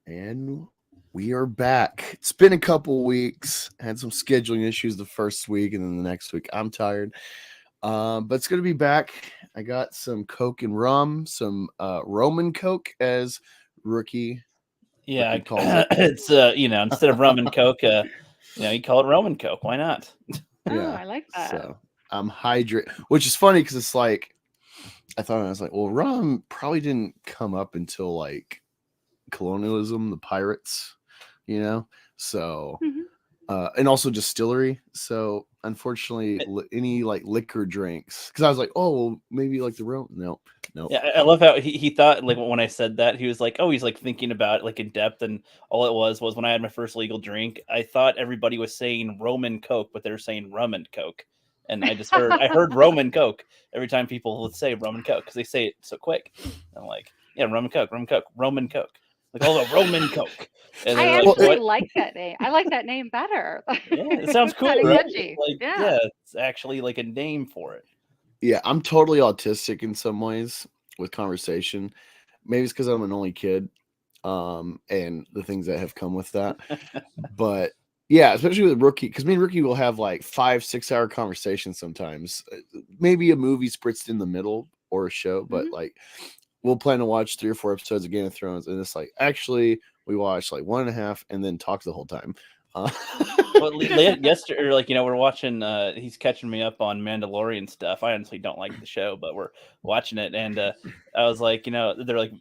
And we are back. It's been a couple weeks. Had some scheduling issues the first week, and then the next week I'm tired. But it's gonna be back. I got some Coke and rum, some Roman Coke, as Rookie Yeah, Rookie calls it. it's instead of rum and coke, you call it Roman Coke. Why not? Oh, Yeah. I like that. So I'm hydrated, which is funny because it's like I was like, well, rum probably didn't come up until like colonialism, the pirates, you know. So Mhm. and also distillery. So unfortunately, any like liquor drinks, because I was like, oh, well, maybe like the rum. No, no. Yeah, I love how he thought like when I said that he was like, oh, he's like thinking about it, like in depth, and all it was when I had my first legal drink, I thought everybody was saying Roman Coke, but they're saying rum and Coke, and I heard Roman Coke every time people would say Roman Coke because they say it so quick. I'm like, yeah, Roman Coke, Roman Coke, like oh, the Roman Coke, and I they're like, actually what? like that name. I like that name better. Yeah, it sounds It's cool, kind of right? catchy. Like, Yeah. yeah, it's actually like a name for it. Yeah, I'm totally autistic in some ways with conversation. Maybe it's because I'm an only kid, and the things that have come with that. But yeah, especially with Rookie, because me and Rookie will have like 5-6 hour conversations sometimes. Maybe a movie spritzed in the middle or a show, but Hmm. like we'll plan to watch 3 or 4 episodes of Game of Thrones, and it's like actually we watch like 1.5 and then talk the whole time. Uh, Well, yesterday, or like we're watching. He's catching me up on Mandalorian stuff. I honestly don't like the show, but we're watching it, and I was like, they're like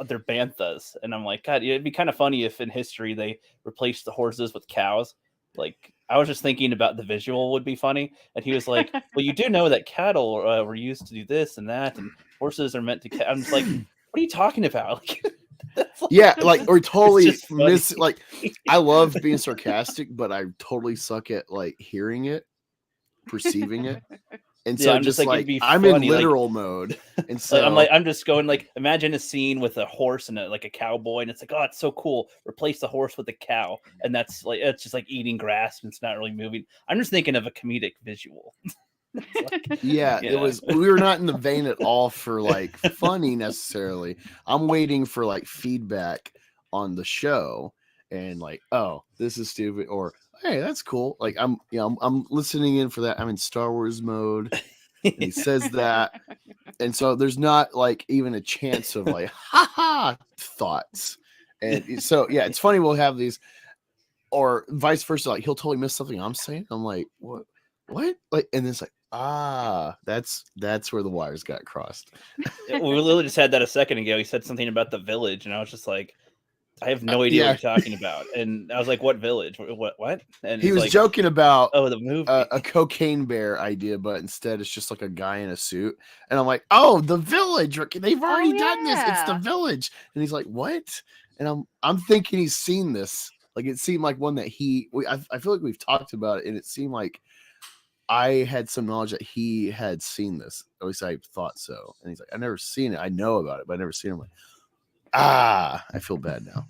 they're banthas, and I'm like, God, it'd be kind of funny if in history they replaced the horses with cows. Like I was just thinking about the visual would be funny, and he was like, well, you do know that cattle were used to do this and that, and horses are meant to. I'm just like, what are you talking about? Like, that's yeah, like or it's totally just funny. miss like I love being sarcastic, but I totally suck at like hearing it, perceiving it. And Yeah, so I'm just just like it'd like be I'm in funny. Like literal mode. And like so I'm just going like imagine a scene with a horse and like a cowboy, and it's like, oh, it's so cool. Replace the horse with a cow, and that's like it's just like eating grass and it's not really moving. I'm just thinking of a comedic visual. It's like, yeah, it was we were not in the vein at all for like funny necessarily. I'm waiting for like feedback on the show and like, oh, this is stupid or hey, that's cool. Like I'm listening in for that. I'm in Star Wars mode and he says that. And so there's not like even a chance of like haha thoughts. And so yeah, it's funny we'll have these or vice versa. Like he'll totally miss something I'm saying. I'm like, what? Like, and it's like, that's where the wires got crossed. we literally just had that a second ago. He said something about the village, and I was just like, I have no idea what Yeah, you're talking about. And I was like, what village? What? And he he's was like, joking about oh, the movie. a cocaine bear idea, but instead it's just like a guy in a suit. And I'm like, oh, the village. They've Oh already done this. It's the yeah. village. And he's like, what? And I'm thinking he's seen this. Like it seemed like one that I feel like we've talked about it, and it seemed like I had some knowledge that he had seen this. At least I thought so. And he's like, I've never seen it. I know about it, but I've never seen it. I'm like, I feel bad now.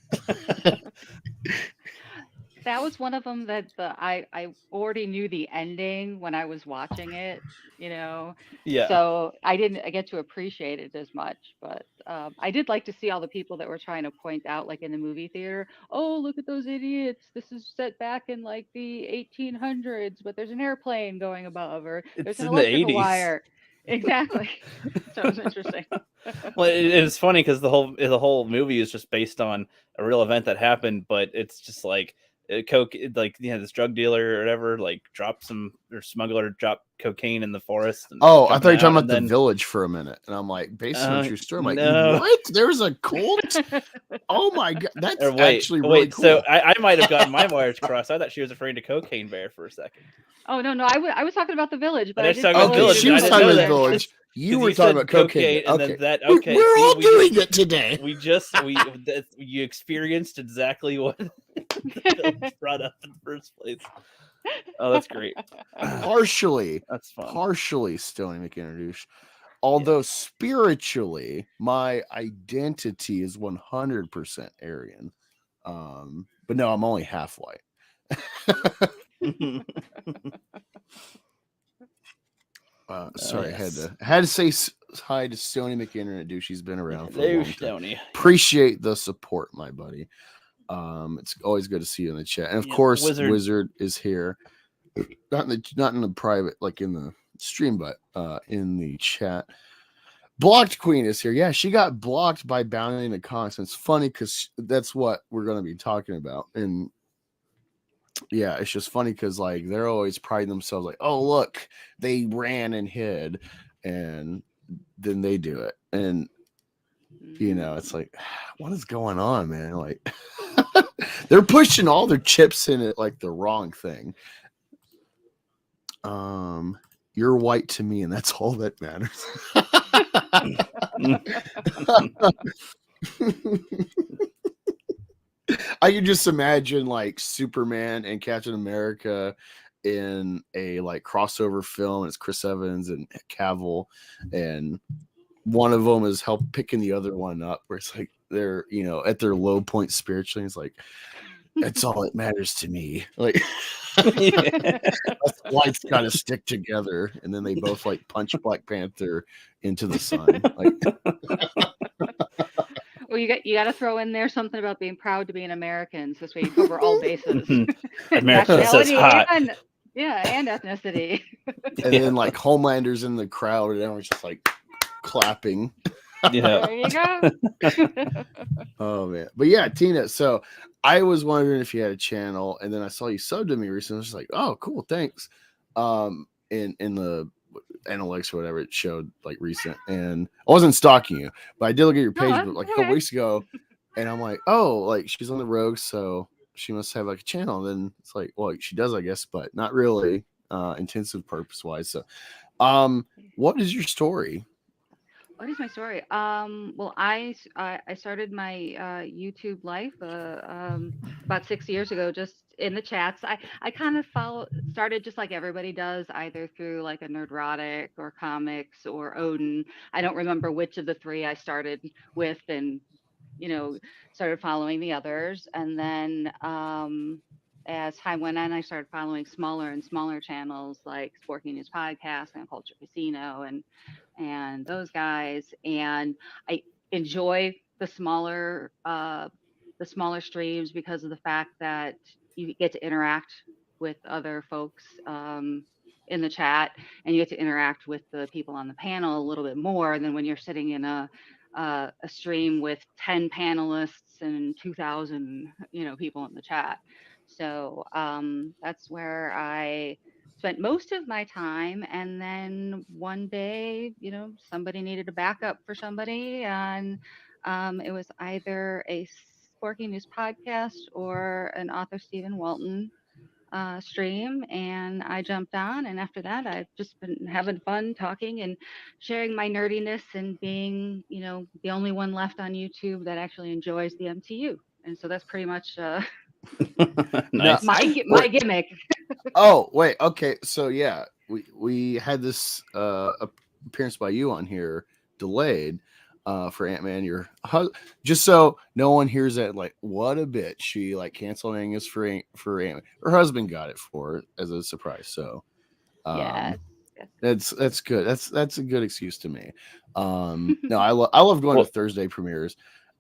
That was one of them that I already knew the ending when I was watching it, Yeah. so I get to appreciate it as much. But I did like to see all the people that were trying to point out, like in the movie theater, oh, look at those idiots. This is set back in like the 1800s, but there's an airplane going above, or there's It's an in the electrical 80s. wire. Exactly. So it was interesting. Well, it's funny because the whole movie is just based on a real event that happened, but it's just like coke, like this drug dealer or whatever, like dropped some or smuggler dropped cocaine in the forest and Oh, I thought jumping you were talking out, about and the then village for a minute. And I'm like, based on a true story. I'm like, no, what? There's a cult? Oh my God. or That's wait, actually really wait. So cool. I might have gotten my wires crossed. I thought she was referring to Cocaine Bear for a second. Oh no, no, I was talking about the village, And but I I was did talking about the totally Okay, village, agree she and with I was what didn't talking you know about the that said. village. You because were you talking said about cocaine. cocaine, and Okay. then that okay. We're See, all doing it today. we just you experienced exactly what the village brought up in the first place. Oh, that's great. Partially, That's fun. Stony McIntroduce. Yeah. Although spiritually, my identity is 100% Aryan. But no, I'm only half white. Sorry, Yes. I had to say hi to Stony McIntroduce. She's been around for a Hello, long time. Stoney. Appreciate the support, my buddy. It's always good to see you in the chat, and of Yeah, course, Wizard. Wizard is here. Not in the private, like in the stream, but in the chat. Blocked Queen is here. Yeah, she got blocked by bounding the comics. And it's funny because that's what we're going to be talking about. And yeah, it's just funny because like they're always priding themselves like, oh look, they ran and hid, and then they do it. And you know, it's like, what is going on, man? Like they're pushing all their chips in it like the wrong thing. You're white to me, and that's all that matters. I can just imagine like Superman and Captain America in a like crossover film. It's Chris Evans and Cavill, and one of them is help picking the other one up, where it's like they're, you know, at their low point spiritually. It's like, that's all that matters to me. Like lights got to stick together, and then they both like punch Black Panther into the sun. Like, well, you got to throw in there something about being proud to be an American, so this way you cover all bases. America says hot. And ethnicity. And then like Homelander's in the crowd, and everyone's just like clapping. Yeah. There you go. Oh man, but yeah, Tina. So I was wondering if you had a channel, and then I saw you subbed to me recently. I was just like, oh, cool, thanks. In the analytics or whatever it showed like recent, and I wasn't stalking you, but I did look at your page like a couple weeks ago, and I'm like, oh, like she's on the Rogue, so she must have like a channel. And then it's like, well, she does, I guess, but not really intensive purpose wise. So, what is your story? What is my story? Well, I started my YouTube life about 6 years ago, just in the chats. I kind of started just like everybody does, either through like a Nerdrotic or comics or Odin. I don't remember which of the three I started with, and you know, started following the others. And then as time went on, I started following smaller and smaller channels like Sporking News Podcast and Culture Casino and those guys. And I enjoy the smaller streams because of the fact that you get to interact with other folks in the chat, and you get to interact with the people on the panel a little bit more than when you're sitting in a stream with 10 panelists and 2,000 people in the chat. So that's where I spent most of my time. And then one day, somebody needed a backup for somebody, and it was either a Sporky News podcast or an author Stephen Walton stream, and I jumped on. And after that, I've just been having fun talking and sharing my nerdiness and being, the only one left on YouTube that actually enjoys the MCU. And so that's pretty much Nice. my gimmick. Oh wait, okay. So yeah, we had this appearance by you on here delayed for Ant-Man. Just so no one hears that, like, what a bitch. She like canceled Angus for Ant-Man. Her husband got it for her as a surprise. So Yeah. that's good. That's a good excuse to me. No, I love going to Thursday premieres.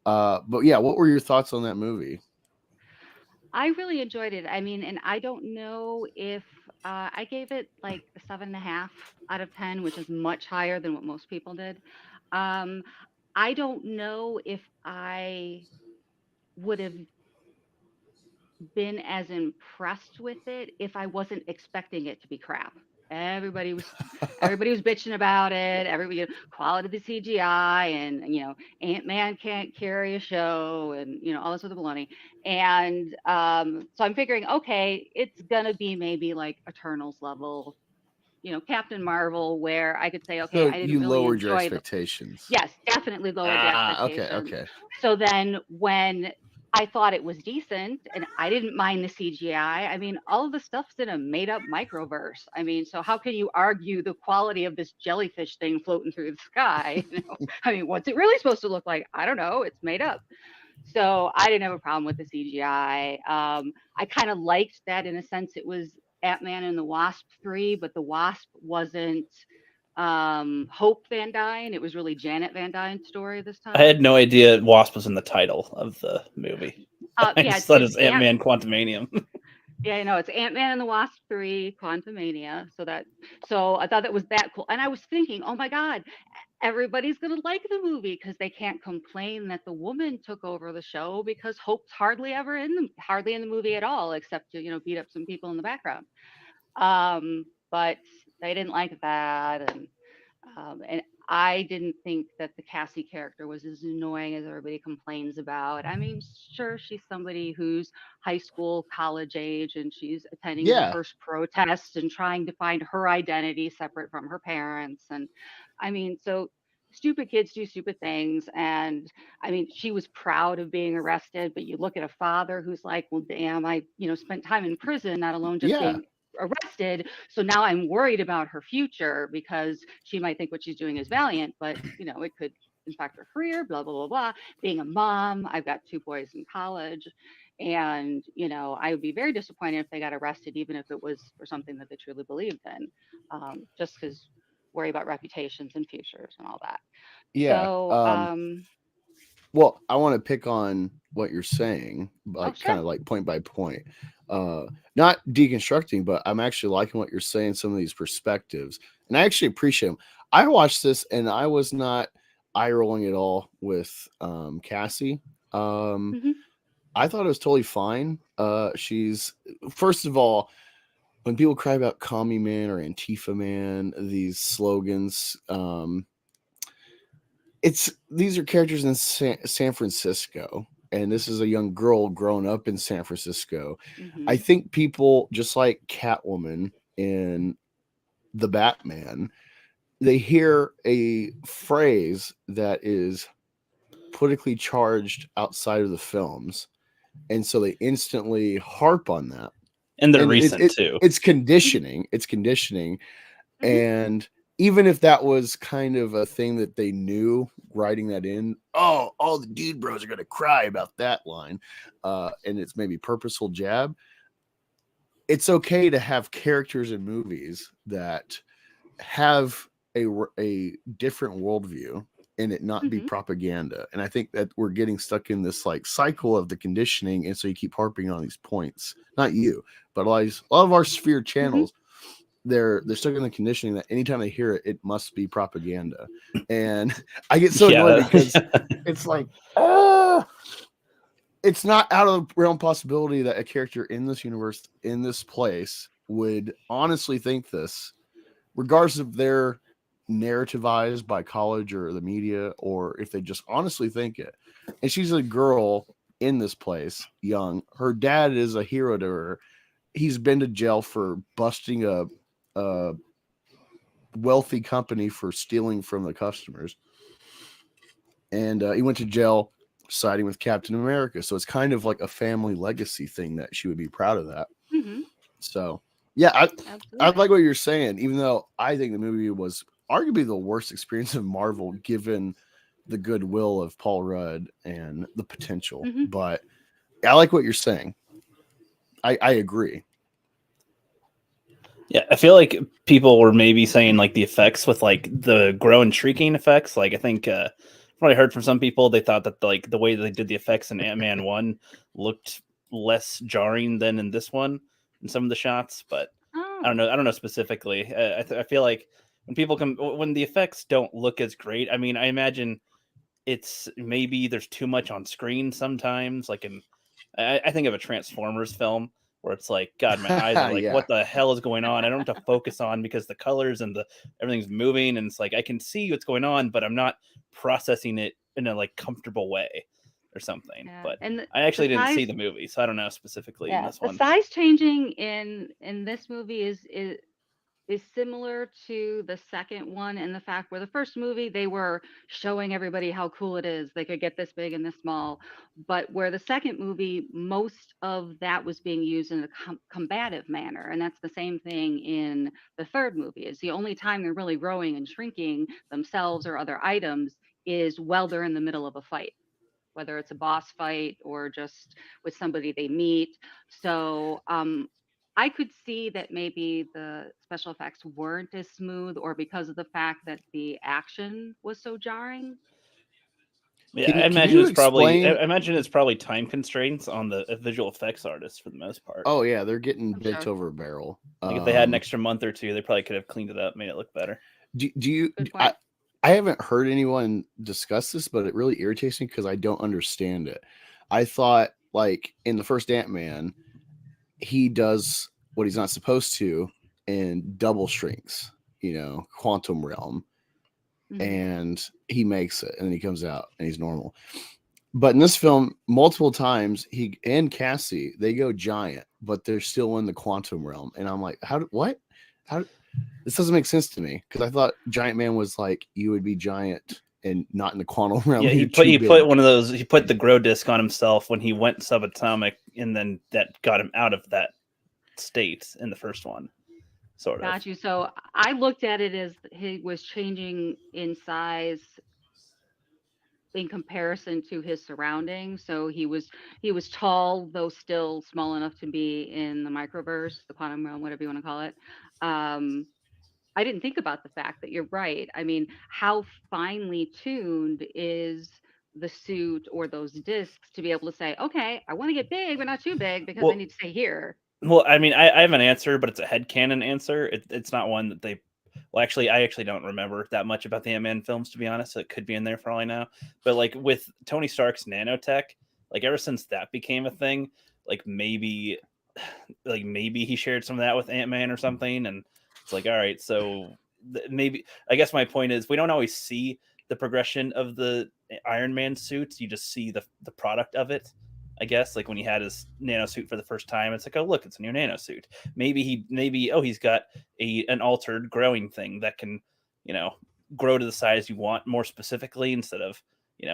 But yeah, what were your thoughts on that movie? I really enjoyed it. I mean, and I don't know if I gave it like a 7.5 out of 10, which is much higher than what most people did. I don't know if I would have been as impressed with it if I wasn't expecting it to be crap. Everybody was bitching about it. Everybody, quality of the CGI, and Ant-Man can't carry a show, and all this other baloney. And so I'm figuring, okay, it's gonna be maybe like Eternals level, Captain Marvel, where I could say, okay, So I didn't you really lowered enjoy your expectations. Yes, definitely lowered the expectations. Okay. So then when I thought it was decent, and I didn't mind the CGI. I mean, all of the stuff's in a made-up microverse. I mean, so how can you argue the quality of this jellyfish thing floating through the sky? I mean, what's it really supposed to look like? I don't know. It's made up. So I didn't have a problem with the CGI. I kind of liked that in a sense. It was Ant-Man and the Wasp 3, but the Wasp wasn't Hope Van Dyne. It was really Janet Van Dyne's story this time. I had no idea Wasp was in the title of the movie. I Yeah, just thought it it's was Ant-Man Quantumania. yeah, I know it's Ant-Man and the Wasp 3, Quantumania. So I thought that was that cool. And I was thinking, oh my God, everybody's gonna like the movie because they can't complain that the woman took over the show because Hope's hardly in the movie at all, except to beat up some people in the background. But they didn't like that, and I didn't think that the Cassie character was as annoying as everybody complains about. I mean, sure, she's somebody who's high school, college age, and she's attending her Yeah, first protest and trying to find her identity separate from her parents. And I mean, so stupid kids do stupid things. And I mean, she was proud of being arrested, but you look at a father who's like, well, damn, I spent time in prison, not alone just yeah, being arrested. So now I'm worried about her future because she might think what she's doing is valiant, but it could impact her career, blah, blah, blah, blah. Being a mom, I've got two boys in college. And, I would be very disappointed if they got arrested, even if it was for something that they truly believed in, just because worry about reputations and futures and all that. yeah. So, Well, I want to pick on what you're saying, oh, like sure. kind of like point by point. Not deconstructing, but I'm actually liking what you're saying, some of these perspectives. And I actually appreciate them. I watched this and I was not eye rolling at all with Cassie. Um, Hmm. I thought it was totally fine. She's first of all, when people cry about commie man or Antifa man, these slogans, these are characters in San Francisco, and this is a young girl growing up in San Francisco. I Hmm. think people, just like Catwoman in the Batman, they hear a phrase that is politically charged outside of the films, and so they instantly harp on that. And they're And recent too. it's conditioning. It's conditioning. Hmm. And even if that was kind of a thing that they knew writing that in, oh, all the dude bros are going to cry about that line. And it's maybe purposeful jab. It's okay to have characters in movies that have a different worldview and it not be Hmm. propaganda. And I think that we're getting stuck in this like cycle of the conditioning. And so you keep harping on these points, not you, but a lot of our sphere Hmm. channels, they're stuck in the conditioning that anytime they hear it, it must be propaganda. And I get so annoyed Yeah. because it's like, ah, it's not out of the realm possibility that a character in this universe, in this place, would honestly think this, regardless if they're narrativized by college or the media, or if they just honestly think it. And she's a girl in this place, young. Her dad is a hero to her. He's been to jail for busting a wealthy company for stealing from the customers, and he went to jail siding with Captain America. So it's kind of like a family legacy thing that she would be proud of that. Hmm. So yeah, I Absolutely. like what you're saying, even though I think the movie was arguably the worst experience of Marvel, given the goodwill of Paul Rudd and the potential. Hmm. But I like what you're saying. I agree. Yeah, I feel like people were maybe saying like the effects with like the grow and shrieking effects. Like I think from what I heard from some people, they thought that like the way they did the effects in Ant-Man 1 looked less jarring than in this one in some of the shots. But I Oh. don't know. I don't know specifically. I feel like when the effects don't look as great. I mean, I imagine it's maybe there's too much on screen sometimes. Like I think of a Transformers film where it's like, God, my eyes are like, Yeah. what the hell is going on? I don't have to focus on because the colors and the everything's moving, and it's like I can see what's going on, but I'm not processing it in a like comfortable way or something. Yeah. But And I the actually didn't see size, the movie, so I don't know specifically in yeah, this the one. size changing in this movie is similar to the second one, in the fact where the first movie they were showing everybody how cool it is they could get this big and this small, but where the second movie most of that was being used in a combative manner, and that's the same thing in the third movie. Is the only time they're really growing and shrinking themselves or other items is while they're in the middle of a fight, whether it's a boss fight or just with somebody they meet. So I could see that maybe the special effects weren't as smooth, or because of the fact that the action was so jarring. Yeah, I imagine it's probably time constraints on the visual effects artists for the most part. Oh yeah, they're getting I'm bent sure. over a barrel. Like if they had an extra month or two, they probably could have cleaned it up, made it look better. Do you? Good point. I haven't heard anyone discuss this, but it really irritates me because I don't understand it. I thought like in the first Ant-Man, he does what he's not supposed to and double shrinks, quantum realm, Mhm. and he makes it, and then he comes out and he's normal. But in this film, multiple times he and Cassie, they go giant, but they're still in the quantum realm, and I'm like, what? This doesn't make sense to me because I thought Giant Man was like you would be giant and not in the quantum realm. Yeah, he put one of those. He put the grow disc on himself when he went subatomic, and then that got him out of that state in the first one. Sort of. Got you. So I looked at it as he was changing in size in comparison to his surroundings. So he was tall, though still small enough to be in the microverse, the quantum realm, whatever you want to call it. I didn't think about the fact that you're right. I mean, how finely tuned is the suit or those discs to be able to say, okay, I want to get big, but not too big because I need to stay here. Well, I mean, I have an answer, but it's a headcanon answer. It's not one that they. Well, actually, I actually don't remember that much about the Ant-Man films, to be honest. So it could be in there for all I know. But like with Tony Stark's nanotech, like ever since that became a thing, like maybe he shared some of that with Ant-Man or something, and it's like, all right, so maybe. I guess my point is we don't always see the progression of the Iron Man suits. You just see the product of it. I guess like when he had his nano suit for the first time, it's like, oh look, it's a new nano suit. Maybe he's got an altered growing thing that can, grow to the size you want more specifically instead of,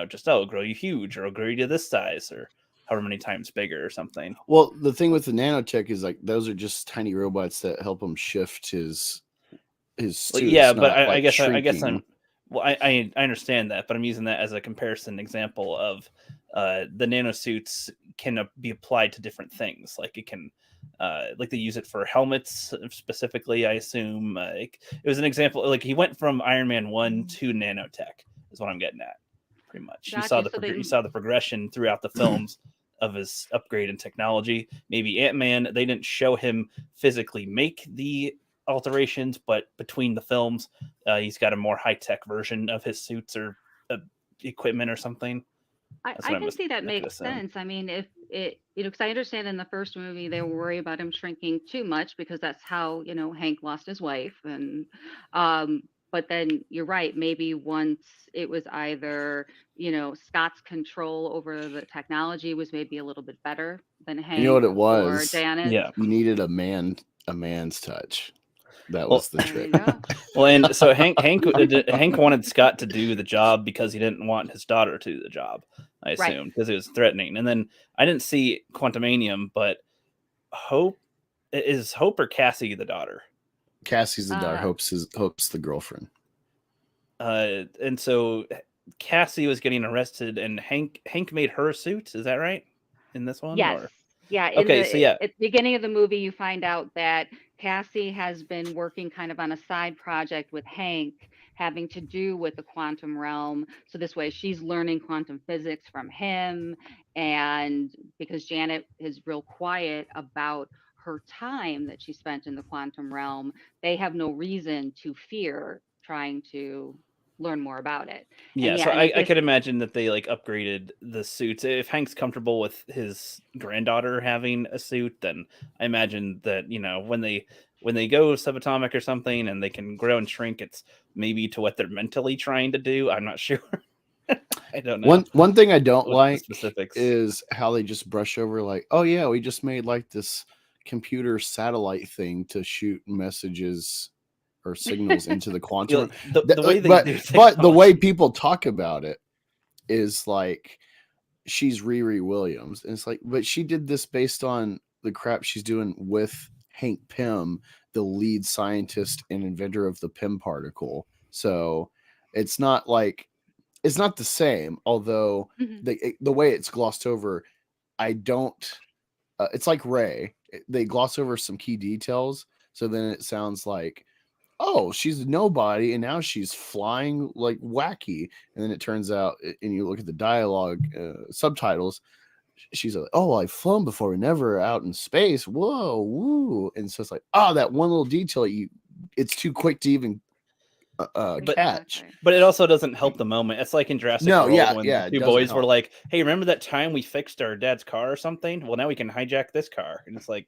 just grow you huge or grow you to this size or however many times bigger or something. Well, the thing with the nanotech is like those are just tiny robots that help him shift his suit. Yeah, but I guess I understand that, but I'm using that as a comparison example of the nanosuits can be applied to different things. Like it can, like they use it for helmets specifically. I assume it was an example. Like he went from Iron Man 1 to nanotech is what I'm getting at. Pretty much, you saw the progression throughout the films of his upgrade in technology. Maybe Ant-Man, they didn't show him physically make the alterations, but between the films, he's got a more high-tech version of his suits or equipment or something. I can see that makes sense. I mean, if it, because I understand in the first movie they worry about him shrinking too much because that's how, Hank lost his wife. And, but then you're right. Maybe once it was either, Scott's control over the technology was maybe a little bit better than Hank. You know what it was? Or Janet. Yeah. You needed a man's touch. That was the trick. Well, and so Hank wanted Scott to do the job because he didn't want his daughter to do the job, I assume, because it was threatening. And then I didn't see Quantumanium, but Hope or Cassie the daughter? Cassie's the daughter. Hope's the girlfriend. And so Cassie was getting arrested, and Hank made her suit. Is that right? In this one? Yes. Or? Yeah. At the beginning of the movie, you find out that Cassie has been working kind of on a side project with Hank having to do with the quantum realm. So this way she's learning quantum physics from him. And because Janet is real quiet about her time that she spent in the quantum realm, they have no reason to fear trying to learn more about it. Yeah, so I could imagine that they like upgraded the suits. If Hank's comfortable with his granddaughter having a suit, then I imagine that when they go subatomic or something and they can grow and shrink, it's maybe to what they're mentally trying to do. I'm not sure. I don't know. One thing I don't like is how they just brush over like, oh yeah, we just made like this computer satellite thing to shoot messages or signals into the quantum. The way people talk about it is like she's Riri Williams, and it's like, but she did this based on the crap she's doing with Hank Pym, the lead scientist and inventor of the Pym particle. So it's not the same, although the way it's glossed over, it's like Ray. They gloss over some key details, so then it sounds like oh, she's nobody, and now she's flying like wacky. And then it turns out, and you look at the dialogue subtitles, she's like, oh, I've flown before, never out in space. Whoa, woo. And so it's like, oh, that one little detail it's too quick to even catch. But it also doesn't help the moment. It's like in Jurassic World when the two boys were like, hey, remember that time we fixed our dad's car or something? Well, now we can hijack this car. And it's like,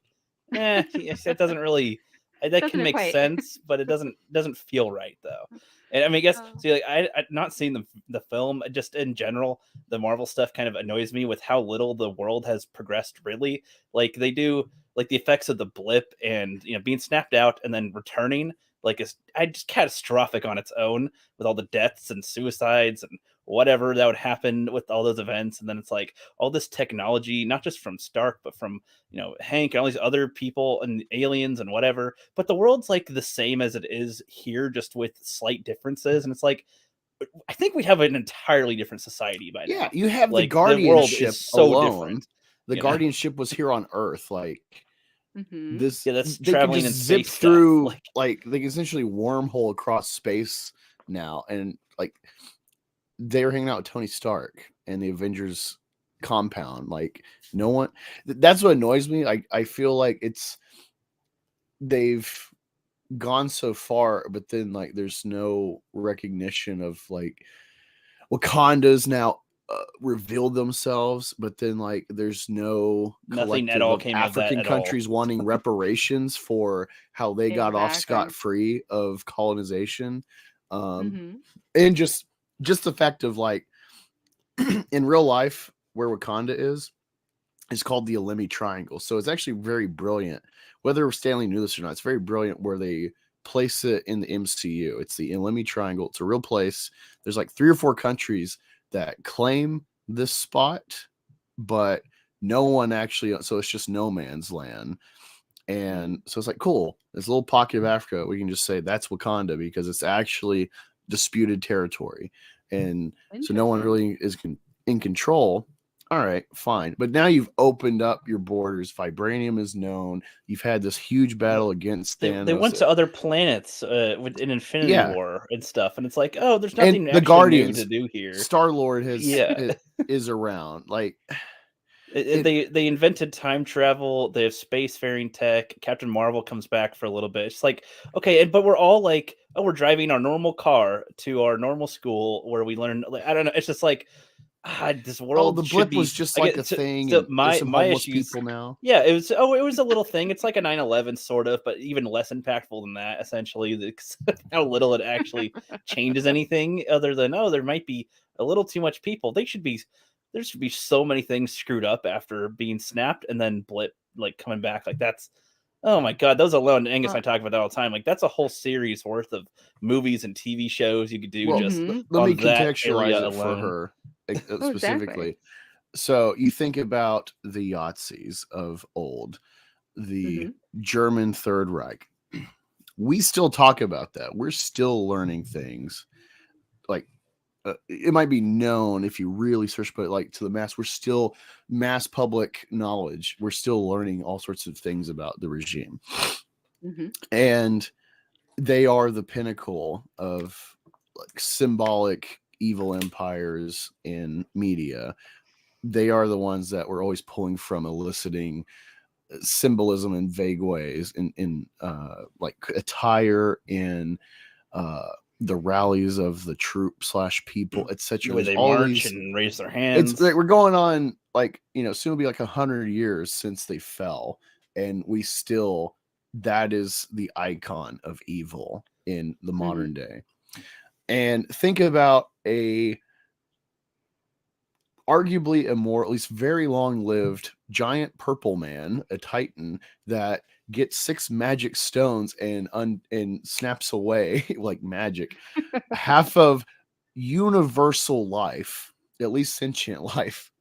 it doesn't really, that can make sense, but it doesn't feel right though. And I mean, I guess, see, like I not seeing the film, just in general, the Marvel stuff kind of annoys me with how little the world has progressed really. Like they do, like the effects of the blip and, being snapped out and then returning, like it's just catastrophic on its own with all the deaths and suicides and whatever that would happen with all those events. And then it's like all this technology, not just from Stark, but from, Hank and all these other people and aliens and whatever. But the world's like the same as it is here, just with slight differences. And it's like, I think we have an entirely different society by now. Yeah, you have like, the guardianship the world is so alone. Different. The guardianship was here on Earth, like this. Yeah, that's traveling in zip space through, like they can essentially wormhole across space now, and like they're hanging out with Tony Stark and the Avengers compound. Like no one. That's what annoys me. I feel like they've gone so far, but then like there's no recognition of like Wakanda's now revealed themselves, but then like there's nothing at all came African of that countries wanting reparations for how they got off scot-free of colonization, and just the fact of like in real life where Wakanda is called the Alemi Triangle. So it's actually very brilliant. Whether Stanley knew this or not, it's very brilliant where they place it in the MCU. It's the Alemi Triangle. It's a real place. There's like 3 or 4 countries that claim this spot, but no one actually, so it's just no man's land. And so it's like, cool, this little pocket of Africa, we can just say that's Wakanda because it's actually disputed territory. And so no one really is in control. All right, fine. But now you've opened up your borders. Vibranium is known. You've had this huge battle against Thanos. They went to other planets in Infinity War and stuff. And it's like, oh, there's nothing and the Guardians new to do here. Star-Lord is around. Like they invented time travel. They have spacefaring tech. Captain Marvel comes back for a little bit. It's like, okay, but we're all like, oh, we're driving our normal car to our normal school where we learn. Like, I don't know. It's just like, this world. The blip was just like a thing. So my issues people now. Yeah, it was. Oh, it was a little thing. It's like a 9/11 sort of, but even less impactful than that. Essentially, how little it actually changes anything, other than there might be a little too much people. There should be so many things screwed up after being snapped and then blip like coming back. Like that's. Oh my God, those alone, Angus and I talk about that all the time. Like that's a whole series worth of movies and TV shows you could do. Let me contextualize it for her specifically. So you think about the Yahtzees of old, the German Third Reich. We still talk about that. We're still learning things. Like it might be known if you really search, but like to the mass, we're still mass public knowledge. We're still learning all sorts of things about the regime. And they are the pinnacle of like symbolic evil empires in media. They are the ones that we're always pulling from, eliciting symbolism in vague ways, in like attire, in the rallies of the troop / people, etc. Where they march and raise their hands. It's like we're going on like, soon will be like 100 years since they fell, and we still, that is the icon of evil in the modern day. And think about arguably a more, at least very long-lived giant purple man, a titan that gets 6 magic stones and snaps away like magic half of universal life, at least sentient life.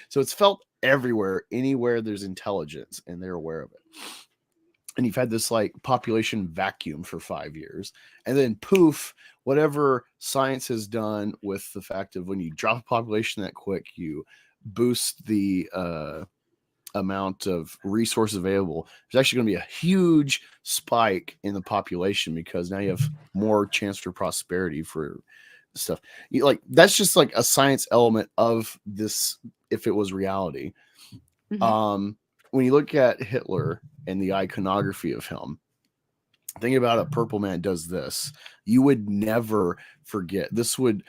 So it's felt everywhere, anywhere there's intelligence, and they're aware of it. And you've had this like population vacuum for 5 years, and then poof, whatever science has done with the fact of when you drop a population that quick, you boost the amount of resources available, there's actually going to be a huge spike in the population because now you have more chance for prosperity for stuff. Like that's just like a science element of this. If it was reality, Mhm. when you look at Hitler and the iconography of him, think about a purple man does this. You would never forget. This would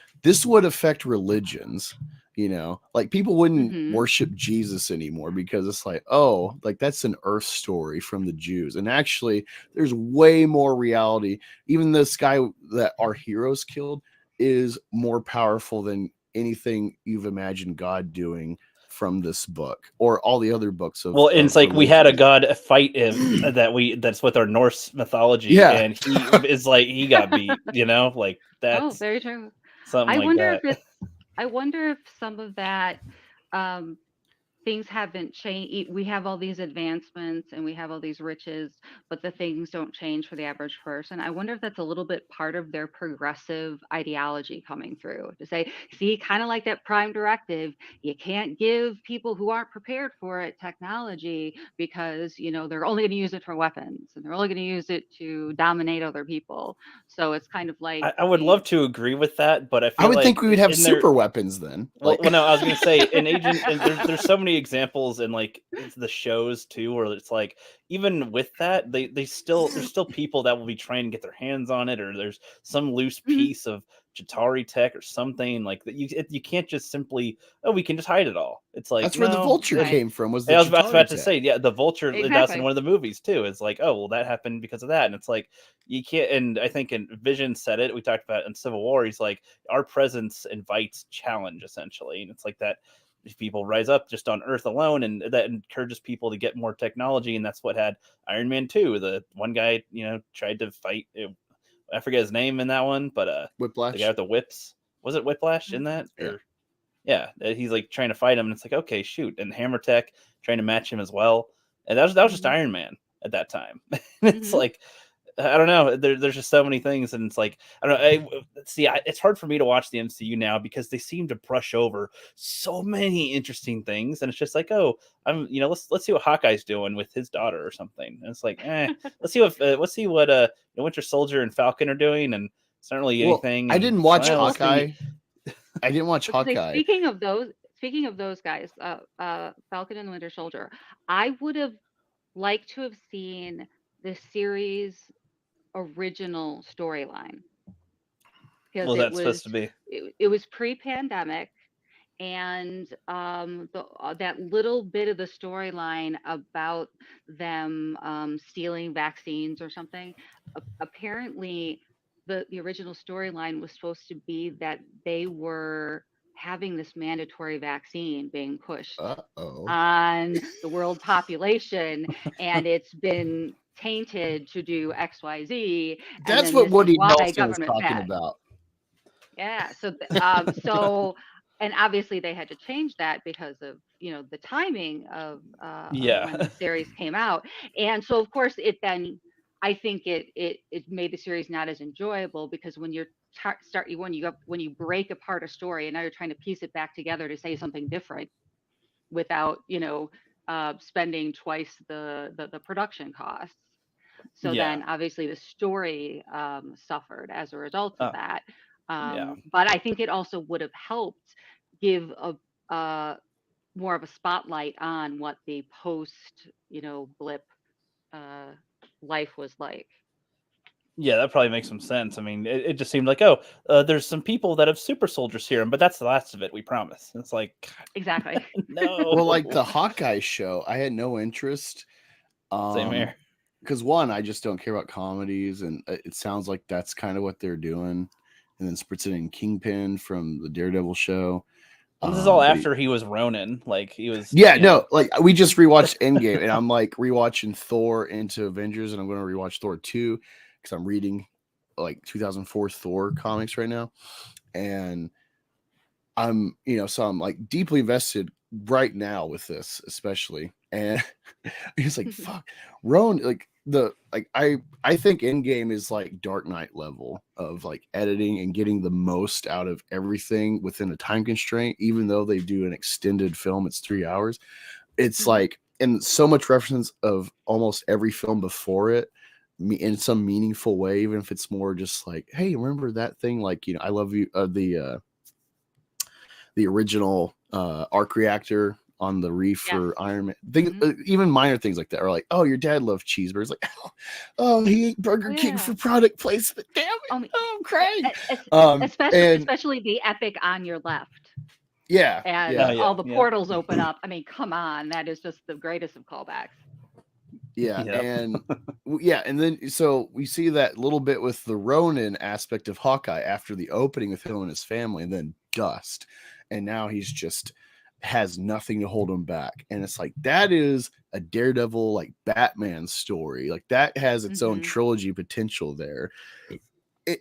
affect religions. Like people wouldn't Mhm. worship Jesus anymore because it's like, oh, like that's an earth story from the Jews. And actually, there's way more reality. Even this guy that our heroes killed is more powerful than anything you've imagined God doing from this book or all the other books Well, and it's of like we had a religion. god fight him that's with our Norse mythology, Yeah. and he is like he got beat, like Oh, that's very true. something I like wonder that. if it's I wonder if some of that um things haven't changed. We have all these advancements and we have all these riches, but the things don't change for the average person. I wonder if that's a little bit part of their progressive ideology coming through to say, see, kind of like that prime directive, you can't give people who aren't prepared for it technology because, they're only going to use it for weapons and they're only going to use it to dominate other people. So it's kind of like I would love to agree with that, but I I feel would think like we would have in their super weapons then. well, Like, well, no, I was gonna say in Agent, and there's so many examples in like the shows too, where it's like even with that, there's still people that will be trying to get their hands on it, or there's some loose Mhm, piece of Chitauri tech or something like that. You can't just simply we can just hide it all. It's like that's where the no, vulture right. came from, was I the was Chitauri about to tech. say, yeah, the vulture. That's in Exactly. one of the movies too. It's like, oh well, that happened because of that, and it's like you can't. And I think in Vision said it. We talked about it in Civil War. He's like, our presence invites challenge essentially, and it's like that. If people rise up just on Earth alone, and that encourages people to get more technology, and that's what had Iron Man 2. The one guy, tried to fight. I forget his name in that one, but the guy Whiplash. with the whips, was it Whiplash in that Yeah. or? Yeah, he's like trying to fight him, and it's like, okay, shoot, and Hammer Tech trying to match him as well, and that was just Mhm, Iron Man at that time. And it's mhm. like, I don't know, there's just so many things, and it's like, I don't know. It's hard for me to watch the MCU now because they seem to brush over so many interesting things, and it's just like, oh, let's see what Hawkeye's doing with his daughter or something, and it's like, let's see what Winter Soldier and Falcon are doing, and it's not really Well, anything, I and didn't it's like, watch Yeah, well, well, let's see. Hawkeye. I didn't watch let's say Hawkeye. speaking of those guys, Falcon and the Winter Soldier, I would have liked to have seen the series original storyline because Well, that's supposed to be. it was pre-pandemic, and that little bit of the storyline about them stealing vaccines or something, apparently the original storyline was supposed to be that they were having this mandatory vaccine being pushed Uh-oh. on the world population, and it's been tainted to do XYZ, and That's then what this is Woody why Harrelson was government talking bad. about. Yeah. And obviously they had to change that because of, the timing of Yeah. when the series came out. And so of course I think it made the series not as enjoyable because when you're when you break apart a story and now you're trying to piece it back together to say something different without, spending twice the production costs. So Yeah. then obviously the story suffered as a result of Oh, that. yeah. But I think it also would have helped give a more of a spotlight on what the post, blip uh, life was like. Yeah, that probably makes some sense. I mean, it just seemed like, there's some people that have super soldier serum, but that's the last of it, we promise. It's like, Exactly. God, no. Well, like the Hawkeye show, I had no interest. Same here. Because one, I just don't care about comedies, and it sounds like that's kind of what they're doing. And then presenting Kingpin from the Daredevil show. Well, this is all But after he was Ronin. Like, he was, yeah, no, like we just rewatched Endgame, and I'm like rewatching Thor into Avengers, and I'm going to rewatch Thor 2 because I'm reading like 2004 Thor comics right now, and so I'm like deeply invested right now with this, especially, and it's like fuck, Roan, I think Endgame is like Dark Knight level of like editing and getting the most out of everything within a time constraint, even though they do an extended film, it's 3 hours. It's like and so much reference of almost every film before it in some meaningful way, even if it's more just like, hey, remember that thing? Like, I love you. The original arc reactor on the reef for Iron Man. Even minor things like that are like, oh, your dad loved cheeseburgers. Like, oh, he ate Burger King for product placement. Damn it! I'm crying. Especially the epic on your left. Yeah, and all the portals open up. I mean, come on, that is just the greatest of callbacks. Yeah, and then so we see that little bit with the Ronin aspect of Hawkeye after the opening with him and his family, and then dust, and now he's just has nothing to hold him back. And it's like, that is a Daredevil, like Batman story, like that has its own trilogy potential there.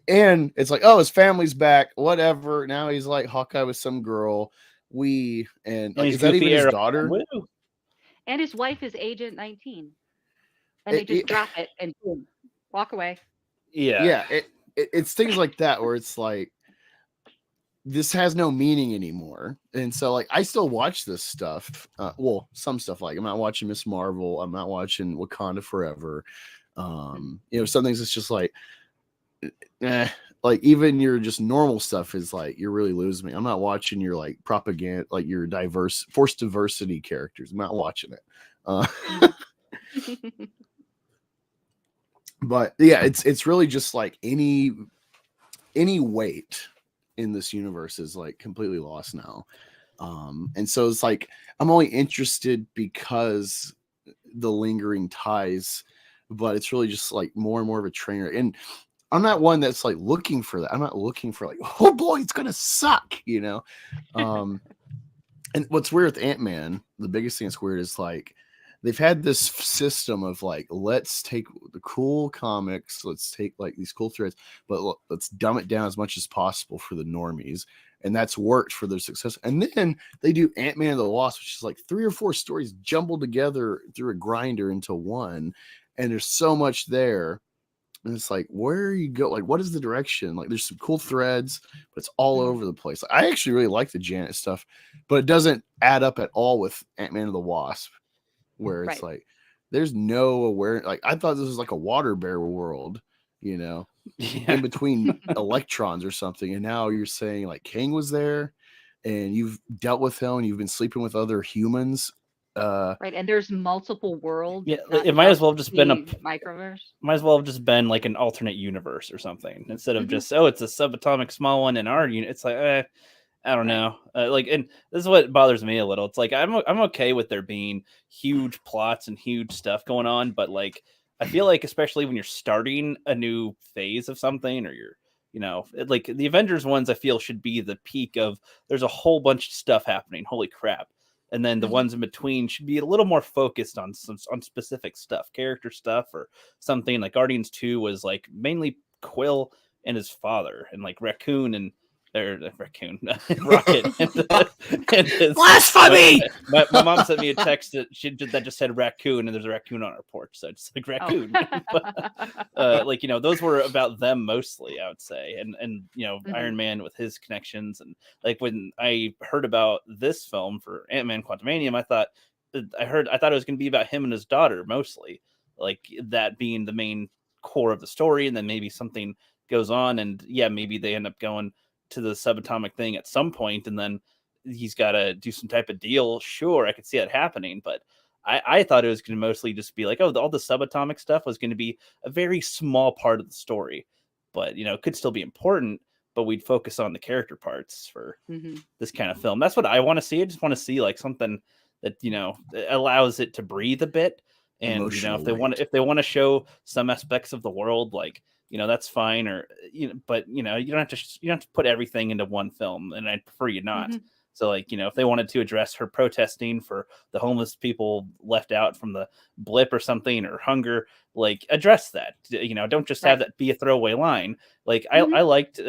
And it's like, oh, his family's back, whatever. Now he's like Hawkeye with some girl. And like, is that even his daughter? And his wife is Agent 19. And they just drop it and boom, walk away. Yeah. It's things like that where it's like, this has no meaning anymore. And so like, I still watch this stuff. Some stuff, like I'm not watching Miss Marvel. I'm not watching Wakanda Forever. Some things it's just like, like even your just normal stuff is like, you're really losing me. I'm not watching your like propaganda, like your forced diversity characters. I'm not watching it. But yeah, it's really just like any weight in this universe is like completely lost now. And so it's like, I'm only interested because the lingering ties, but it's really just like more and more of a trainer. And I'm not one that's like looking for that. I'm not looking for like, oh boy, it's gonna suck, And what's weird with Ant-Man, the biggest thing that's weird is like, they've had this system of like, let's take the cool comics, let's take like these cool threads, but let's dumb it down as much as possible for the normies. And that's worked for their success. And then they do Ant-Man and the Wasp, which is like 3 or 4 stories jumbled together through a grinder into one. And there's so much there. And it's like, where you go? Like, what is the direction? Like, there's some cool threads, but it's all over the place. Like, I actually really like the Janet stuff, but it doesn't add up at all with Ant-Man and the Wasp, where it's like, there's no awareness. Like, I thought this was like a water bear world, in between electrons or something. And now you're saying like Kang was there and you've dealt with him and you've been sleeping with other humans. Right, and there's multiple worlds. Yeah, it might as well have just been a microverse. Might as well have just been like an alternate universe or something instead of just it's a subatomic small one in our unit. It's like I don't know. And this is what bothers me a little. It's like I'm okay with there being huge plots and huge stuff going on, but like I feel like especially when you're starting a new phase of something, or you're like the Avengers ones, I feel should be the peak of there's a whole bunch of stuff happening. Holy crap. And then the ones in between should be a little more focused on specific stuff, character stuff, or something. Like Guardians 2 was like mainly Quill and his father, and like Raccoon and Rocket and his, blasphemy. My mom sent me a text that just said raccoon, and there's a raccoon on our porch, so it's like raccoon. But, those were about them mostly, I would say, and Iron Man with his connections, and like when I heard about this film for Ant-Man Quantumania, I thought it was going to be about him and his daughter mostly, like that being the main core of the story, and then maybe something goes on, and maybe they end up going to the subatomic thing at some point, and then he's got to do some type of deal. Sure, I could see it happening, but I thought it was going to mostly just be like, all the subatomic stuff was going to be a very small part of the story, but it could still be important, but we'd focus on the character parts for this kind of film. That's what I want to see. I just want to see like something that allows it to breathe a bit, and if they want to show some aspects of the world, like that's fine, or but you don't have to put everything into one film, and I'd prefer you not. So like if they wanted to address her protesting for the homeless people left out from the blip or something, or hunger, like address that. Don't just have that be a throwaway line. Like I liked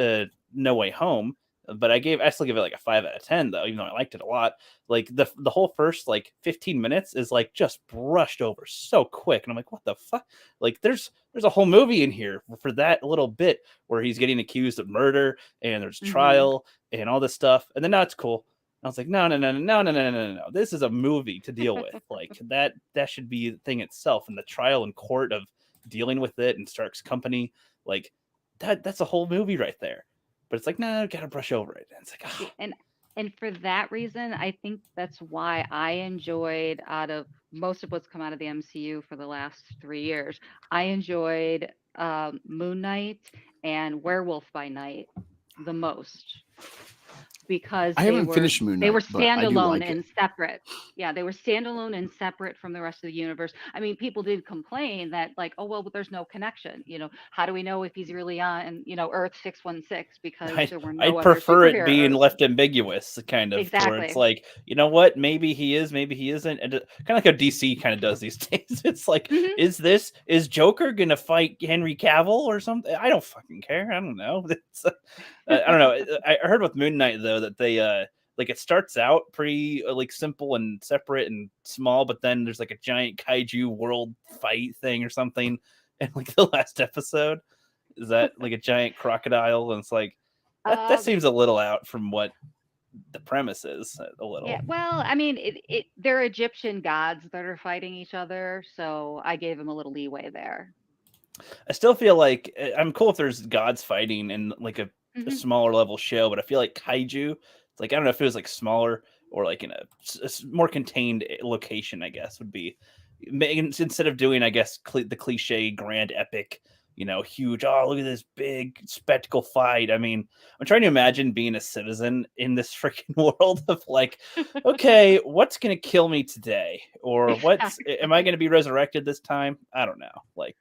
No Way Home, but I still give it like a 5 out of 10 though, even though I liked it a lot. Like the whole first like 15 minutes is like just brushed over so quick, and I'm like, what the fuck? Like there's a whole movie in here for that little bit where he's getting accused of murder, and there's trial and all this stuff, and then now it's cool. I was like, no. This is a movie to deal with. Like that should be the thing itself, and the trial in court of dealing with it and Stark's company. Like that's a whole movie right there. But it's like, no, gotta brush over it. And it's like, oh. And for that reason, I think that's why I enjoyed, out of most of what's come out of the MCU for the last 3 years, I enjoyed Moon Knight and Werewolf by Night the most, because I haven't finished Moon Knight. They were but I do standalone like and it. separate. Yeah, they were standalone and separate from the rest of the universe. I mean, people did complain that, like, oh well, but there's no connection. How do we know if he's really on, Earth 616, because there were no I'd other prefer it being superheroes. left ambiguous, kind of, where Exactly. it's like, you know what, maybe he is, maybe he isn't, and kind of like how DC kind of does these days. It's like, is Joker gonna fight Henry Cavill or something? I don't fucking care. I don't know. I don't know. I heard with Moon Knight though that they like it starts out pretty like simple and separate and small, but then there's like a giant kaiju world fight thing or something, and like the last episode is that like a giant crocodile, and it's like that seems a little out from what the premise is. A little. Yeah, well, I mean, they're Egyptian gods that are fighting each other, so I gave them a little leeway there. I still feel like I'm cool if there's gods fighting in like a smaller level show, but I feel like kaiju, it's like, I don't know if it was like smaller or like in a more contained location, I guess would be, instead of doing, I guess, the cliche grand epic, huge, oh, look at this big spectacle fight. I mean, I'm trying to imagine being a citizen in this freaking world of like, okay, what's going to kill me today? Or am I going to be resurrected this time? I don't know. Like,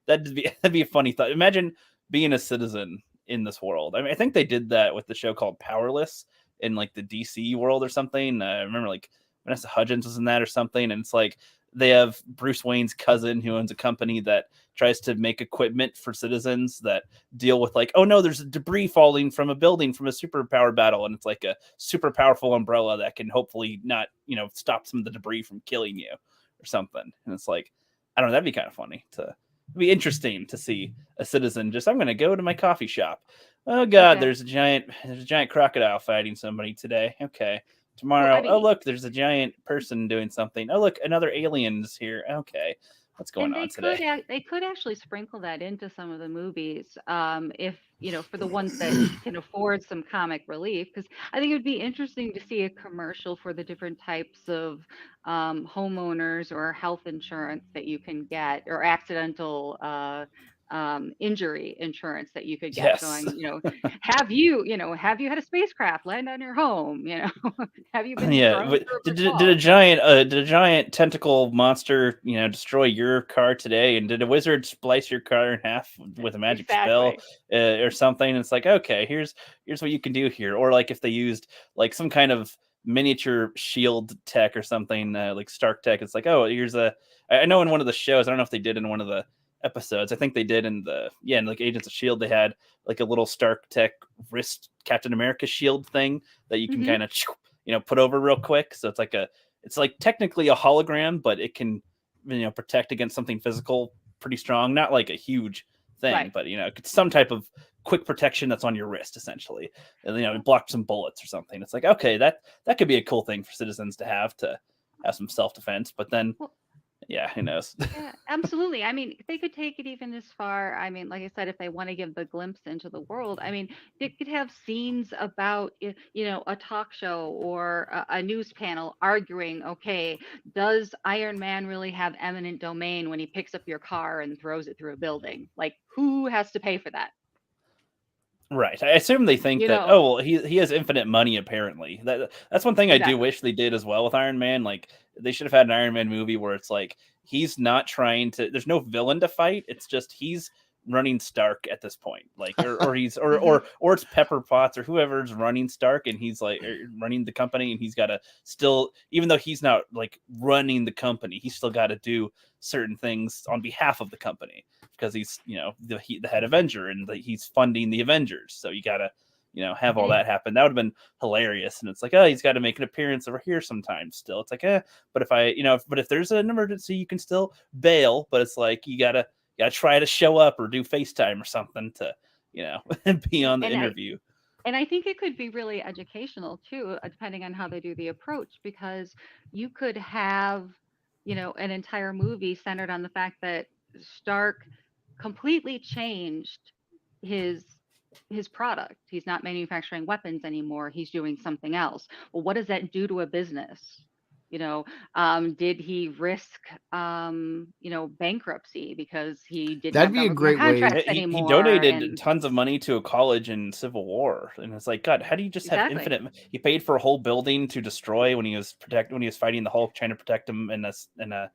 that'd be a funny thought. Imagine being a citizen in this world. I mean, I think they did that with the show called Powerless in like the DC world or something. I remember like Vanessa Hudgens was in that or something. And it's like, they have Bruce Wayne's cousin who owns a company that tries to make equipment for citizens that deal with like, oh no, there's debris falling from a building from a superpower battle. And it's like a super powerful umbrella that can hopefully not, stop some of the debris from killing you or something. And it's like, I don't know, that'd be kind of funny it'd be interesting to see a citizen just, I'm going to go to my coffee shop. Oh God, there's a giant crocodile fighting somebody today. Okay. Tomorrow, well, oh look, there's a giant person doing something. Oh look, another alien's here. Okay, what's going on today? They could actually sprinkle that into some of the movies, if for the ones that can afford some comic relief, because I think it would be interesting to see a commercial for the different types of homeowners or health insurance that you can get, or accidental injury insurance that you could get. Yes. Going, have you had a spacecraft land on your home? Have you been? Did a giant tentacle monster, destroy your car today? And did a wizard splice your car in half with a magic spell or something? it's like, okay, here's what you can do here. Or like if they used like some kind of miniature shield tech or something, like Stark tech. It's like, oh, I know in one of the shows, I don't know if they did in one of the episodes, I think they did in like Agents of S.H.I.E.L.D., they had like a little Stark tech wrist Captain America shield thing that you can kind of put over real quick. So it's like technically a hologram, but it can protect against something physical pretty strong. Not like a huge thing, but it's some type of quick protection that's on your wrist essentially, and it blocked some bullets or something. It's like, okay, that could be a cool thing for citizens to have some self-defense. But then yeah, who knows? Yeah, absolutely. I mean, they could take it even this far. I mean, like I said, if they want to give the glimpse into the world, I mean, they could have scenes about, a talk show or a news panel arguing, okay, does Iron Man really have eminent domain when he picks up your car and throws it through a building? Like, who has to pay for that? Right. I assume they think that, oh, well, he has infinite money, apparently. That's one thing I do wish they did as well with Iron Man. Like, they should have had an Iron Man movie where it's like, he's not trying to, there's no villain to fight. It's just, he's running Stark at this point. Like, or he's, or it's Pepper Potts or whoever's running Stark, and he's like running the company, and he's got to still, even though he's not like running the company, he's still got to do certain things on behalf of the company, because he's the head Avenger, and he's funding the Avengers. So you gotta have all that happen. That would have been hilarious. And it's like, oh, he's got to make an appearance over here sometimes still. It's like, but if there's an emergency, you can still bail. But it's like, you gotta try to show up or do FaceTime or something to be on the interview. And I think it could be really educational too, depending on how they do the approach, because you could have, an entire movie centered on the fact that Stark completely changed his his product. He's not manufacturing weapons anymore. He's doing something else. Well, what does that do to a business? You know, did he risk, bankruptcy because he didn't That'd have be a government great way. contracts He anymore? donated And tons of money to a college in Civil War, and it's like, God, how do you just have exactly. infinite? He paid for a whole building to destroy when he was fighting the Hulk, trying to protect him in a I don't know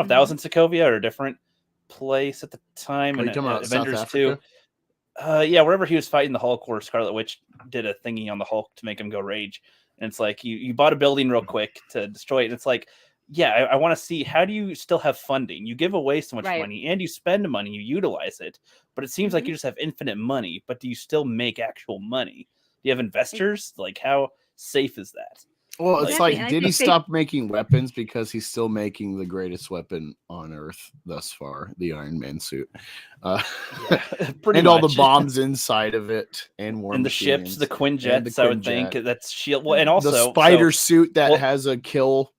if that was Hmm. in Sokovia or a different place at the time, Are and you talking about South Avengers 2. Africa? Yeah, wherever he was fighting the Hulk, where Scarlet Witch did a thingy on the Hulk to make him go rage, and it's like you bought a building real quick to destroy it. And it's like, yeah, I want to see, how do you still have funding? You give away so much Right. money and you spend money, you utilize it, but it seems like Hmm. you just have infinite money. But do you still make actual money? Do you have investors? Like, how safe is that? Well, it's Exactly. like, And I did he think they, stop making weapons because he's still making the greatest weapon on Earth thus far, the Iron Man suit, uh, Yeah, pretty and all the much. bombs inside of it, and War And the ships, the Machines, and the Quinjets, I would think Quinjet, that's Shield. Well, and the also, spider suit that well, has a kill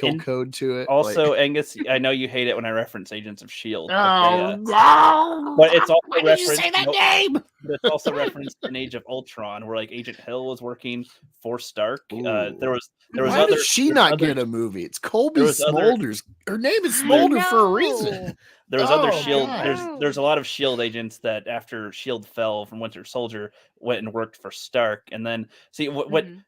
in code to it. also, Angus, I know you hate it when I reference Agents of Shield, but Oh no! but it's also Why did you say referenced. that Nope, name? but it's also referenced in Age of Ultron, where like Agent Hill was working for Stark. Ooh. There was Why Mhm. does other she there was not other get a movie? It's there Colby was other Smulders. Her name is I there Smolder for a know. reason. there was other Oh Shield. I God. There's know. a lot of Shield agents that after Shield fell from Winter Soldier went and worked for Stark, and then see Hmm.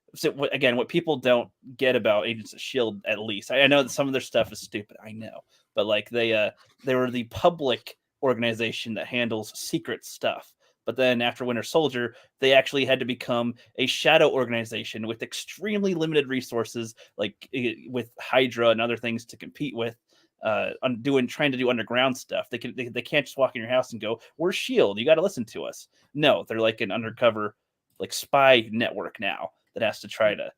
again, what people don't get about Agents of Shield, at least I know that some of their stuff is stupid, I know, but like they were the public organization that handles secret stuff. But then after Winter Soldier, they actually had to become a shadow organization with extremely limited resources, like with Hydra and other things to compete with, trying to do underground stuff. They can't just walk in your house and go, "We're Shield. You got to listen to us." No, they're like an undercover, like spy network now that has to try to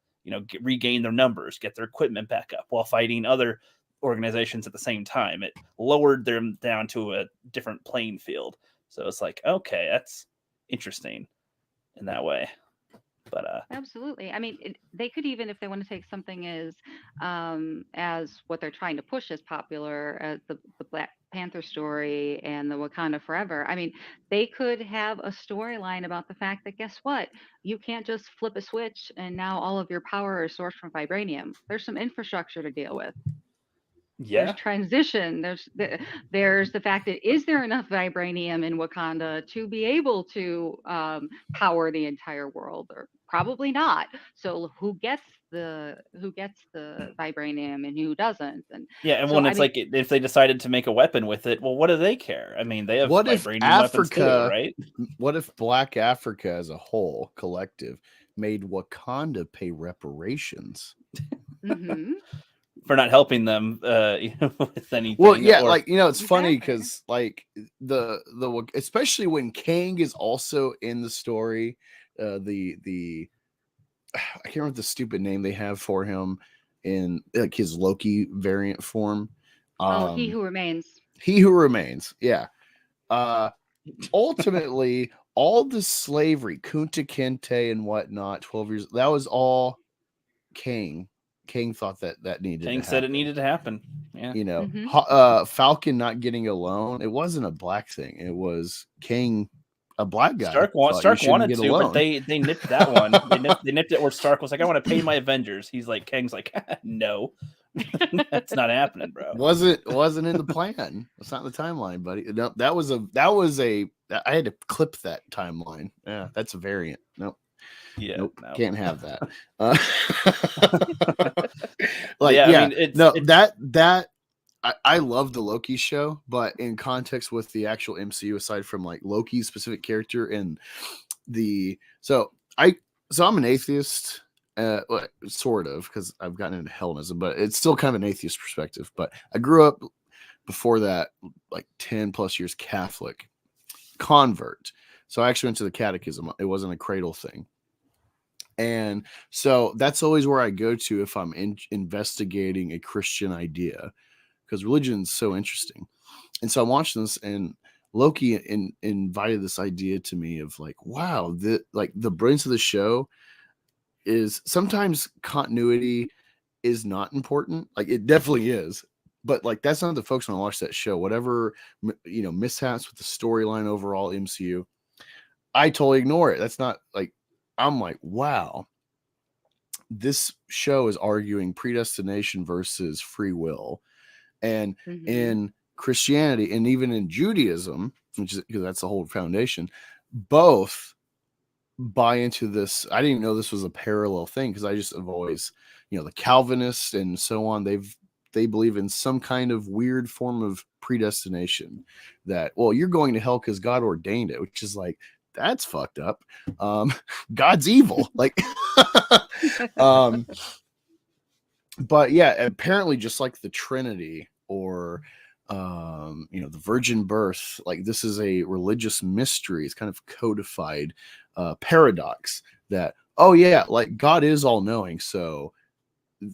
regain their numbers, get their equipment back up while fighting other organizations at the same time. It lowered them down to a different playing field. So it's like, okay, that's interesting in that way. But Absolutely. I mean, they could even, if they want to take something as what they're trying to push as popular as the Black Panther story and the Wakanda Forever. I mean, they could have a storyline about the fact that guess what? You can't just flip a switch and now all of your power is sourced from vibranium. There's some infrastructure to deal with. There's yeah, transition. There's the fact that is there enough vibranium in Wakanda to be able to power the entire world, or probably not. So who gets the vibranium and who doesn't? And yeah, and so when I it's mean, like if they decided to make a weapon with it, well, what do they care? I mean, they have What if vibranium weapons too, Africa? right? What if Black Africa as a whole, collective, made Wakanda pay reparations? hmm For not helping them, with Well, anything, yeah, or like it's funny exactly. because like especially when Kang is also in the story, the I can't remember the stupid name they have for him in like his Loki variant form. Oh, he Um, who remains. He Who Remains. Yeah. Uh, Ultimately, all the slavery, Kunta Kinte and whatnot, 12 years, that was all Kang. Kang thought that needed to Kang said it happen. needed to happen. Yeah, Hmm. Falcon not getting a loan, it wasn't a black thing. It was Kang, a black guy, thought you Stark shouldn't wanted get a to, but loan. they nipped that one. They nipped it where Stark was like, "I want to pay my Avengers." He's like, Kang's like, "No, that's not happening, bro." Wasn't in the plan. It's not in the timeline, buddy. No, that was a I had to clip that timeline. Yeah, that's a variant. Nope. Yeah, Nope, no. can't have that. Uh, like, Yeah, I yeah, mean, it's no, it's that I love the Loki show, but in context with the actual MCU, aside from like Loki's specific character and the I'm an atheist, well, sort of, because I've gotten into Hellenism, but it's still kind of an atheist perspective. But I grew up before that, like 10 plus years Catholic convert. So I actually went to the catechism. It wasn't a cradle thing. And so that's always where I go to if I'm investigating a Christian idea, because religion is so interesting. And so I'm watching this, and Loki invited this idea to me of like, wow, the brilliance of the show is sometimes continuity is not important. Like it definitely is, but like that's not the folks when I watch that show. Whatever mishaps with the storyline overall MCU, I totally ignore it. That's not like I'm like, wow, this show is arguing predestination versus free will, and in Christianity and even in Judaism, which is because that's the whole foundation, both buy into this. I didn't know this was a parallel thing because I just have always, the Calvinists and so on, they believe in some kind of weird form of predestination that, well, you're going to hell because God ordained it, which is like, that's fucked up. God's evil. Like, but yeah, apparently just like the Trinity or the virgin birth, like this is a religious mystery. It's kind of codified paradox that, oh yeah, like God is all knowing, so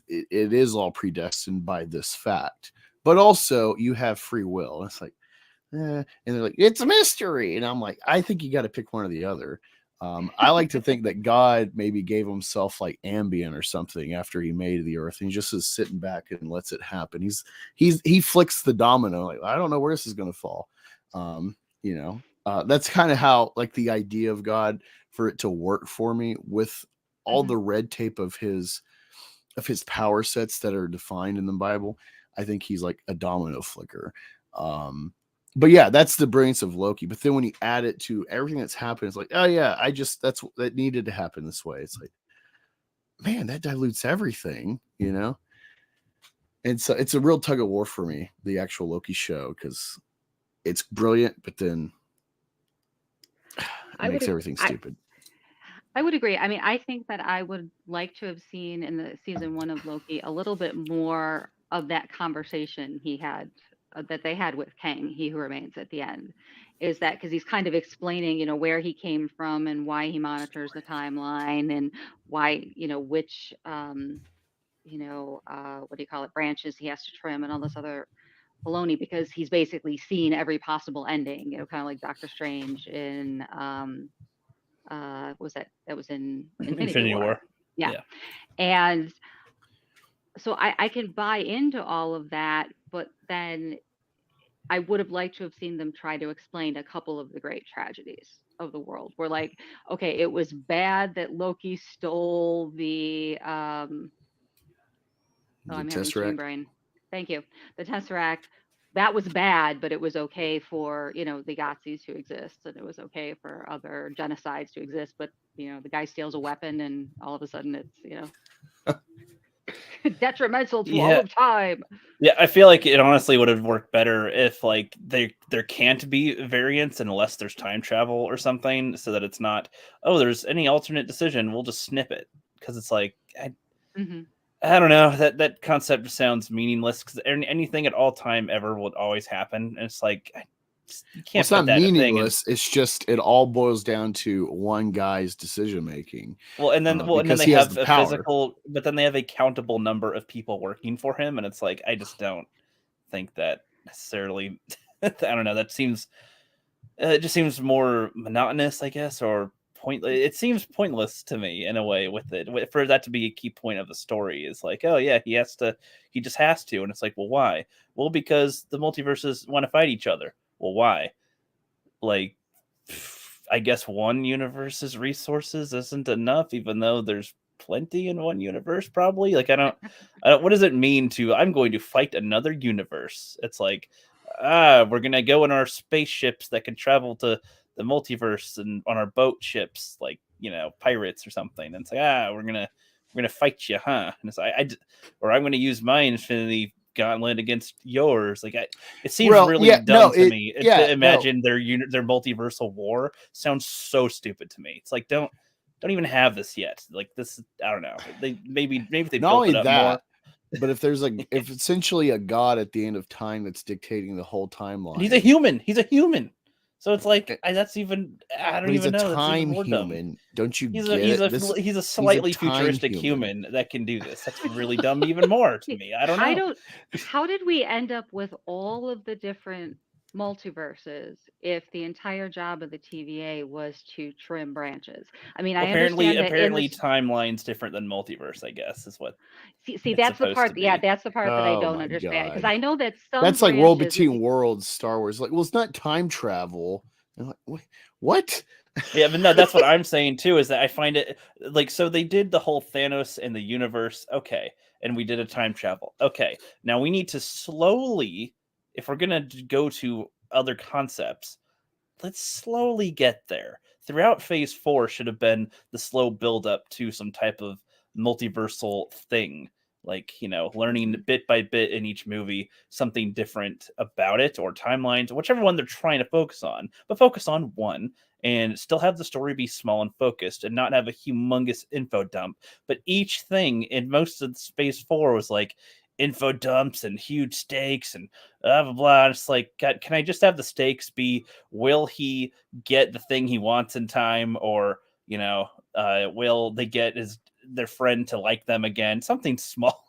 it is all predestined by this fact, but also you have free will. And it's like, and they're like, it's a mystery, and I'm like, I think you got to pick one or the other. I like to think that God maybe gave himself like Ambien or something after he made the earth, and he just is sitting back and lets it happen. He flicks the domino. Like, I don't know where this is going to fall. That's kind of how like the idea of God for it to work for me with all the red tape of his power sets that are defined in the Bible. I think he's like a domino flicker. But yeah, that's the brilliance of Loki. But then when you add it to everything that's happened, it's like, oh yeah, that needed to happen this way. It's like, man, that dilutes everything, And so it's a real tug of war for me, the actual Loki show, because it's brilliant, but then it makes everything stupid. I would agree. I mean, I think that I would like to have seen in the season 1 of Loki a little bit more of that conversation he had that they had with Kang, He Who Remains, at the end. Is that because he's kind of explaining, where he came from and why he monitors the timeline and why, which, what do you call it, branches he has to trim and all this other baloney, because he's basically seen every possible ending, kind of like Doctor Strange in was that was in Infinity War. Yeah. And so I can buy into all of that, but then I would have liked to have seen them try to explain a couple of the great tragedies of the world. We're like, okay, it was bad that Loki stole the I'm having screen brain. Thank you. The Tesseract. That was bad, but it was okay for, the Yazis to exist, and it was okay for other genocides to exist. But, the guy steals a weapon and all of a sudden it's, detrimental to all of time. Yeah, I feel like it honestly would have worked better if like there can't be variants unless there's time travel or something, so that it's not, oh, there's any alternate decision, we'll just snip it. Because it's like, I don't know, that concept sounds meaningless, because anything at all time ever will always happen. And it's like, you can't. It's not meaningless. It's just it all boils down to one guy's decision making. Well, and then they have a physical, but then they have a countable number of people working for him, and it's like, I just don't think that necessarily. I don't know. That seems, it just seems more monotonous, I guess, or pointless. It seems pointless to me in a way with it, for that to be a key point of the story. Is like, oh yeah, he just has to, and it's like, well, why? Well, because the multiverses want to fight each other. Well, why? Like, I guess one universe's resources isn't enough, even though there's plenty in one universe, probably. Like, I don't, what does it mean to, I'm going to fight another universe? It's like, we're going to go in our spaceships that can travel to the multiverse and on our boat ships, like, pirates or something. And it's like, we're going to fight you, huh? And it's like, or I'm going to use my Infinity Gauntlet against yours. Like, it seems really dumb to me. To imagine their multiversal war sounds so stupid to me. It's like, don't even have this yet. Like, this, I don't know. They maybe they built it up more. But if there's if essentially a god at the end of time that's dictating the whole timeline, and he's a human. So it's like, that's even, I don't even know. He's a time human. Don't you get it? He's a slightly futuristic human that can do this. That's really dumb even more to me. I don't know. How did we end up with all of the different multiverses if the entire job of the TVA was to trim branches? I mean, Well, I understand that in apparently this. timeline's different than multiverse, I guess, is what See, it's that's the supposed to part. Yeah, be. that's the part that I Oh don't my understand because god. I know that some That's like World branches. Between Worlds, Star Wars. Like, well, it's not time travel. I'm like, what? Yeah, but no, that's what I'm saying too, is that I find it like, so they did the whole Thanos in the universe, okay, and we did a time travel. Okay. Now we need to slowly, if we're gonna go to other concepts, let's slowly get there. Throughout phase 4 should have been the slow build up to some type of multiversal thing. Like, learning bit by bit in each movie something different about it, or timelines, whichever one they're trying to focus on, but focus on one and still have the story be small and focused and not have a humongous info dump. But each thing in most of phase 4 was like info dumps and huge stakes and blah blah blah. And it's like, God, can I just have the stakes be, will he get the thing he wants in time, or will they get their friend to like them again? Something small,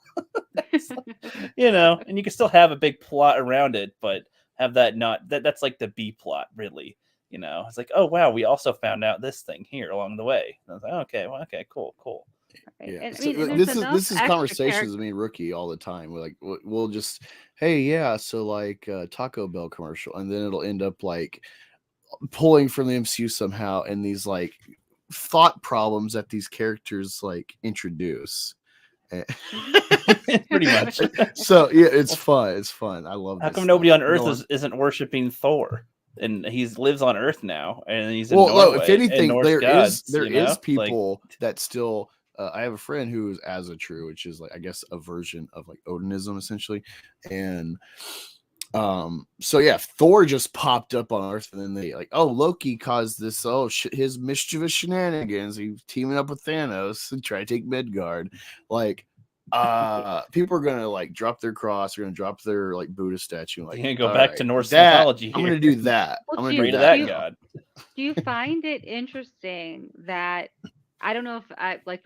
and you can still have a big plot around it, but have that not that's like the B plot, really. It's like, oh wow, we also found out this thing here along the way. And I was like, okay, well, okay, cool. Right? Yeah, And I so mean, and there's this is enough this is extra conversations with character. me and Rookie all the time. We're like, we'll just, hey, yeah, so like Taco Bell commercial, and then it'll end up like pulling from the MCU somehow, and these like thought problems that these characters like introduce. Pretty much. So yeah, it's fun. It's fun. I love How this come stuff. nobody on You know Earth what? isn't worshiping Thor? And he lives on Earth now, and he's in Well, no, if Norway and anything, Norse gods. there is Like, people that still. I have a friend who is Asatru, which is like, I guess, a version of like Odinism essentially, and so yeah, Thor just popped up on Earth, and then they like, oh, Loki caused this, his mischievous shenanigans. He's teaming up with Thanos and try to take Midgard. Like, people are gonna like drop their cross, they're gonna drop their like Buddha statue, like, you're gonna go all back right, to Norse that mythology I'm here. gonna do that. Well, I'm gonna Pray do to that. that god. Do you find it interesting that I don't know if I like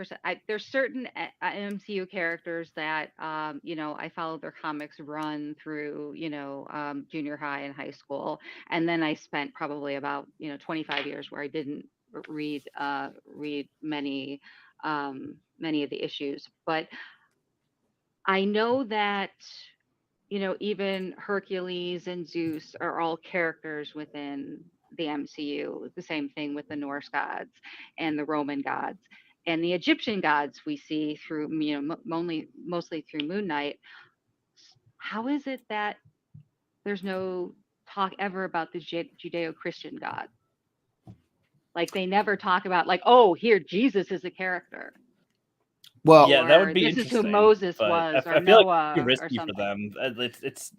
there's certain MCU characters that I follow their comics run through junior high and high school, and then I spent probably about 25 years where I didn't read many of the issues, but I know that even Hercules and Zeus are all characters within the MCU. The same thing with the Norse gods and the Roman gods. And the Egyptian gods we see through, mostly through Moon Knight. How is it that there's no talk ever about the Judeo-Christian God? Like they never talk about like, oh, here Jesus is a character. Well, Yeah, that would Or be this is who interesting. Moses But was, or I feel like it's too Noah, or risky for something. them.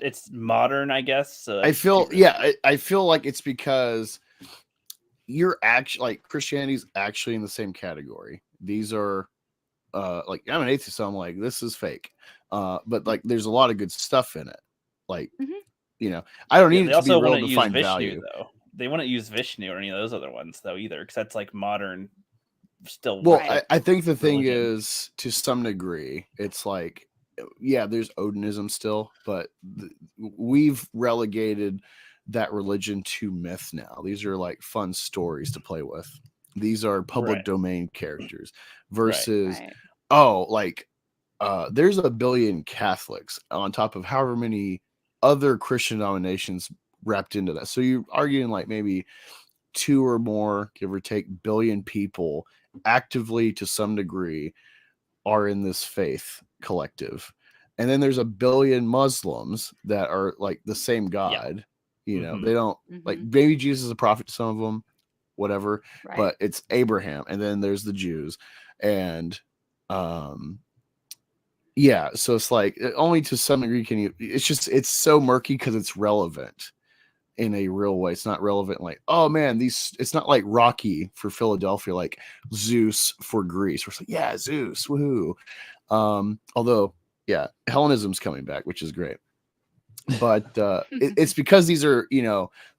It's modern, I guess. So I it's too feel, yeah, risky. I feel like it's because you're actually like Christianity's actually in the same category. These are like, I'm an atheist, so I'm like, this is fake. But like there's a lot of good stuff in it. Like, Hmm. I don't Yeah, need they it to be also real wouldn't to use find Vishnu value. though. They wouldn't use Vishnu or any of those other ones though either, because that's like modern, still Well, Right. I think the thing religion. is, to some degree, it's like, yeah, there's Odinism still, but we've relegated that religion to myth now. These are like fun stories to play with. These are public Right. domain characters Right. versus, Right. like, there's a billion Catholics on top of however many other Christian denominations wrapped into that. So you're arguing like maybe 2 or more, give or take, billion people actively to some degree are in this faith collective. And then there's a billion Muslims that are like the same God. They don't like, Hmm. maybe Jesus is a prophet to some of them, whatever, Right. but it's Abraham. And then there's the Jews. And yeah, so it's like only to some degree can you, it's so murky because it's relevant in a real way. It's not relevant like, oh man, it's not like Rocky for Philadelphia, like Zeus for Greece. We're like, yeah, Zeus, woohoo. Although, yeah, Hellenism's coming back, which is great. But it's because these are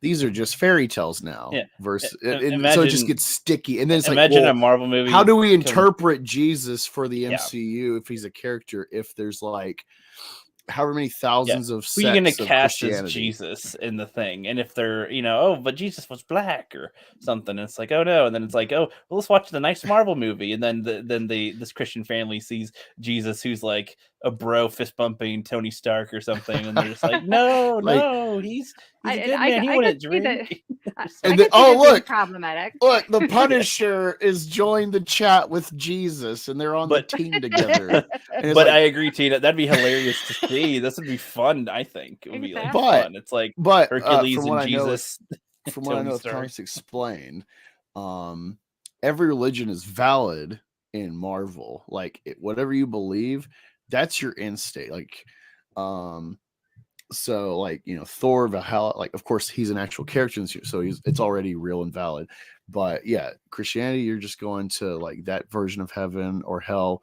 just fairy tales now. Yeah. Versus, Imagine, and so it just gets sticky. And then it's like, imagine well, a Marvel movie. how do we interpret Jesus for the Yeah. MCU if he's a character? If there's like however many thousands of who are you going to sects of cast as Christianity. Jesus in the thing? And if they're, oh, but Jesus was black or something, and it's like, oh no, and then it's like, oh, well, let's watch the nice Marvel movie, and then this Christian family sees Jesus, who's like a bro fist bumping Tony Stark or something, and they're just like, no, he's a good man. He wouldn't drink. And look, problematic. Look, the Punisher is joined the chat with Jesus, and they're on the team together. But I agree, Tina. That'd be hilarious to see. This would be fun. I think it would be like fun. It's like Hercules and Jesus. From what I know, comics explained, every religion is valid in Marvel. Like whatever you believe, that's your end state. Like, so like Thor, Valhalla, like of course he's an actual character, so it's already real and valid. But yeah, Christianity, you're just going to like that version of heaven or hell,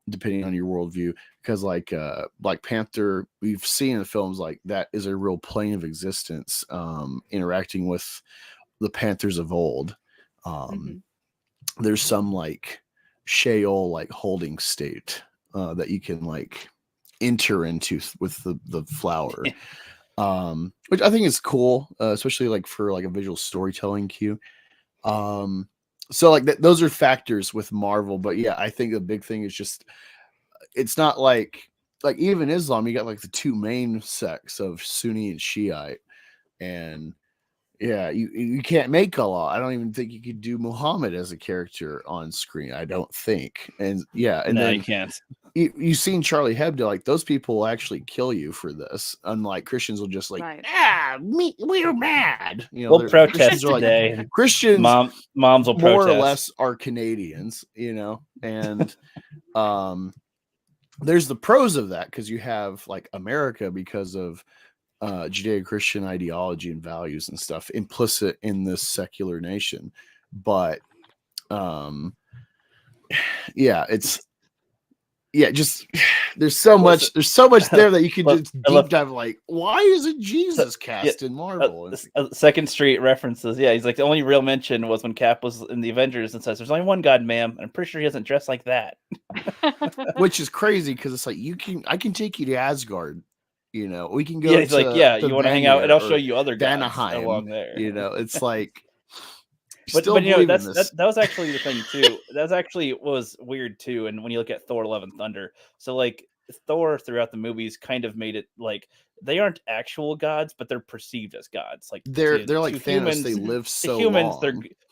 depending on your worldview. Because like Black Panther, we've seen in the films like that is a real plane of existence, interacting with the Panthers of old. There's some like Sheol like holding state that you can like enter into with the flower, which I think is cool, especially like for like a visual storytelling cue. So like those are factors with Marvel, but yeah, I think the big thing is just it's not like even Islam, you got like the two main sects of Sunni and Shiite, and yeah, you can't make Allah. I don't even think you could do Muhammad as a character on screen. I don't think. And yeah, and then you can't. You've seen Charlie Hebdo, like those people will actually kill you for this. Unlike Christians will just like, we're mad. We'll protest today. Like, Christians, moms will more protest. or less are Canadians, and there's the pros of that because you have like America because of Judeo-Christian ideology and values and stuff implicit in this secular nation. But just there's so much there that you can just deep dive. Like, why isn't Jesus cast in Marvel? Second Street references. Yeah, he's like the only real mention was when Cap was in the Avengers and says, "There's only one God, ma'am." And I'm pretty sure he doesn't dress like that. Which is crazy because it's like I can take you to Asgard. We can go. Yeah, he's like, yeah, you want to hang out, and I'll show you other gods Vanaheim along there. It's like. But that was actually the thing too. That was weird too. And when you look at Thor: Love and Thunder, so like Thor throughout the movies kind of made it like they aren't actual gods, but they're perceived as gods. Like they're like Thanos. Humans, they live so long.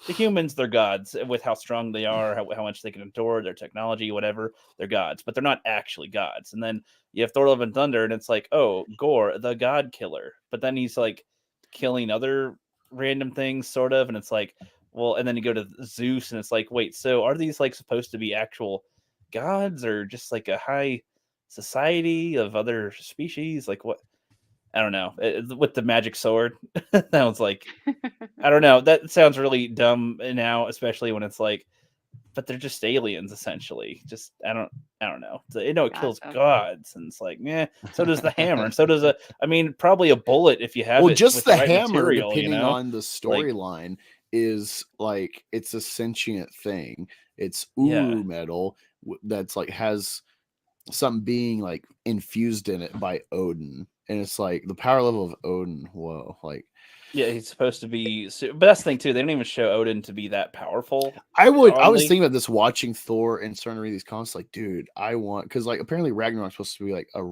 The humans, they're gods with how strong they are, how much they can endure, their technology, whatever. They're gods, but they're not actually gods. And then you have Thor: Love and Thunder, and it's like, oh, Gore, the god killer, but then he's like killing other random things, sort of, and it's like. Well, and then you go to Zeus, and it's like, wait, so are these like supposed to be actual gods or just like a high society of other species? Like what? I don't know. With the magic sword, that was like, I don't know. That sounds really dumb now, especially when it's like, but they're just aliens essentially. Just I don't know. It kills gods, and it's like, yeah. So does the hammer, and so does probably a bullet if you have. Well, it just with the right hammer, material, depending on the storyline. Is like it's a sentient thing. It's Uru metal that's like has something being like infused in it by Odin, and it's like the power level of Odin. Whoa, like he's supposed to be, but that's the thing too. They don't even show Odin to be that powerful. I was thinking about this watching Thor and starting to read these comics. Like, dude, I want because like apparently Ragnarok's supposed to be like a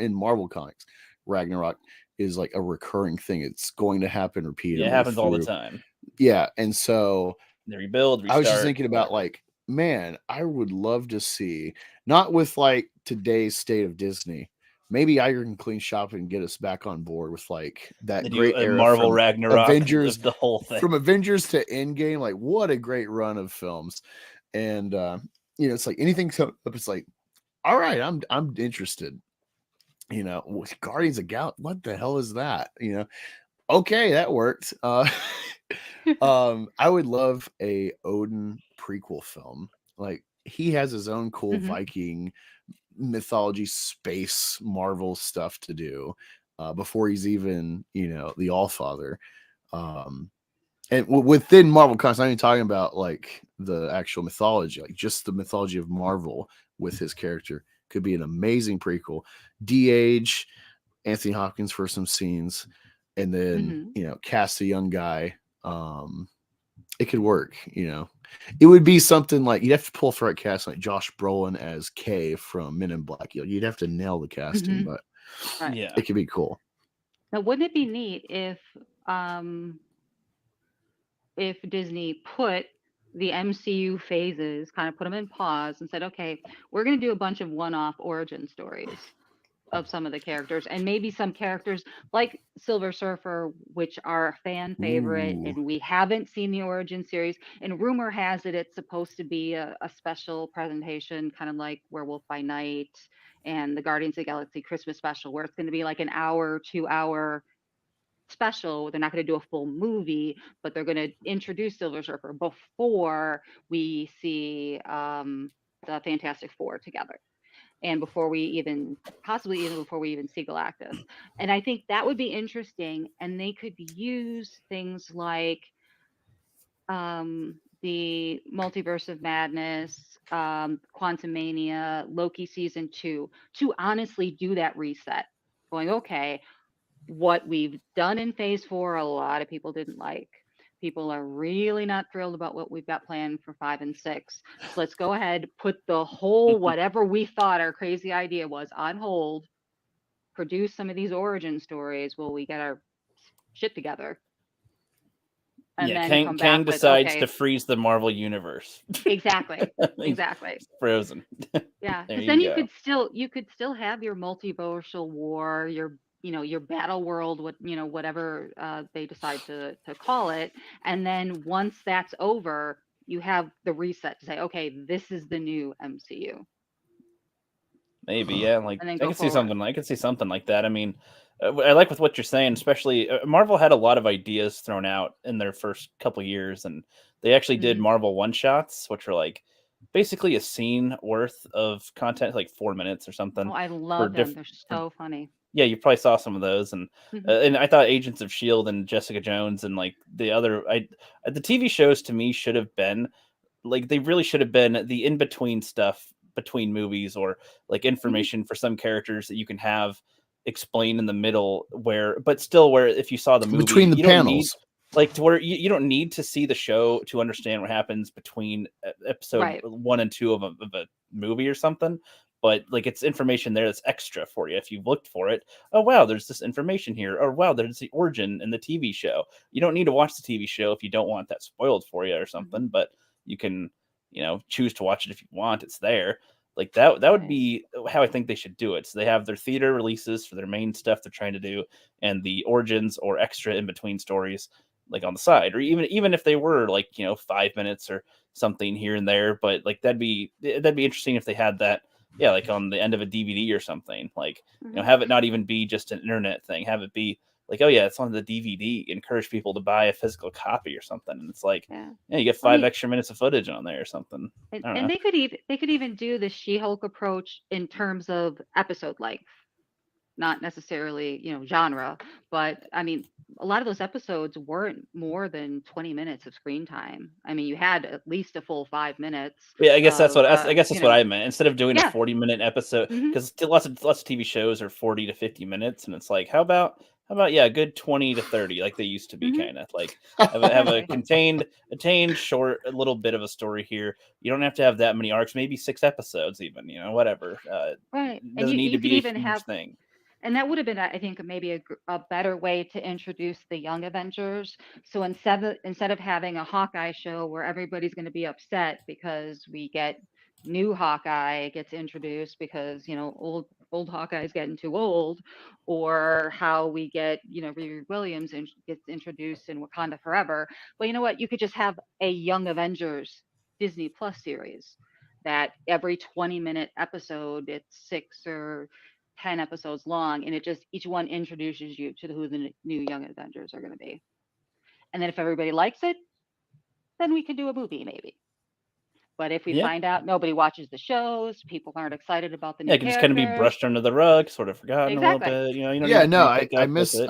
in Marvel comics. Ragnarok is like a recurring thing. It's going to happen repeatedly. Yeah, it happens all the time. Yeah, and so they rebuild, restart, I was just thinking about like, man, I would love to see, not with like today's state of Disney, maybe Iger can clean shop and get us back on board with like that great era Marvel Ragnarok, Avengers, the whole thing from Avengers to Endgame. Like, what a great run of films, and it's like anything. So it's like, all right, I'm interested. Guardians of Galaxy. What the hell is that? Okay, that worked. I would love a Odin prequel film. Like he has his own cool Viking mythology, space, Marvel stuff to do before he's even, the Allfather. And within Marvel comics, I'm not even talking about like the actual mythology, like just the mythology of Marvel with his character. could be an amazing prequel. De-age Anthony Hopkins for some scenes, and then cast a young guy. It could work. It would be something like you'd have to pull through a cast like Josh Brolin as K from Men in Black. You'd have to nail the casting, but Yeah. it could be cool. Now, wouldn't it be neat if Disney put the MCU phases, kind of put them in pause and said, okay, we're going to do a bunch of one-off origin stories of some of the characters, and maybe some characters like Silver Surfer, which are a fan favorite, Ooh. and we haven't seen the origin series. And rumor has it it's supposed to be a special presentation, kind of like Werewolf by Night and the Guardians of the Galaxy Christmas special, where it's going to be like an hour, 2 hour special. They're not going to do a full movie, but they're going to introduce Silver Surfer before we see the Fantastic Four together, and before we even before we even see Galactus. And I think that would be interesting, and they could use things like the Multiverse of Madness, Quantumania, Loki season 2, to honestly do that reset, going, okay, what we've done in phase 4, a lot of people didn't like. People are really not thrilled about what we've got planned for 5 and 6. So let's go ahead, put the whole whatever we thought our crazy idea was on hold, produce some of these origin stories while we get our shit together. And then come Kang back with, decides okay, to freeze the Marvel universe. exactly. Exactly. Frozen. Yeah. There Because then you you could still have your multiversal war, your battle world, whatever they decide to call it. And then once that's over, you have the reset to say, okay, this is the new MCU. Maybe, yeah. Like And then I go can see forward. something. I can see something like that. I mean, I like with what you're saying, especially Marvel had a lot of ideas thrown out in their first couple years, and they actually did Marvel one shots, which were like basically a scene worth of content, like 4 minutes or something. Oh, I love them. They're so funny. Yeah, you probably saw some of those, and I thought Agents of Shield and Jessica Jones and like the other, the TV shows to me should have been like they really should have been the in between stuff between movies, or like information for some characters that you can have explained in the middle, but still where if you saw the movie between the you panels. don't need like to where you don't need to see the show to understand what happens between episode 1 and 2 of a movie or something. But like it's information there that's extra for you if you've looked for it. Oh wow, there's this information here. Or wow, there's the origin in the TV show. You don't need to watch the TV show if you don't want that spoiled for you or something, but you can, choose to watch it if you want. It's there. Like that would be how I think they should do it. So they have their theater releases for their main stuff they're trying to do, and the origins or extra in between stories like on the side, or even if they were like 5 minutes or something here and there. But like that'd be interesting if they had that. Yeah, like on the end of a DVD or something. Like have it not even be just an internet thing. Have it be like, oh yeah, it's on the DVD. Encourage people to buy a physical copy or something. And it's like, you get 5 extra minutes of footage on there or something. And they could even do the She-Hulk approach in terms of episode length, not necessarily genre, but I mean a lot of those episodes weren't more than 20 minutes of screen time. I mean, you had at least a full 5 minutes. Yeah, I guess that's what I meant. Instead of doing a 40-minute episode, because lots of TV shows are 40 to 50 minutes, and it's like, how about a good 20 to 30, like they used to be, kind of like have a contained short, a little bit of a story here. You don't have to have that many arcs, maybe 6 episodes, even whatever. Right, it doesn't need to be a huge thing. And that would have been, I think, maybe a better way to introduce the Young Avengers. So instead of having a Hawkeye show where everybody's going to be upset because we get new Hawkeye gets introduced because old Hawkeye's getting too old, or how we get Riri Williams gets introduced in Wakanda Forever. Well, you know what? You could just have a Young Avengers Disney Plus series that every 20-minute episode, it's 6 or 10 episodes long, and each one introduces you to who the new Young Avengers are going to be. And then if everybody likes it, then we can do a movie maybe. But if we find out nobody watches the shows, people aren't excited about the new it can just kind of be brushed under the rug, sort of forgotten a little bit. I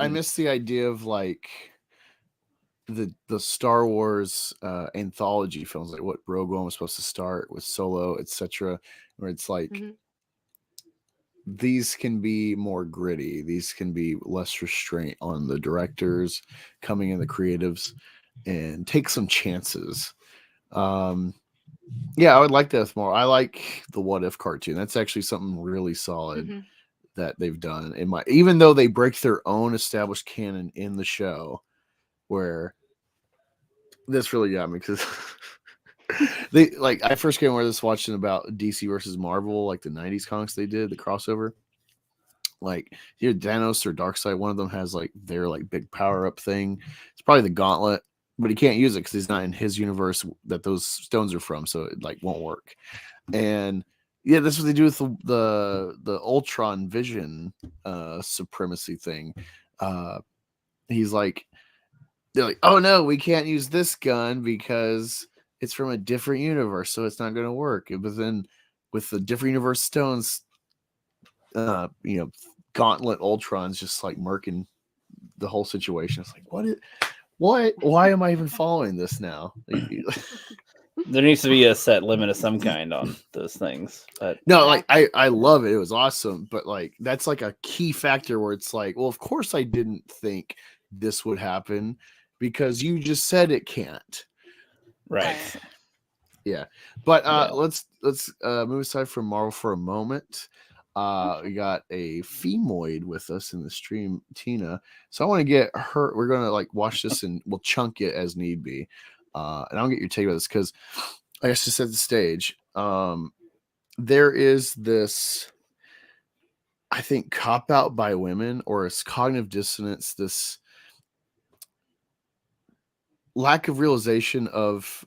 miss the idea of like the Star Wars anthology films, like what Rogue One was supposed to start with, Solo, etc., where it's like these can be more gritty. These can be less restraint on the directors coming in, the creatives, and take some chances. Yeah, I would like that more. I like the What If cartoon. That's actually something really solid Mm-hmm. that they've done. Even though they break their own established canon in the show, where this really got me because they like I first came aware of this watching about DC versus Marvel, like the '90s comics they did, the crossover. Like Thanos or Darkseid, one of them has like their like big power up thing. It's probably the Gauntlet, but he can't use it because he's not in his universe that those stones are from, so it like won't work. And yeah, that's what they do with the Ultron Vision supremacy thing. He's like, they're like, oh no, we can't use this gun because it's from a different universe, so it's not going to work. But then with the different universe stones, you know, Gauntlet Ultron's just like murking the whole situation. It's like, what? Why am I even following this now? There needs to be a set limit of some kind on those things. But no, like I love it. It was awesome, but like that's like a key factor where it's like, well, of course I didn't think this would happen because you just said it can't. right. Yeah, but Yeah. let's move aside from Marvel for a moment. We got a femoid with us in the stream, Tina. So I want to get her. We're gonna like watch this and we'll chunk it as need be. And I'll get your take about this because I guess to set the stage. There is this, I think, cop out by women, or it's cognitive dissonance. This lack of realization of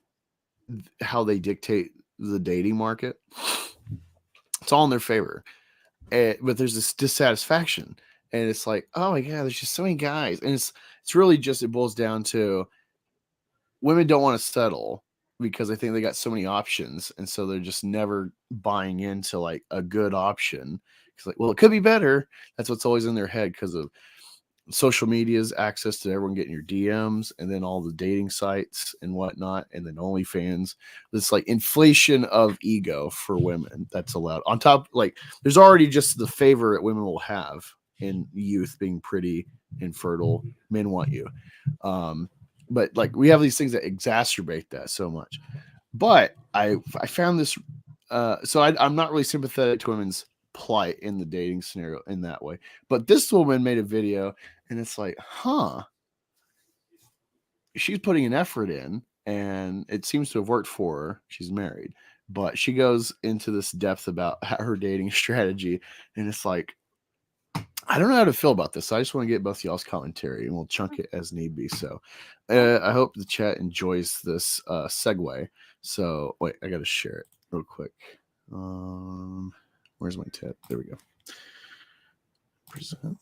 how they dictate the dating market. It's all in their favor. But there's this dissatisfaction, and it's like, oh my god, there's just so many guys, and it's really just, it boils down to women don't want to settle because they think they got so many options, and so they're just never buying into like a good option. It's like, well, it could be better. That's what's always in their head because of social media's access to everyone getting your DMs, and then all the dating sites and whatnot, and then OnlyFans. This like inflation of ego for women that's allowed. On top, like there's already just the favor that women will have in youth, being pretty, infertile. Men want you, but like we have these things that exacerbate that so much. But I found this. So I'm not really sympathetic to women's plight in the dating scenario in that way. But this woman made a video, and it's like, she's putting an effort in, and it seems to have worked for her. She's married, but she goes into this depth about her dating strategy, and it's like, I don't know how to feel about this. So I just want to get both y'all's commentary, and we'll chunk it as need be. So I hope the chat enjoys this segue. So wait, I got to share it real quick. Where's my tab? There we go. Present.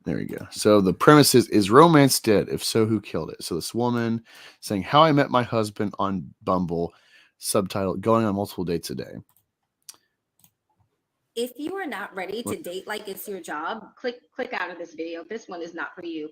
There we go. So the premise is romance dead? If so, who killed it? So this woman saying, how I met my husband on Bumble, subtitle, going on multiple dates a day. If you are not ready to date like it's your job, click out of this video. This one is not for you.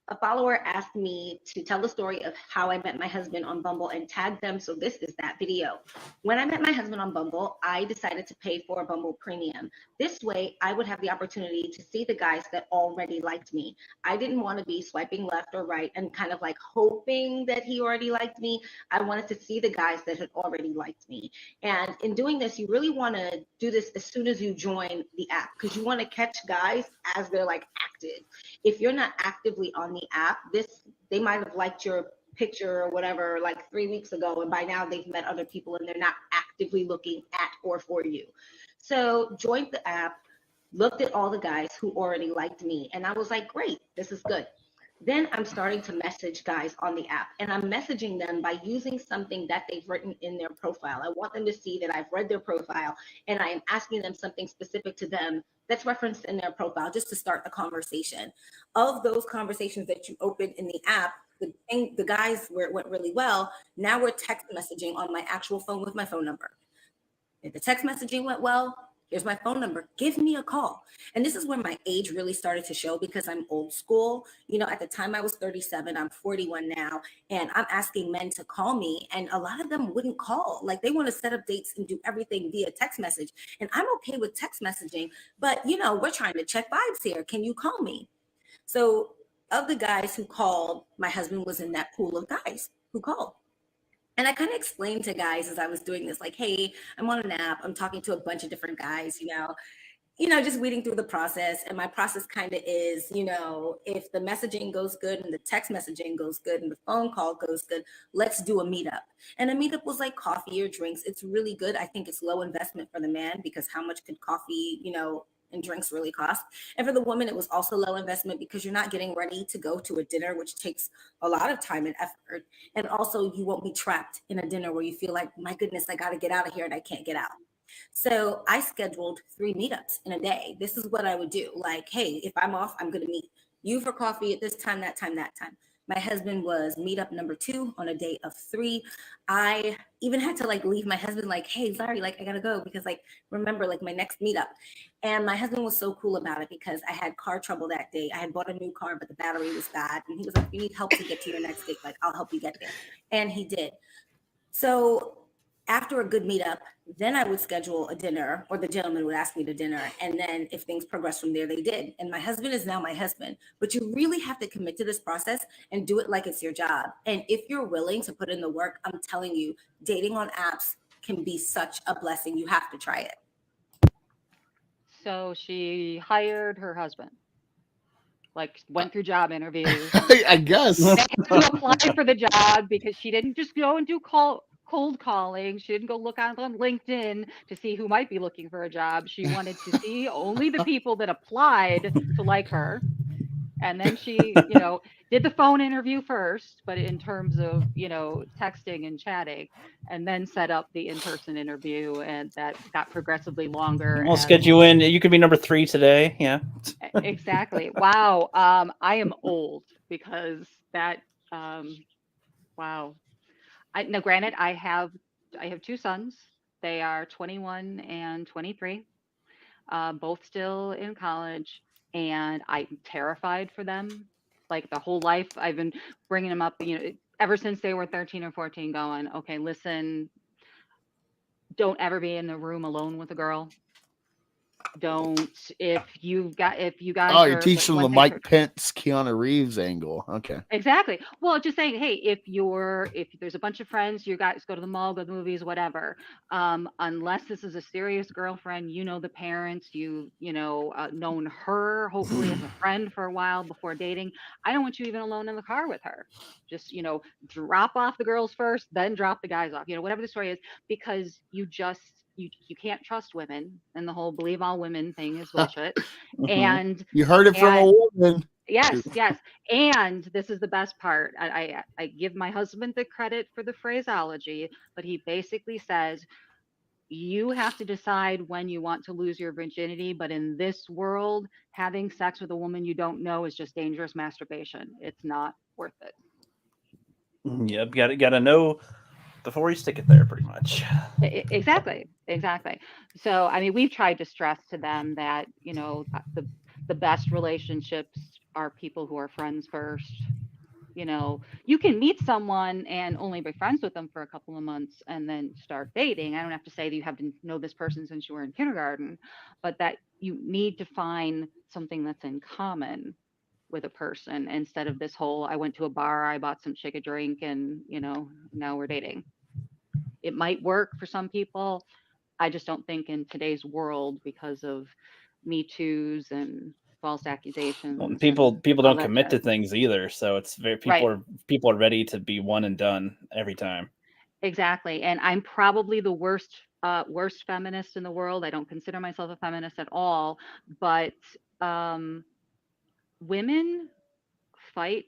A follower asked me to tell the story of how I met my husband on Bumble and tag them, so this is that video. When I met my husband on Bumble, I decided to pay for a Bumble Premium. This way, I would have the opportunity to see the guys that already liked me. I didn't want to be swiping left or right and kind of like hoping that he already liked me. I wanted to see the guys that had already liked me. And in doing this, you really want to do this as soon as you join the app, because you want to catch guys as they're like active. If you're not actively on the app, they might have liked your picture or whatever like 3 weeks ago, and by now they've met other people and they're not actively looking at or for you. So joined the app, looked at all the guys who already liked me, and I was like, great, this is good. Then I'm starting to message guys on the app, and I'm messaging them by using something that they've written in their profile. I want them to see that I've read their profile, and I am asking them something specific to them that's referenced in their profile, just to start a conversation. Of those conversations that you opened in the app, the guys where it went really well, now we're text messaging on my actual phone with my phone number. If the text messaging went well, Here's my phone number. Give me a call. And this is where my age really started to show, because I'm old school. You know, at the time I was 37, I'm 41 now, and I'm asking men to call me, and a lot of them wouldn't call. Like, they want to set up dates and do everything via text message. And I'm okay with text messaging, but you know, we're trying to check vibes here. Can you call me? So of the guys who called, my husband was in that pool of guys who called. And I kind of explained to guys as I was doing this, like, hey, I'm on an app. I'm talking to a bunch of different guys, just weeding through the process. And my process kind of is, if the messaging goes good and the text messaging goes good and the phone call goes good, let's do a meetup. And a meetup was like coffee or drinks. It's really good. I think it's low investment for the man, because how much could coffee, and drinks really cost? And for the woman, it was also low investment, because you're not getting ready to go to a dinner, which takes a lot of time and effort. And also, you won't be trapped in a dinner where you feel like, my goodness, I got to get out of here and I can't get out. So I scheduled 3 meetups in a day. This is what I would do. Like, hey, if I'm off, I'm going to meet you for coffee at this time, that time, that time. My husband was meetup number 2 on a day of 3. I even had to leave my husband hey, sorry, I gotta go, because remember my next meetup. And my husband was so cool about it, because I had car trouble that day. I had bought a new car, but the battery was bad. And he was like, you need help to get to your next date. I'll help you get there. And he did. So after a good meetup, then I would schedule a dinner, or the gentleman would ask me to dinner. And then if things progressed from there, they did. And my husband is now my husband. But you really have to commit to this process and do it like it's your job. And if you're willing to put in the work, I'm telling you, dating on apps can be such a blessing. You have to try it. So she hired her husband, went through job interviews. I guess. They had to apply for the job, because she didn't just go and do cold calling. She didn't go look on LinkedIn to see who might be looking for a job. She wanted to see only the people that applied to like her. And then she, did the phone interview first, but in terms of, texting and chatting, and then set up the in-person interview, and that got progressively longer. We'll schedule you in. You could be number 3 today. Yeah. Exactly. Wow. I am old, because that, wow. Now, granted, I have 2 sons. They are 21 and 23, both still in college, and I'm terrified for them. The whole life, I've been bringing them up, ever since they were 13 or 14, going, okay, listen, don't ever be in the room alone with a girl. Don't, if you guys you're teaching the Mike Pence, Keanu Reeves angle. Okay. Exactly. Well, just saying, hey, if there's a bunch of friends, you guys go to the mall, go to the movies, whatever. Unless this is a serious girlfriend, the parents, known her hopefully as a friend for a while before dating. I don't want you even alone in the car with her. Just, drop off the girls first, then drop the guys off, whatever the story is, because you can't trust women, and the whole believe all women thing is bullshit. And you heard it from a woman. Yes. And this is the best part. I give my husband the credit for the phraseology, but he basically says, you have to decide when you want to lose your virginity. But in this world, having sex with a woman you don't know is just dangerous masturbation. It's not worth it. Yep. Gotta know before you stick it there, pretty much. Exactly. So, we've tried to stress to them that, the best relationships are people who are friends first. You can meet someone and only be friends with them for a couple of months and then start dating. I don't have to say that you have to know this person since you were in kindergarten, but that you need to find something that's in common with a person, instead of this whole, I went to a bar, I bought some chick a drink, and now we're dating. It might work for some people. I just don't think in today's world, because of Me Too's and false accusations. Well, people don't commit to things either, so it's very people are ready to be one and done every time. Exactly. And I'm probably the worst feminist in the world. I don't consider myself a feminist at all, but women fight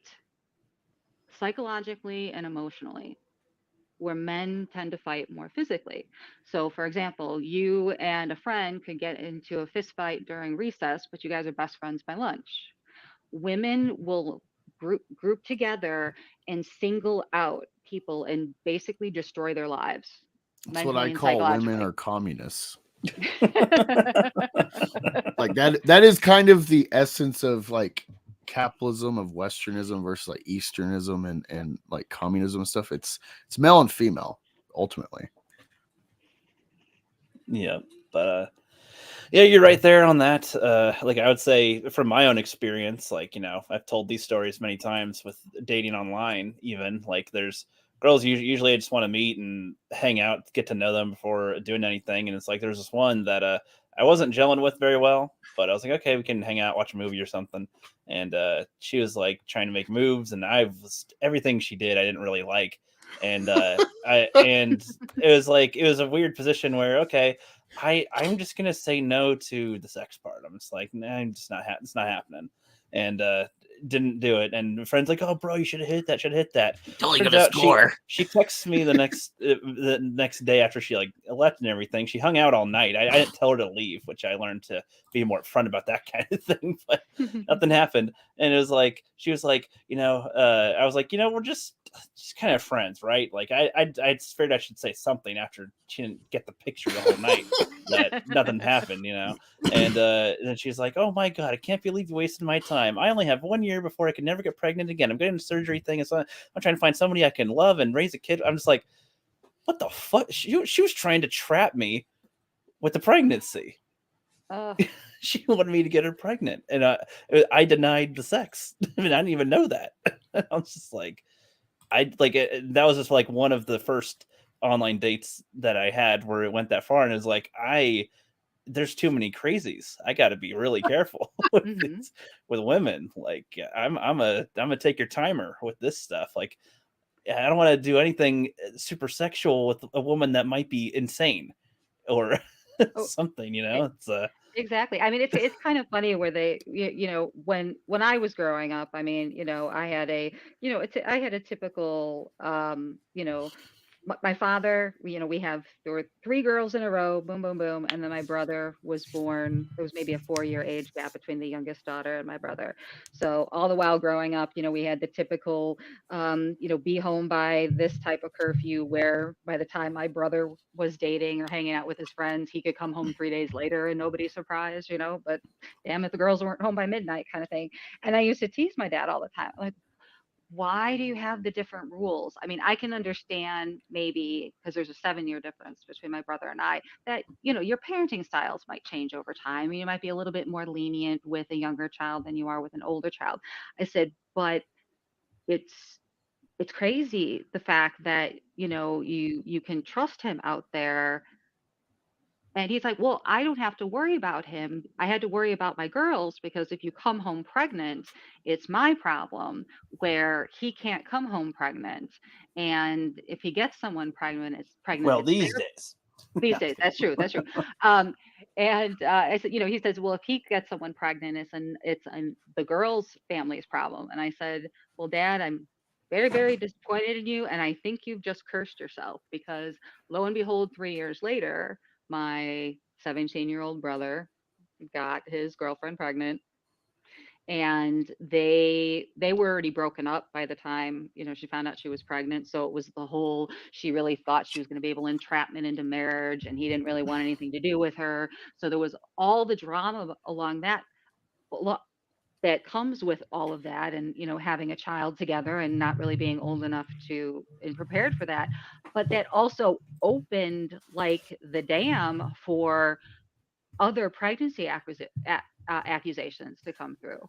psychologically and emotionally, where men tend to fight more physically. So, for example, you and a friend could get into a fist fight during recess, but you guys are best friends by lunch. Women will group together and single out people and basically destroy their lives. That's what I call women are communists. Like that is kind of the essence of like capitalism, of Westernism versus like Easternism and like communism and stuff. It's male and female ultimately. Yeah, but yeah, you're right there on that. Like I would say from my own experience, like, I've told these stories many times with dating online, even like there's girls usually I just want to meet and hang out, get to know them before doing anything. And it's like, there's this one that I wasn't gelling with very well, but I was like, okay, we can hang out, watch a movie or something. And she was like trying to make moves, and everything she did, I didn't really like. And and it was a weird position where, okay, I'm just gonna say no to the sex part. I'm just like, nah, it's not happening, and didn't do it. And friends like, oh, bro, you should have hit that. Totally Turns gonna out score. She texts me the next day after she like left and everything. She hung out all night. I didn't tell her to leave, which I learned to be more upfront about that kind of thing. But nothing happened, and it was like she was like, I was like, we're just kind of friends, right? Like I figured I should say something after she didn't get the picture the whole night that nothing happened, And then she's like, oh my god, I can't believe you wasted my time. I only have 1 year before I can never get pregnant again. I'm getting a surgery thing, and so I'm trying to find somebody I can love and raise a kid. I'm just like, what the fuck? She was trying to trap me with the pregnancy. She wanted me to get her pregnant, and I denied the sex. I mean, I didn't even know that. I was just like, that was just like one of the first online dates that I had where it went that far, and it's like, there's too many crazies. I got to be really careful with women. Like I'm a take your timer with this stuff. Like I don't want to do anything super sexual with a woman that might be insane or something. It's Exactly. I mean, it's kind of funny where they, when I was growing up, I mean, I had I had a typical, my father, there were 3 girls in a row, boom, boom, boom. And then my brother was born. There was maybe a 4-year age gap between the youngest daughter and my brother. So all the while growing up, we had the typical, be home by this type of curfew where by the time my brother was dating or hanging out with his friends, he could come home 3 days later and nobody's surprised, but damn if the girls weren't home by midnight kind of thing. And I used to tease my dad all the time. Like, why do you have the different rules? I mean, I can understand maybe because there's a 7-year difference between my brother and I that, your parenting styles might change over time. You might be a little bit more lenient with a younger child than you are with an older child. I said, but it's crazy the fact that, you can trust him out there. And he's like, well, I don't have to worry about him. I had to worry about my girls because if you come home pregnant, it's my problem where he can't come home pregnant. And if he gets someone pregnant, well, it's these days. these days. That's true. That's true. And I said, he says, well, if he gets someone pregnant, it's the girl's family's problem. And I said, well, Dad, I'm very, very disappointed in you. And I think you've just cursed yourself because lo and behold, 3 years later, my 17-year-old brother got his girlfriend pregnant, and they were already broken up by the time she found out she was pregnant. So it was the whole, she really thought she was going to be able to entrapment into marriage, and he didn't really want anything to do with her. So there was all the drama along that comes with all of that, and having a child together and not really being old enough to and prepared for that. But that also opened like the dam for other pregnancy accusations to come through,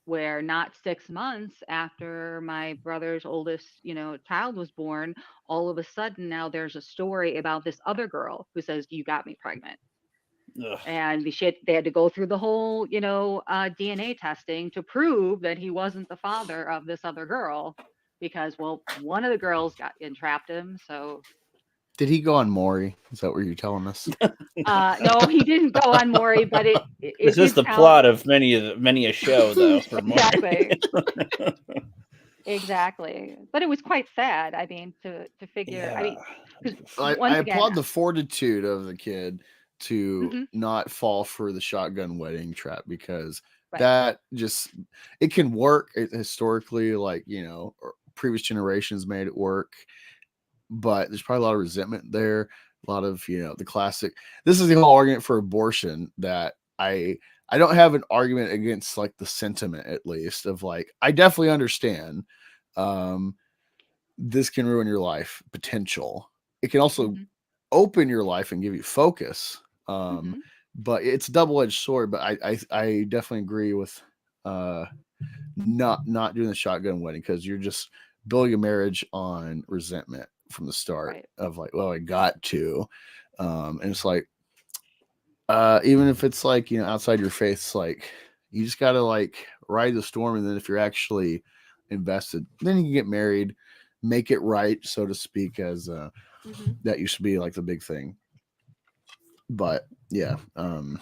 where not 6 months after my brother's oldest child was born, all of a sudden now there's a story about this other girl who says, you got me pregnant. Ugh. And they had to go through the whole, DNA testing to prove that he wasn't the father of this other girl because, well, one of the girls entrapped him. So Did he go on Maury? Is that what you're telling us? no, he didn't go on Maury, but This is the plot of many a show, though. For exactly. Exactly. But it was quite sad. I mean, to figure. Yeah. I mean, I applaud the fortitude of the kid to not fall for the shotgun wedding trap, because that just, it can work historically, like, previous generations made it work, but there's probably a lot of resentment there. A lot of, the classic. This is the whole argument for abortion that I don't have an argument against, like, the sentiment, at least, of like, I definitely understand this can ruin your life potential. It can also open your life and give you focus. But it's a double-edged sword. But I definitely agree with not doing the shotgun wedding, because you're just building a marriage on resentment from the start of like, well, I got to, and it's like, even if it's like, outside your faith, it's like, you just got to like ride the storm. And then if you're actually invested, then you can get married, make it right, so to speak, as that used to be like the big thing. But yeah, I don't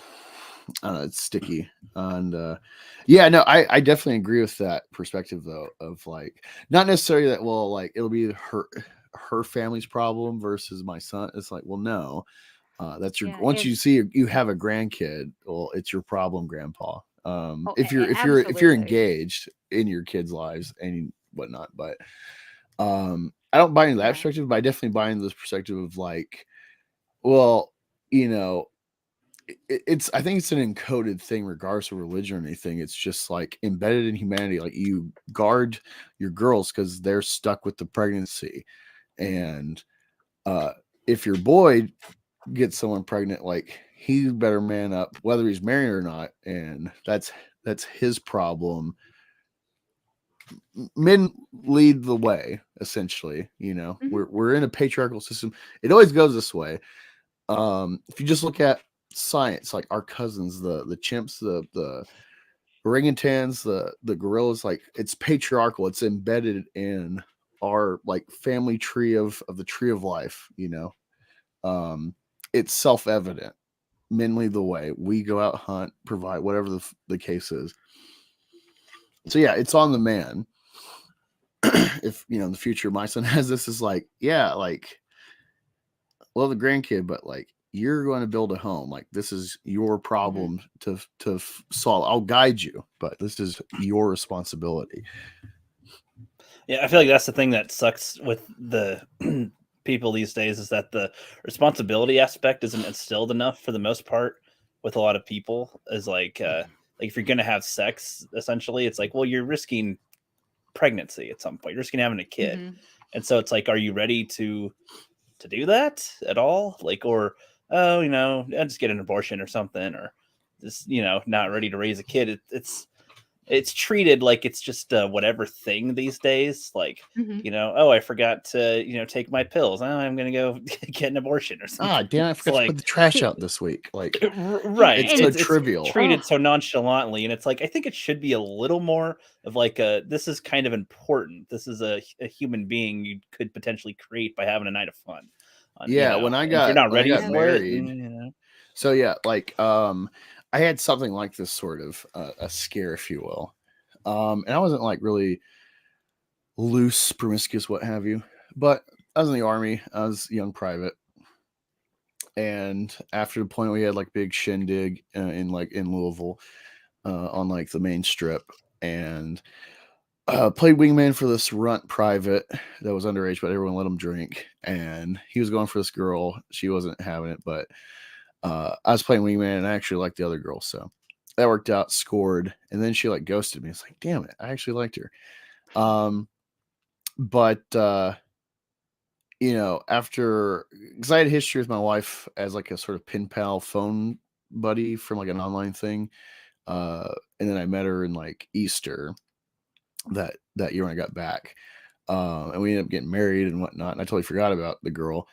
know, it's sticky. And yeah, no, I definitely agree with that perspective, though, of like, not necessarily that, well, like, it'll be her family's problem versus my son. It's like, well, no, that's your, once you see you have a grandkid, well, it's your problem, grandpa. If you're engaged in your kids' lives and whatnot. But I don't buy into that perspective, but I definitely buy into this perspective of like, well, it's, I think it's an encoded thing regardless of religion or anything. It's just like embedded in humanity. Like, you guard your girls because they're stuck with the pregnancy. And if your boy gets someone pregnant, like, he better man up whether he's married or not. And that's his problem. Men lead the way, essentially. We're in a patriarchal system. It always goes this way. If you just look at science, like our cousins, the chimps, the orangutans, the gorillas, like, it's patriarchal. It's embedded in our like family tree of the tree of life. It's self-evident. Men lead the way. We go out, hunt, provide, whatever the case is. So yeah, it's on the man. If in the future my son has this, is like, yeah, like, love the grandkid, but like, you're going to build a home. Like, this is your problem to solve. I'll guide you, but this is your responsibility. Yeah, I feel like that's the thing that sucks with the people these days, is that the responsibility aspect isn't instilled enough for the most part with a lot of people. Is like if you're going to have sex, essentially, it's like, well, you're risking pregnancy at some point. You're risking having a kid. And so it's like, are you ready to do that at all? Like, or, oh, I'll just get an abortion or something, or just, not ready to raise a kid. It's treated like it's just whatever thing these days. Like, oh, I forgot to, take my pills. Oh, I'm going to go get an abortion or something. Ah, damn, I forgot to put the trash out this week. Like, right. It's so trivial. It's treated so nonchalantly. And it's like, I think it should be a little more of like this is kind of important. This is a human being you could potentially create by having a night of fun. Yeah. When I got married. So yeah, like, I had something like this sort of a scare, if you will. And I wasn't like really loose, promiscuous, what have you. But I was in the Army. I was a young private. And after the point, we had like big shindig in Louisville on like the main strip. And played wingman for this runt private that was underage, but everyone let him drink. And he was going for this girl. She wasn't having it, but I was playing wingman and I actually liked the other girl. So that worked out, scored. And then she like ghosted me. It's like, damn it, I actually liked her. But after, because I had history with my wife as like a sort of pen pal phone buddy from like an online thing. And then I met her in like Easter that year when I got back. And we ended up getting married and whatnot. And I totally forgot about the girl.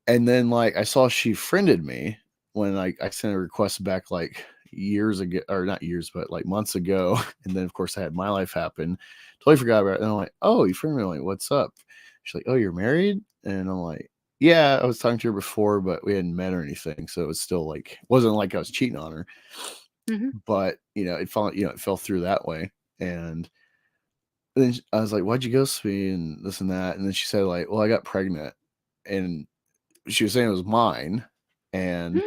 And then like I saw she friended me when I sent a request back like years ago, or not years, but like months ago. And then of course I had my life happen. Totally forgot about it. And I'm like, oh, you friended me? I'm like, what's up? She's like, oh, you're married? And I'm like, yeah, I was talking to her before, but we hadn't met or anything. So it was still like, wasn't like I was cheating on her. But it fell through that way. And then I was like, why'd you ghost me and this and that? And then she said like, well, I got pregnant. And she was saying it was mine. And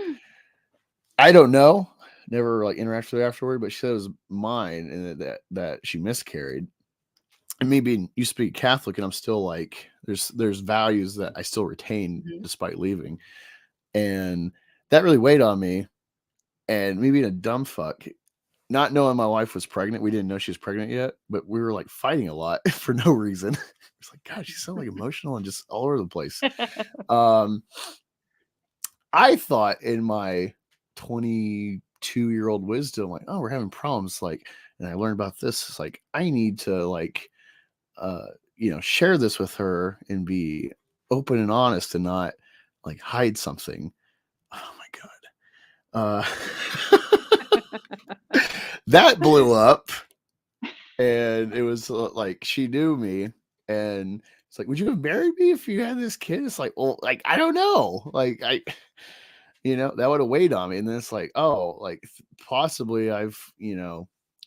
I don't know, never like interacted with her afterward, but she said it was mine and that she miscarried. And me being used to be Catholic, and I'm still like, there's values that I still retain despite leaving. And that really weighed on me. And me being a dumb fuck, not knowing my wife was pregnant, we didn't know she was pregnant yet, but we were like fighting a lot for no reason. It's like, God, she's so like emotional and just all over the place. I thought in my 22-year-old wisdom, like, oh, we're having problems. Like, and I learned about this. It's like, I need to like, share this with her and be open and honest and not like hide something. Oh my God. That blew up. And it was like, she knew me. And it's like, would you have married me if you had this kid? It's like, well, like, I don't know. Like, that would have weighed on me. And then it's like, oh, like possibly I've,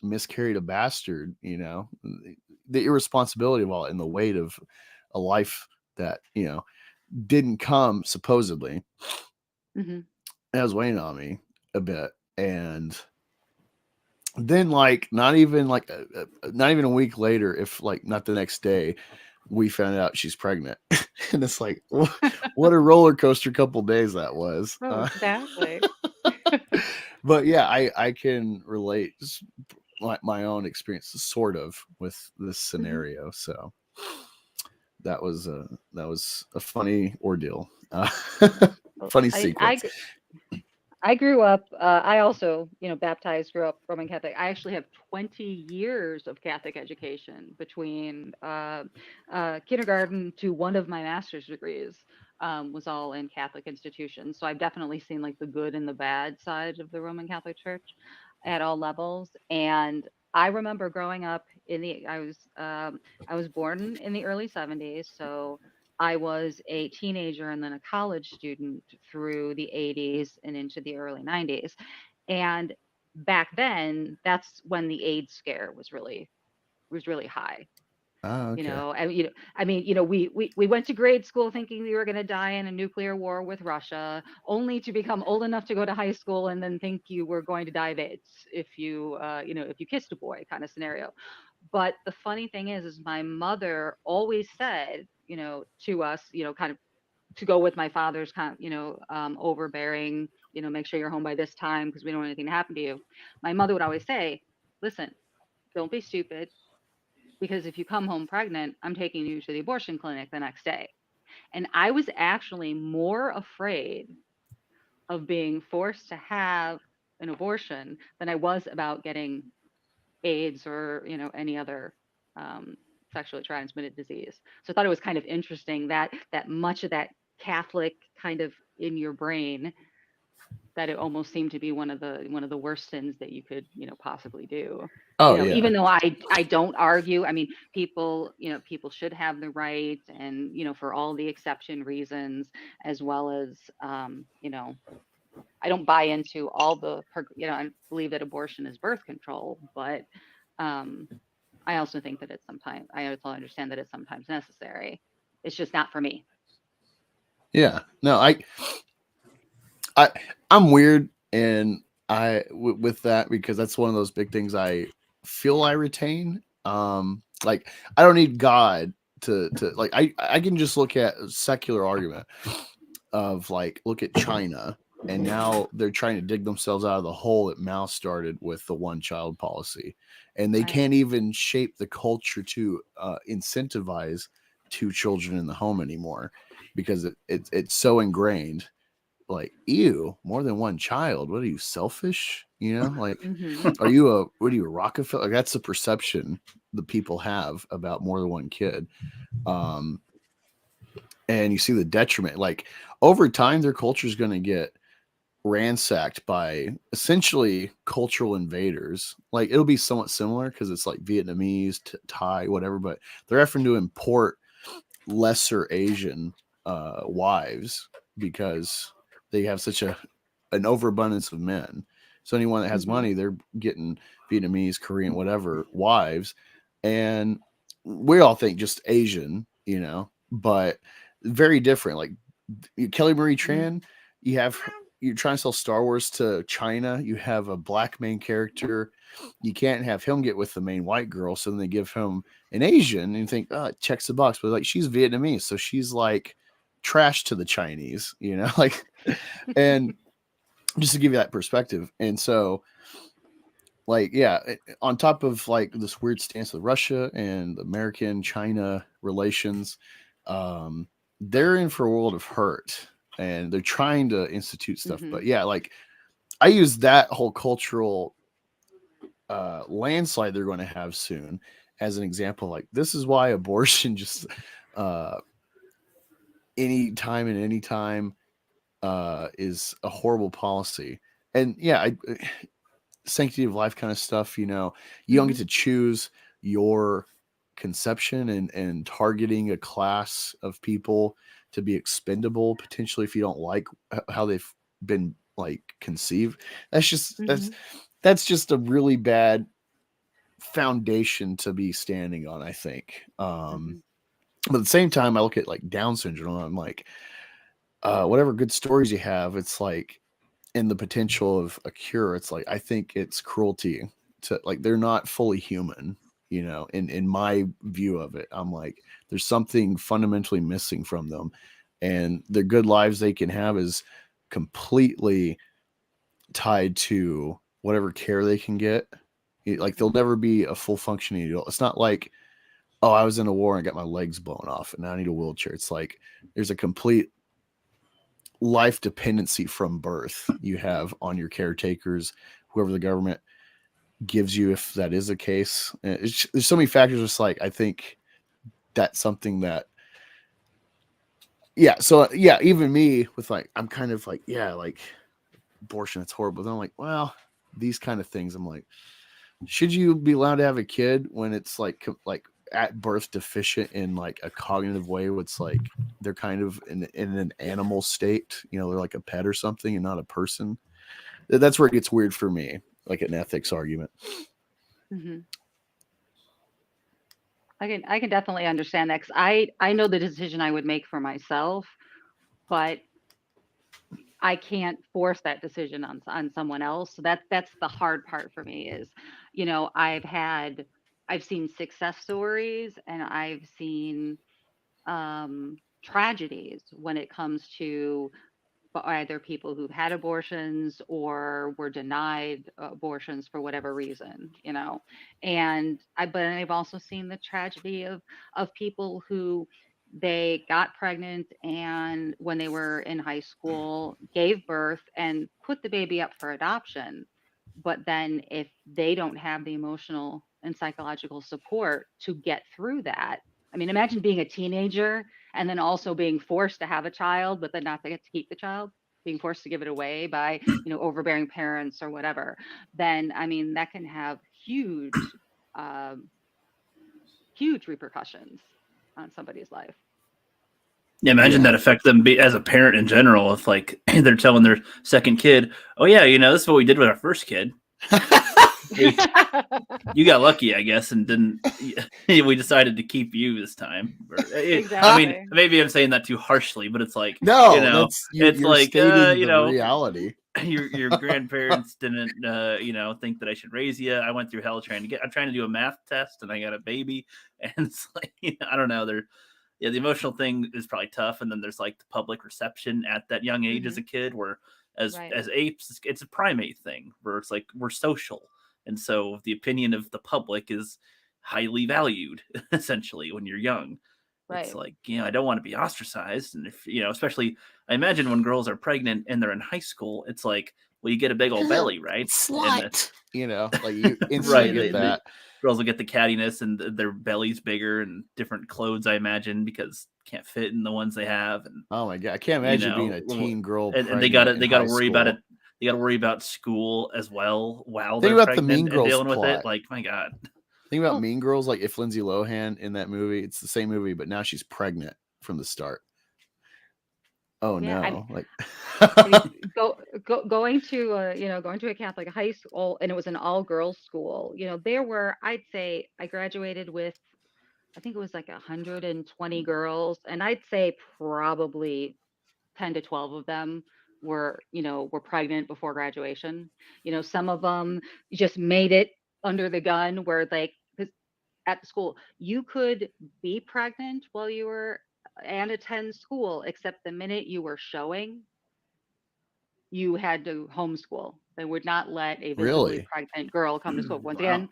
miscarried a bastard, the irresponsibility of all it and the weight of a life that, didn't come supposedly. Mm-hmm. That was weighing on me a bit. And then like, not even a week later, if like not the next day, we found out she's pregnant. And it's like, what a roller coaster couple days that was. Oh, exactly. But yeah, I can relate my own experiences sort of with this scenario. Mm-hmm. So that was a funny ordeal. Funny sequence. I grew up, I also, baptized, grew up Roman Catholic. I actually have 20 years of Catholic education between kindergarten to one of my master's degrees was all in Catholic institutions. So I've definitely seen like the good and the bad side of the Roman Catholic Church at all levels. And I remember growing up I was born in the early 70s. So I was a teenager and then a college student through the 80s and into the early 90s. And back then, that's when the AIDS scare was really high. Oh, okay. We went to grade school thinking we were going to die in a nuclear war with Russia, only to become old enough to go to high school and then think you were going to die of AIDS if you kissed a boy, kind of scenario. But the funny thing is my mother always said, to us, kind of to go with my father's kind of, overbearing, make sure you're home by this time because we don't want anything to happen to you. My mother would always say, listen, don't be stupid, because if you come home pregnant, I'm taking you to the abortion clinic the next day. And I was actually more afraid of being forced to have an abortion than I was about getting AIDS or, any other sexually transmitted disease. So I thought it was kind of interesting that much of that Catholic kind of in your brain, that it almost seemed to be one of the worst sins that you could, possibly do. Oh, yeah. Even though I don't argue. I mean, people should have the right, and, for all the exception reasons, as well as, I don't buy into all the, I believe that abortion is birth control, but I also think that I also understand that it's sometimes necessary. It's just not for me. Yeah, no, I'm weird, and with that, because that's one of those big things I feel I retain. Like I don't need God to like, I can just look at a secular argument of like, look at China, and now they're trying to dig themselves out of the hole that Mao started with the one-child policy, and they can't even shape the culture to incentivize 2 children in the home anymore, because it's so ingrained. Like, ew, more than one child. What are you, selfish? Like, Mm-hmm. are you a Rockefeller? Like, that's the perception the people have about more than one kid. And you see the detriment. Like, over time, their culture is going to get ransacked by essentially cultural invaders. Like, it'll be somewhat similar because it's like Vietnamese, Thai, whatever, but they're having to import lesser Asian wives because they have such an overabundance of men. So anyone that has money, they're getting Vietnamese, Korean, whatever wives. And we all think just Asian, but very different. Like Kelly Marie Tran, you're trying to sell Star Wars to China. You have a black main character. You can't have him get with the main white girl. So then they give him an Asian and you think, oh, it checks the box. But like, she's Vietnamese. So she's like trash to the Chinese, you know, like, and just to give you that perspective. And so, like, yeah, on top of like this weird stance with Russia and American China relations, they're in for a world of hurt, and they're trying to institute stuff. But yeah, like, I use that whole cultural landslide they're going to have soon as an example. Like, this is why abortion just anytime and anytime is a horrible policy. And yeah, sanctity of life kind of stuff, you know, you don't get to choose your conception, and targeting a class of people to be expendable potentially if you don't like how they've been like conceived. That's just that's just a really bad foundation to be standing on, I think. But at the same time, I look at like Down syndrome, and I'm like, whatever good stories you have, it's like, in the potential of a cure, it's like, I think it's cruelty to, like, they're not fully human, you know, in my view of it. I'm like, there's something fundamentally missing from them, and the good lives they can have is completely tied to whatever care they can get. Like, they'll never be a full functioning adult. It's not like, oh, I was in a war and got my legs blown off and now I need a wheelchair. It's like, there's a complete life dependency from birth you have on your caretakers, whoever the government gives you, if that is the case. There's so many factors. It's like, I think that's something that, even me with like, I'm kind of like, like, abortion, it's horrible. Then I'm like, well, these kind of things, I'm like, should you be allowed to have a kid when it's like at birth deficient in like a cognitive way? It's like they're kind of in an animal state, you know, they're like a pet or something and not a person. That's where it gets weird for me, like an ethics argument. I can definitely understand that, because I know the decision I would make for myself, but I can't force that decision on someone else. So that's the hard part for me is, you know, I've seen success stories, and I've seen tragedies when it comes to either people who've had abortions or were denied abortions for whatever reason, you know. But I've also seen the tragedy of people who they got pregnant, and when they were in high school gave birth and put the baby up for adoption, but then if they don't have the emotional and psychological support to get through that, I mean, imagine being a teenager and then also being forced to have a child, but then not to get to keep the child, being forced to give it away by, you know, overbearing parents or whatever. Then, I mean, that can have huge, huge repercussions on somebody's life. Yeah, imagine that affect them as a parent in general. If like they're telling their second kid, "Oh yeah, you know, this is what we did with our first kid." You got lucky, I guess, and didn't. We decided to keep you this time. Exactly. I mean, maybe I'm saying that too harshly, but it's like, no, you know, it's you're like stating you the know, reality. Your grandparents didn't, you know, think that I should raise you. I went through hell I'm trying to do a math test, and I got a baby, and it's like, you know, I don't know. The emotional thing is probably tough, and then there's like the public reception at that young age as a kid, where as apes, it's a primate thing where it's like we're social. And so the opinion of the public is highly valued, essentially, when you're young. Right. It's like, you know, I don't want to be ostracized. And if, you know, especially, I imagine when girls are pregnant and they're in high school, it's like, well, you get a big old belly, right? Slut. You know, like you instantly get that. Girls will get the cattiness and their belly's bigger and different clothes, I imagine, because can't fit in the ones they have. And oh my God, I can't imagine being a teen girl. And they got to worry about it. You got to worry about school as well while they're pregnant the Mean Girls and dealing plot. with it. Like, my God. Think about Mean Girls, like if Lindsay Lohan in that movie, it's the same movie, but now she's pregnant from the start. Oh no! Going to a Catholic high school, and it was an all-girls school. You know, there were, I'd say, I graduated with, I think it was like 120 girls, and I'd say probably 10 to 12 of them were pregnant before graduation. You know, some of them just made it under the gun, where like, at the school you could be pregnant while you were and attend school, except the minute you were showing, you had to homeschool. They would not let a visibly Really? pregnant girl come to school. Once Wow. again,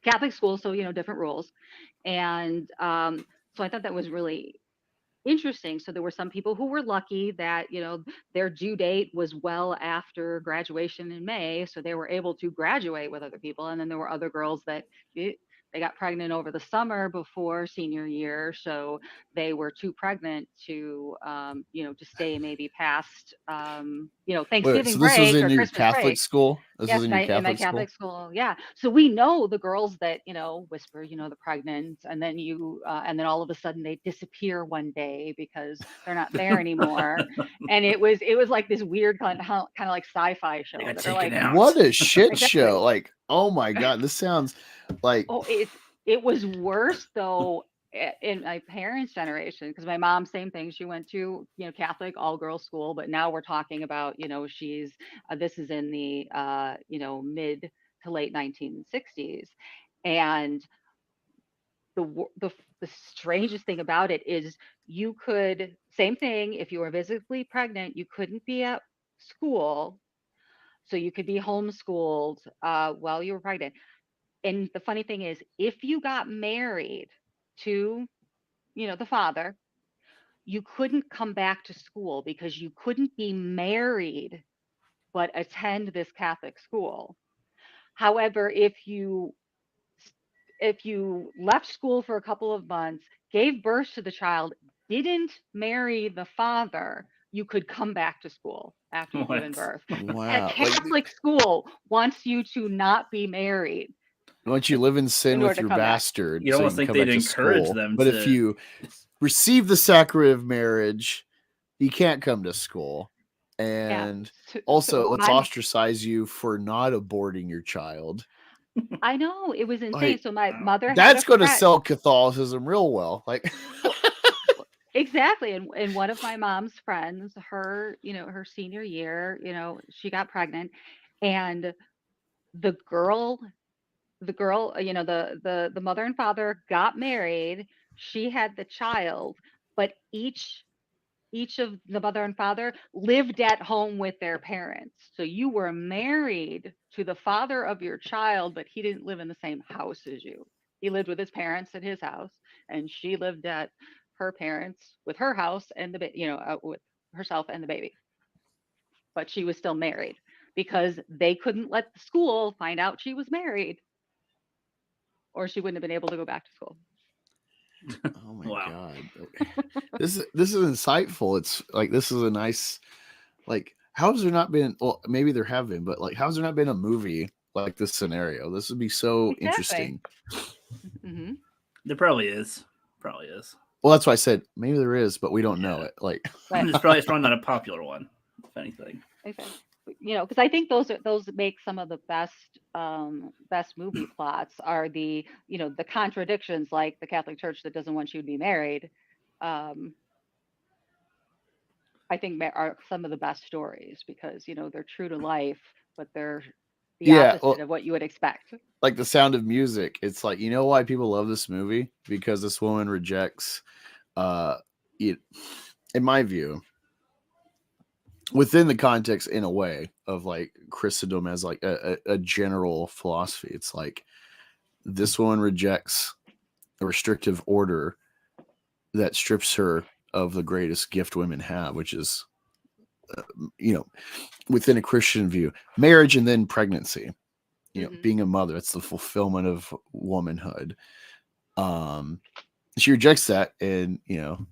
Catholic school, so different rules. And so I thought that was really interesting. So there were some people who were lucky that their due date was well after graduation in May, so they were able to graduate with other people. And then there were other girls that they got pregnant over the summer before senior year, so they were too pregnant to to stay maybe past Wait, Thanksgiving so this was break in or your Christmas Catholic break. school? This Yes, was in your in my Catholic school? Catholic school. Yeah. So we know the girls that, whisper, the pregnant, and then and then all of a sudden they disappear one day because they're not there anymore. And it was like this weird kind of like sci-fi show They got that are taken like, out. What a shit Exactly. show. Like, oh my God, this sounds like, oh, it was worse though in my parents' generation, because my mom, same thing. She went to, Catholic all girls school, but now we're talking about, she's this is in the mid to late 1960s. And the strangest thing about it is you could, same thing, if you were visibly pregnant, you couldn't be at school, so you could be homeschooled while you were pregnant. And the funny thing is, if you got married to, the father, you couldn't come back to school because you couldn't be married but attend this Catholic school. However, if you left school for a couple of months, gave birth to the child, didn't marry the father, you could come back to school after you've given What? birth. A wow. Like, Catholic school wants you to not be married once you live in sin in with order to your come back. bastard, You'd so you almost can think come back they'd to encourage school. them But if to- you receive the sacrament of marriage, you can't come to school. And also, let's ostracize you for not aborting your child. I know, it was insane. Like, So my wow. mother had that's a going to friend. sell Catholicism real well. Like, Exactly. And one of my mom's friends, her, her senior year, she got pregnant, and the girl, the mother and father got married. She had the child, but each of the mother and father lived at home with their parents. So you were married to the father of your child, but he didn't live in the same house as you. He lived with his parents at his house, and she lived at her parents with her house and with herself and the baby. But she was still married because they couldn't let the school find out she was married, or she wouldn't have been able to go back to school. oh my Wow. God. This is insightful. It's like, this is a nice, like, how has there not been, well, maybe there have been, but like, how has there not been a movie like this scenario? This would be so Exactly. interesting. Mm-hmm. There probably is. Probably is. Well, that's why I said maybe there is, but we don't know Yeah. it. Like, Right. It's probably not a popular one, if anything. Exactly. Because I think those make some of the best movie plots are the the contradictions, like the Catholic Church that doesn't want you to be married. I think are some of the best stories because they're true to life, but they're the opposite of what you would expect. Like The Sound of Music. It's like, you know why people love this movie? Because this woman rejects it, in my view, within the context, in a way, of like Christendom as like a general philosophy. It's like this woman rejects a restrictive order that strips her of the greatest gift women have, which is within a Christian view, marriage and then pregnancy. Being a mother, it's the fulfillment of womanhood. She rejects that and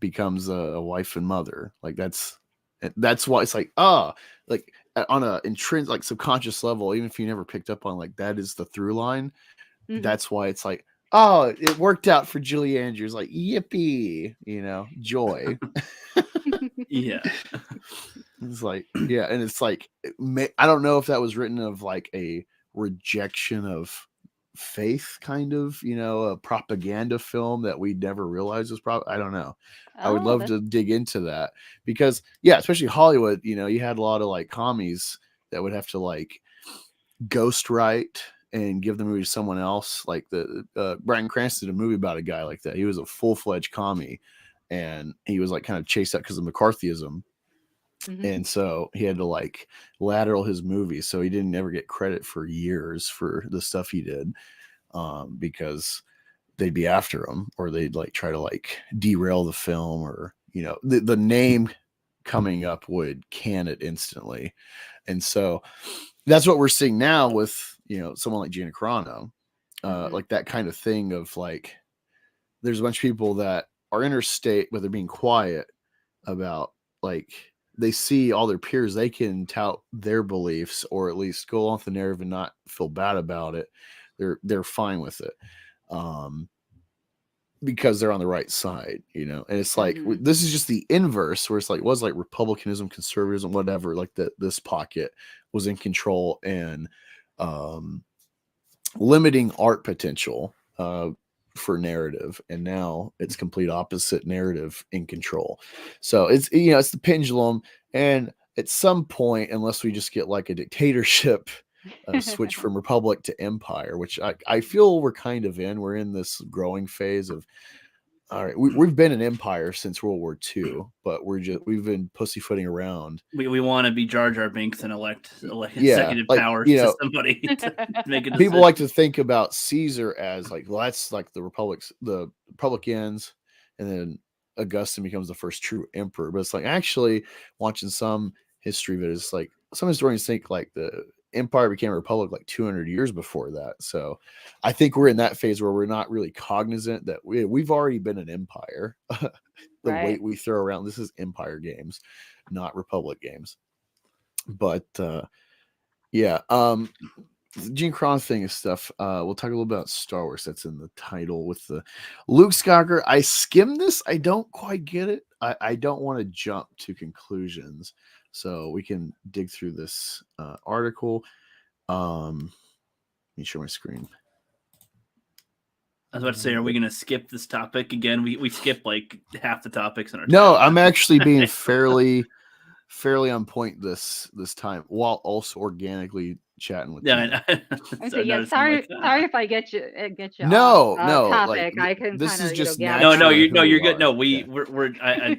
becomes a wife and mother. Like that's why it's like, like on a intrinsic, like subconscious level, even if you never picked up on, like, that is the through line. That's why it's like, oh, it worked out for Julie Andrews, like, yippee, joy. Yeah. It's like, yeah. And it's like, I don't know if that was written of like a rejection of faith, kind of, a propaganda film that we never realized was I don't know. I would love to dig into that because, yeah, especially Hollywood, you had a lot of like commies that would have to like ghost write and give the movie to someone else. Like the Bryan Cranston did a movie about a guy like that. He was a full-fledged commie, and he was like kind of chased out because of McCarthyism. And so he had to like lateral his movies, so he didn't ever get credit for years for the stuff he did, because they'd be after him, or they'd like try to like derail the film, or the name coming up would can it instantly. And so that's what we're seeing now with someone like Gina Carano, like that kind of thing of like there's a bunch of people that are interstate, but they're being quiet about like they see all their peers, they can tout their beliefs or at least go off the narrative and not feel bad about it. They're fine with it. Because they're on the right side, and it's like this is just the inverse, where it's like was like republicanism, conservatism, whatever, like that this pocket was in control and limiting art potential for narrative, and now it's complete opposite, narrative in control. So it's it's the pendulum, and at some point, unless we just get like a dictatorship switch from republic to empire, which I feel we're kind of in. We're in this growing phase of, all right, we've been an empire since World War II, but we've been pussyfooting around. We want to be Jar Jar Binks and elect executive powers to somebody to make a decision. People like to think about Caesar as like, well, that's like the Republicans, and then Augustine becomes the first true emperor. But it's like actually watching some history of it, it's like some historians think like the empire became a republic like 200 years before that. So I think we're in that phase where we're not really cognizant that we've already been an empire. The weight we throw around, this is empire games, not republic games. But Gene Carano thing is stuff. We'll talk a little about Star Wars. That's in the title with the Luke Skywalker. I skimmed this. I don't quite get it. I don't want to jump to conclusions, so we can dig through this article. Let me share my screen. I was about to say, are we going to skip this topic again? We skip like half the topics in our. No, I'm actually being fairly on point this time, while also organically chatting with you. Sorry if I get you no off topic. Like, I can this is just you're good. No, we're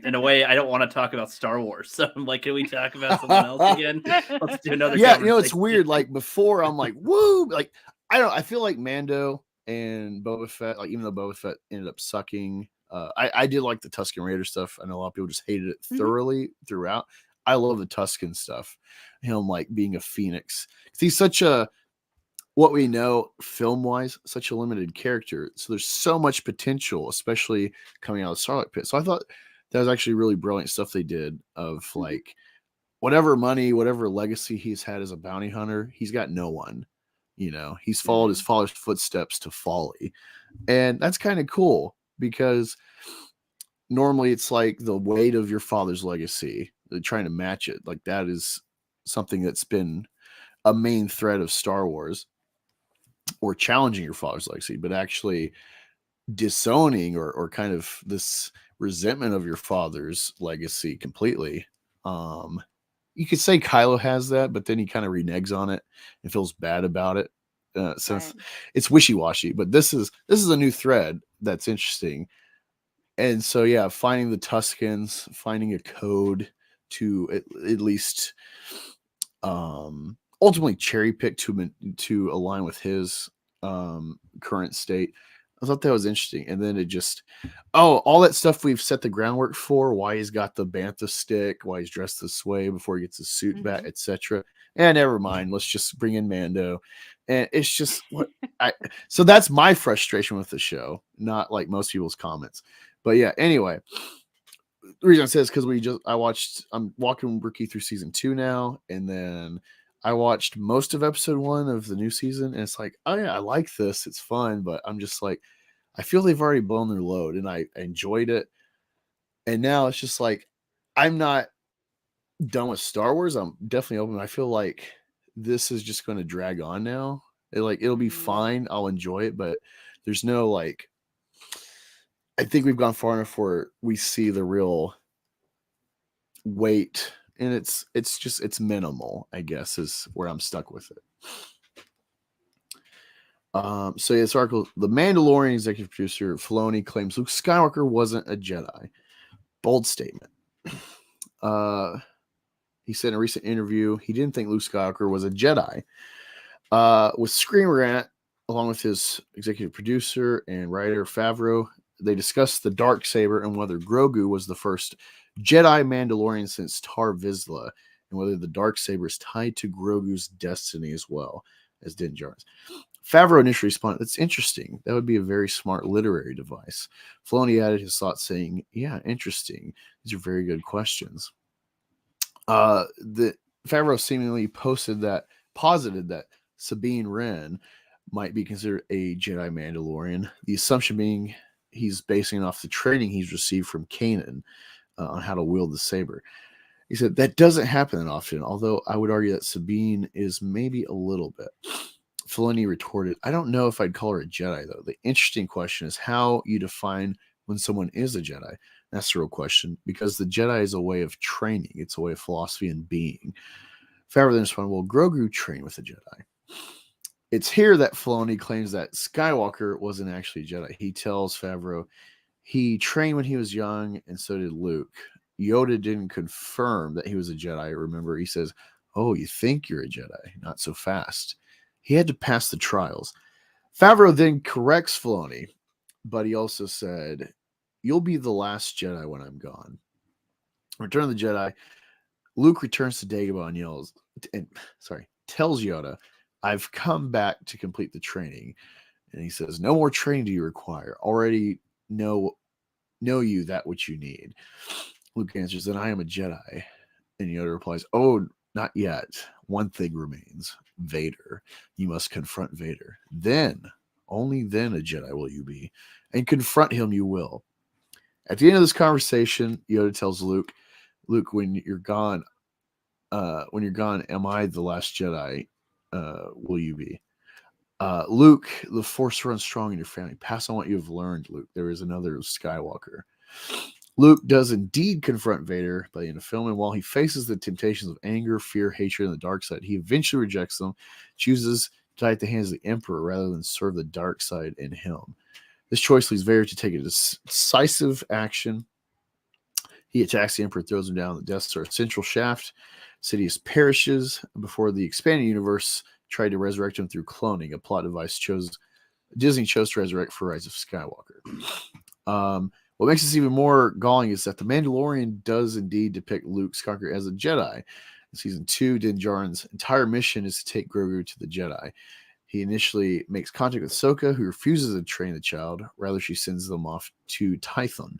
in a way, I don't want to talk about Star Wars, so I'm like, can we talk about something else again? Let's do another. It's weird. Like before, I'm like, woo, like I feel like Mando and Boba Fett, like even though Boba Fett ended up sucking, I did like the Tusken Raider stuff. I know a lot of people just hated it thoroughly throughout. I love the Tusken stuff. Him like being a phoenix. He's such a, what we know film wise, such a limited character. So there's so much potential, especially coming out of Starlight Pit. So I thought that was actually really brilliant stuff they did of like whatever money, whatever legacy he's had as a bounty hunter, he's got no one. He's followed his father's footsteps to folly. And that's kind of cool because normally it's like the weight of your father's legacy, trying to match it. Like that is something that's been a main thread of Star Wars, or challenging your father's legacy, but actually disowning or kind of this resentment of your father's legacy completely. You could say Kylo has that, but then he kind of reneges on it and feels bad about it. It's wishy-washy, but this is a new thread that's interesting. And so, finding the Tuskens, finding a code to at least ultimately cherry pick to align with his current state. I thought that was interesting. And then it just, all that stuff we've set the groundwork for, why he's got the bantha stick, why he's dressed this way before he gets his suit back, etc. And never mind, let's just bring in Mando. And it's just so that's my frustration with the show, not like most people's comments. But anyway, the reason I say is because I'm walking Rookie through season 2 now, and then I watched most of episode 1 of the new season, and it's like, oh yeah, I like this, it's fun, but I'm just like, I feel they've already blown their load, and I enjoyed it. And now it's just like, I'm not done with Star Wars. I'm definitely open. I feel like this is just going to drag on now. It'll be fine. I'll enjoy it, but there's no like, I think we've gone far enough where we see the real weight, and it's minimal, I guess, is where I'm stuck with it. This article, the Mandalorian executive producer Filoni claims Luke Skywalker wasn't a Jedi. Bold statement. He said in a recent interview he didn't think Luke Skywalker was a Jedi. With Screen Rant, along with his executive producer and writer Favreau, they discussed the Darksaber and whether Grogu was the first Jedi Mandalorian since Tar Vizsla, and whether the Darksaber is tied to Grogu's destiny as well as Din Djarin's. Favreau initially responded, "That's interesting. That would be a very smart literary device." Filoni added his thoughts, saying, "Yeah, interesting. These are very good questions." The Favreau seemingly posited that Sabine Wren might be considered a Jedi Mandalorian. The assumption being he's basing it off the training he's received from Kanan on how to wield the saber. He said that doesn't happen that often, although I would argue that Sabine is maybe a little bit. Filoni retorted, "I don't know if I'd call her a Jedi, though. The interesting question is how you define when someone is a Jedi. That's the real question, because the Jedi is a way of training. It's a way of philosophy and being." Favreau then responded, "Well, Grogu trained with a Jedi." It's here that Filoni claims that Skywalker wasn't actually a Jedi. He tells Favreau he trained when he was young, and so did Luke. Yoda didn't confirm that he was a Jedi. Remember, he says, "Oh, you think you're a Jedi? Not so fast." He had to pass the trials. Favreau then corrects Filoni, but he also said, "You'll be the last Jedi when I'm gone." Return of the Jedi. Luke returns to Dagobah and tells Yoda, "I've come back to complete the training." And he says, "No more training do you require. Already know you that which you need." Luke answers, "Then I am a Jedi." And Yoda replies, "Oh, not yet. One thing remains. Vader. You must confront Vader. Then, only then a Jedi will you be. And confront him you will." At the end of this conversation, Yoda tells Luke, when you're gone, am I the last Jedi? Will you be? Luke, the Force runs strong in your family. Pass on what you have learned, Luke. There is another Skywalker. Luke does indeed confront Vader by the end of the film, and while he faces the temptations of anger, fear, hatred, and the dark side, he eventually rejects them, chooses to die at the hands of the Emperor rather than serve the dark side in him. This choice leads Vader to take a decisive action. He attacks the Emperor, throws him down the Death Star central shaft. Sidious perishes before the expanded universe tried to resurrect him through cloning, a plot device Disney chose to resurrect for Rise of Skywalker. What makes this even more galling is that The Mandalorian does indeed depict Luke Skywalker as a Jedi. In Season 2, Din Djarin's entire mission is to take Grogu to the Jedi. He initially makes contact with Ahsoka, who refuses to train the child. Rather, she sends them off to Tython.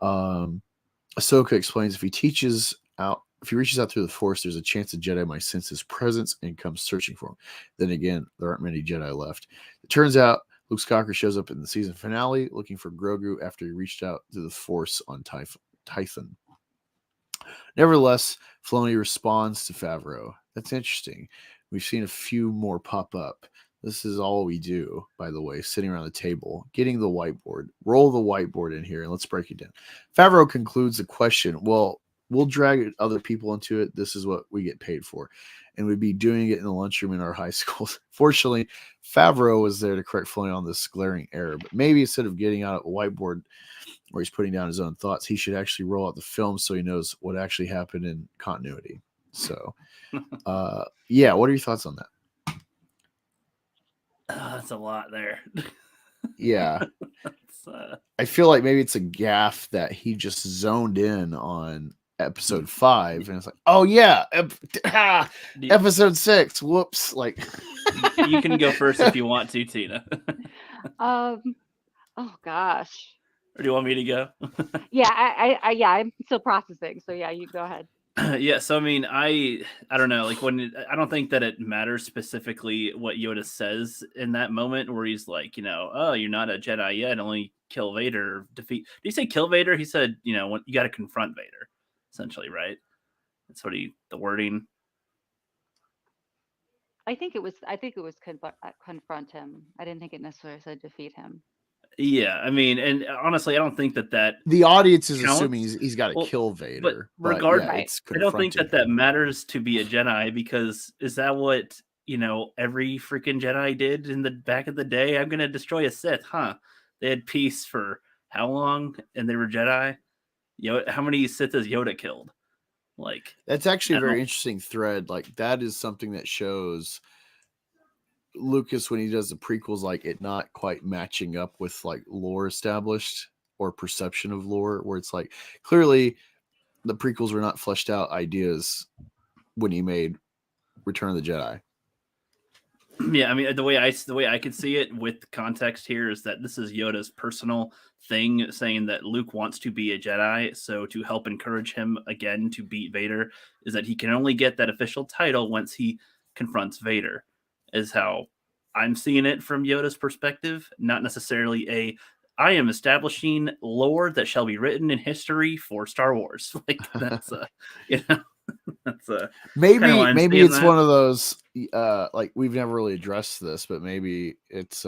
Ahsoka explains if he reaches out through the Force, there's a chance the Jedi might sense his presence and come searching for him. Then again, there aren't many Jedi left. It turns out Luke Skywalker shows up in the season finale looking for Grogu after he reached out to the Force on Tython. Nevertheless, Filoni responds to Favreau. That's interesting. We've seen a few more pop up. This is all we do, by the way, sitting around the table, getting the whiteboard. Roll the whiteboard in here and let's break it down. Favreau concludes the question, well, we'll drag other people into it. This is what we get paid for. And we'd be doing it in the lunchroom in our high schools. Fortunately, Favreau was there to correct Filoni on this glaring error. But maybe instead of getting out a whiteboard where he's putting down his own thoughts, he should actually roll out the film so he knows what actually happened in continuity. So, yeah, what are your thoughts on that? That's a lot there. Yeah. I feel like maybe it's a gaffe that he just zoned in on episode 5 and it's like, oh yeah, episode 6. Whoops. Like you can go first if you want to, Tina. Oh gosh. Or do you want me to go? Yeah, I'm still processing. So yeah, you go ahead. Yeah, so I mean, I don't know, like I don't think that it matters specifically what Yoda says in that moment where he's like, oh, you're not a Jedi yet, only kill Vader, defeat. Did he say kill Vader? He said, you got to confront Vader, essentially, right? That's what the wording. I think it was confront him. I didn't think it necessarily said defeat him. Yeah, I mean, and honestly, I don't think that the audience is counts. Assuming he's got to kill Vader. But regardless, yeah, I don't think that matters to be a Jedi, because is that what every freaking Jedi did in the back of the day? I'm gonna destroy a Sith, huh? They had peace for how long, and they were Jedi. How many Sith has Yoda killed? Like, That's actually a I don't- very interesting thread. Like that is something that shows Lucas when he does the prequels, like it not quite matching up with like lore established or perception of lore, where it's like clearly the prequels were not fleshed out ideas when he made Return of the Jedi. Yeah, I mean the way I could see it with context here is that this is Yoda's personal thing, saying that Luke wants to be a Jedi, so to help encourage him again to beat Vader is that he can only get that official title once he confronts Vader. Is how I'm seeing it from Yoda's perspective, not necessarily I am establishing lore that shall be written in history for Star Wars. Like that's that's Maybe it's one of those like we've never really addressed this, but maybe it's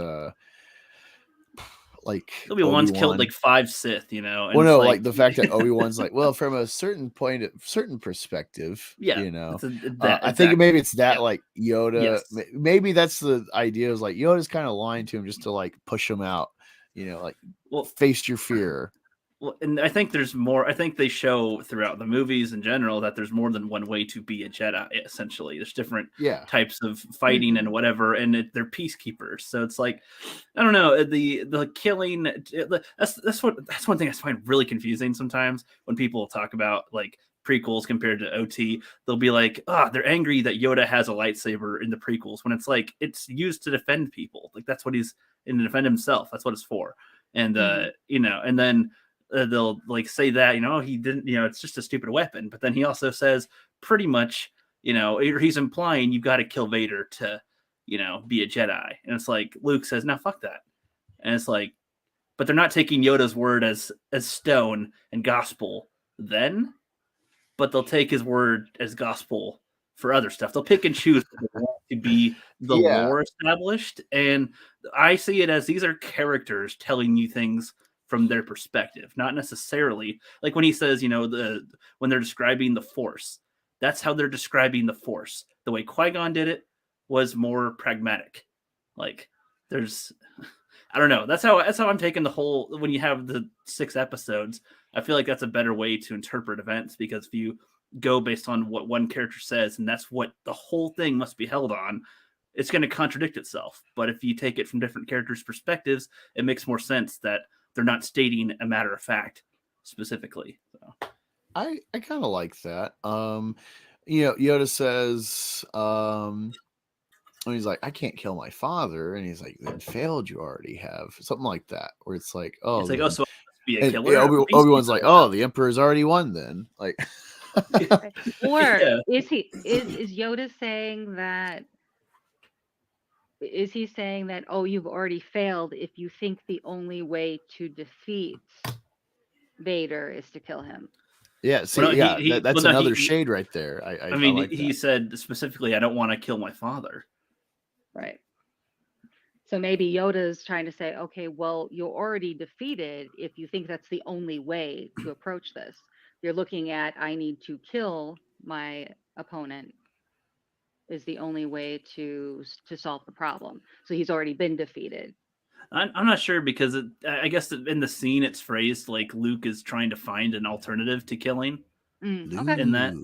like Obi-Wan's killed like 5 Sith, And well, no, like the fact that Obi-Wan's like, well, from a certain perspective, yeah, I think maybe it's that yeah. like Yoda, yes. Maybe that's the idea is like Yoda's kind of lying to him just to like push him out, like face your fear. Well, and I think there's more. I think they show throughout the movies in general that there's more than one way to be a Jedi. Essentially, there's different types of fighting and whatever, and they're peacekeepers. So it's like, I don't know, the killing. That's one thing I find really confusing sometimes when people talk about like prequels compared to OT. They'll be like, they're angry that Yoda has a lightsaber in the prequels when it's like it's used to defend people. Like that's what he's in to defend himself. That's what it's for. And and then. They'll like say that he didn't it's just a stupid weapon, but then he also says pretty much he's implying you've got to kill Vader to be a Jedi, and it's like Luke says no, fuck that, and it's like, but they're not taking Yoda's word as stone and gospel then, but they'll take his word as gospel for other stuff. They'll pick and choose to be the lore established, and I see it as these are characters telling you things from their perspective, not necessarily like when he says, when they're describing the Force, that's how they're describing the Force. The way Qui-Gon did it was more pragmatic. Like I don't know. That's how I'm taking the whole, when you have the 6 episodes, I feel like that's a better way to interpret events, because if you go based on what one character says, and that's what the whole thing must be held on, it's going to contradict itself. But if you take it from different characters' perspectives, it makes more sense that they're not stating a matter of fact specifically. So. I kind of like that. Yoda says, when he's like, I can't kill my father, and he's like, then failed you already have, something like that, where it's like, so I must be a killer. Obi-Wan's like, the Emperor's already won then. Like, or is Yoda saying that? Is he saying that, you've already failed if you think the only way to defeat Vader is to kill him? Yeah, see, that's another shade right there. I mean, like he said specifically, I don't want to kill my father. Right. So maybe Yoda's trying to say, okay, well, you're already defeated if you think that's the only way to approach this. You're looking at, I need to kill my opponent is the only way to solve the problem. So he's already been defeated. I'm not sure, because I guess in the scene it's phrased like Luke is trying to find an alternative to killing okay. in that,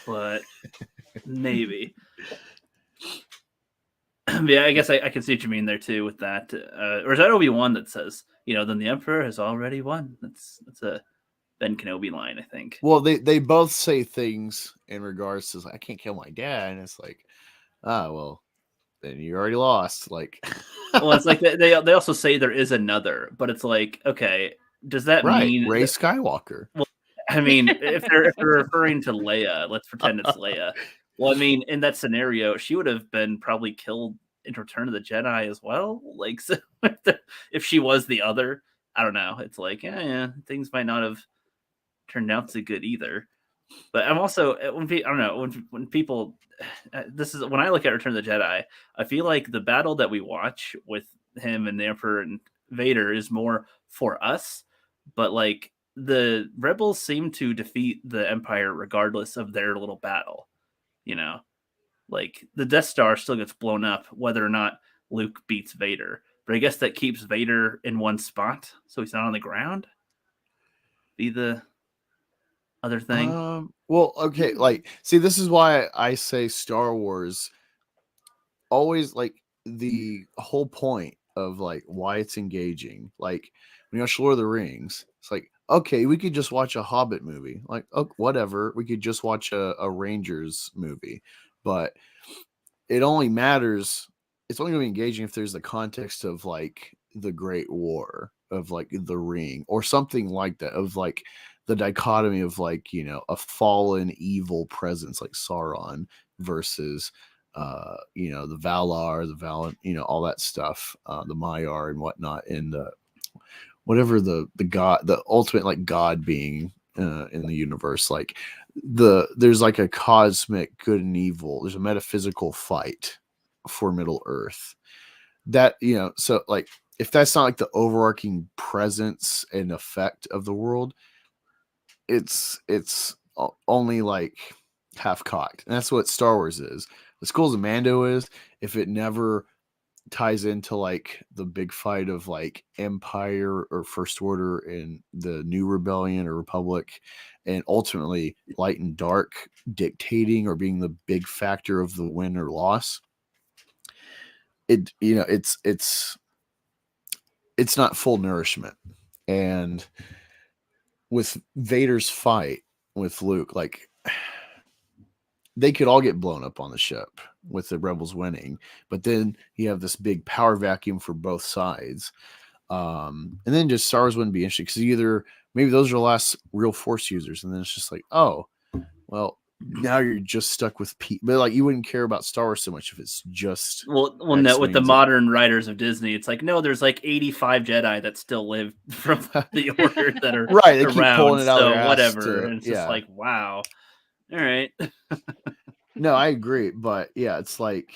but maybe. Yeah, I guess I can see what you mean there too with that. Or is that Obi-Wan that says, then the Emperor has already won? That's a Ben Kenobi line, I think. Well, they both say things in regards to like, I can't kill my dad, and it's like, well, then you already lost. Like, well, it's like they also say there is another, but it's like, okay, does that mean Rey Skywalker? Well, I mean, if they're referring to Leia, let's pretend it's Leia. Well, I mean, in that scenario, she would have been probably killed in Return of the Jedi as well. Like, so if she was the other, I don't know. It's like, things might not have turned out so good either. But I'm also when people, this is when I look at Return of the Jedi, I feel like the battle that we watch with him and the Emperor and Vader is more for us, but like the rebels seem to defeat the Empire regardless of their little battle. Like the Death Star still gets blown up whether or not Luke beats Vader, but I guess that keeps Vader in one spot, so he's not on the ground. other thing? Well, okay, like, see, this is why I say Star Wars always, like, the whole point of like why it's engaging. Like when you watch Lord of the Rings, it's like, okay, we could just watch a Hobbit movie, like, oh, whatever. We could just watch a Rangers movie, but it only matters. It's only going to be engaging if there's the context of like the Great War, of like the Ring, or something like that, of like the dichotomy of like, you know, a fallen evil presence like Sauron versus you know, the Valar, the Valiant, you know, all that stuff, the Maiar and whatnot, and whatever the god, the ultimate like god being in the universe. Like there's like a cosmic good and evil. There's a metaphysical fight for Middle Earth. That, you know, so like if that's not like the overarching presence and effect of the world, it's only like half cocked. And that's what Star Wars is. As cool as Mando is, if it never ties into like the big fight of like Empire or First Order and the New Rebellion or Republic, and ultimately Light and Dark dictating or being the big factor of the win or loss, it, you know, it's not full nourishment. And with Vader's fight with Luke, like they could all get blown up on the ship with the rebels winning, but then you have this big power vacuum for both sides. And then just Star Wars wouldn't be interesting because either maybe those are the last real Force users, and then it's just like, oh, well, now you're just stuck with but like you wouldn't care about Star Wars so much if it's just well no, with the modern writers of Disney, it's like, no, there's like 85 Jedi that still live from the Order that are right. They around, keep pulling it out so of their whatever, and it's just like, wow, all right. No, I agree, but yeah, it's like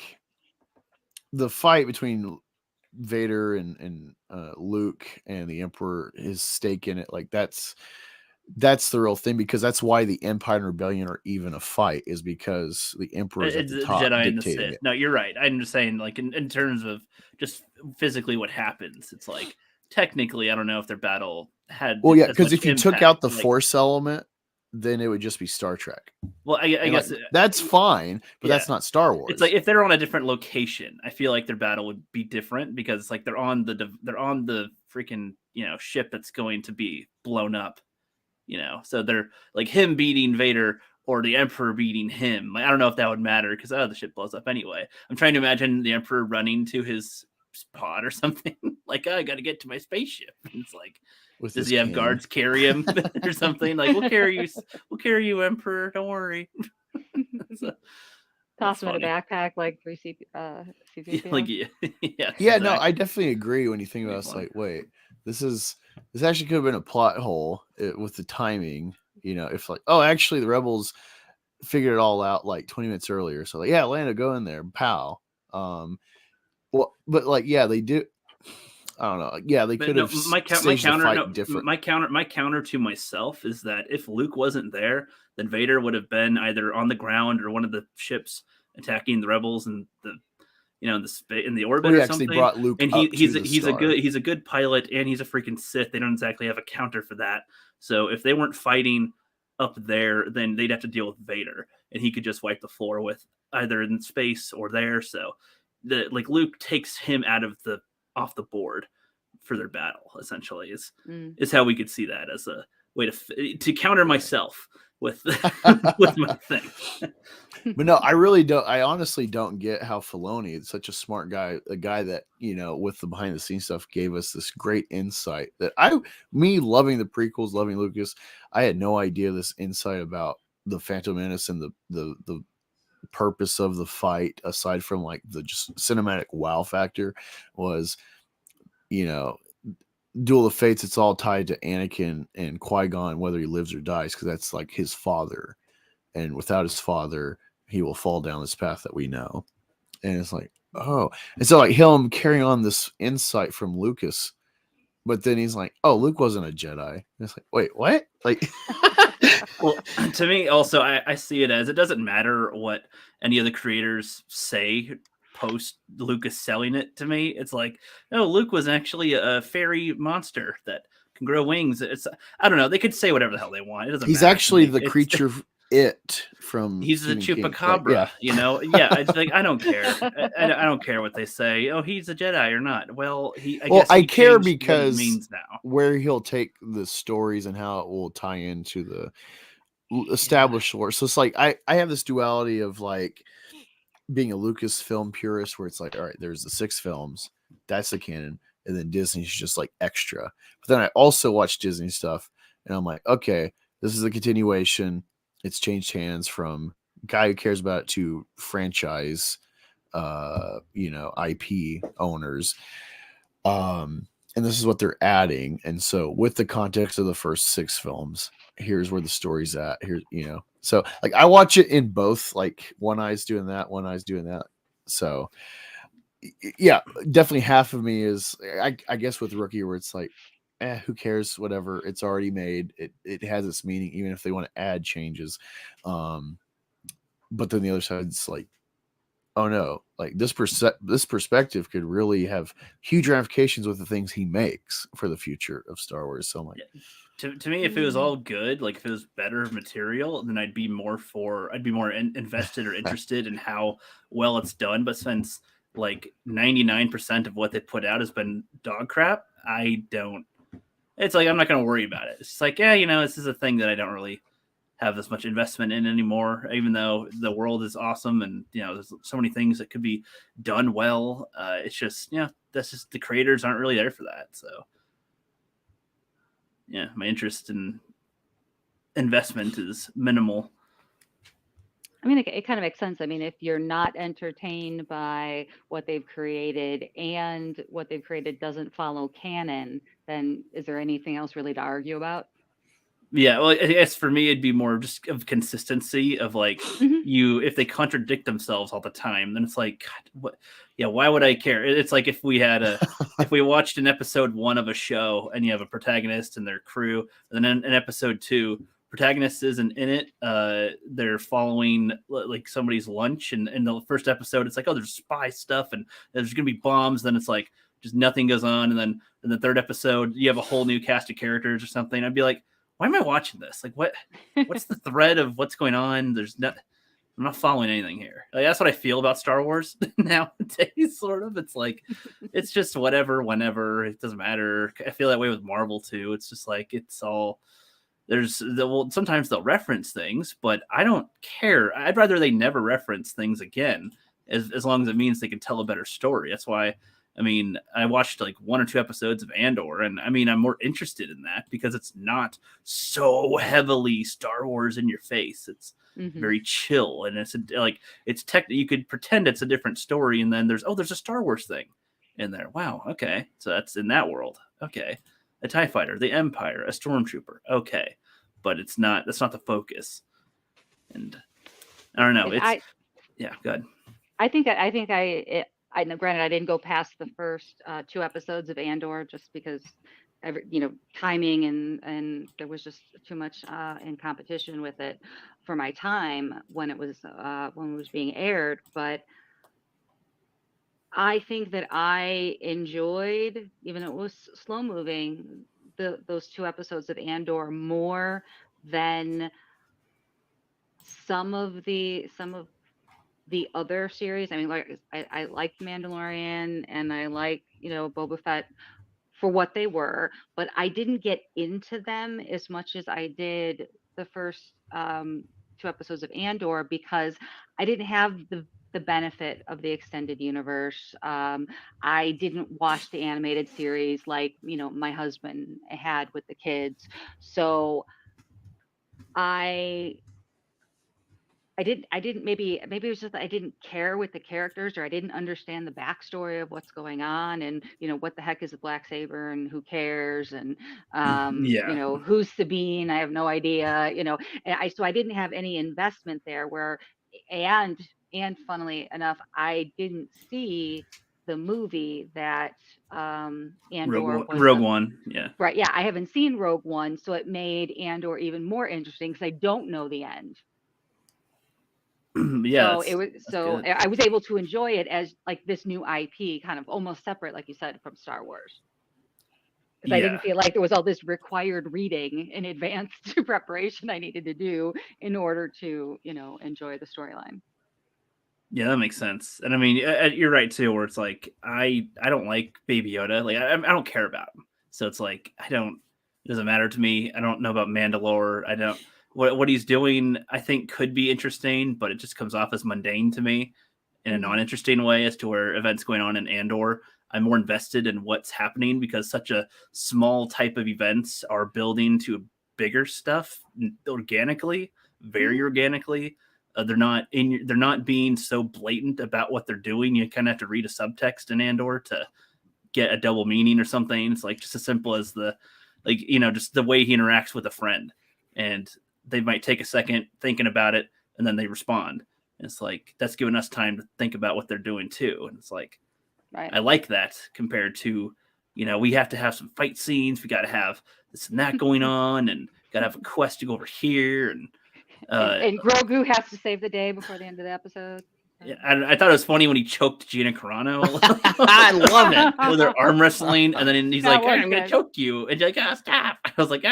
the fight between Vader and Luke and the Emperor, his stake in it, like that's the real thing, because that's why the Empire and Rebellion are even a fight, is because the Emperor is at the top Jedi and the dictating Sith. it. No, you're right. I'm just saying, like in terms of just physically what happens, it's like technically, I don't know if their battle had. Well, yeah, because if you took out the Force element, then it would just be Star Trek. Well, I guess like, that's fine, but that's not Star Wars. It's like if they're on a different location, I feel like their battle would be different, because it's like they're on the freaking, you know, ship that's going to be blown up, you know. So they're like him beating Vader or the Emperor beating him. Like, I don't know if that would matter because the ship blows up anyway. I'm trying to imagine the Emperor running to his pod or something like, oh, I got to get to my spaceship. And it's like, does he have guards carry him or something? Like, we'll carry you, Emperor. Don't worry. So, toss him in a backpack like 3 CP. Like, yeah, exactly. No, I definitely agree. When you think about it, it's like, wait, this actually could have been a plot hole with the timing. You know, if like, oh, actually the rebels figured it all out like 20 minutes earlier. So like, yeah, Lando, go in there, pow. Well, but like, yeah, they do. I don't know. Yeah, they could have staged the fight different. My counter to myself is that if Luke wasn't there, then Vader would have been either on the ground or one of the ships attacking the rebels in the, you know, in the orbit or something. They brought Luke, and he's a good pilot, and he's a freaking Sith. They don't exactly have a counter for that. So if they weren't fighting up there, then they'd have to deal with Vader, and he could just wipe the floor with either in space or there. So Luke takes him off the board for their battle, essentially, is how we could see that as a way to counter myself with with my thing. But no, I honestly don't get how Filoni is such a smart guy, a guy that, you know, with the behind the scenes stuff, gave us this great insight that me loving the prequels, loving Lucas, I had no idea this insight about the Phantom Menace and the purpose of the fight, aside from like the just cinematic wow factor, was, you know, Duel of Fates. It's all tied to Anakin and Qui-Gon, whether he lives or dies, because that's like his father, and without his father, he will fall down this path that we know. And it's like, oh, and so like him carrying on this insight from Lucas, but then he's like, oh, Luke wasn't a Jedi. And it's like, wait, what? Like, well, to me, also, I see it as, it doesn't matter what any of the creators say post Lucas selling it to me. It's like, no, Luke was actually a fairy monster that can grow wings. I don't know. They could say whatever the hell they want. It doesn't He's matter. actually the creature from he's the Stephen King. chupacabra, Like, yeah. you know. Yeah, it's like I don't care. I don't care what they say. Oh, he's a Jedi or not. Well, I care because because what it means now. where he'll take the stories and how it will tie into the established lore. So it's like I have this duality of like being a Lucasfilm purist, where it's like, all right, there's the 6 films, that's the canon, and then Disney's just like extra. But then I also watch Disney stuff, and I'm like, okay, this is a continuation. It's changed hands from guy who cares about it to franchise, IP owners. And this is what they're adding. And so with the context of the first 6 films, here's where the story's at. Here's, so like I watch it in both, like one eye's doing that, one eye's doing that. So yeah, definitely half of me is, I guess with Rookie, where it's like, who cares? Whatever, it's already made. It has its meaning, even if they want to add changes. But then the other side, it's like, oh no, like this perspective could really have huge ramifications with the things he makes for the future of Star Wars. So I'm like, to me, if it was all good, like if it was better material, then I'd be more invested or interested in how well it's done. But since like 99% of what they put out has been dog crap, it's like I'm not going to worry about it. It's just like, this is a thing that I don't really have this much investment in anymore, even though the world is awesome and there's so many things that could be done well. It's just that's just the creators aren't really there for that. So yeah, my interest in investment is minimal. I mean, it kind of makes sense. I mean, if you're not entertained by what they've created and what they've created doesn't follow canon, then is there anything else really to argue about? Yeah, well, I guess for me, it'd be more just of consistency of like if they contradict themselves all the time, then it's like, God, what? Yeah, why would I care? It's like if we had if we watched an episode 1 of a show and you have a protagonist and their crew, and then in episode 2, protagonist isn't in it. They're following like somebody's lunch, and in the first episode, it's like, oh, there's spy stuff and there's gonna be bombs. Then it's like just nothing goes on, and then in the third episode, you have a whole new cast of characters or something. I'd be like, why am I watching this? Like, what's the thread of what's going on? I'm not following anything here. Like, that's what I feel about Star Wars nowadays, sort of. It's like, it's just whatever, whenever. It doesn't matter. I feel that way with Marvel, too. It's just like, it's all... sometimes they'll reference things, but I don't care. I'd rather they never reference things again, as long as it means they can tell a better story. That's why... I mean, I watched like 1 or 2 episodes of Andor, and I mean, I'm more interested in that because it's not so heavily Star Wars in your face. It's very chill, and you could pretend it's a different story, and then there's a Star Wars thing in there. Wow, okay, so that's in that world. Okay, a TIE fighter, the Empire, a stormtrooper. Okay, but that's not the focus. And I don't know. Go ahead. I think I know, granted, I didn't go past the first 2 episodes of Andor just because, timing and there was just too much in competition with it for my time when it was being aired. But I think that I enjoyed, even though it was slow moving, those 2 episodes of Andor more than some of the other series. I mean, like I liked Mandalorian and I like, Boba Fett for what they were, but I didn't get into them as much as I did the first 2 episodes of Andor because I didn't have the benefit of the extended universe. I didn't watch the animated series like, my husband had with the kids. So I didn't maybe it was just that I didn't care with the characters, or I didn't understand the backstory of what's going on, and what the heck is a black saber and who cares, and who's Sabine, I have no idea, and so I didn't have any investment there, and funnily enough, I didn't see the movie that Andor Rogue One, yeah. Right, yeah, I haven't seen Rogue One, so it made Andor even more interesting because I don't know the end. Yeah, so I was able to enjoy it as like this new IP, kind of almost separate, like you said, from Star Wars. because I didn't feel like there was all this required reading in advance to preparation I needed to do in order to, enjoy the storyline. Yeah, that makes sense. And I mean, you're right too, where it's like I don't like Baby Yoda. Like I don't care about him. So it's like it doesn't matter to me. I don't know about Mandalore. I don't what he's doing. I think could be interesting, but it just comes off as mundane to me in a non-interesting way. As to where events going on in Andor, I'm more invested in what's happening because such a small type of events are building to bigger stuff organically, very organically. They're not being so blatant about what they're doing. You kind of have to read a subtext in Andor to get a double meaning or something. It's like just as simple as just the way he interacts with a friend, and they might take a second thinking about it and then they respond. And it's like, that's giving us time to think about what they're doing too. And it's like, right. I like that compared to, we have to have some fight scenes. We got to have this and that going on, and got to have a quest to go over here. And Grogu has to save the day before the end of the episode. Yeah, I thought it was funny when he choked Gina Carano. I love it. With their arm wrestling, and then he's like, hey, I'm going to good. choke you. And you're like, stop. I was like,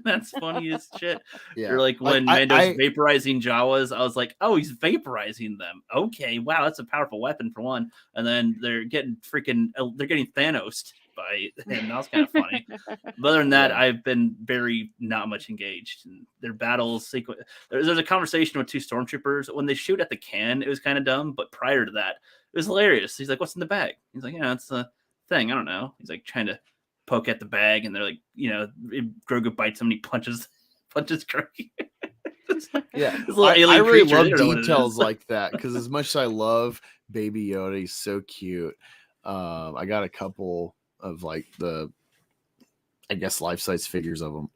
that's funny as shit. Yeah. Or like when Mando's vaporizing Jawas, I was like, oh, he's vaporizing them. Okay, wow, that's a powerful weapon for one. And then they're getting Thanos by, and that was kind of funny. But other than that, I've been very not much engaged in their battles sequence. There's a conversation with two stormtroopers when they shoot at the can. It was kind of dumb, but prior to that, it was hilarious. He's like, "What's in the bag?" He's like, "Yeah, it's a thing. I don't know." He's like trying to poke at the bag, and they're like, Grogu bites him and he punches Grogu. Yeah, I really love details like that because as much as I love Baby Yoda, he's so cute. I got a couple of like the, I guess, life-size figures of him.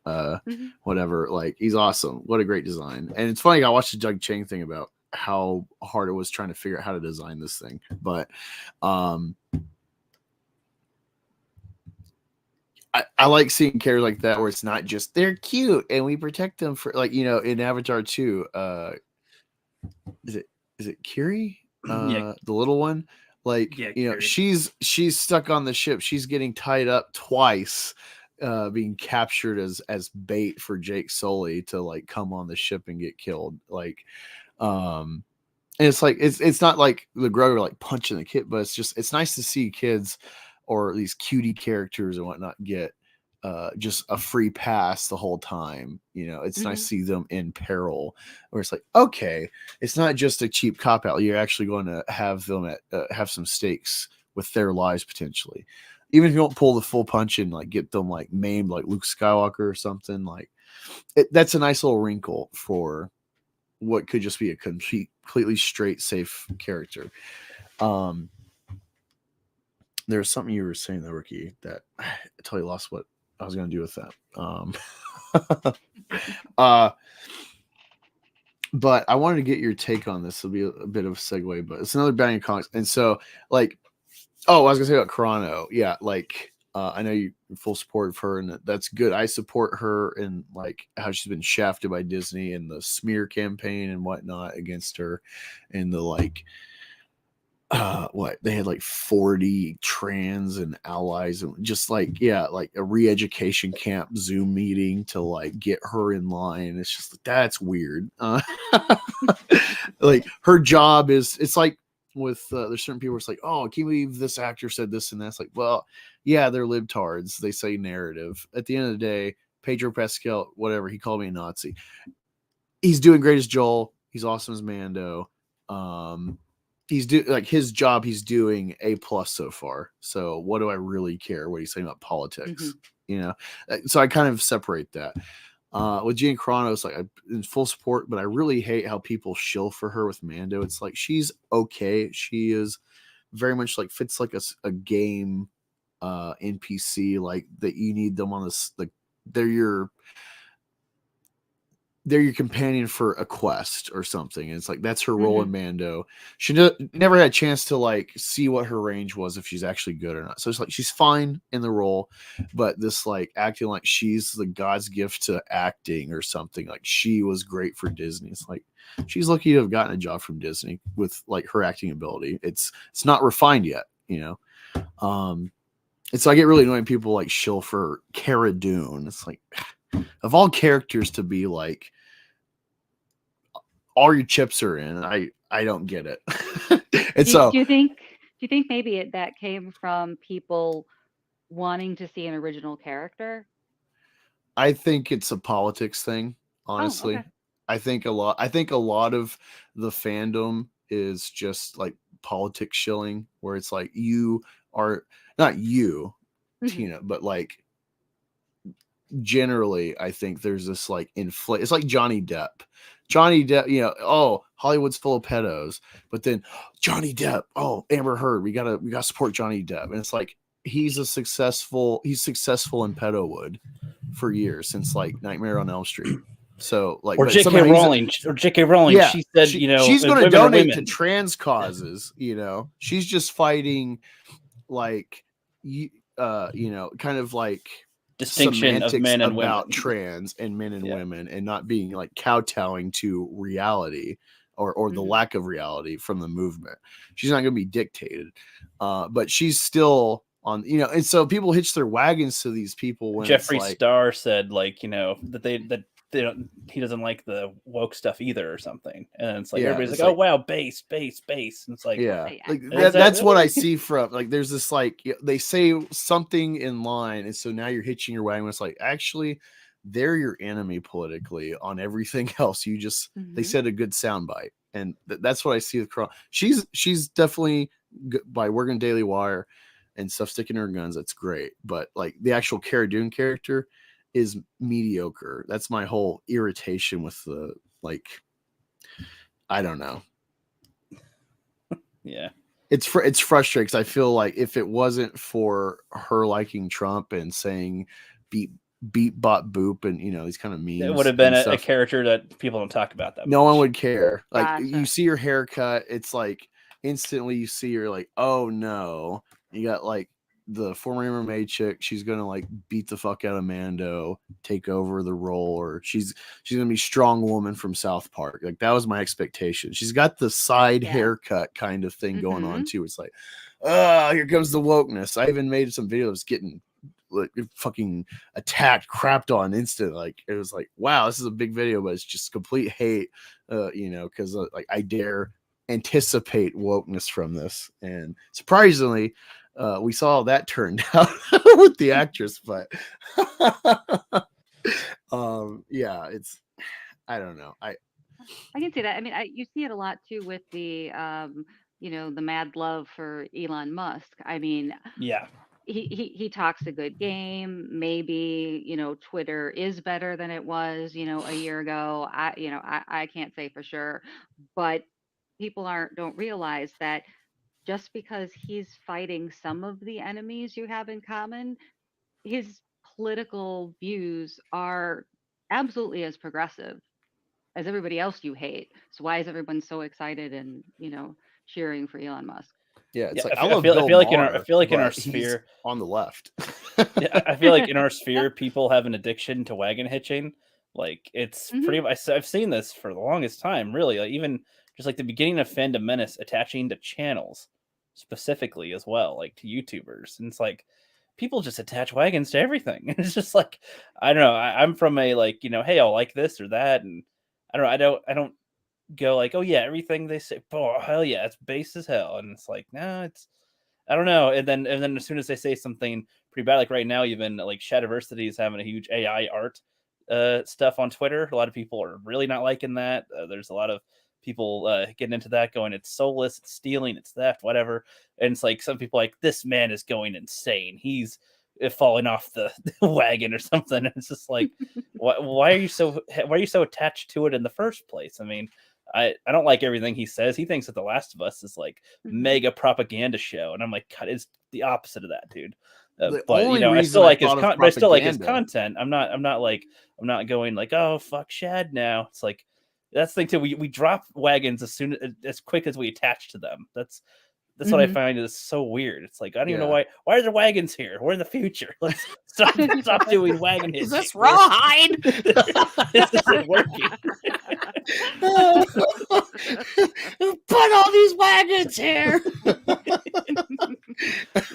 Whatever, like he's awesome. What a great design. And it's funny, I watched the Doug Chang thing about how hard it was trying to figure out how to design this thing, but I like seeing characters like that where it's not just they're cute and we protect them for, like, in Avatar 2, is it Kiri? The little one? Like, she's stuck on the ship. She's getting tied up twice, being captured as bait for Jake Sully to like come on the ship and get killed. Like, and it's like it's not like the Grogu like punching the kid, but it's nice to see kids or these cutie characters and whatnot get just a free pass the whole time. It's nice to see them in peril, where it's like, okay, it's not just a cheap cop out. You're actually going to have them have some stakes with their lives potentially, even if you don't pull the full punch and like get them like maimed like Luke Skywalker or something. Like that's a nice little wrinkle for what could just be a completely straight safe character. There's something you were saying though, Ricky, that I totally lost what I was going to do with that. But I wanted to get your take on this. It'll be a bit of a segue, but it's another bang of comics. And so, like, I was going to say about Carano. Yeah, like, I know you're full support of her, and that's good. I support her in, like, how she's been shafted by Disney and the smear campaign and whatnot against her, and the, like, they had like 40 trans and allies and just like like a re-education camp Zoom meeting to like get her in line. It's just that's weird. Like her job it's like with there's certain people where it's like, oh, can you believe this actor said this and that's like, well, yeah, they're libtards. They say narrative. At the end of the day, Pedro Pascal, whatever, he called me a Nazi. He's doing great as Joel. He's awesome as Mando. He's his job. He's doing A+ so far. So what do I really care what he's saying about politics? So I kind of separate that. With Gina Carano, it's like I'm in full support, but I really hate how people shill for her with Mando. It's like she's okay. She is very much like fits like a game NPC, like that you need them on this. Like they're your companion for a quest or something. And it's like that's her role in Mando. She never had a chance to like see what her range was, if she's actually good or not. So it's like she's fine in the role, but this like acting like she's the God's gift to acting or something. Like she was great for Disney. It's like she's lucky to have gotten a job from Disney with like her acting ability. It's not refined yet, And so I get really annoyed when people like shill for Cara Dune. It's like, of all characters to be like, all your chips are in. I don't get it. And Do you think maybe that came from people wanting to see an original character? I think it's a politics thing, honestly. okay. I think a lot of the fandom is just like politics shilling, where it's like you are not you, Mhm. Tina, but like generally, I think there's this like inflate. It's like Johnny Depp. Johnny Depp, you know, oh, Hollywood's full of pedos, but then Johnny Depp, oh, Amber Heard, we gotta support Johnny Depp, and it's like he's successful in pedowood for years, since like Nightmare on Elm Street. So like, Or J.K. Rowling, yeah, she said, you know, she's going to women are donate to women. trans causes. You know, she's just fighting like you know, kind of like Distinction of men and about women. trans and men and Yeah. women, and not being like kowtowing to reality or the Mhm. lack of reality from the movement. She's not going to be dictated, but she's still on, you know. And so people hitch their wagons to these people when Jeffree it's like, Star said, like, you know, that they don't, he doesn't like the woke stuff either or something, and it's like Yeah, everybody's it's like, oh like- wow, base, and it's like, yeah, Yeah. like Is that's that what I really? see from like, there's this like, they say something in line, and so now you're hitching your wagon. It's like, actually they're your enemy politically on everything else. You just they Mhm. said a good soundbite, and that's what I see with Carl. She's definitely by working Daily Wire and stuff, sticking to her guns. That's great, but like the actual Cara Dune character is mediocre. That's my whole irritation with the like, I don't know. yeah, It's frustrating because I feel like if it wasn't for her liking Trump and saying beep bot boop and, you know, these kind of memes, it would have been and a stuff, character that people don't talk about that no much. one would care. Like Gotcha. you see her haircut, it's like instantly you see her like, oh no, you got like the former MMA chick. She's gonna like beat the fuck out of Mando, take over the role, or she's gonna be strong woman from South Park. Like that was my expectation. She's got the side Yeah. haircut kind of thing going on Mhm. too. It's like, oh, here comes the wokeness. I even made some videos getting like fucking attacked, crapped on instant. Like it was like, wow, this is a big video, but it's just complete hate. You know, because like I dare anticipate wokeness from this, and surprisingly, we saw how that turned out with the actress. But yeah, it's, I don't know. I can see that. I mean, you see it a lot too with the you know, the mad love for Elon Musk. I mean, Yeah, he talks a good game. Maybe, you know, Twitter is better than it was, you know, a year ago. I can't say for sure, but people don't realize that just because he's fighting some of the enemies you have in common, his political views are absolutely as progressive as everybody else you hate. So why is everyone so excited and, you know, cheering for Elon Musk? yeah, it's Yeah, like I I feel- love I Bill feel like in Maher, our- I feel like in our but he's sphere- on the left. yeah, I feel like in our sphere, people have an addiction to wagon hitching. Like it's Mhm. pretty much, I've seen this for the longest time, really. Like even just like the beginning of Fandom Menace attaching to channels specifically as well, like to YouTubers, and it's like people just attach wagons to everything. And it's just like, I don't know. I'm from a like, you know, hey, I'll like this or that, and I don't go like, oh yeah, everything they say, oh hell yeah, it's base as hell, and it's like, no, it's, I don't know. And then as soon as they say something pretty bad, like right now, even like Shadiversity is having a huge AI art stuff on Twitter. A lot of people are really not liking that. There's a lot of people getting into that, going, it's soulless, it's stealing, it's theft, whatever. And it's like some people like, this man is going insane. He's falling off the wagon or something. And it's just like, why are you so attached to it in the first place? I mean, I don't like everything he says. He thinks that The Last of Us is like Mhm. mega propaganda show, and I'm like, God, it's the opposite of that, dude. The But you only know, I reason still I like his thought of but I still like his propaganda- content. I'm not going like, oh fuck Shad now. It's like, that's the thing too. We drop wagons as quick as we attach to them. That's what I Mhm. find is so weird. It's like, I don't even know Yeah. why are there wagons here? We're in the future. Let's stop doing wagon hitching. Is this rawhide? This isn't working. Put all these wagons here.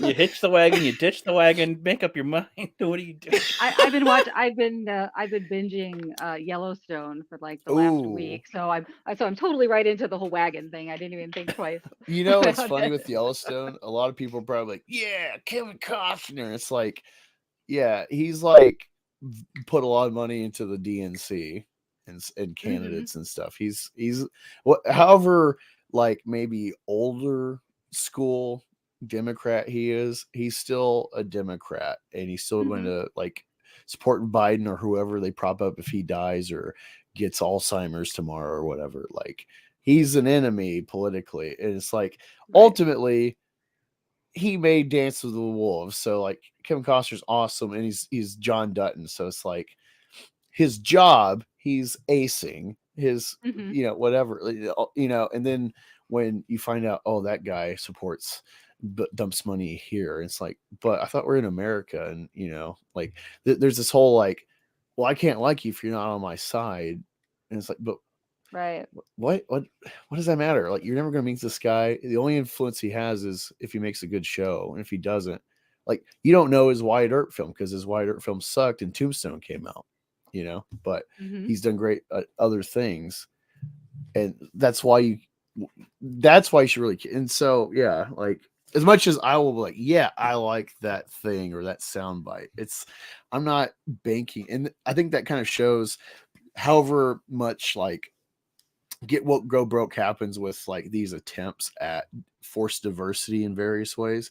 You hitch the wagon, you ditch the wagon, make up your mind. What are you doing? I've been binging Yellowstone for like the last Ooh. week, so I'm totally right into the whole wagon thing. I didn't even think twice. You know what's about funny it. with Yellowstone? A lot of people are probably like, yeah, Kevin Costner. It's like, yeah, he's like put a lot of money into the DNC and candidates and stuff. He's however, like maybe older school Democrat he is, he's still a Democrat, and he's still going to like support Biden or whoever they prop up if he dies or gets Alzheimer's tomorrow or whatever. Like, he's an enemy politically, and it's like ultimately he made Dance with the Wolves. So like Kevin Costner's awesome, and he's John Dutton. So it's like his job, he's acing his, you know, whatever, you know, and then when you find out, oh, that guy supports but dumps money here, it's like, but I thought we're in America, and you know, like there's this whole like, well, I can't like you if you're not on my side, and it's like, but what does that matter? Like, you're never going to meet this guy. The only influence he has is if he makes a good show, and if he doesn't, like, you don't know his Wyatt Earp film because his Wyatt Earp film sucked and Tombstone came out, you know, but he's done great other things, and that's why you should really. And so yeah, like, as much as I will be like, yeah, I like that thing or that soundbite, I'm not banking, and I think that kind of shows however much like get what go broke happens with like these attempts at forced diversity in various ways.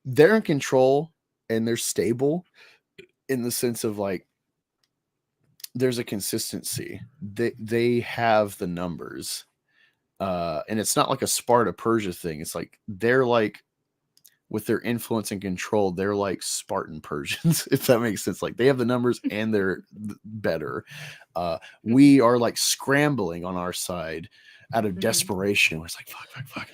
They're in control and they're stable in the sense of like there's a consistency. They have the numbers, and it's not like a Sparta Persia thing. It's like they're like, with their influence and control, they're like Spartan Persians, if that makes sense. Like, they have the numbers and they're better. We are like scrambling on our side out of desperation. It's like, fuck.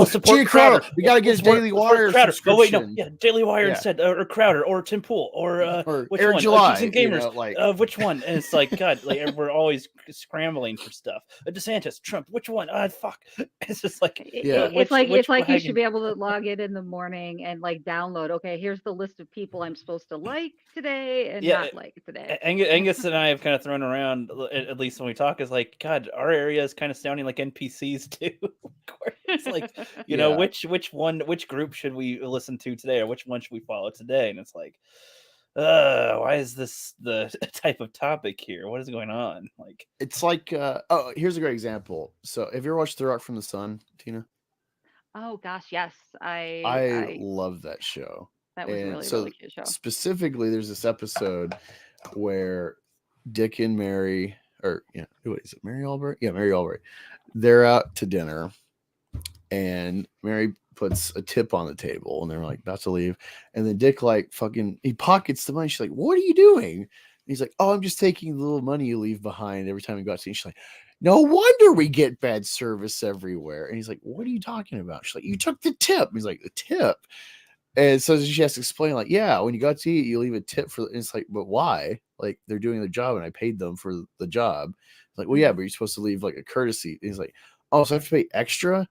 Support Crowder. We got to get a Daily Wire subscription. Oh wait, no, yeah, Daily Wire instead, or Crowder, or Tim Pool, or which Eric one? July, Geeks and Gamers, you know, like, which one? And it's like, God, like we're always scrambling for stuff. DeSantis, Trump, which one? Fuck. It's just like, it's like you should be able to log in the morning and like download. Okay, here's the list of people I'm supposed to like today and not like today. Angus and I have kind of thrown around, at least when we talk, is like, God, our area is kind of sounding like NPCs too. It's like, you know, which group should we listen to today, or which one should we follow today? And it's like, why is this the type of topic here? What is going on? Like, it's like, oh, here's a great example. So have you ever watched The Rock from the Sun, Tina? Oh gosh, yes. I love that show. That was and really cute show. Specifically, there's this episode where Dick and Mary, or who is it? Mary Albright? Yeah, Mary Albright. They're out to dinner, and Mary puts a tip on the table, and they're like about to leave, and then Dick like he pockets the money. She's like, "What are you doing?" And he's like, "Oh, I'm just taking the little money you leave behind every time we go out to eat." She's like, "No wonder we get bad service everywhere." And he's like, "What are you talking about?" She's like, "You took the tip." And he's like, "The tip?" And so she has to explain, like, yeah, when you go to eat, you leave a tip for. And it's like, but why? Like, they're doing their job, and I paid them for the job. It's like, well, yeah, but you're supposed to leave like a courtesy. And he's like, oh, so I have to pay extra.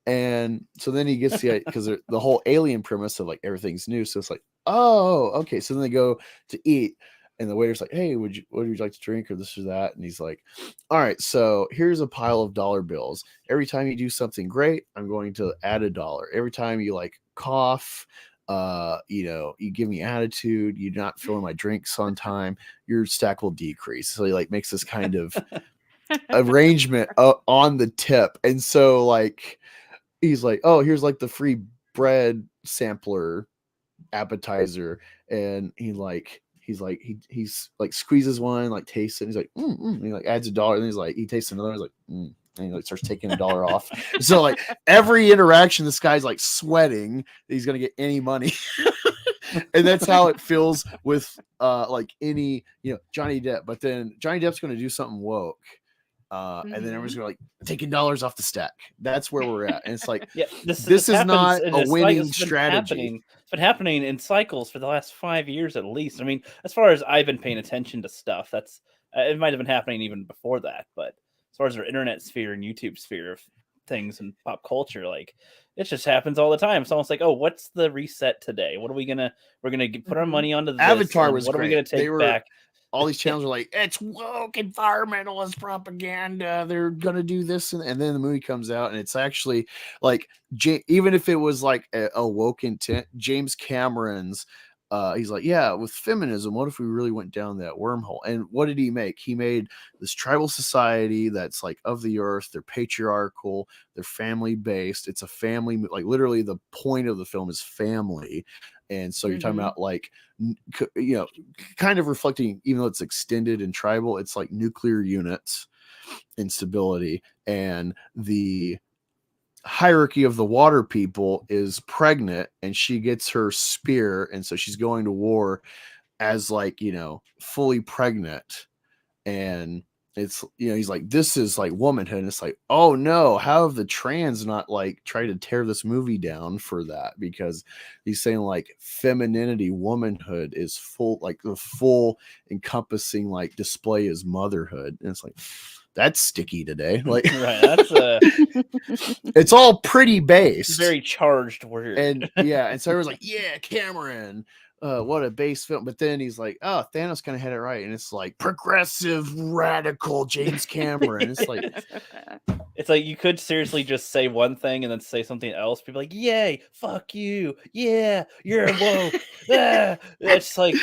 And so then he gets because the whole alien premise of like everything's new. So it's like, oh, okay. So then they go to eat, and the waiter's like, hey, what would you like to drink, or this or that? And he's like, all right, so here's a pile of dollar bills. Every time you do something great, I'm going to add $1. Every time you like cough, you give me attitude, you're not filling my drinks on time, your stack will decrease. So he like makes this kind of arrangement on the tip. And so like he's like, oh, here's like the free bread sampler appetizer, and he's like squeezes one, like tastes it, and he's like, and he like adds $1, and he's like, he tastes another, he's like, and he like starts taking $1 off. So like every interaction, this guy's like sweating that he's gonna get any money. And that's how it feels with like any Johnny Depp. But then Johnny Depp's gonna do something woke. And then everyone's going to like taking $1 off the stack. That's where we're at. And it's like, this is not a winning strategy. It's been happening in cycles for the last 5 years at least. I mean, as far as I've been paying attention to stuff, that's it might have been happening even before that. But as far as our internet sphere and YouTube sphere, things in pop culture. Like it just happens all the time. It's almost like, oh, what's the reset today? What are we gonna? We're gonna put our money onto this. Avatar was what great. Are we gonna take back? All these channels are like, it's woke environmentalist propaganda. They're gonna do this, and then the movie comes out, and it's actually like, even if it was like a woke intent, James Cameron's. He's like, yeah, with feminism, what if we really went down that wormhole? And what did he make? He made this tribal society that's like of the earth. They're patriarchal. They're family based. It's a family, like literally the point of the film is family. And so you're talking about like, you know, kind of reflecting, even though it's extended and tribal, it's like nuclear units, instability, and the hierarchy of the water people is pregnant, and she gets her spear, and so she's going to war as like, you know, fully pregnant. And it's, you know, he's like, this is like womanhood, and it's like, oh no, how have the trans not like tried to tear this movie down for that? Because he's saying like femininity, womanhood is full, like the full encompassing like display is motherhood. And it's like, that's sticky today. Like, right, that's it's all pretty based, very charged word. And yeah, and so everyone's like, yeah, Cameron, what a base film. But then he's like, oh, Thanos kind of had it right, and it's like progressive radical James Cameron. It's like you could seriously just say one thing and then say something else. People are like, yay, fuck you, yeah, you're woke. It's like,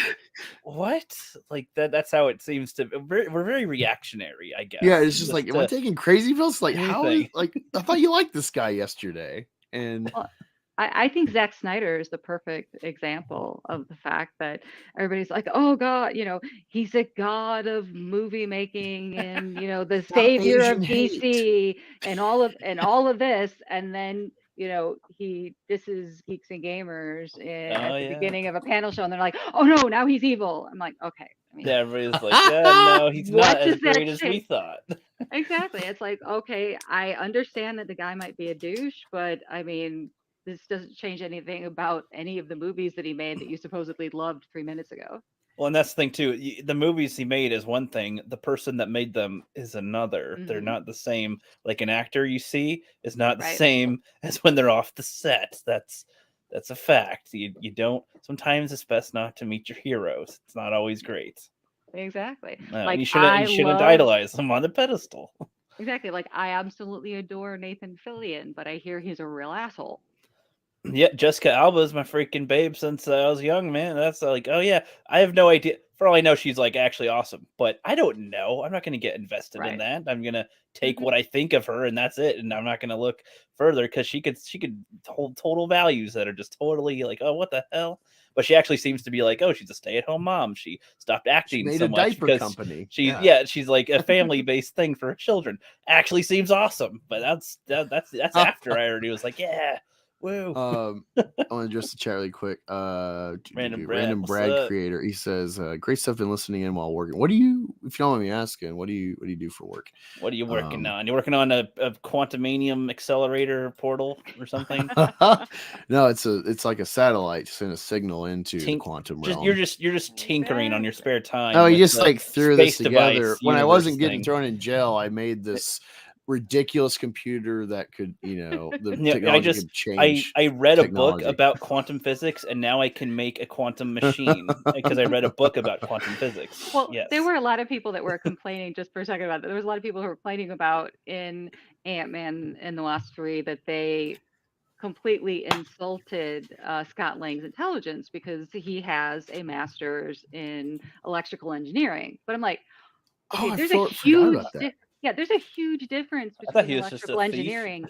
what? Like that's how it seems to. We're very reactionary, I guess. Yeah, it's just like, am I taking crazy pills? Like, how? Like, I thought you liked this guy yesterday, and. Well, I think Zack Snyder is the perfect example of the fact that everybody's like, oh God, you know, he's a god of movie making, and you know, the savior of DC, and all of this, and then you know, this is Geeks and Gamers at the beginning of a panel show, and they're like, oh no, now he's evil. I'm like, okay. I mean, yeah, everybody's like, yeah, no, he's not as great as we thought. Exactly. It's like, okay, I understand that the guy might be a douche, but I mean, this doesn't change anything about any of the movies that he made that you supposedly loved 3 minutes ago. Well, and that's the thing too. The movies he made is one thing. The person that made them is another. They're not the same. Like an actor you see is not the same as when they're off the set. That's a fact. You don't. Sometimes it's best not to meet your heroes. It's not always great. Exactly. Like you shouldn't idolize them on the pedestal. Exactly. Like I absolutely adore Nathan Fillion, but I hear he's a real asshole. Yeah, Jessica Alba is my freaking babe since I was young, man. That's like, oh yeah, I have no idea. For all I know, she's like actually awesome, but I don't know. I'm not going to get invested in that. I'm going to take what I think of her, and that's it. And I'm not going to look further because she could hold total values that are just totally like, oh, what the hell? But she actually seems to be like, oh, she's a stay-at-home mom. She stopped acting so much because company. She's like a family-based thing for her children. Actually seems awesome, but that's after I already was like, yeah. Woo. I want to address the chat really quick. Random Brad creator. He says, "Great stuff. Been listening in while working. What do you, if you don't mind me asking, what do you do for work? What are you working on? You're working on a Quantumania accelerator portal or something? No, it's like a satellite to send a signal into the quantum realm. You're just tinkering on your spare time. Oh, you just like threw this together. When I wasn't getting thrown in jail, I made this ridiculous computer that could, you know, the technology could change. I read a book about quantum physics, and now I can make a quantum machine because I read a book about quantum physics. Well, there were a lot of people that were complaining, just for a second about that. There was a lot of people who were complaining about in Ant-Man and the Wasp 3 that they completely insulted Scott Lang's intelligence because he has a master's in electrical engineering. But I'm like, okay, there's a huge there's a huge difference between electrical engineering.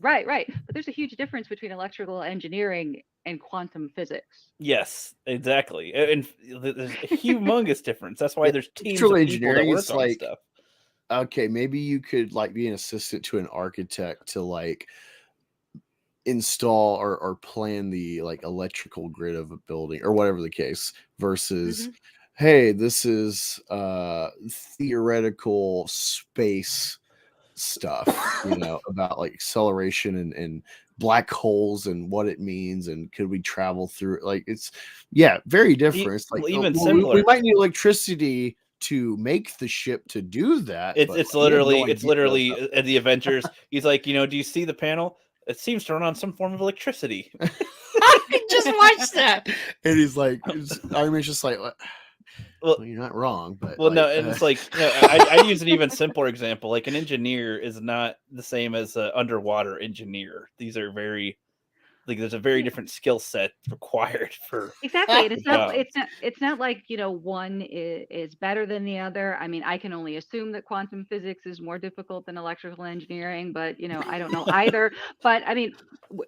Right. But there's a huge difference between electrical engineering and quantum physics. Yes, exactly. And there's a humongous difference. That's why there's teams of people that work on stuff. Okay, maybe you could like be an assistant to an architect to like install or plan the like electrical grid of a building or whatever the case versus hey, this is theoretical space stuff, you know, about like acceleration and black holes and what it means and could we travel through it? Like it's very different. It's like even simpler. We might need electricity to make the ship to do that. It's but it's he had no literally idea it's literally about the Avengers. He's like, do you see the panel? It seems to run on some form of electricity. I just watched that, and he's like, Iron Man's just like, well, you're not wrong, but well, like, no, and it's like, I'd use an even simpler example. Like an engineer is not the same as an underwater engineer. These are very there's a very different skill set required for Exactly. And the job. it's not like, one is better than the other. I mean, I can only assume that quantum physics is more difficult than electrical engineering, but I don't know either. But I mean,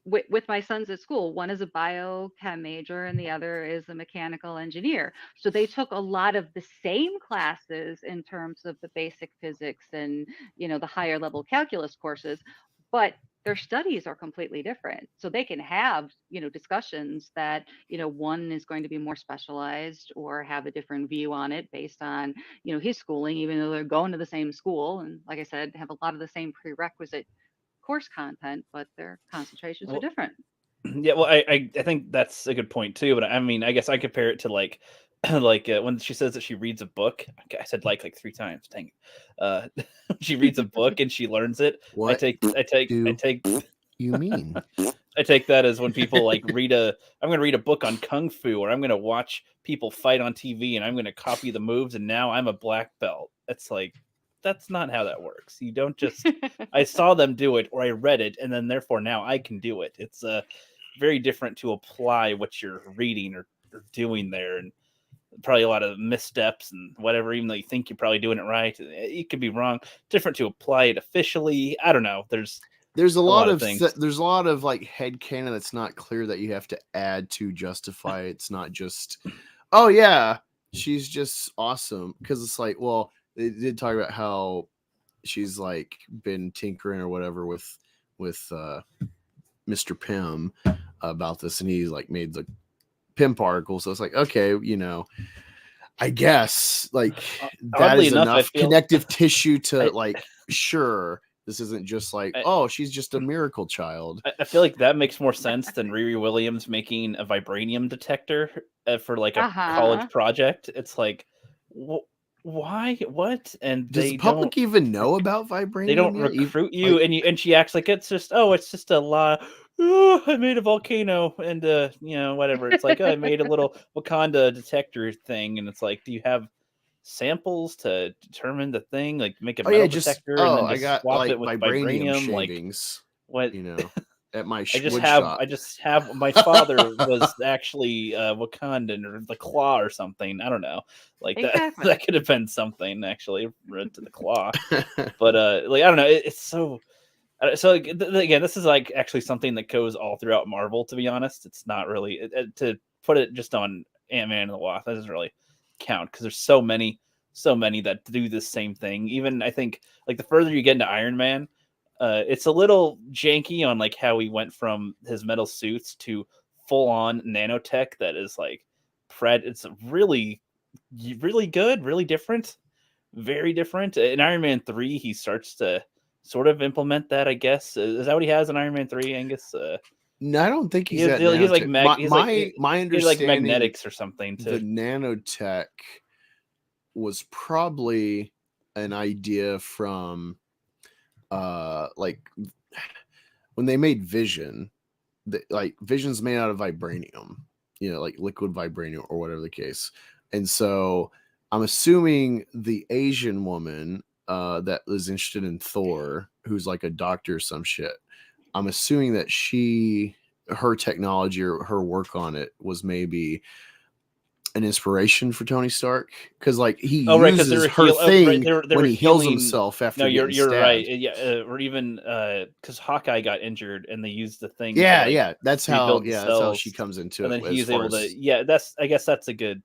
with my sons at school, one is a biochem major and the other is a mechanical engineer. So they took a lot of the same classes in terms of the basic physics and, the higher level calculus courses, but their studies are completely different. So they can have, discussions that, one is going to be more specialized or have a different view on it based on, his schooling, even though they're going to the same school. And like I said, have a lot of the same prerequisite course content, but their concentrations are different. Yeah, well, I think that's a good point too. But I mean, I guess I compare it to like when she says that she reads a book. Okay, I said like 3 times. Dang it. She reads a book and she learns it. what I take you mean? I take that as when people like I'm going to read a book on kung fu, or I'm going to watch people fight on TV and I'm going to copy the moves and now I'm a black belt. It's like, that's not how that works. You don't just I saw them do it or I read it and then therefore now I can do it. It's very different to apply what you're reading or doing there, and probably a lot of missteps and whatever, even though you think you're probably doing it right, it could be wrong. Different to apply it officially. I don't know. There's a lot of things. There's a lot of like headcanon that's not clear that you have to add to justify it. It's not just, oh yeah, she's just awesome, because it's like, well, they did talk about how she's like been tinkering or whatever with Mr. Pym about this, and he's like made the Pym particle. So it's like, okay, I guess like that is enough connective tissue to like, sure, this isn't just like, oh, she's just a miracle child. I feel like that makes more sense than Riri Williams making a vibranium detector for like a college project. It's like, why? What? And does the public even know about vibranium? They don't recruit you, and she acts like it's just a lie. Oh, I made a volcano and whatever. It's like, oh, I made a little Wakanda detector thing, and it's like, do you have samples to determine the thing? Like make a metal detector and then just swap like it with vibranium shavings, like what? At my I just have my father was actually Wakandan or the Claw or something. I don't know. Like that could have been something actually to the Claw. But like I don't know. It's so again, this is like actually something that goes all throughout Marvel. To be honest, it's not really to put it just on Ant-Man and the Wasp. That doesn't really count because there's so many that do the same thing. Even I think like the further you get into Iron Man. It's a little janky on like how he went from his metal suits to full on nanotech that is like it's really, really good, really different, very different. In Iron Man 3, he starts to sort of implement that, I guess. Is that what he has in Iron Man 3, Angus? No, I don't think he's like my understanding, like magnetics or something. The nanotech was probably an idea from like when they made Vision, like Vision's made out of vibranium, like liquid vibranium or whatever the case. And so I'm assuming the Asian woman that was interested in Thor, who's like a doctor or some shit, I'm assuming that her technology or her work on it was maybe an inspiration for Tony Stark, because like he uses her thing when he heals himself after. No, you're right. Yeah, or even because Hawkeye got injured and they used the thing. Yeah, that's how she comes into it. And then he's able to. Yeah, I guess that's a good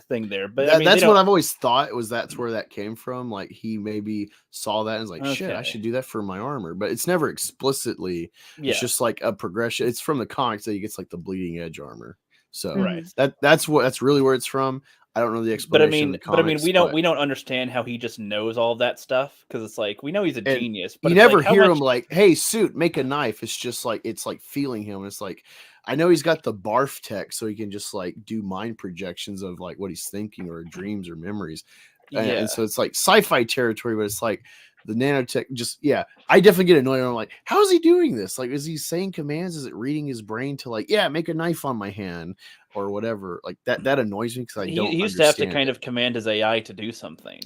thing there. But that's what I've always thought that's where that came from. Like he maybe saw that and was like, shit, I should do that for my armor. But it's never explicitly. Yeah. It's just like a progression. It's from the comics that he gets like the bleeding edge armor. So that's really where it's from. I don't know the explanation. But I mean, we don't understand how he just knows all of that stuff, because it's like we know he's a genius. But you never hear him like, "Hey, suit, make a knife." It's just like feeling him. It's like I know he's got the barf tech, so he can just like do mind projections of like what he's thinking or dreams or memories. Yeah. And so it's like sci-fi territory, but it's like the nanotech I definitely get annoyed. I'm like, how is he doing this? Like, is he saying commands? Is it reading his brain to like, make a knife on my hand or whatever? Like that annoys me because I don't He used to have to kind of command his AI to do something.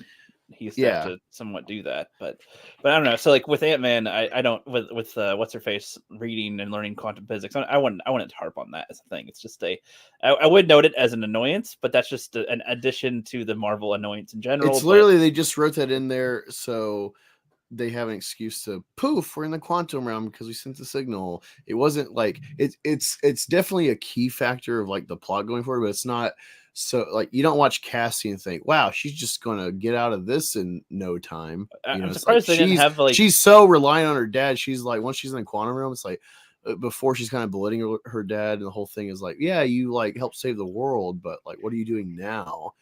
He used to have to somewhat do that, but I don't know. So like with Ant-Man, I don't with what's her face reading and learning quantum physics. I wouldn't harp on that as a thing. It's just I would note it as an annoyance, but that's just an addition to the Marvel annoyance in general. It's literally they just wrote that in there so they have an excuse to poof, we're in the quantum realm because we sent the signal. It wasn't like it's definitely a key factor of like the plot going forward, but it's not. So like you don't watch Cassie and think, wow, she's just gonna get out of this in no time. I'm surprised they didn't have like she's so reliant on her dad. She's like once she's in the quantum realm, it's like before she's kind of belittling her dad, and the whole thing is like, yeah, you like help save the world, but like what are you doing now?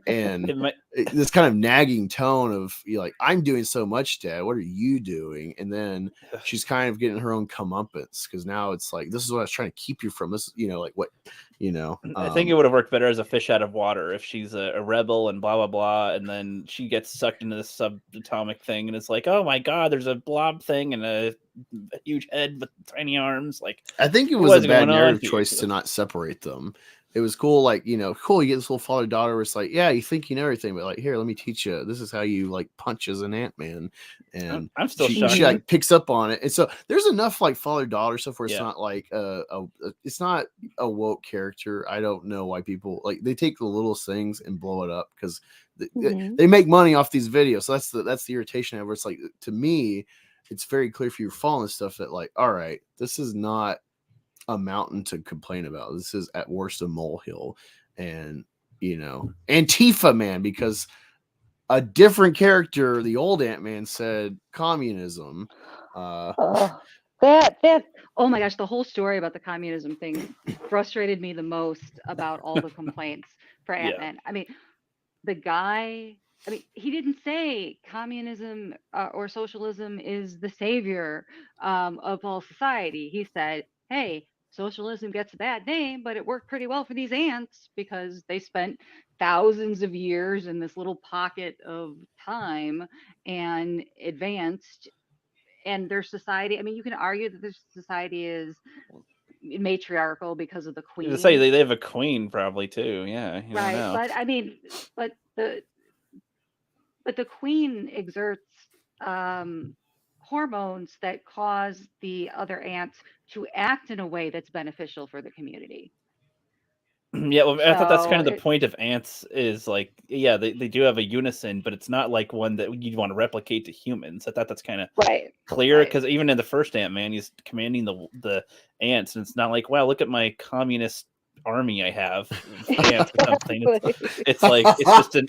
And this kind of nagging tone of like, I'm doing so much, Dad. What are you doing? And then she's kind of getting her own comeuppance because now it's like, this is what I was trying to keep you from. This, like what, I think it would have worked better as a fish out of water if she's a rebel and blah blah blah, and then she gets sucked into this subatomic thing, and it's like, oh my god, there's a blob thing and a huge head with tiny arms. Like, I think it was a bad narrative choice to not separate them. It was cool, like, cool, you get this little father-daughter where it's like, yeah, you think you know everything, but like, here, let me teach you. This is how you like punch as an Ant-Man. And I'm still shocked. She like picks up on it. And so there's enough like father-daughter stuff where it's not like it's not a woke character. I don't know why people like they take the littlest things and blow it up because they make money off these videos. So that's the irritation where it's like, to me, it's very clear if you're following stuff that like, all right, this is not a mountain to complain about. This is at worst a molehill. And Antifa, man, because a different character, the old Ant-Man, said communism. Oh my gosh, the whole story about the communism thing frustrated me the most about all the complaints for Ant-Man. I mean, the guy, he didn't say communism or socialism is the savior of all society. He said, hey, socialism gets a bad name, but it worked pretty well for these ants because they spent thousands of years in this little pocket of time and advanced. And their society, you can argue that their society is matriarchal because of the queen. To say they have a queen probably too. Yeah. Right. But the queen exerts hormones that cause the other ants to act in a way that's beneficial for the community. Yeah, well, I thought that's kind of the point of ants is like, they do have a unison, but it's not like one that you'd want to replicate to humans. I thought that's kind of clear because even in the first Ant-Man, he's commanding the ants, and it's not like, wow, look at my communist army I have. Ants or something. It's like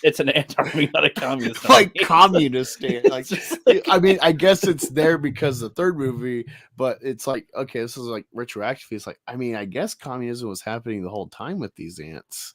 it's an ant army, not a communist like army. Communist ant. Like, I guess it's there because the third movie, but it's like, okay, this is like retroactively. It's like, I guess communism was happening the whole time with these ants.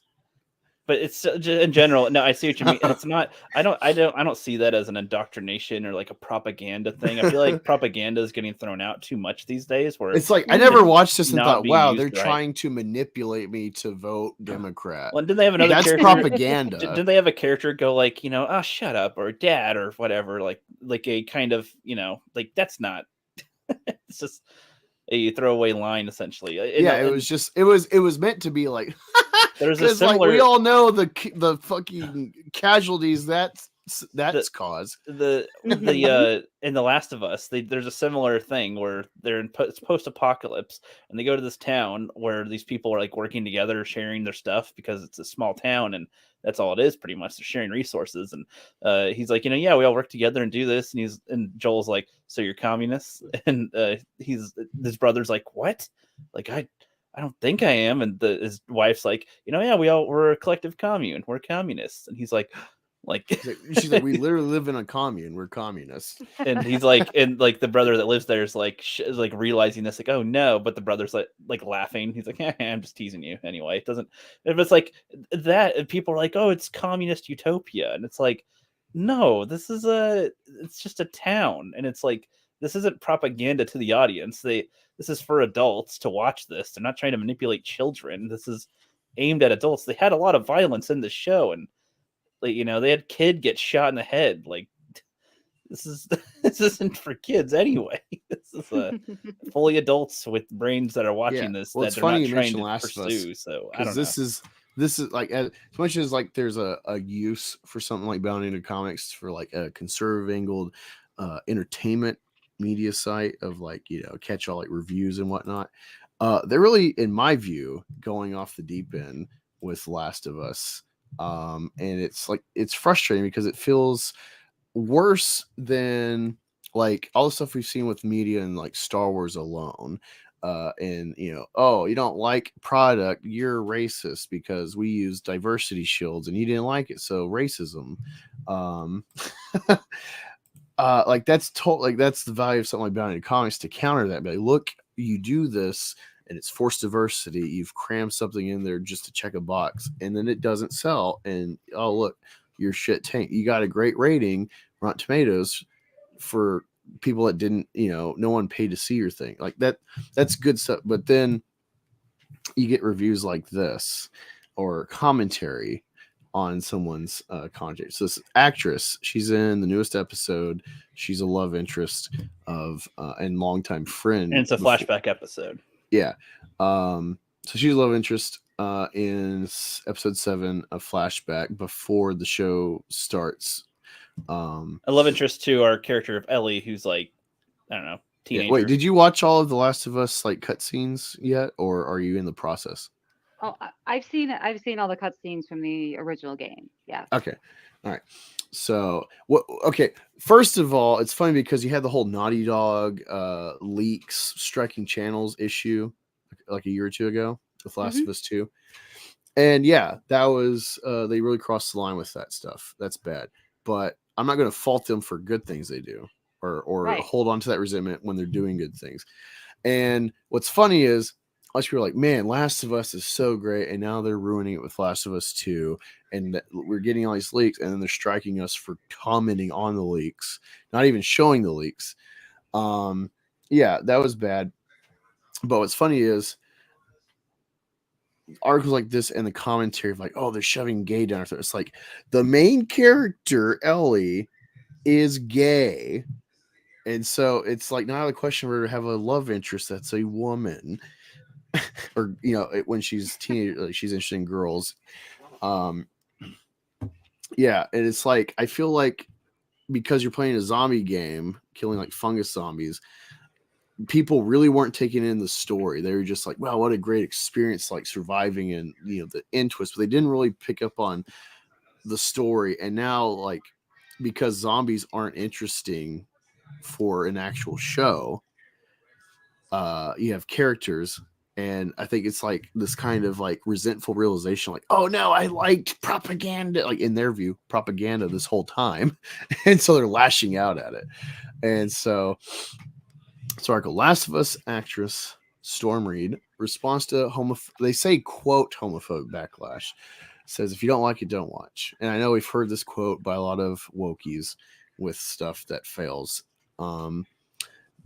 But it's in general. No, I see what you mean. It's not. I don't see that as an indoctrination or like a propaganda thing. I feel like propaganda is getting thrown out too much these days. Where it's like I never watched this and thought, wow, they're trying to manipulate me to vote Democrat. Well, did they have another? That's propaganda. Did they have a character go like, oh, shut up, or dad, or whatever, like a kind of, like that's not. It's just a throwaway line essentially. It was meant to be like. There's a similar. Like, we all know the fucking casualties that's caused. In The Last of Us, there's a similar thing where they're in post-apocalypse, and they go to this town where these people are like working together, sharing their stuff because it's a small town, and that's all it is pretty much. They're sharing resources, and he's like, we all work together and do this, and Joel's like, so you're communists, and his brother's like, what? Like I don't think I am. And his wife's like, we're a collective commune. We're communists. And he's like, she's like, we literally live in a commune. We're communists. And he's like, and like the brother that lives there is like realizing this, like, oh no. But the brother's like laughing. He's like, I'm just teasing you anyway. It doesn't, if it's like that, and people are like, oh, it's communist utopia. And it's like, no, it's just a town. And it's like, this isn't propaganda to the audience. This is for adults to watch this. They're not trying to manipulate children. This is aimed at adults. They had a lot of violence in the show, and Like, they had kid get shot in the head. Like, this isn't for kids anyway. This is fully adults with brains that are watching this Well, that it's they're funny not you trying mentioned to Last of Us, pursue. So I because don't know. this is like, as much as like there's a use for something like Bound into Comics for like a conservative angled entertainment media site of like, catch all like reviews and whatnot. They're really, in my view, going off the deep end with Last of Us. And it's like, it's frustrating because it feels worse than like all the stuff we've seen with media and like Star Wars alone. And oh, you don't like product, you're racist because we use diversity shields and you didn't like it, so racism. Like that's like that's the value of something like Bound in Comics, to counter that. Be like, look, you do this and it's forced diversity. You've crammed something in there just to check a box, and then it doesn't sell. And oh, look, your shit tank. You got a great rating, Rotten Tomatoes, for people that didn't, no one paid to see your thing. Like that. That's good stuff. But then you get reviews like this or commentary on someone's content. So this actress, she's in the newest episode. She's a love interest of and longtime friend. And it's a flashback episode. Yeah. So she's a love interest in episode 7, a flashback before the show starts. A love interest to our character of Ellie, who's like, I don't know, teenager. Yeah. Wait, did you watch all of The Last of Us like cutscenes yet, or are you in the process? Oh, I've seen it. I've seen all the cutscenes from the original game. Yeah. Okay. All right. So what? Okay. First of all, it's funny because you had the whole Naughty Dog leaks striking channels issue like a year or two ago with Last of Us 2. And yeah, that was they really crossed the line with that stuff. That's bad. But I'm not going to fault them for good things they do, or Right. hold on to that resentment when they're doing good things. And what's funny is, a lot of people are like, man, Last of Us is so great, and now they're ruining it with Last of Us 2, and we're getting all these leaks, and then they're striking us for commenting on the leaks, not even showing the leaks. Yeah, that was bad. But what's funny is articles like this and the commentary of like, oh, they're shoving gay down our throat. It's like the main character, Ellie, is gay. And so it's like not a question for her to have a love interest that's a woman. Or when she's teenage, like she's interested in girls. Yeah, and it's like I feel like because you're playing a zombie game, killing like fungus zombies, people really weren't taking in the story. They were just like, wow, what a great experience, like surviving and the end twist, but they didn't really pick up on the story. And now, like, because zombies aren't interesting for an actual show, you have characters. And I think it's like this kind of like resentful realization, like, oh no, I liked propaganda, like in their view, propaganda this whole time. And so they're lashing out at it. And so article, Last of Us actress Storm Reed responds to they say, quote, homophobic backlash. Says, if you don't like it, don't watch. And I know we've heard this quote by a lot of wokies with stuff that fails.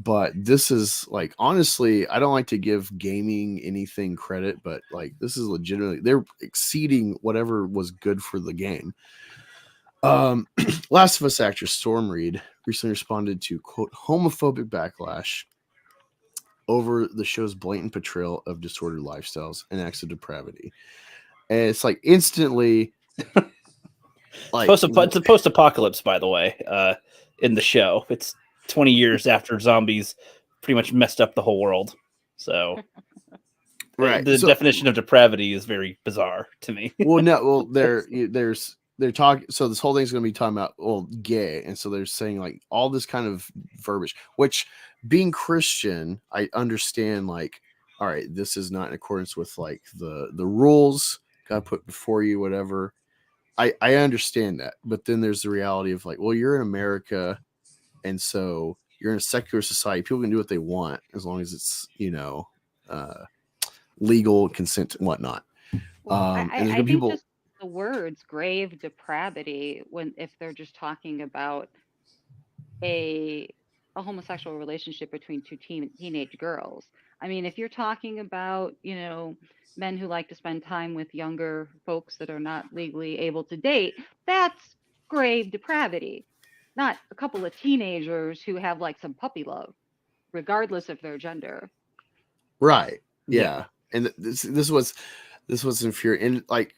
But this is like, honestly, I don't like to give gaming anything credit, but like this is legitimately, they're exceeding whatever was good for the game. Last of Us actress Storm Reed recently responded to, quote, homophobic backlash over the show's blatant portrayal of disordered lifestyles and acts of depravity. And it's like instantly like it's a post-apocalypse, by the way, in the show. It's 20 years after zombies pretty much messed up the whole world. So right. The definition of depravity is very bizarre to me. They're talking, so this whole thing's going to be talking about, well, gay, and so they're saying like all this kind of verbiage, which, being Christian, I understand, like, all right, this is not in accordance with like the rules God put before you, whatever. I understand that, but then there's the reality of like, well, you're in America, and so you're in a secular society. People can do what they want as long as it's legal, consent, and whatnot. Well, And I there's think people. just the words grave depravity, if they're just talking about a homosexual relationship between two teenage girls. I mean, if you're talking about, men who like to spend time with younger folks that are not legally able to date, that's grave depravity. Not a couple of teenagers who have like some puppy love, regardless of their gender. Right. Yeah. Yeah. And this was infuriating. And like,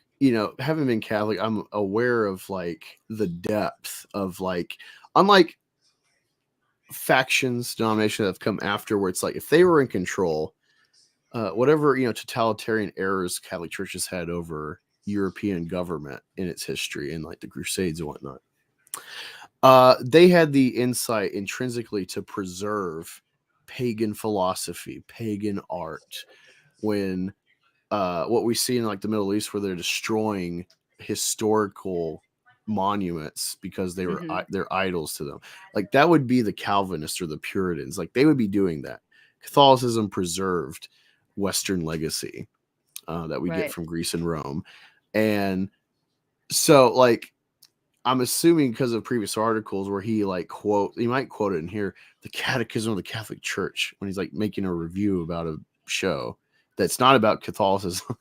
having been Catholic, I'm aware of like the depth of like, unlike factions, denominations that have come after, where it's like if they were in control, whatever totalitarian errors Catholic Church has had over European government in its history and like the Crusades and whatnot, they had the insight intrinsically to preserve pagan philosophy, pagan art. When what we see in like the Middle East, where they're destroying historical monuments because they were they're idols to them, like that would be the Calvinists or the Puritans. Like they would be doing that. Catholicism preserved Western legacy that we get from Greece and Rome, and so like I'm assuming because of previous articles where he might quote it in here, the Catechism of the Catholic Church, when he's like making a review about a show that's not about Catholicism.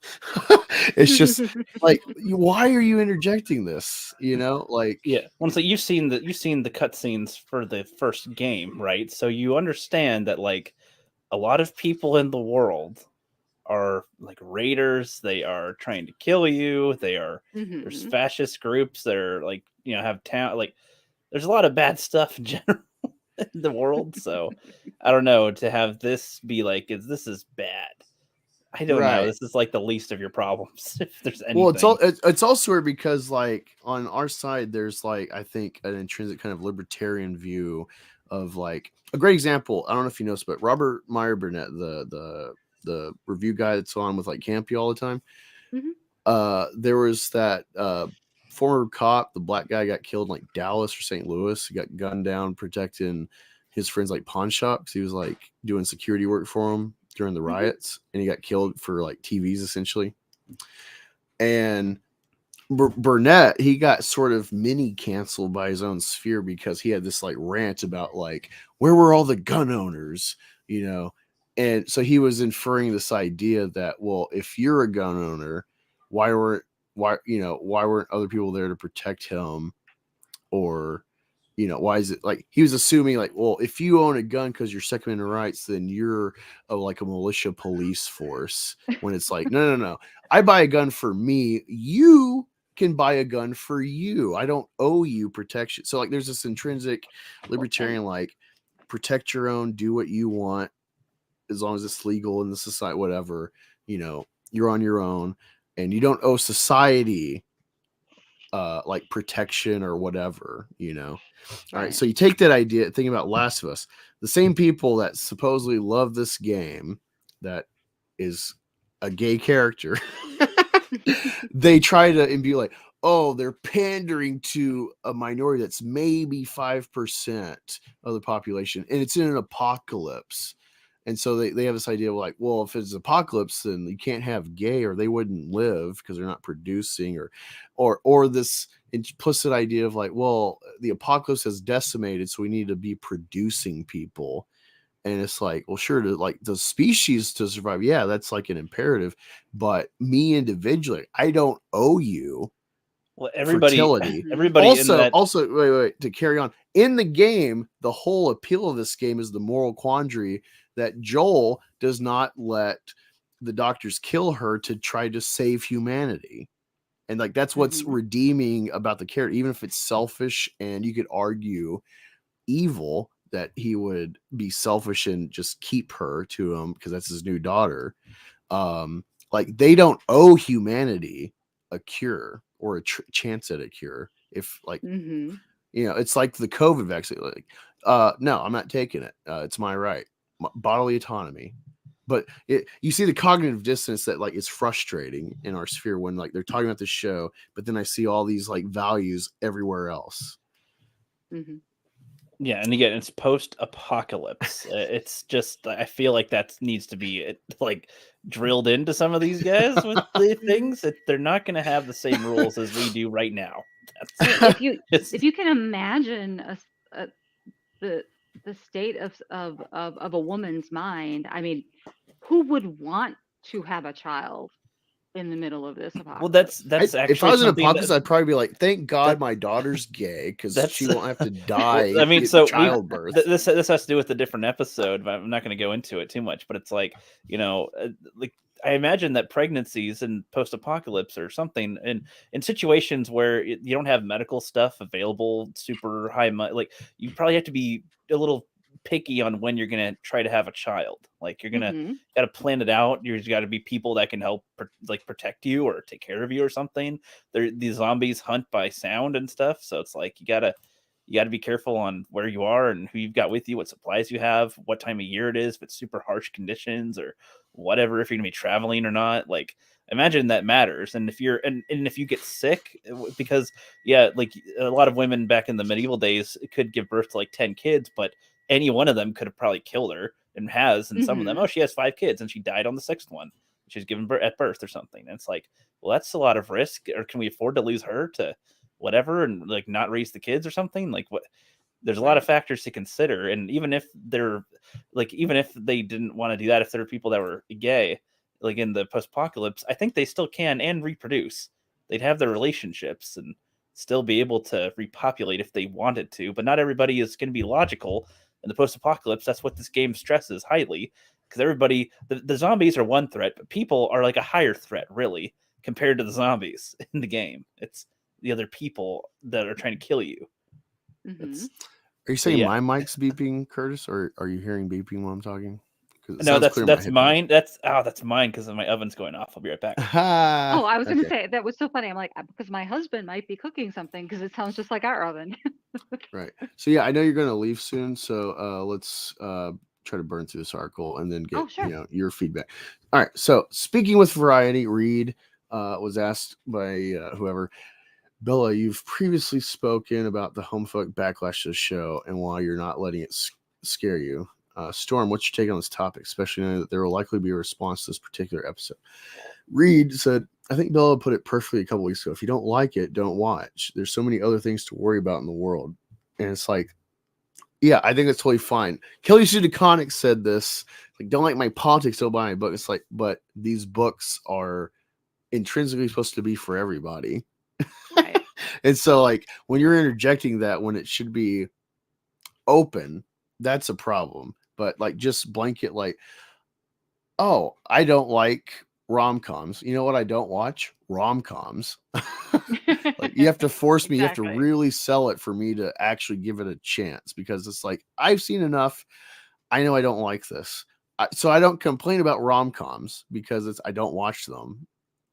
It's just like, why are you interjecting this? Like, yeah. Well, so you've seen the cutscenes for the first game, right? So you understand that like a lot of people in the world are like raiders. They are trying to kill you. There's fascist groups that are like, have town, like there's a lot of bad stuff in general in the world. So I don't know, to have this be like, this is bad. I don't know. This is like the least of your problems, if there's anything. Well, it's also weird because like on our side, there's like, I think an intrinsic kind of libertarian view of like a great example. I don't know if you know this, but Robert Meyer Burnett, the review guy that's on with like Campy all the time. There was that former cop, the black guy got killed in like Dallas or St. Louis. He got gunned down protecting his friends like pawn shops. He was like doing security work for him during the riots, and he got killed for like TVs essentially. And Burnett, he got sort of mini canceled by his own sphere because he had this like rant about like, where were all the gun owners, and so he was inferring this idea that, well, if you're a gun owner, why weren't other people there to protect him? Or why is it like he was assuming like, well, if you own a gun because you're Second Amendment rights, then you're like a militia police force, when it's like, no, I buy a gun for me, you can buy a gun for you, I don't owe you protection. So like there's this intrinsic libertarian like, protect your own, do what you want as long as it's legal in the society, whatever, you're on your own and you don't owe society like protection or whatever, All right, so you take that idea, think about Last of Us, the same people that supposedly love this game that is a gay character, they try to and be like, oh, they're pandering to a minority that's maybe 5% of the population, and it's in an apocalypse. And so they have this idea of like, well, if it's apocalypse, then you can't have gay, or they wouldn't live because they're not producing, or this implicit idea of like, well, the apocalypse has decimated, so we need to be producing people. And it's like, well, sure, to like the species to survive, yeah, that's like an imperative. But me individually, I don't owe you. Well, everybody also, wait, to carry on in the game, the whole appeal of this game is the moral quandary that Joel does not let the doctors kill her to try to save humanity. And like, that's what's redeeming about the character, even if it's selfish and you could argue evil, that he would be selfish and just keep her to him because that's his new daughter. Like they don't owe humanity a cure or a chance at a cure. If like, it's like the COVID vaccine, like, no, I'm not taking it. It's my right, bodily autonomy. But you see the cognitive dissonance that like is frustrating in our sphere when like they're talking about this show, but then I see all these like values everywhere else. Yeah, and again, it's post-apocalypse. It's just, I feel like that needs to be like drilled into some of these guys with the things that they're not going to have the same rules as we do right now. If you can imagine the state of a woman's mind, I mean, who would want to have a child in the middle of this apocalypse? Well, that's If I actually was in something apocalypse, that, I'd probably be like, "Thank God that my daughter's gay because that's she won't have to die well, I mean, in so childbirth." this has to do with a different episode, but I'm not going to go into it too much. But it's like, like I imagine that pregnancies and post-apocalypse or something, in situations where you don't have medical stuff available, super high, like you probably have to be a little picky on when you're going to try to have a child. Like you're gonna Mm-hmm. got to plan it out. There's got to be people that can help protect you or take care of you or something. These zombies hunt by sound and stuff, so it's like you gotta be careful on where you are and who you've got with you, what supplies you have, what time of year it is, if it's super harsh conditions or whatever, if you're gonna be traveling or not. Like imagine that matters. And if you're and if you get sick, because like a lot of women back in the medieval days could give birth to like 10 kids, but any one of them could have probably killed her and has, and some of them, Mm-hmm. oh, she has 5 kids and she died on the 6th one. She's given birth at birth or something. And it's like, well, that's a lot of risk. Or can we afford to lose her to whatever and like not raise the kids or something? Like what? There's a lot of factors to consider. And even if they didn't want to do that, if there are people that were gay, like in the post-apocalypse, I think they still can and reproduce. They'd have their relationships and still be able to repopulate if they wanted to. But not everybody is going to be logical in the post-apocalypse. That's what this game stresses highly, because everybody, the zombies are one threat, but people are like a higher threat, really, compared to the zombies in the game. It's the other people that are trying to kill you. Mm-hmm. Are you saying my mic's beeping, Curtis, or are you hearing beeping while I'm talking? No, that's mine. That's mine because my oven's going off. I'll be right back. Oh, I was going to say, that was so funny. I'm like, because my husband might be cooking something because it sounds just like our oven. Right. So yeah, I know you're going to leave soon. So let's try to burn through this article and then get your feedback. All right. So speaking with variety, Reed was asked by whoever. Bella, you've previously spoken about the homophobic backlash to the show and why you're not letting it scare you. Storm, what's your take on this topic, especially knowing that there will likely be a response to this particular episode? Reed said, I think Bella put it perfectly a couple weeks ago. If you don't like it, don't watch. There's so many other things to worry about in the world. And it's like, yeah, I think that's totally fine. Kelly Sue DeConnick said this, like, don't like my politics, don't buy my book. It's like, but these books are intrinsically supposed to be for everybody. Right. And so like when you're interjecting that when it should be open, that's a problem. But like just blanket like, oh, I don't like rom-coms. You know what I don't watch? Rom-coms. Like you have to force me, you have to really sell it for me to actually give it a chance, because it's like I've seen enough. I know I don't like this. So I don't complain about rom-coms because I don't watch them.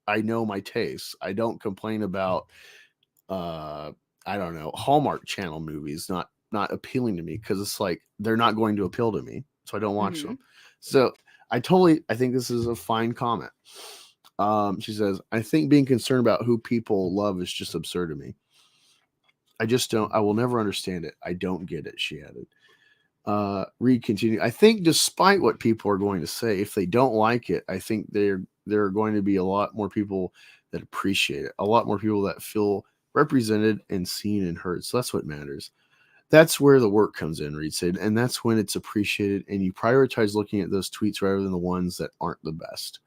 I know my tastes. I don't complain about I don't know, Hallmark Channel movies not appealing to me because it's like they're not going to appeal to me, so I don't watch them. So I think this is a fine comment. She says, I think being concerned about who people love is just absurd to me. I will never understand it. I don't get it, she added. Reed continued, I think despite what people are going to say, if they don't like it, I think there are going to be a lot more people that appreciate it, a lot more people that feel represented and seen and heard. So that's what matters. That's where the work comes in, Reed said, and that's when it's appreciated and you prioritize looking at those tweets rather than the ones that aren't the best.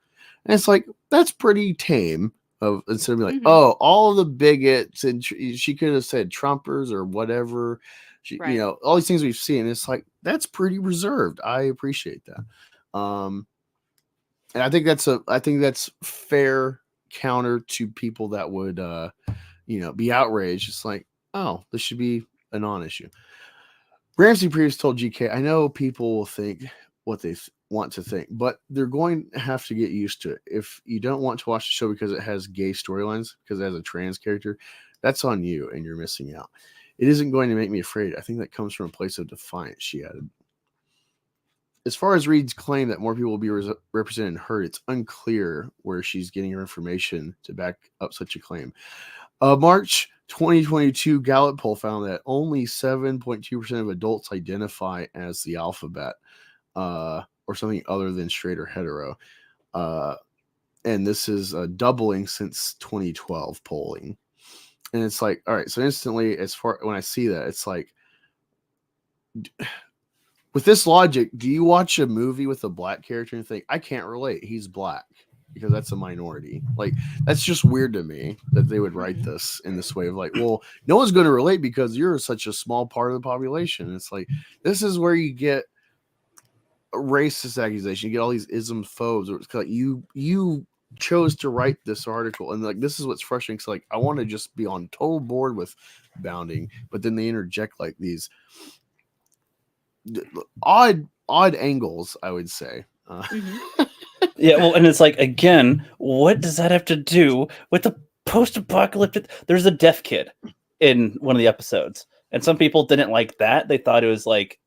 And it's like, that's pretty tame. Instead of being like, oh, all of the bigots, and she could have said Trumpers or whatever. You know, all these things we've seen. It's like, that's pretty reserved. I appreciate that. And I think that's fair counter to people that would be outraged. It's like, oh, this should be a non-issue. Ramsey previously told GK, I know people will think what they want to think, but they're going to have to get used to it. If you don't want to watch the show because it has gay storylines, because it has a trans character, that's on you and you're missing out. It isn't going to make me afraid. I think that comes from a place of defiance, she added. As far as Reed's claim that more people will be represented and heard, it's unclear where she's getting her information to back up such a claim. March 2022 Gallup poll found that only 7.2% of adults identify as the alphabet or something other than straight or hetero. And this is doubling since 2012 polling. And it's like, all right, so instantly, when I see that, it's like, with this logic, do you watch a movie with a black character and think, I can't relate, he's black, because that's a minority? Like, that's just weird to me that they would write this in this way of like, well, no one's going to relate because you're such a small part of the population. It's like, this is where you get a racist accusation, you get all these ism-phobes. It's like you chose to write this article, and like, this is what's frustrating, because like, I want to just be on total board with bounding, but then they interject like these odd angles, I would say. Yeah, well, and it's like, again, what does that have to do with the post-apocalyptic? There's a deaf kid in one of the episodes, and some people didn't like that. They thought it was like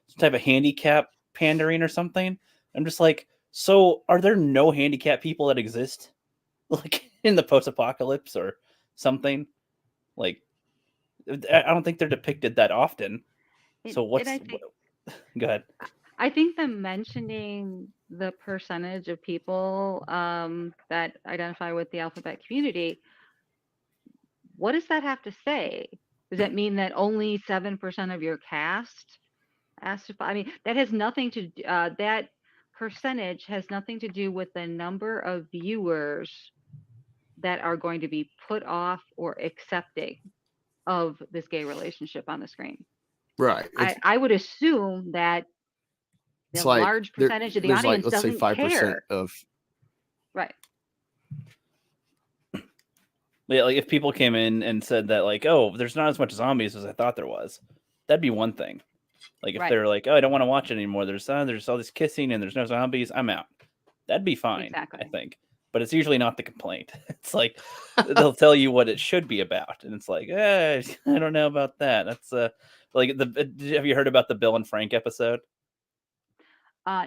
some type of handicap pandering or something. I'm just like, so are there no handicap people that exist, like in the post-apocalypse or something? Like, I don't think they're depicted that often. So what's? Go ahead. I think them mentioning the percentage of people that identify with the alphabet community, what does that have to say? Does that mean that only 7% of your cast asked to? I mean, that has nothing to. That percentage has nothing to do with the number of viewers that are going to be put off or accepting of this gay relationship on the screen. Right. I would assume that it's a like large percentage of the audience let's say doesn't 5% care. of. Right. Yeah, like if people came in and said that, like, oh, there's not as much zombies as I thought there was, that'd be one thing. Like if they're like, oh, I don't want to watch it anymore. There's all this kissing and there's no zombies. I'm out. That'd be fine, I think. But it's usually not the complaint. It's like they'll tell you what it should be about, and it's like, I don't know about that. That's like have you heard about the Bill and Frank episode?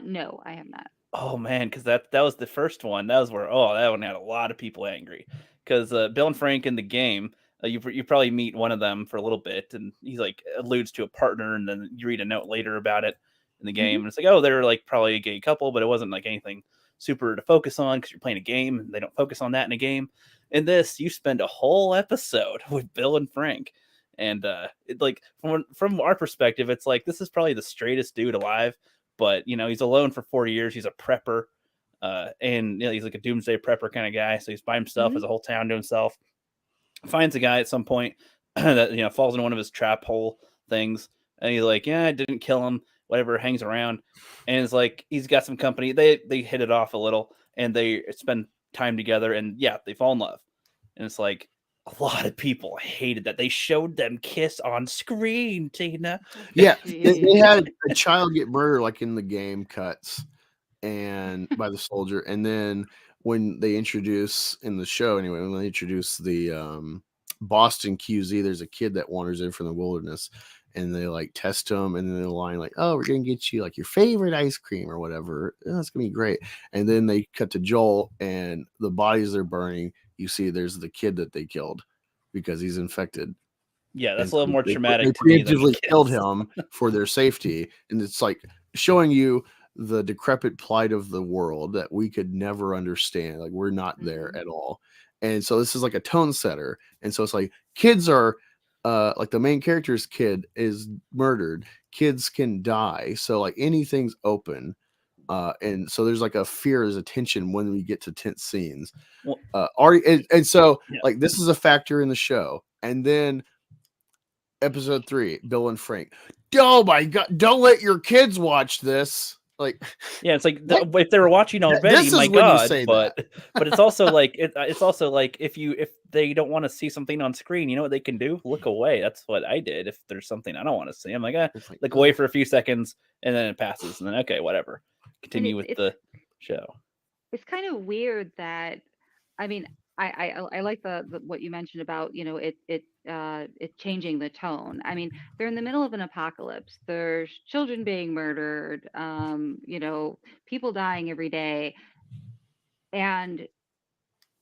No, I have not. Oh man, because that was the first one. That was where that one had a lot of people angry, because Bill and Frank in the game, you probably meet one of them for a little bit, and he's like alludes to a partner, and then you read a note later about it in the game, and it's like, oh, they're like probably a gay couple, but it wasn't like anything super to focus on because you're playing a game, and they don't focus on that in a game. In this, you spend a whole episode with Bill and Frank, and it, like from our perspective, it's like this is probably the straightest dude alive. But, you know, he's alone for 4 years. He's a prepper. And, you know, he's like a doomsday prepper kind of guy. So he's by himself, has a whole town to himself. Finds a guy at some point that, you know, falls into one of his trap hole things. And he's like, yeah, I didn't kill him. Whatever, hangs around. And it's like, he's got some company. They hit it off a little. And they spend time together. And, yeah, they fall in love. And it's like, a lot of people hated that they showed them kiss on screen, Tina. Yeah, they had a child get murdered, like in the game cuts, and by the soldier. And then when they introduce in the show, anyway, when they introduce the Boston QZ, there's a kid that wanders in from the wilderness, and they like test him, and then they're lying like, "Oh, we're gonna get you like your favorite ice cream or whatever. Oh, it's gonna be great." And then they cut to Joel, and the bodies they're burning. You see, there's the kid that they killed because he's infected. Yeah, that's a little more traumatic. They preemptively killed him for their safety, and it's like showing you the decrepit plight of the world that we could never understand. Like we're not there at all, and so this is like a tone setter. And so it's like kids are, like the main character's kid is murdered. Kids can die, so like anything's open. And so there's like a fear, there's a tension when we get to tense scenes. And so like this is a factor in the show. And then episode 3, Bill and Frank. Oh my God, don't let your kids watch this. Like, yeah, it's like if they were watching already, my God. But it's also like it's also like if they don't want to see something on screen, you know what they can do? Look away. That's what I did. If there's something I don't want to see, I'm like, look away for a few seconds, and then it passes, and then okay, whatever. Continue with the show. It's kind of weird that, I mean, I like the what you mentioned about, you know, it changing the tone. I mean, they're in the middle of an apocalypse. There's children being murdered, you know, people dying every day, and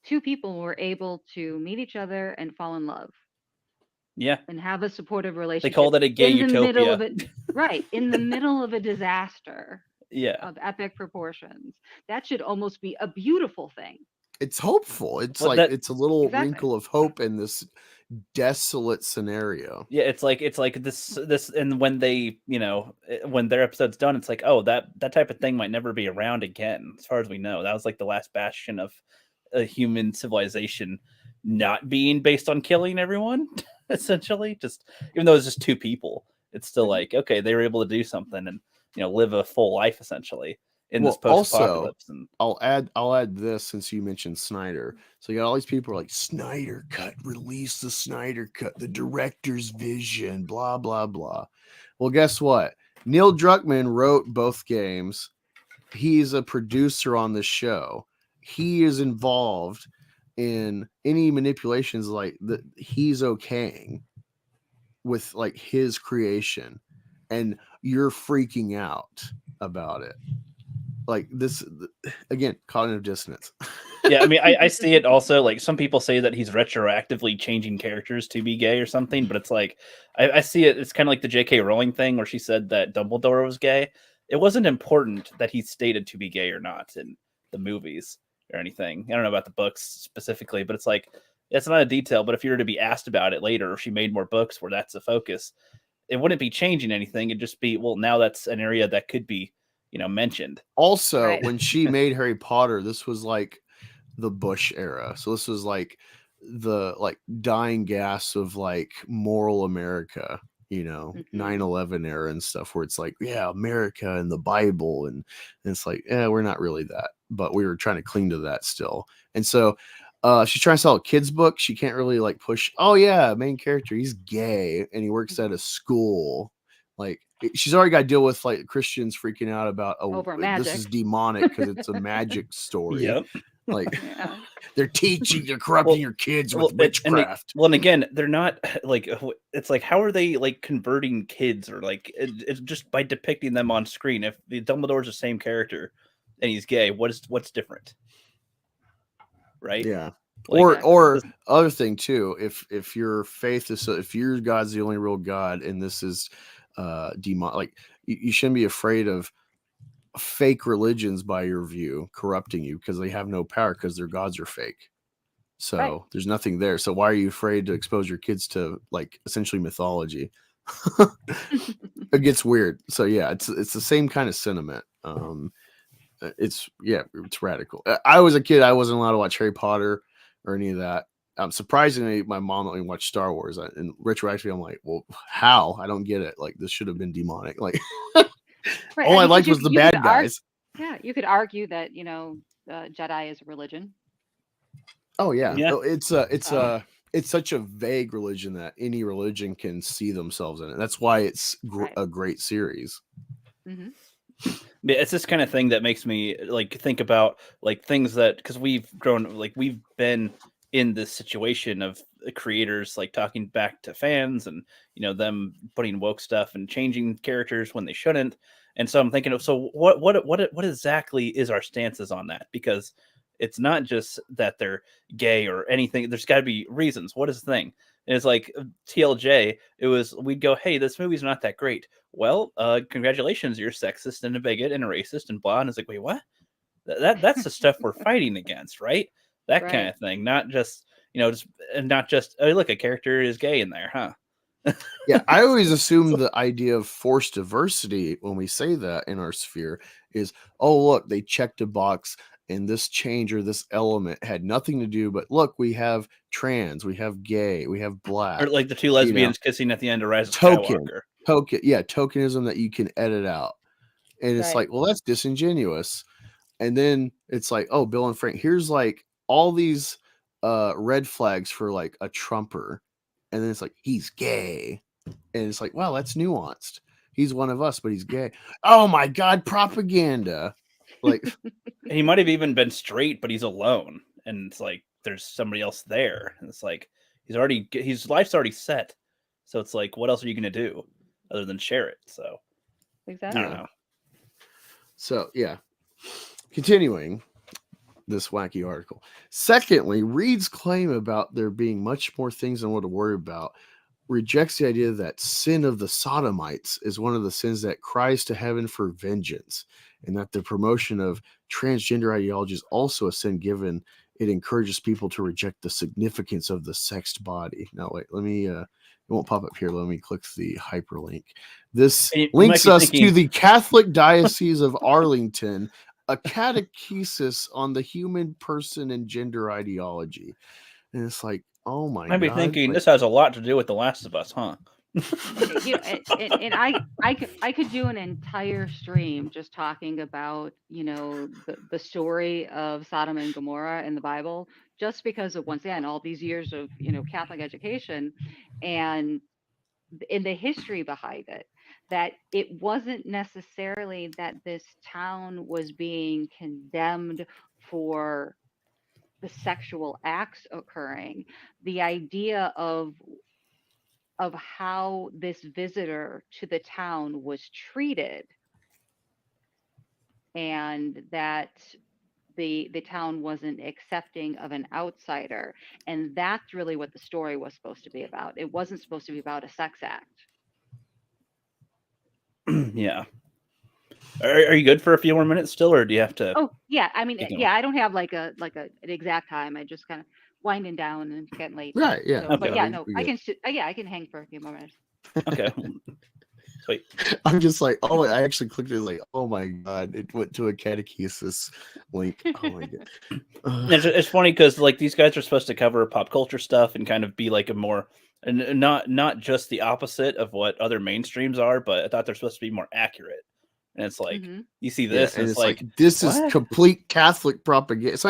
2 people were able to meet each other and fall in love. Yeah, and have a supportive relationship. They called it a gay utopia. Right, in the middle of a disaster. Yeah, of epic proportions. That should almost be a beautiful thing. it's hopeful. It's Well, like that it's a little Exactly. wrinkle of hope in this desolate scenario. yeah, it's like this, and when they, when their episode's done, it's like, oh, that type of thing might never be around again, as far as we know. That was like the last bastion of a human civilization not being based on killing everyone, essentially. Just even though it's just two people, it's still like, okay, they were able to do something and live a full life essentially in this Well, also, post-apocalypse. And I'll add this since you mentioned Snyder. So you got all these people who are like, Snyder cut, release the Snyder cut, the director's vision, blah blah blah. Well, guess what? Neil Druckmann wrote both games. He's a producer on the show. He is involved in any manipulations like that. He's okaying with like his creation, and you're freaking out about it. Like this again, cognitive dissonance. yeah, I mean, I see it also. Like some people say that he's retroactively changing characters to be gay or something, but it's like I see it. It's kind of like the J.K. Rowling thing where she said that Dumbledore was gay. It wasn't important that he stated to be gay or not in the movies or anything. I don't know about the books specifically, but it's like it's not a detail. But if you were to be asked about it later, or she made more books where that's the focus, it wouldn't be changing anything. It'd just be, well, now that's an area that could be mentioned. Also, Right. when she made Harry Potter, this was like the Bush era. So this was like the dying gas of like moral America, 9/11 era and stuff, where it's like, yeah, America and the Bible, and it's like, we're not really that, but we were trying to cling to that still. And so she's trying to sell a kid's book. She can't really like push, oh yeah, main character, he's gay and he works at a school. Like she's already got to deal with like Christians freaking out about, Over this magic. is demonic because it's a magic story. Yep. Like Yeah. they're corrupting your kids with witchcraft. And again, they're not like, it's like, how are they like converting kids, or like it's just by depicting them on screen? If the Dumbledore's the same character and he's gay, what's different? Right? Yeah. Like, Or other thing too, if your faith is, if your God's the only real God and this is demon, like you shouldn't be afraid of fake religions by your view corrupting you, because they have no power because their gods are fake. So Right. there's nothing there. So why are you afraid to expose your kids to like essentially mythology? It gets weird. So yeah, it's the same kind of sentiment. It's radical. I was a kid, I wasn't allowed to watch Harry Potter or any of that. Surprisingly, my mom let me watch Star Wars, and retroactively, I'm like, well, how? I don't get it. Like this should have been demonic. Like Right. all I mean, 'cause liked you- was the you could bad guys. Yeah, you could argue that Jedi is a religion. Oh yeah, Yeah. It's such a vague religion that any religion can see themselves in it. That's why it's Right. a great series. Hmm. it's this kind of thing that makes me like think about like things that, because we've been in this situation of creators like talking back to fans and them putting woke stuff and changing characters when they shouldn't. And so I'm thinking of, so what exactly is our stances on that? Because it's not just that they're gay or anything. There's got to be reasons. What is the thing? And it's like TLJ, we'd go, hey, this movie's not that great. Well, congratulations, you're sexist and a bigot and a racist and blah. And it's like, wait, what? That's the stuff we're fighting against, right? That kind Right. of thing. Not just, not just, oh, look, a character is gay in there, huh? Yeah, I always assume the idea of forced diversity when we say that in our sphere is, oh, look, they checked a box and this change or this element had nothing to do, but look, we have trans, we have gay, we have black. Or like the two lesbians kissing at the end of Rise of Token. Skywalker. Tokenism that you can edit out. And it's Right. like, well, that's disingenuous. And then it's like, oh, Bill and Frank, here's like all these red flags for like a Trumper. And then it's like, he's gay. And it's like, wow, that's nuanced. He's one of us, but he's gay. Oh my God, propaganda. Like, He might have even been straight, but he's alone. And it's like, there's somebody else there. And it's like, his life's already set. So it's like, what else are you going to do other than share it? So Exactly. I don't know. so yeah. Continuing this wacky article. Secondly, Reed's claim about there being much more things than what to worry about rejects the idea that sin of the sodomites is one of the sins that cries to heaven for vengeance, and that the promotion of transgender ideology is also a sin given it encourages people to reject the significance of the sexed body. Now, wait, let me, it won't pop up here. Let me click the hyperlink. This You links might be us to thinking- the Catholic Diocese of Arlington, a catechesis on the human person and gender ideology. And it's like, oh my I'd be God. thinking like, this has a lot to do with The Last of Us, huh? You know, and I could do an entire stream just talking about, you know, the story of Sodom and Gomorrah in the Bible, just because of, once again, all these years of, you know, Catholic education and in the history behind it, that it wasn't necessarily that this town was being condemned for the sexual acts occurring. The idea of how this visitor to the town was treated, and that the town wasn't accepting of an outsider, and that's really what the story was supposed to be about. It wasn't supposed to be about a sex act. Yeah. Are you good for a few more minutes still, or do you have to? Oh yeah, I mean, Keep going. yeah, I don't have like an exact time. I just kind of winding down and it's getting late. right. Yeah. So, but Okay. yeah, no, we I get- can I can hang for a few more minutes. Okay. Sweet. I'm just like, oh, I actually clicked it, like, oh my God, it went to a catechesis link. Oh my God. It's funny because like these guys are supposed to cover pop culture stuff and kind of be like a more, and not just the opposite of what other mainstreams are, but I thought they're supposed to be more accurate. And it's like Mhm. you see Yeah, this, and and it's like, like this what? is complete Catholic propaganda. It's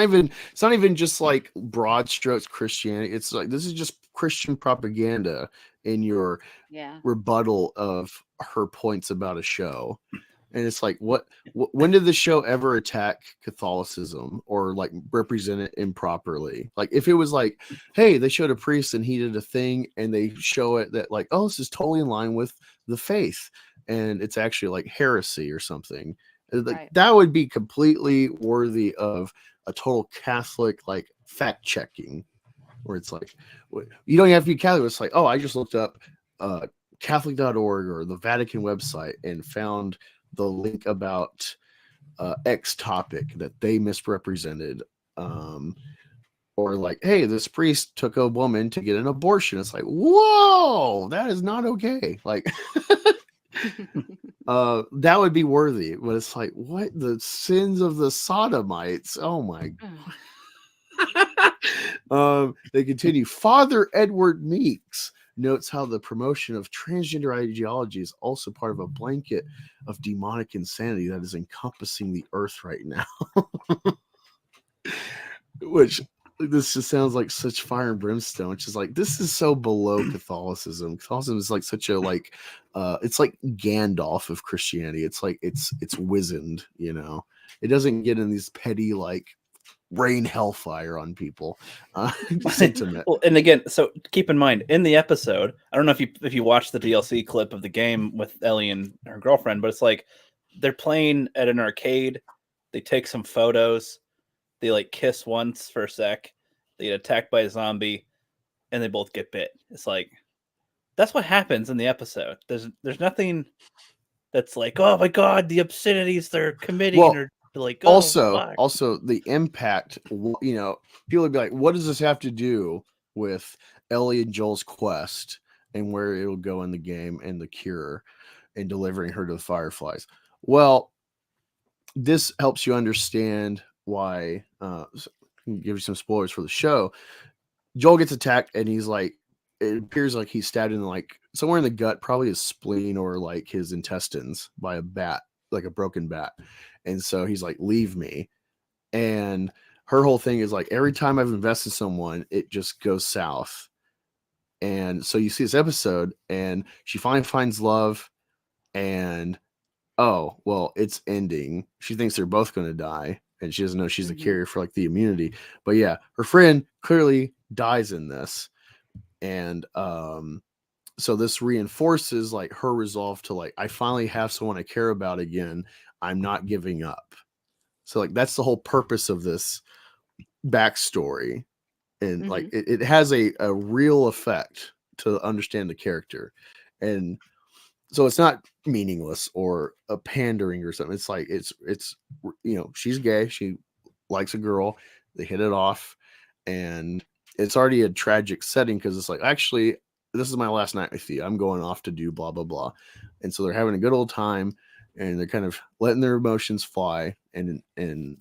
not even just like broad strokes Christianity. It's like, this is just Christian propaganda in your Yeah. rebuttal of her points about a show. And it's like, when did the show ever attack Catholicism or like represent it improperly? Like, if it was like, hey, they showed a priest and he did a thing, and they show it that like, oh, this is totally in line with the faith, and it's actually like heresy or something, like, Right. that would be completely worthy of a total Catholic like fact checking, where it's like, you don't have to be Catholic. It's like, oh, I just looked up Catholic.org or the Vatican website and found the link about X topic that they misrepresented. Or like, hey, this priest took a woman to get an abortion. It's like, whoa, that is not okay. Like, that would be worthy, but it's like, what, the sins of the sodomites? Oh my. They continue. Father Edward Meeks notes how the promotion of transgender ideology is also part of a blanket of demonic insanity that is encompassing the earth right now. Which, this just sounds like such fire and brimstone, which is like, this is so below Catholicism. Catholicism is like such a like, it's like Gandalf of Christianity. It's like it's wizened, you know. It doesn't get in these petty like rain hellfire on people sentiment. Well, and again, so keep in mind in the episode, I don't know if you watched the DLC clip of the game with Ellie and her girlfriend, but it's like they're playing at an arcade. They take some photos. They like kiss once for a sec. They get attacked by a zombie, and they both get bit. It's like that's what happens in the episode. There's nothing that's like, oh my God, the obscenities they're committing, Well, or like, oh, fuck. also the impact, you know, people would be like, what does this have to do with Ellie and Joel's quest and where it'll go in the game and the cure and delivering her to the Fireflies? Well, this helps you understand why, give you some spoilers for the show. Joel gets attacked and he's like, it appears like he's stabbed in like somewhere in the gut, probably his spleen or like his intestines by a bat, like a broken bat. And so he's like, leave me. And her whole thing is like, every time I've invested in someone, it just goes south. And so you see this episode and she finally finds love, and oh, well, it's ending. She thinks they're both going to die, and she doesn't know she's the carrier for like the immunity. But yeah, her friend clearly dies in this. And so this reinforces like her resolve to like, I finally have someone I care about again. I'm not giving up. So like, that's the whole purpose of this backstory. And like, it has a real effect to understand the character. And so it's not meaningless or a pandering or something. It's like, it's, you know, she's gay. She likes a girl. They hit it off. and it's already a tragic setting because it's like, actually, this is my last night with you. I'm going off to do blah, blah, blah. And so they're having a good old time, and they're kind of letting their emotions fly. And then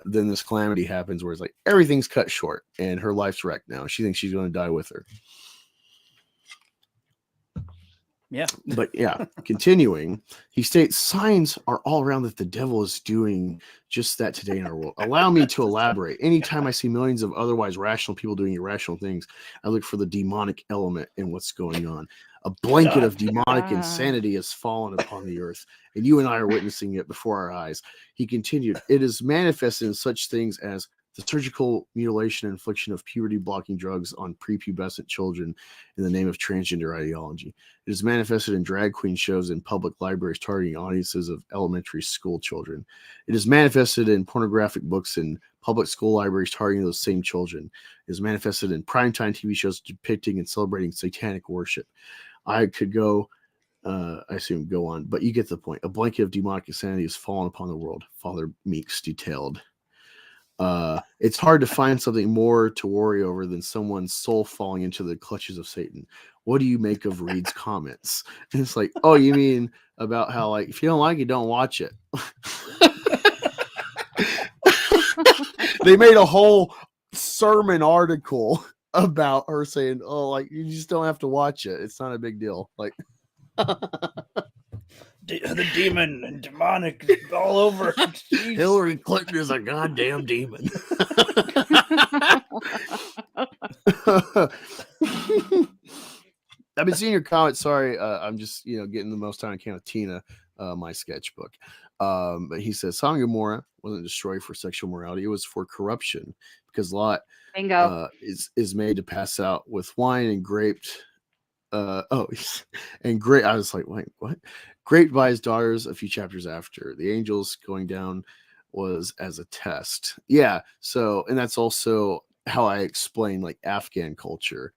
this calamity happens where it's like everything's cut short and her life's wrecked now. She thinks she's going to die with her. Yeah. But yeah, continuing, he states signs are all around that the devil is doing just that today in our world. Allow me to elaborate. Anytime I see millions of otherwise rational people doing irrational things, I look for the demonic element in what's going on. A blanket of demonic insanity has fallen upon the earth, and you and I are witnessing it before our eyes. He continued, it is manifested in such things as the surgical mutilation and infliction of puberty-blocking drugs on prepubescent children in the name of transgender ideology. It is manifested in drag queen shows in public libraries targeting audiences of elementary school children. It is manifested in pornographic books in public school libraries targeting those same children. It is manifested in primetime TV shows depicting and celebrating satanic worship. I could go, I assume go on, but you get the point. A blanket of demonic insanity has fallen upon the world, Father Meeks detailed. It's hard to find something more to worry over than someone's soul falling into the clutches of Satan. What do you make of Reed's comments? And it's like, oh, you mean about how, like, if you don't like it, don't watch it. They made a whole sermon article about her saying, oh, like, you just don't have to watch it. It's not a big deal. Like, the demon and demonic is all over. Hillary Clinton is a goddamn demon. I've been seeing your comments. Sorry, I'm just getting the most time I can with Tina, my sketchbook. But he says Sodom and Gomorrah wasn't destroyed for sexual morality; it was for corruption, because Lot is made to pass out with wine and graped. And great. I was like, wait, what? Great by his daughters a few chapters after. The angels going down was as a test. Yeah. So, and that's also how I explain like Afghan culture,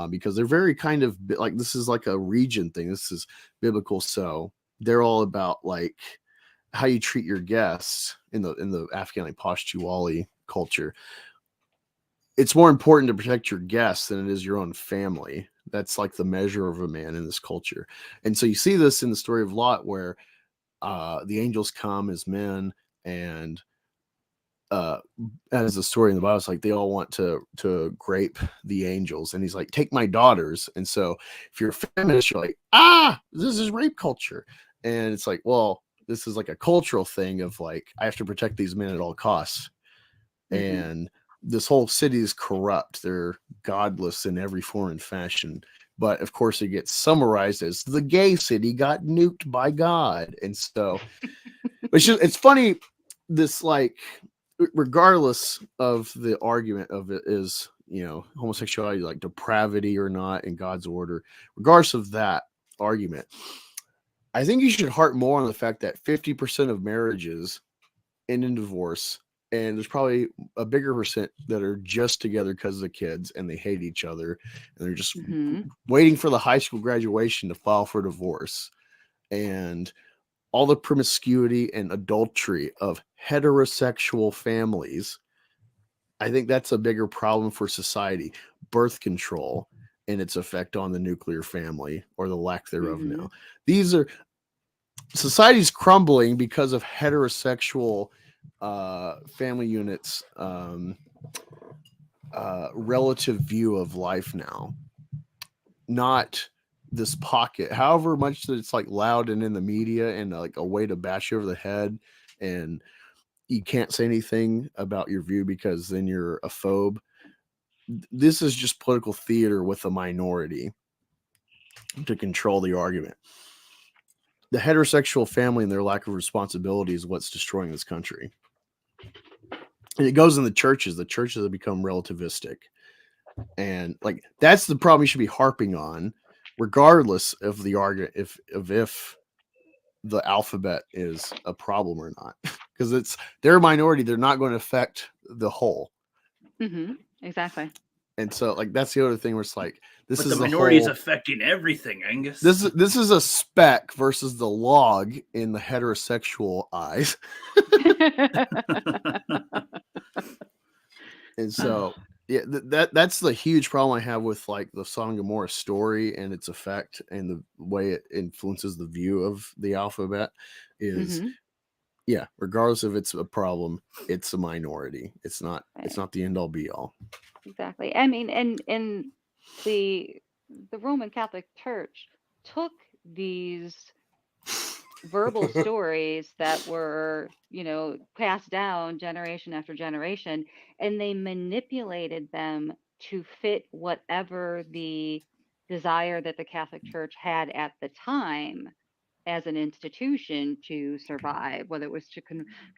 because they're very kind of like, this is like a region thing. This is biblical. So they're all about like how you treat your guests in the Afghan like Pashtuwali culture. It's more important to protect your guests than it is your own family. That's like the measure of a man in this culture. And so you see this in the story of Lot, where the angels come as men, and as the story in the Bible, it's like they all want to grape the angels. And he's like, take my daughters. And so if you're a feminist, you're like, this is rape culture. And it's like, well, this is like a cultural thing of like, I have to protect these men at all costs. Mm-hmm. And this whole city is corrupt. They're godless in every form and fashion. But of course, it gets summarized as the gay city got nuked by God. And so it's funny. This, like, regardless of the argument of it is, homosexuality, like depravity or not in God's order, regardless of that argument, I think you should harp more on the fact that 50% of marriages end in divorce. And there's probably a bigger percent that are just together because of the kids and they hate each other. And they're just waiting for the high school graduation to file for divorce. And all the promiscuity and adultery of heterosexual families, I think that's a bigger problem for society. Birth control and its effect on the nuclear family, or the lack thereof now. These are society's crumbling because of heterosexual family units relative view of life now, not this pocket, however much that it's like loud and in the media and like a way to bash you over the head, and you can't say anything about your view because then you're a phobe. This is just political theater with a minority to control the argument. The heterosexual family and their lack of responsibility is what's destroying this country. And it goes in the churches. The churches have become relativistic. And like, that's the problem you should be harping on, regardless of the argument, if the alphabet is a problem or not. Because it's their minority, they're not going to affect the whole. Exactly. And so, like, that's the other thing where it's like, this but is the minority is affecting everything, Angus. This is a speck versus the log in the heterosexual eyes. And so yeah, that's the huge problem I have with like the Song of Gomorrah story and its effect and the way it influences the view of the alphabet is Mm-hmm. yeah, regardless if it's a problem, it's a minority. It's not Right. the end all be all. Exactly. I mean, and the the Roman Catholic Church took these verbal stories that were, passed down generation after generation, and they manipulated them to fit whatever the desire that the Catholic Church had at the time as an institution to survive, whether it was to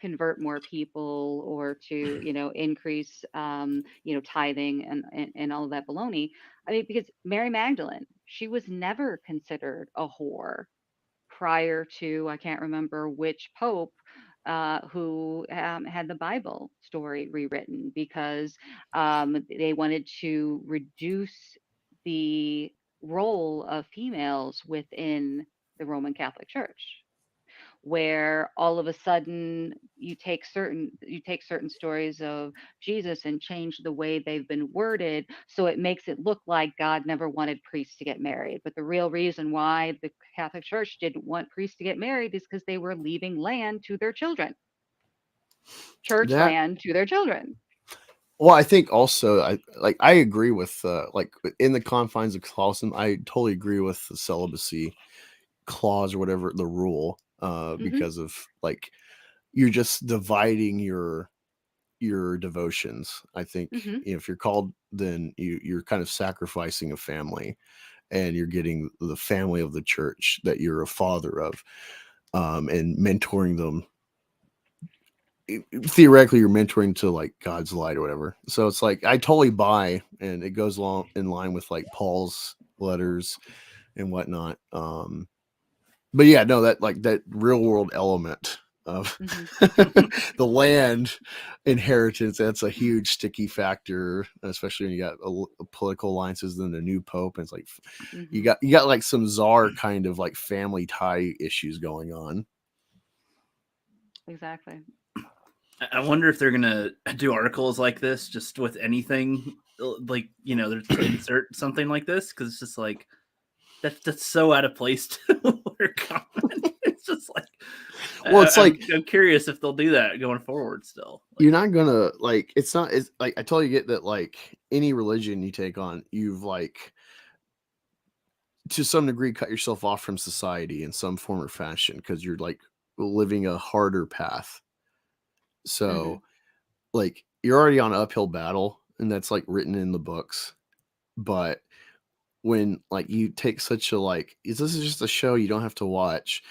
convert more people or to, increase, tithing and all of that baloney. I mean, because Mary Magdalene, she was never considered a whore prior to, I can't remember which pope, who had the Bible story rewritten because they wanted to reduce the role of females within the Roman Catholic Church, where all of a sudden you take certain stories of Jesus and change the way they've been worded so it makes it look like God never wanted priests to get married. But the real reason why the Catholic Church didn't want priests to get married is because they were leaving land to their children, church That land to their children. well, I think also I agree with like in the confines of Catholicism, I totally agree with the celibacy clause or whatever the rule Hmm. because of like you're just dividing your devotions. I think Hmm. if you're called, then you're kind of sacrificing a family, and you're getting the family of the church that you're a father of, and mentoring them. Theoretically, you're mentoring to like God's light or whatever. So it's like I totally buy, and it goes along in line with like Paul's letters and whatnot. But yeah, no, that like that real world element of Hmm. the land inheritance, that's a huge sticky factor, especially when you got political alliances and a new pope, and it's like you Hmm. got like some czar kind of like family tie issues going on. Exactly. I wonder if they're gonna do articles like this just with anything, like they're to insert something like this because it's just like that's so out of place to their comment. It's just like Well, it's like I'm curious if they'll do that going forward. Still, you're not gonna like it's not it's like I totally get that like any religion you take on, you've like to some degree cut yourself off from society in some form or fashion because you're like living a harder path. Hmm. So like you're already on an uphill battle, and that's like written in the books. But when like you take such a like this is just a show you don't have to watch,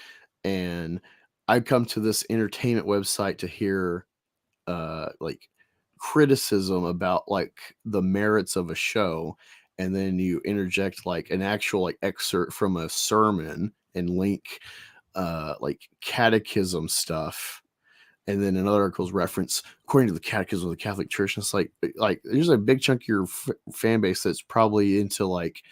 and I come to this entertainment website to hear like criticism about like the merits of a show, and then you interject like an actual like excerpt from a sermon and link like catechism stuff, and then another article's reference according to the catechism of the Catholic Church, and it's like there's a big chunk of your fan base that's probably into like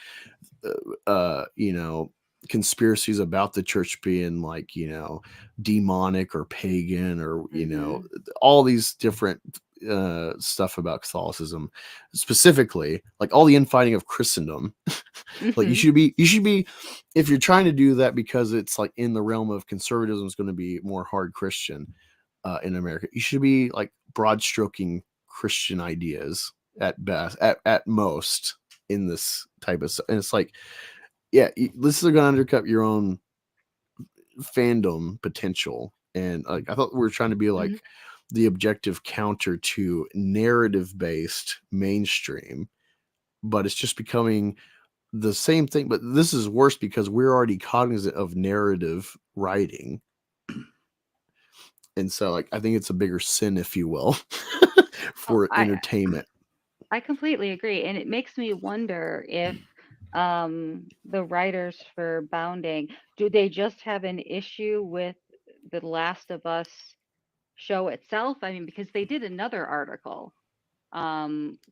you know, conspiracies about the church being like, you know, demonic or pagan or, you know, Hmm. all these different stuff about Catholicism, specifically like all the infighting of Christendom. Like Hmm. you should be if you're trying to do that because it's like in the realm of conservatism is going to be more hard Christian in America, you should be like broad stroking Christian ideas at best, at most in this type of stuff. And it's like, yeah, this is going to undercut your own fandom potential. And like, I thought we were trying to be Hmm. like the objective counter to narrative based mainstream, but it's just becoming the same thing. But this is worse because we're already cognizant of narrative writing. And so like I think it's a bigger sin, if you will, Oh, for entertainment. I completely agree. And it makes me wonder if the writers for Bounding, do they just have an issue with The Last of Us show itself? I mean, because they did another article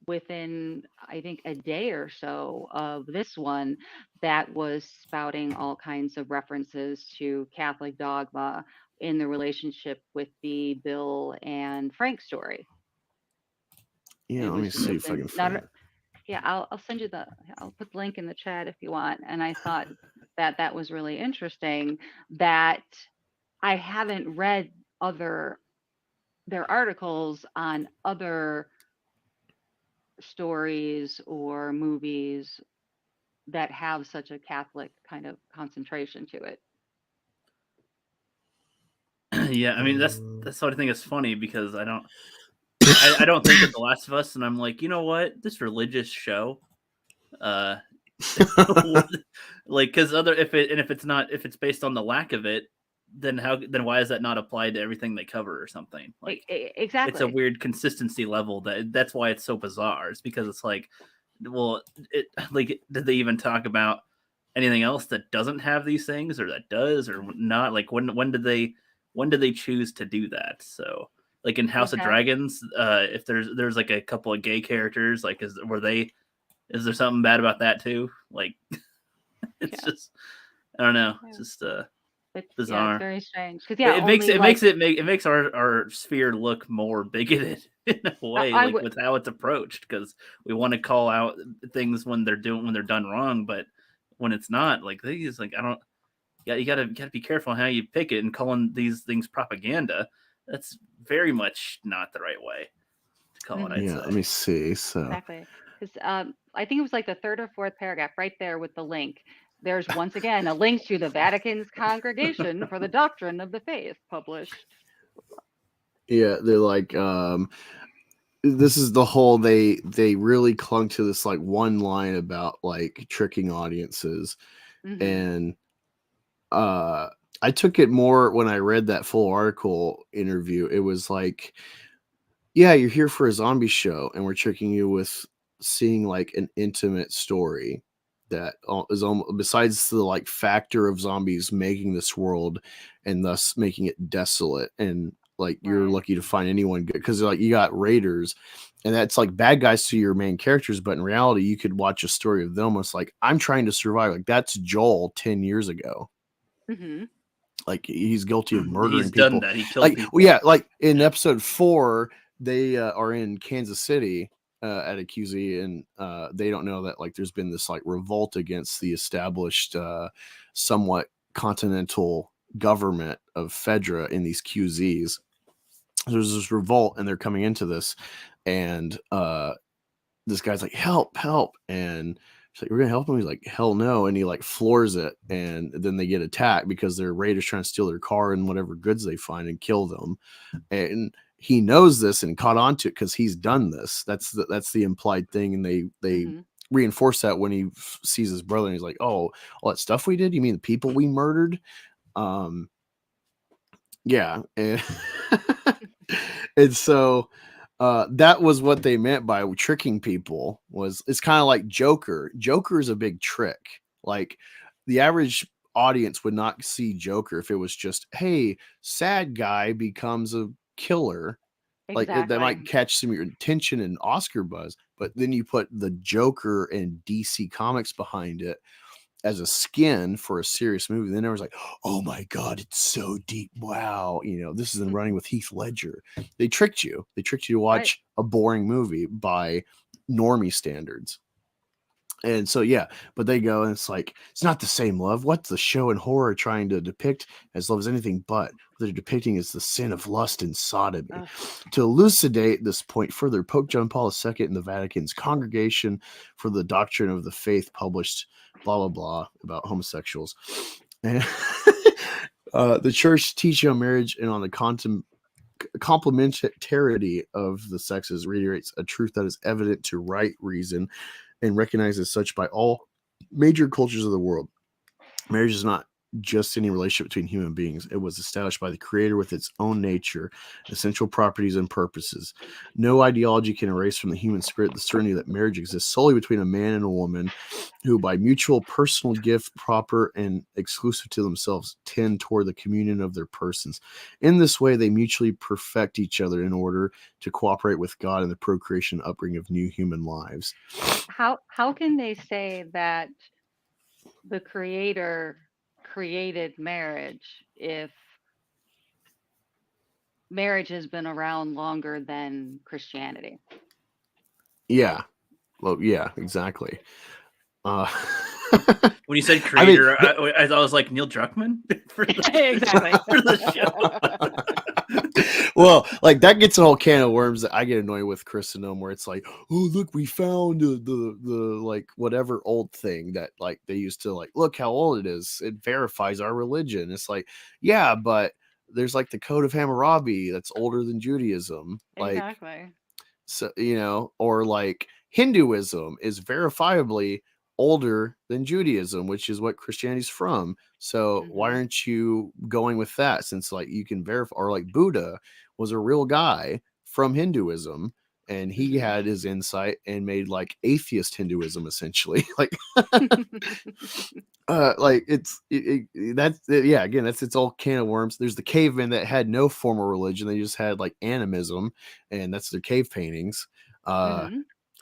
within, I think, a day or so of this one that was spouting all kinds of references to Catholic dogma in the relationship with the Bill and Frank story. Yeah, It let me was see just if I can not. find it. Yeah, I'll send you the. I'll put the link in the chat if you want. And I thought that was really interesting. That I haven't read their articles on other stories or movies that have such a Catholic kind of concentration to it. Yeah, I mean that's what I think is funny because I don't think of The Last of Us and I'm like, you know what, this religious show, uh, like because if it's based on the lack of it, then why is that not applied to everything they cover or something? Like it's a Exactly. weird consistency level that's why it's so bizarre. It's because it's like, well, did they even talk about anything else that doesn't have these things or that does or not? Like when did they choose to do that? So like in House of Dragons, if there's like a couple of gay characters, like is there something bad about that too? Like it's just I don't know. It's just bizarre. Yeah, it's very strange because it makes our sphere look more bigoted in a way, with how it's approached, because we want to call out things when they're done wrong, but when it's not, like these, like I don't. Yeah, you gotta be careful how you pick it, and calling these things propaganda. That's very much not the right way to call it. I'd say. Let me see. So exactly because I think it was like the third or fourth paragraph right there with the link. There's once again a link to the Vatican's Congregation for the Doctrine of the Faith published. Yeah, they're like, this is the whole they really clung to this like one line about like tricking audiences, and I took it more when I read that full article interview. It was like, yeah, you're here for a zombie show, and we're tricking you with seeing like an intimate story that is almost, besides the like factor of zombies making this world and thus making it desolate, and like you're lucky to find anyone good because like you got raiders and that's like bad guys to your main characters, but in reality you could watch a story of them almost like I'm trying to survive. Like that's Joel 10 years ago. Like he's guilty of murdering He's people. Done that. He killed people. Well, yeah, like in episode 4 they are in Kansas City at a QZ, and they don't know that like there's been this like revolt against the established somewhat continental government of Fedra in these QZs. There's this revolt and they're coming into this, and this guy's like, help, and she's like, we're gonna help him. He's like, hell no, and he like floors it, and then they get attacked because their raiders trying to steal their car and whatever goods they find and kill them. And he knows this and caught on to it because he's done this. That's the implied thing, and they reinforce that when he sees his brother and he's like, oh, all that stuff we did, you mean the people we murdered? Yeah, and and so that was what they meant by tricking people. It's kind of like Joker. Joker is a big trick. Like the average audience would not see Joker if it was just, hey, sad guy becomes a killer. Like that might catch some of your attention and Oscar buzz, but then you put the Joker and DC Comics behind it as a skin for a serious movie. Then everyone's like, oh my God, it's so deep. Wow. This is in Running with Heath Ledger. They tricked you. They tricked you to watch a boring movie by normie standards. And so, yeah, but they go and it's like, it's not the same love. What's the show and horror trying to depict as love as anything but what they're depicting is the sin of lust and sodomy. To elucidate this point further, Pope John Paul II in the Vatican's Congregation for the Doctrine of the Faith published blah, blah, blah about homosexuals. And the church teaching on marriage and on the complementarity of the sexes reiterates a truth that is evident to right reason and recognized as such by all major cultures of the world. Marriage is not just any relationship between human beings. It was established by the Creator with its own nature, essential properties, and purposes. No ideology can erase from the human spirit the certainty that marriage exists solely between a man and a woman who, by mutual personal gift, proper and exclusive to themselves, tend toward the communion of their persons. In this way, they mutually perfect each other in order to cooperate with God in the procreation and upbringing of new human lives. How can they say that the Creator created marriage if marriage has been around longer than Christianity? Yeah. Well, yeah, exactly. Uh, When you said I mean, creator, I thought it was like Neil Druckmann for Exactly. for the show. well, like that gets a whole can of worms that I get annoyed with Christendom, where it's like, oh look, we found the like whatever old thing that like they used to like look how old it is. It verifies our religion. It's like, yeah, but there's like the Code of Hammurabi that's older than Judaism. Like, Exactly. so or like Hinduism is verifiably older than Judaism, which is what Christianity's from. So why aren't you going with that, since like you can verify? Or like Buddha was a real guy from Hinduism, and he had his insight and made like atheist Hinduism essentially. Like like yeah, again, that's its all can of worms. There's the cavemen that had no formal religion, they just had like animism, and that's their cave paintings.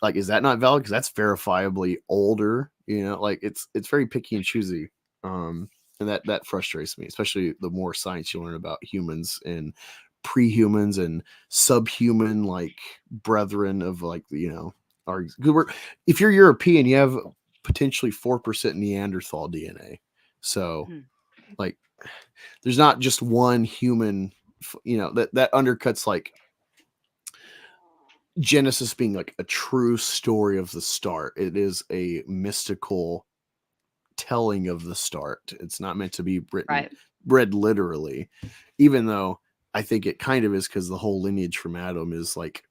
Like, is that not valid? Because that's verifiably older, like it's very picky and choosy. And that frustrates me, especially the more science you learn about humans and pre-humans and subhuman like brethren of like our if you're European, you have potentially 4% Neanderthal DNA. So like there's not just one human, that undercuts like Genesis being like a true story of the start. It is a mystical telling of the start. It's not meant to be read literally, even though I think it kind of is, because the whole lineage from Adam is like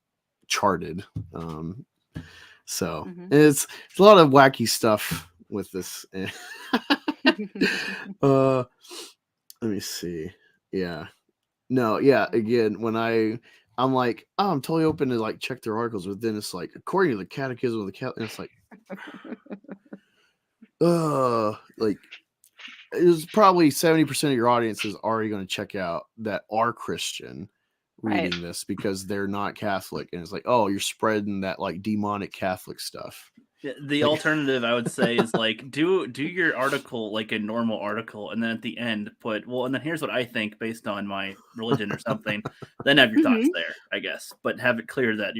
charted. So it's a lot of wacky stuff with this. Let me see. Yeah. No, yeah. Again, when I'm like, oh, I'm totally open to like check their articles, but then it's like, according to the Catechism of the Catholic, and it's like, like it's probably 70% of your audience is already going to check out that are Christian reading this because they're not Catholic, and it's like, oh, you're spreading that like demonic Catholic stuff. The alternative, I would say, is like do your article like a normal article, and then at the end put, well, and then here's what I think based on my religion or something. Then have your thoughts there, I guess, but have it clear that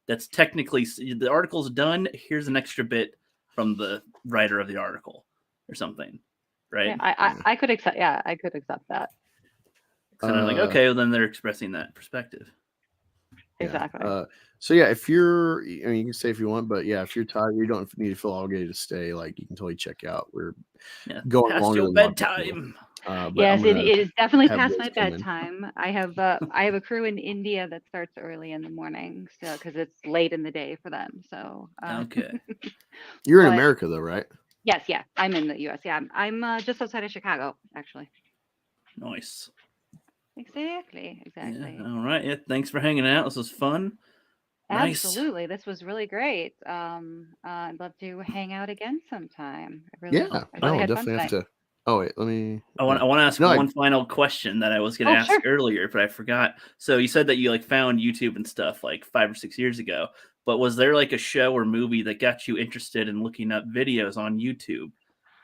that's technically the article's done. Here's an extra bit from the writer of the article or something, right? Yeah, I could accept. Yeah, I could accept that. So I'm like, okay, well, then they're expressing that perspective. Exactly. So yeah, if you're, I mean, you can stay if you want, but yeah, if you're tired, you don't need to feel obligated to stay. Like, you can totally check out. We're going past longer your than bedtime. Yes, it is definitely past my bedtime. I have a crew in India that starts early in the morning, so because it's late in the day for them. So okay. You're in America though, right? Yes, yeah, I'm in the U.S. Yeah, I'm just outside of Chicago, actually. Nice. Exactly. Yeah, all right. Yeah, thanks for hanging out. This was fun. Absolutely. Nice. This was really great. I'd love to hang out again sometime. I really definitely have to. Oh wait, let me. I want to ask one final question that I was going to ask earlier, but I forgot. So you said that you like found YouTube and stuff like 5 or 6 years ago, but was there like a show or movie that got you interested in looking up videos on YouTube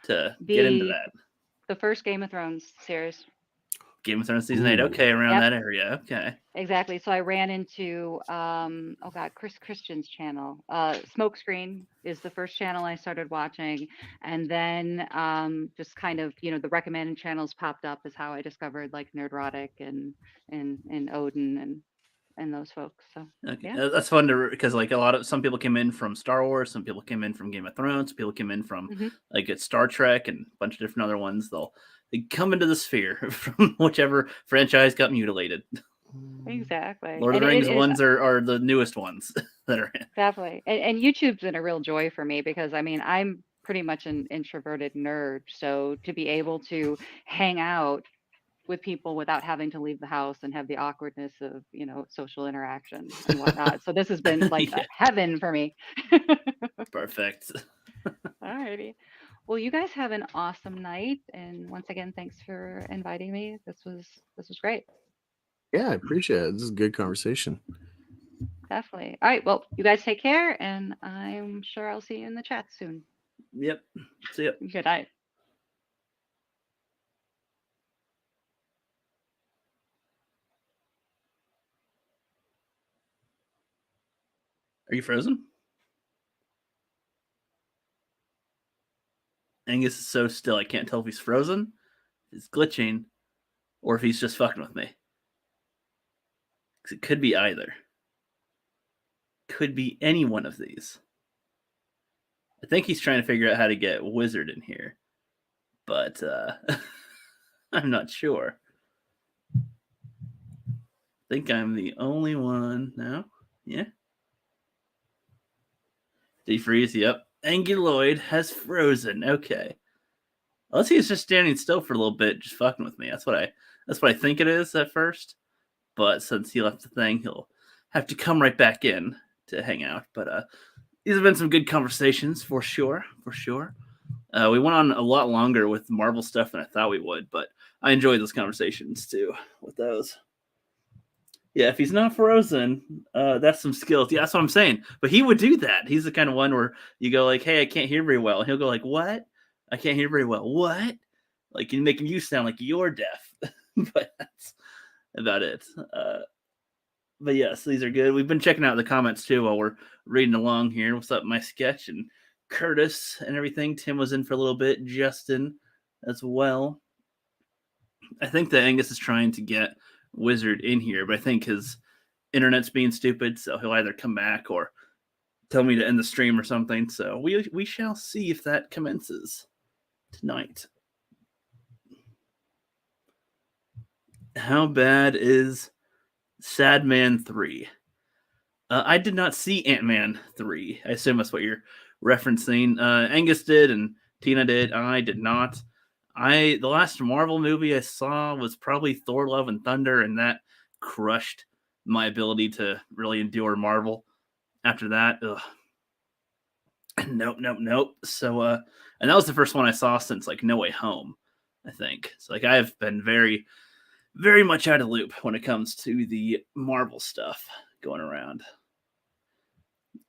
to get into that? The first Game of Thrones series. Game of Thrones season 8. Okay, around that area. Okay. Exactly. So I ran into Chris Christian's channel. Smokescreen is the first channel I started watching, and then just kind of the recommended channels popped up is how I discovered like Nerdrotic and Odin and those folks. So that's fun because like some people came in from Star Wars, some people came in from Game of Thrones, some people came in from like it's Star Trek and a bunch of different other ones. They come into the sphere from whichever franchise got mutilated. Exactly. Lord of the Rings ones are the newest ones that are in. Definitely. And YouTube's been a real joy for me because I mean I'm pretty much an introverted nerd, so to be able to hang out with people without having to leave the house and have the awkwardness of social interaction and whatnot. So this has been like heaven for me. Perfect. All righty. Well, you guys have an awesome night, and once again, thanks for inviting me. This was great. Yeah, I appreciate it. This is a good conversation. Definitely. All right. Well, you guys take care, and I'm sure I'll see you in the chat soon. Yep. See ya. Good night. Are you frozen? Angus is so still, I can't tell if he's frozen, if he's glitching, or if he's just fucking with me. Because it could be either. Could be any one of these. I think he's trying to figure out how to get Wizard in here. But I'm not sure. I think I'm the only one now. Yeah. Did he freeze? Yep. Anguloid has frozen. Okay. Unless he's just standing still for a little bit, just fucking with me. That's what I think it is at first. But since he left the thing, he'll have to come right back in to hang out. But these have been some good conversations for sure. For sure. We went on a lot longer with Marvel stuff than I thought we would, but I enjoyed those conversations too with those. Yeah, if he's not frozen, that's some skills. Yeah, that's what I'm saying. But he would do that. He's the kind of one where you go like, "Hey, I can't hear very well," and he'll go like, "What? I can't hear very well. What?" Like you make you sound like you're deaf. But that's about it. But yes, these are good. We've been checking out the comments too while we're reading along here. What's up, my sketch and Curtis and everything. Tim was in for a little bit. Justin as well. I think that Angus is trying to get Wizard in here, but I think his internet's being stupid, so he'll either come back or tell me to end the stream or something. So we shall see if that commences tonight. How bad is Sad Man 3? I did not see Ant-Man 3. I assume that's what you're referencing. Angus did and Tina did. I did not. The last Marvel movie I saw was probably Thor: Love and Thunder, and that crushed my ability to really endure Marvel. After that, nope. So, and that was the first one I saw since like No Way Home, I think. So, like, I have been very, very much out of the loop when it comes to the Marvel stuff going around.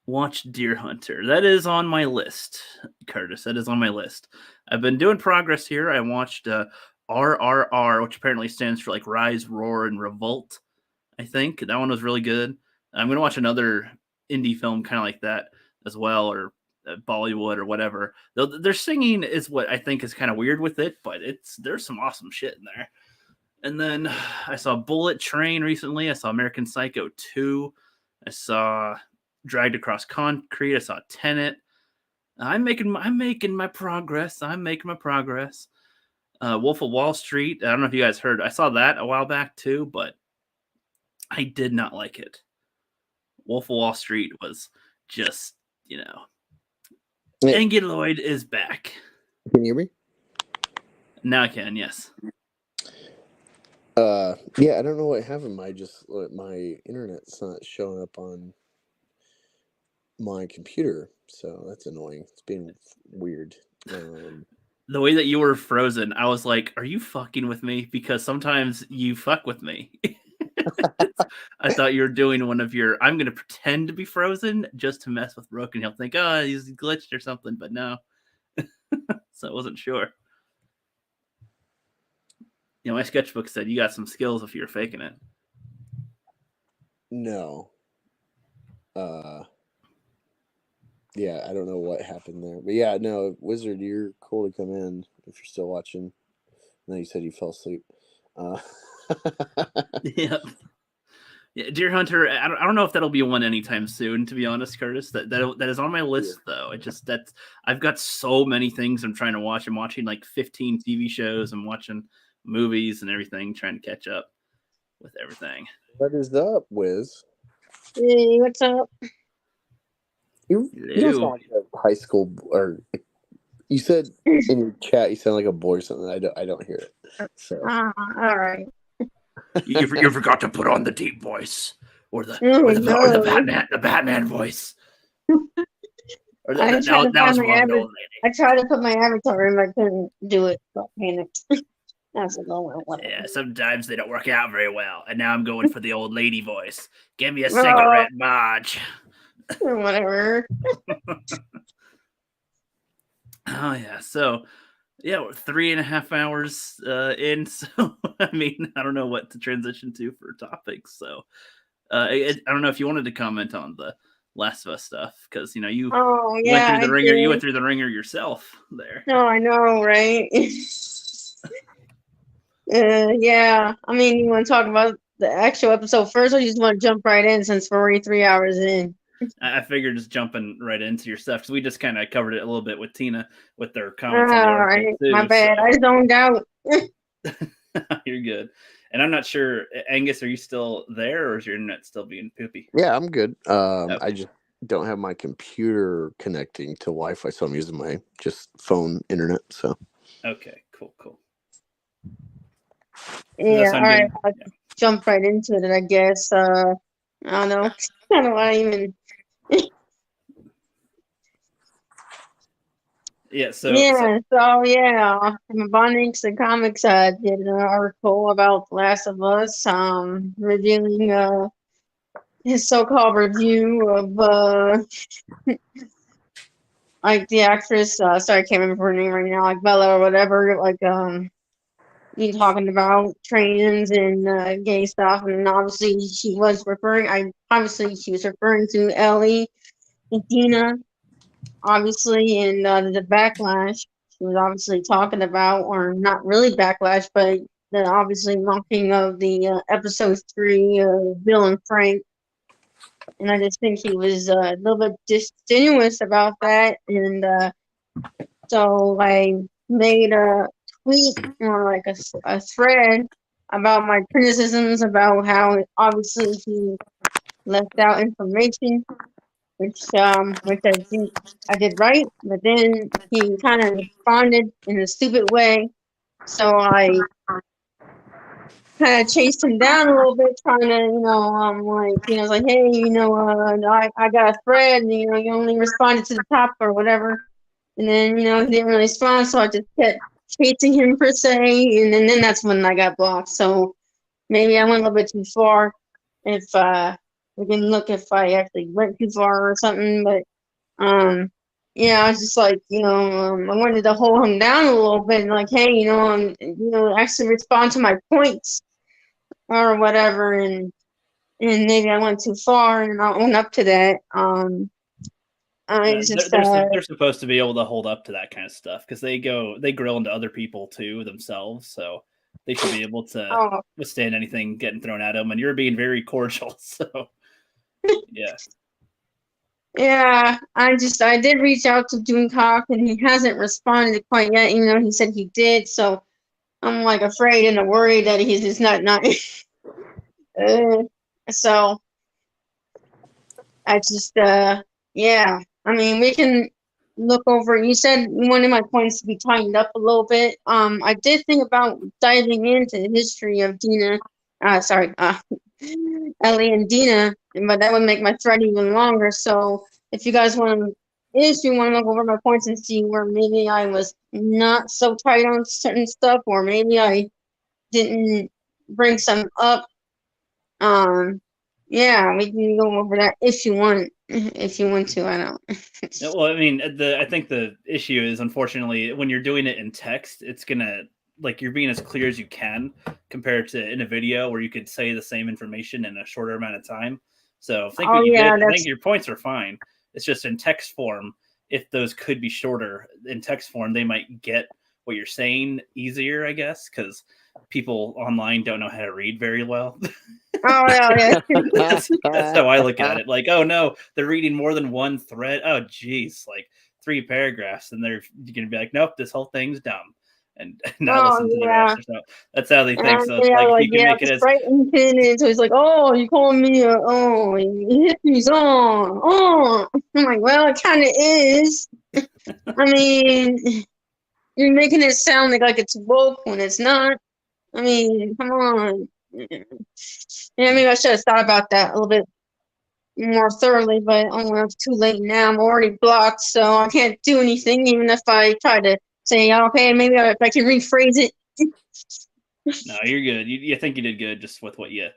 Watch Deer Hunter. That is on my list, Curtis. That is on my list. I've been doing progress here. I watched RRR, which apparently stands for like Rise, Roar, and Revolt. I think that one was really good. I'm going to watch another indie film kind of like that as well, or Bollywood or whatever. Their singing is what I think is kind of weird with it, but there's some awesome shit in there. And then I saw Bullet Train recently. I saw American Psycho 2. I saw Dragged Across Concrete. I saw Tenet. I'm making my progress. Wolf of Wall Street. I don't know if you guys heard. I saw that a while back too, but I did not like it. Wolf of Wall Street was just, Anguloid is back. Can you hear me? Now I can, yes. Yeah, I don't know what happened. My internet's not showing up on my computer, so that's annoying. It's being weird. The way that you were frozen, I was like, are you fucking with me? Because sometimes you fuck with me. I thought you were doing one of your, I'm going to pretend to be frozen just to mess with Rook, and he'll think, oh, he's glitched or something, but no. So I wasn't sure. My sketchbook said you got some skills if you're faking it. No. Yeah, I don't know what happened there. But yeah, no, Wizard, you're cool to come in if you're still watching. And then you said you fell asleep. Yeah. Deer Hunter, I don't know if that'll be one anytime soon, to be honest, Curtis. That is on my list, though. I've got so many things I'm trying to watch. I'm watching like 15 TV shows. I'm watching movies and everything, trying to catch up with everything. What is up, Wiz? Hey, what's up? You don't sound like a high school, or you said in your chat you sound like a boy or something. I don't hear it. So. All right. You forgot to put on the deep voice or the Batman voice. Or I tried to put my avatar in, but I couldn't do it. Got panicked. That's a low one. Yeah, sometimes they don't work out very well. And now I'm going for the old lady voice. Give me a cigarette, Marge. Whatever. Oh yeah, so yeah, we're 3.5 hours in. So I mean, I don't know what to transition to for topics. So I don't know if you wanted to comment on the Last of Us stuff because you Oh went yeah, through the I ringer. You did. went through the ringer yourself there. No, I know, right? Yeah. I mean, you want to talk about the actual episode first, or you just want to jump right in since we're already 3 hours in? I figured just jumping right into your stuff because we just kind of covered it a little bit with Tina with their All comments on the article right, too. my bad. I zoned out. You're good. And I'm not sure, Angus, are you still there or is your internet still being poopy? Yeah, I'm good. Okay. I just don't have my computer connecting to Wi-Fi, so I'm using my just phone internet. So Okay, cool. Yeah, all right. Good? I'll jump right into it, I guess. I don't know. I don't want to even. Yeah, So from Ebonics and Comics, I did an article about The Last of Us, reviewing his so-called review of like the actress. Sorry, I can't remember her name right now, like Bella or whatever. Like you talking about trans and gay stuff, and obviously she was referring. She was referring to Ellie and Dina, obviously, and the backlash she was obviously talking about, or not really backlash, but the obviously mocking of the episode 3 Bill and Frank. And I just think he was a little bit disingenuous about that, and so I made a tweet or like a thread about my criticisms about how obviously he left out information, which I did right, but then he kind of responded in a stupid way, so I kind of chased him down a little bit, trying to like hey, I got a thread, and you only responded to the top or whatever. And then, he didn't really respond, so I just kept chasing him per se, and then that's when I got blocked. So maybe I went a little bit too far. If we can look if I actually went too far or something, but I was just like, I wanted to hold him down a little bit, and like, hey, actually respond to my points or whatever, and maybe I went too far, and I'll own up to that. They're supposed to be able to hold up to that kind of stuff because they grill into other people too themselves, so they should be able to withstand anything getting thrown at them. And you're being very cordial, so yeah. Yeah, I did reach out to Doomcock, and he hasn't responded quite yet, even though he said he did. So I'm like afraid and worried that he's just not. So I just I mean, we can look over. You said one of my points to be tightened up a little bit. I did think about diving into the history of Ellie and Dina, but that would make my thread even longer. So if you guys want to, look over my points and see where maybe I was not so tight on certain stuff, or maybe I didn't bring some up, we can go over that if you want. If you want to, I don't. Well, I mean, I think the issue is, unfortunately, when you're doing it in text, it's gonna you're being as clear as you can compared to in a video where you could say the same information in a shorter amount of time. So I think your points are fine. It's just in text form. If those could be shorter in text form, they might get what you're saying easier, I guess, because people online don't know how to read very well. Oh yeah. That's how I look at it. Like, oh no, they're reading more than one thread. Oh geez, like 3 paragraphs, and you're gonna be like, nope, this whole thing's dumb, and not listen to the rest. So that's how they think. So it's if you can make it as right in, so he's like, oh, you calling me he's on. Oh, I'm like, well, it kind of is. I mean, you're making it sound like it's woke when it's not. I mean, come on. Maybe I should have thought about that a little bit more thoroughly, but it's too late now. I'm already blocked, so I can't do anything, even if I try to say, okay, maybe if I can rephrase it. No, you're good. You think you did good just with what you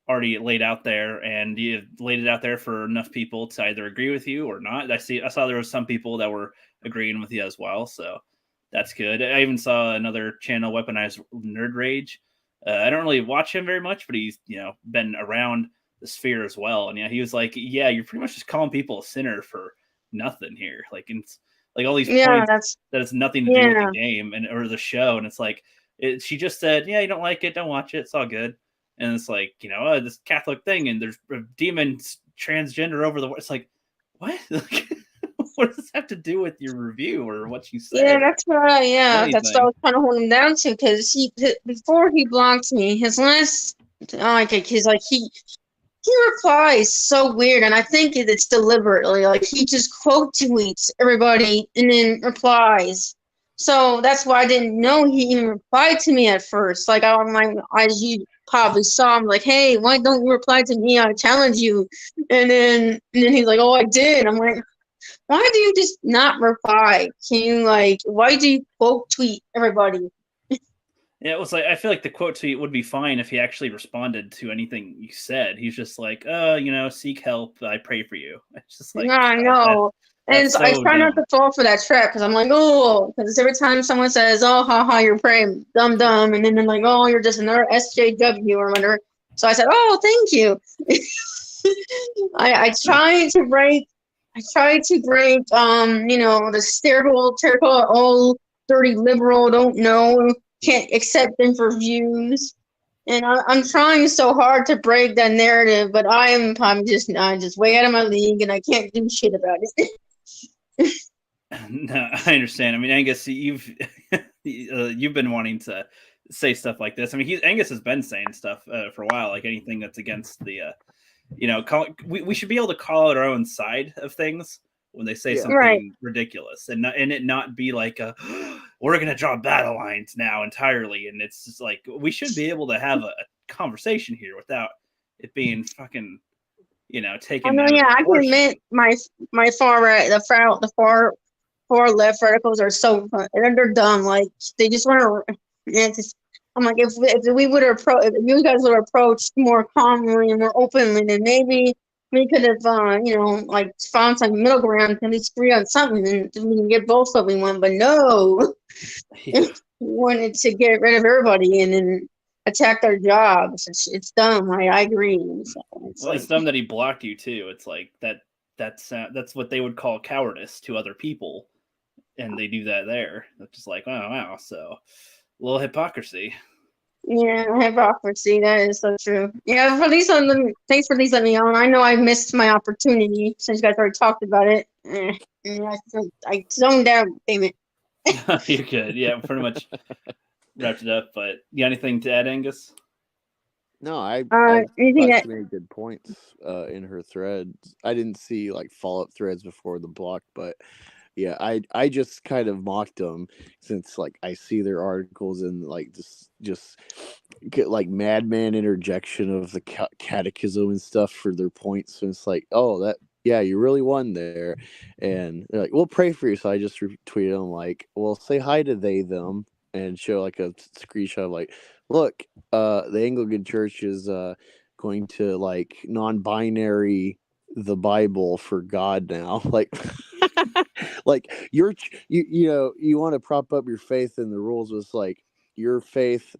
already laid out there, and you laid it out there for enough people to either agree with you or not. I saw there was some people that were agreeing with you as well, so that's good. I even saw another channel, Weaponized Nerd Rage. I don't really watch him very much, but he's been around sphere as well. And yeah, he was like, yeah, you're pretty much just calling people a sinner for nothing here. Like, it's like all these points that has nothing to do with the game or the show. And it's like, she just said, yeah, you don't like it, don't watch it. It's all good. And it's like, this Catholic thing, and there's a demon transgender over the. It's like, what? What does this have to do with your review or what you said? Yeah, that's what I was trying to hold him down to, because before he blocked me, his last he replies so weird, and I think it's deliberately. Like, he just quote tweets everybody and then replies. So that's why I didn't know he even replied to me at first. Like, as you probably saw, I'm like, hey, why don't you reply to me? I challenge you. And then he's like, oh, I did. I'm like, why do you just not reply? Can you, why do you quote tweet everybody? Yeah, it was like, I feel like the quote tweet would be fine if he actually responded to anything you said. He's just like, seek help. I pray for you. It's just like, I know. And so I try not to fall for that trap, because I'm like, because every time someone says, oh, haha, you're praying, dumb, and then they're like, oh, you're just another SJW or whatever. So I said, oh, thank you. I try to break, the stereotypical old dirty liberal, don't know, can't accept them for views. And I'm trying so hard to break that narrative, but I'm just way out of my league, and I can't do shit about it. No, I understand. I mean, Angus, you've been wanting to say stuff like this. I mean, Angus has been saying stuff for a while, like anything that's against the, we should be able to call out our own side of things when they say something ridiculous, and it not be like we're going to draw battle lines now entirely. And it's just like, we should be able to have a conversation here without it being fucking, taken. I can admit my far right, the far left radicals are so they're dumb. Like, they just want to. I'm like, if we would approach, if you guys would approach more calmly and more openly, then maybe we could have, found some middle ground, at least agree on something, and we can get both what we want. But no, we wanted to get rid of everybody and then attack their jobs. It's dumb. I agree. So it's dumb that he blocked you too. It's like that's what they would call cowardice to other people, and they do that there. It's just like, wow. So, a little hypocrisy. Yeah, hypocrisy. That is so true. Yeah, thanks for letting me on. I know I missed my opportunity since you guys already talked about it. I zoned out. Damn it. You're good. Yeah, pretty much wrapped it up. But you got anything to add, Angus? No, I thought she made good points in her threads. I didn't see follow-up threads before the block, but yeah, I just kind of mocked them, since I see their articles and just get madman interjection of the catechism and stuff for their points. And it's like, oh, that, yeah, you really won there. And they're like, we'll pray for you. So I just retweeted them well, say hi to they, them, and show a screenshot of look, the Anglican Church is going to non-binary the Bible for God now. You want to prop up your faith in the rules. It's your faith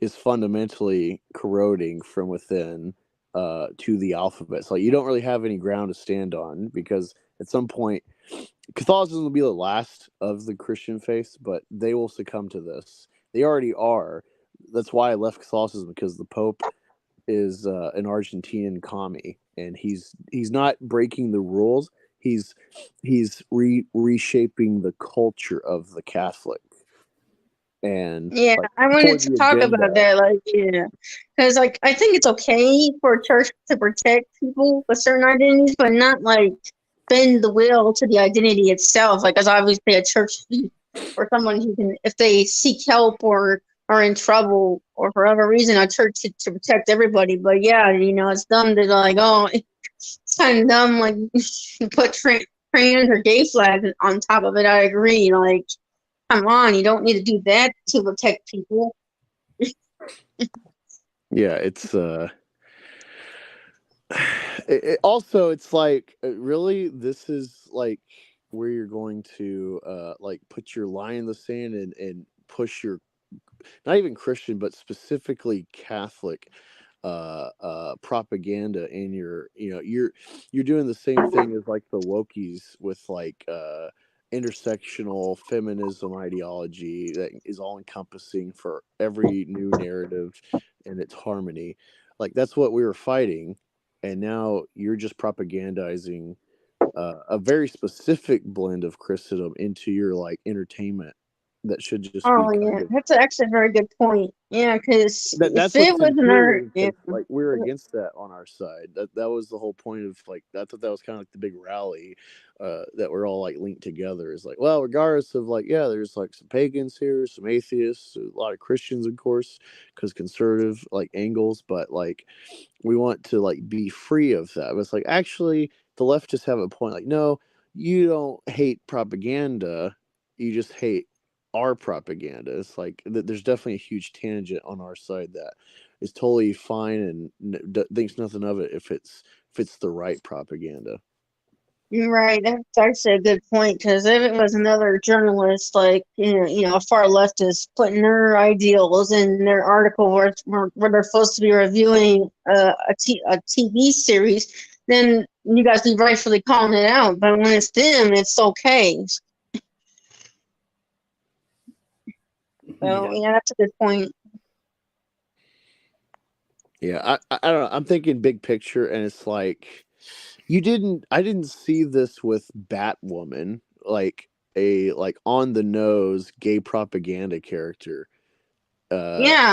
is fundamentally corroding from within to the alphabet. So you don't really have any ground to stand on, because at some point Catholicism will be the last of the Christian faiths, but they will succumb to this. They already are. That's why I left Catholicism, because the Pope is an Argentinian commie, and he's not breaking the rules. He's reshaping the culture of the Catholic. And yeah, I wanted to talk about that, because I think it's okay for a church to protect people with certain identities, but not bend the will to the identity itself. As obviously a church or someone who can, if they seek help or are in trouble or for whatever reason, a church to protect everybody. But yeah, it's dumb to it's kind of dumb put trans or gay flags on top of it. I agree. Come on, you don't need to do that to protect people. Yeah, it's also, it's really, this is where you're going to put your line in the sand and push your, not even Christian, but specifically Catholic propaganda in your, you're doing the same thing as like the wokies with like intersectional feminism ideology that is all encompassing for every new narrative and its harmony. Like that's what we were fighting, and now you're just propagandizing a very specific blend of Christendom into your like entertainment that should just be kind of. That's actually a very good point. Yeah, because That's if it what's was another, infuriating, 'cause, like we're against that on our side. That was the whole point of like I thought that was kind of like the big rally that we're all like linked together. Is like, well, regardless of like, yeah, there's like some pagans here, some atheists, a lot of Christians, of course, because conservative like angles, but like we want to like be free of that. But it's like actually the leftists have a point. Like, no, you don't hate propaganda, you just hate our propaganda. It's like there's definitely a huge tangent on our side that is totally fine and thinks nothing of it if it's the right propaganda. You're right. That's actually a good point, because if it was another journalist, like a far leftist, putting their ideals in their article where they're supposed to be reviewing a TV series, then you guys be rightfully calling it out. But when it's them, it's okay. So that's a good point. Yeah, I don't know. I'm thinking big picture, and it's like I didn't see this with Batwoman, like a like on the nose gay propaganda character. That's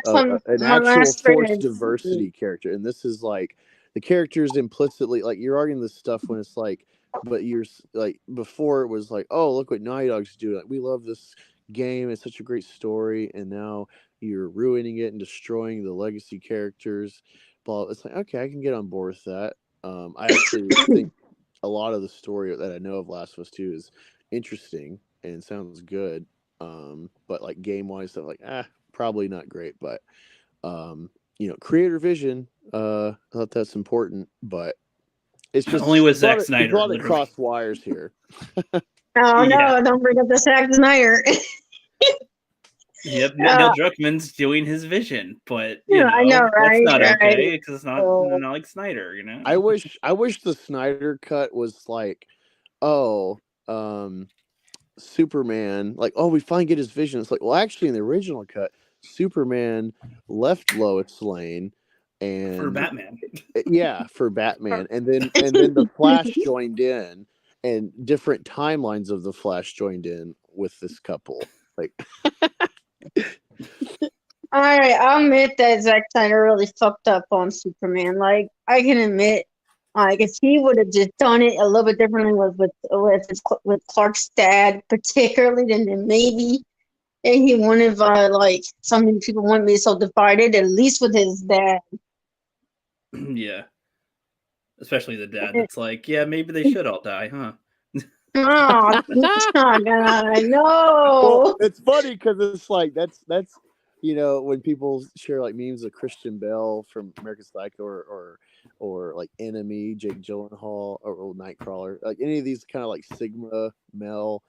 an actual forced diversity character, and this is like the characters implicitly like you're arguing this stuff when it's like, but you're like before it was like, oh, look what Naughty Dog's doing. Like, we love this game, it's such a great story, and now you're ruining it and destroying the legacy characters. But it's like, okay, I can get on board with that. I actually think a lot of the story that I know of Last of Us 2 is interesting and sounds good. But like game wise stuff, like probably not great. But creator vision, I thought that's important. But it's just only with Zack Snyder. There's a lot of cross wires here. Oh no! Don't bring up the Zack Snyder. Yep, Neil Druckmann's doing his vision, but I know, right? That's not okay because it's not like Snyder, I wish the Snyder cut was like, Superman, like, we finally get his vision. It's like, well, actually, in the original cut, Superman left Lois Lane and for Batman. For Batman, and then the Flash joined in, and different timelines of the Flash joined in with this couple, like. All right, I'll admit that Zack Snyder really fucked up on Superman. Like, I can admit, like, if he would have just done it a little bit differently with Clark's dad, particularly, then maybe he wouldn't have like some people wouldn't be so divided. At least with his dad. Yeah, especially the dad. It's like, maybe they should all die, huh? Oh God, no. Well, it's funny because it's like that's when people share like memes of Christian Bale from American Psycho or like Enemy, Jake Gyllenhaal, or Nightcrawler, like any of these kind of like Sigma male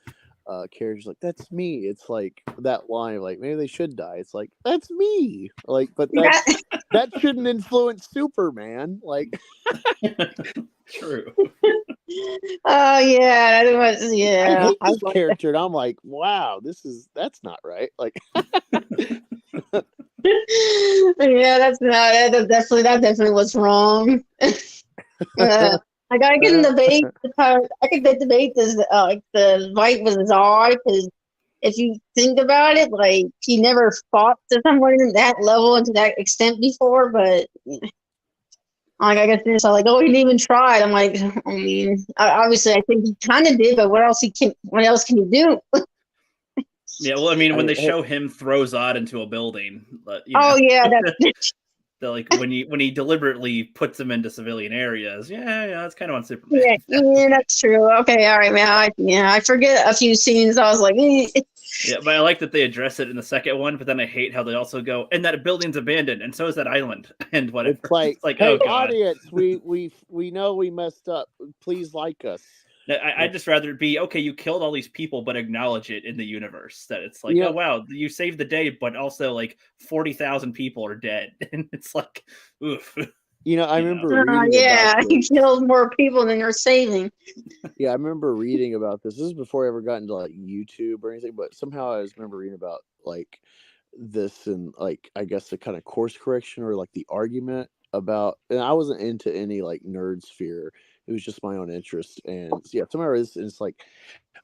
characters, like that's me. It's like that line, like maybe they should die. It's like that's me. Like, but that shouldn't influence Superman. Like, true. Oh yeah, that was I hate this character, and I'm like, wow, that's not right. Like, that definitely was wrong. Like I can debate this. Like the fight was odd because if you think about it, like he never fought to someone in that level and to that extent before, but. Like I guess it's like, he didn't even try. I'm like, I mean, obviously, I think he kind of did, but what else can he do? Yeah, well, I mean, when they show him throw Zod into a building, like when he deliberately puts them into civilian areas, that's kind of on Superman. Yeah, that's true. Okay, all right, man. I forget a few scenes. I was like, Yeah, but I like that they address it in the second one, but then I hate how they also go, and that building's abandoned, and so is that island, and whatever. It's like hey, audience, we know we messed up. Please like us. I'd just rather it be, okay, you killed all these people, but acknowledge it in the universe. That it's like, oh, wow, you saved the day, but also like 40,000 people are dead. And it's like, oof. I remember reading about this. He killed more people than you're saving. Yeah, I remember reading about this. This is before I ever got into like YouTube or anything, but somehow I remember reading about like this and like I guess the kind of course correction or like the argument about, and I wasn't into any like nerd sphere. It was just my own interest. And yeah, somewhere it's like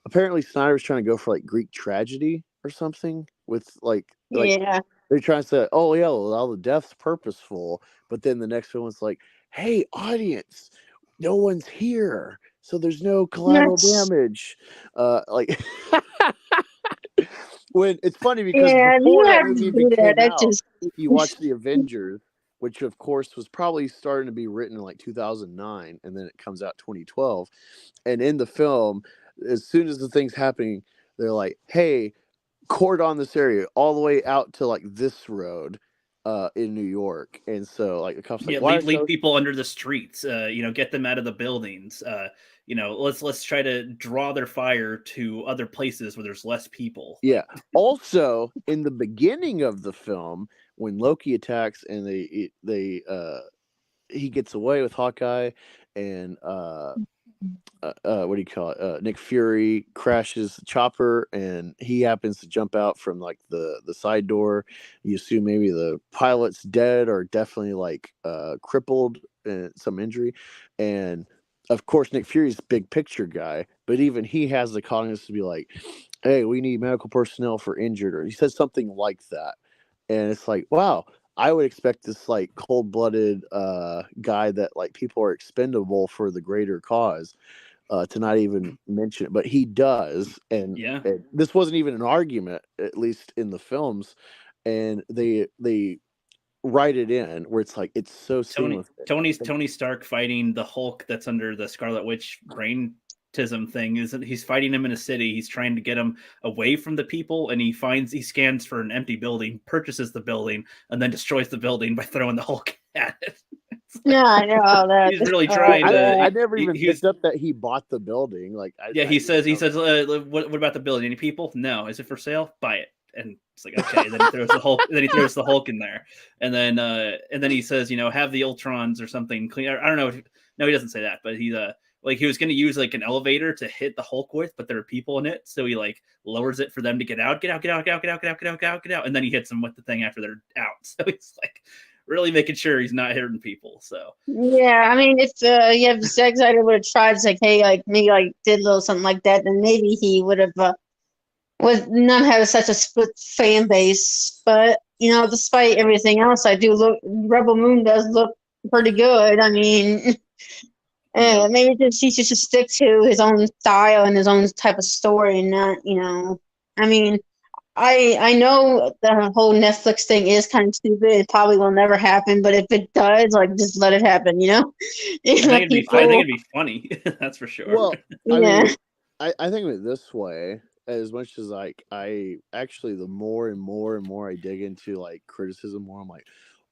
apparently Snyder was trying to go for like Greek tragedy or something with like they're trying to say, oh yeah, well, all the death's purposeful, but then the next one was like, hey audience, no one's here, so there's no collateral damage. Like when it's funny because before that movie came out, you watch the Avengers, which of course was probably starting to be written in like 2009, and then it comes out 2012, and in the film, as soon as the thing's happening, they're like, hey, cordon this area all the way out to like this road in New York. And so like the cops leave people under the streets, get them out of the buildings, let's try to draw their fire to other places where there's less people. Yeah. Also in the beginning of the film, when Loki attacks and he gets away with Hawkeye and what do you call it? Nick Fury crashes the chopper and he happens to jump out from like the side door. You assume maybe the pilot's dead or definitely like crippled and some injury. And of course, Nick Fury's a big picture guy, but even he has the cognizance to be like, hey, we need medical personnel for injured, or he says something like that. And it's like, wow, I would expect this like cold-blooded guy that like people are expendable for the greater cause to not even mention it, but he does. And this wasn't even an argument, at least in the films, and they write it in where it's like it's so seamless. Tony Stark fighting the Hulk that's under the Scarlet Witch braintism thing. He's fighting him in a city. He's trying to get him away from the people, and he scans for an empty building, purchases the building, and then destroys the building by throwing the Hulk at it. Yeah, I know that. He's really trying to. I never even picked up that he bought the building. Like, he says, what about the building? Any people? No. Is it for sale? Buy it. And it's like, okay. And then he throws the Hulk. Then he throws the Hulk in there, and then he says, have the Ultrons or something clean. I don't know. No, he doesn't say that, but he's like he was going to use like an elevator to hit the Hulk with, but there are people in it, so he like lowers it for them to get out, and then he hits them with the thing after they're out. So he's like really making sure he's not hurting people. So yeah, I mean, if Zack Snyder would have tried, like, hey, like maybe like did a little something like that, then maybe he would have would not have such a split fan base. But despite everything else, I do look Rebel Moon does look pretty good. I mean, maybe he should just stick to his own style and his own type of story, and not I mean. I know the whole Netflix thing is kind of stupid. It probably will never happen, but if it does, like, just let it happen, I think it'd be funny. That's for sure. Well, I mean, I think of it this way, as much as like I actually, the more and more I dig into like criticism more, I'm like,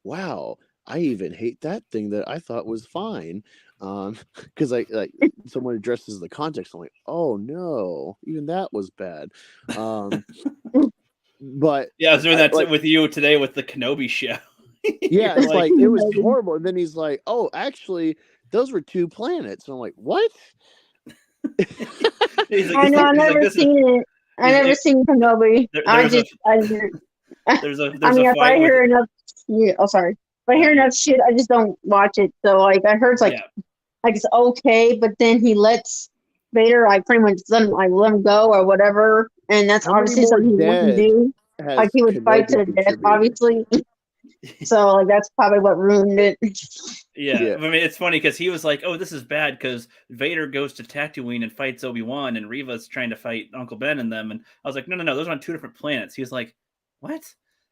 wow, I even hate that thing that I thought was fine. Because like someone addresses the context, I'm like, oh no, even that was bad. But yeah, I was doing that with you today with the Kenobi show. Yeah, it's like it was horrible, and then he's like, "Oh, actually, those were 2 planets." And I'm like, "What?" I know, I've never seen it. I've never seen Kenobi. I mean, if I hear enough, sorry. If I hear enough shit, I just don't watch it. So like, I heard like it's okay, but then he lets Vader like pretty much let him go or whatever, and that's obviously something he wouldn't do. Like he would fight to the death, obviously. So like that's probably what ruined it. Yeah. I mean, it's funny because he was like, "Oh, this is bad," because Vader goes to Tatooine and fights Obi-Wan, and Reva's trying to fight Uncle Ben and them. And I was like, "No, those are on 2 different planets." He was like, "What?"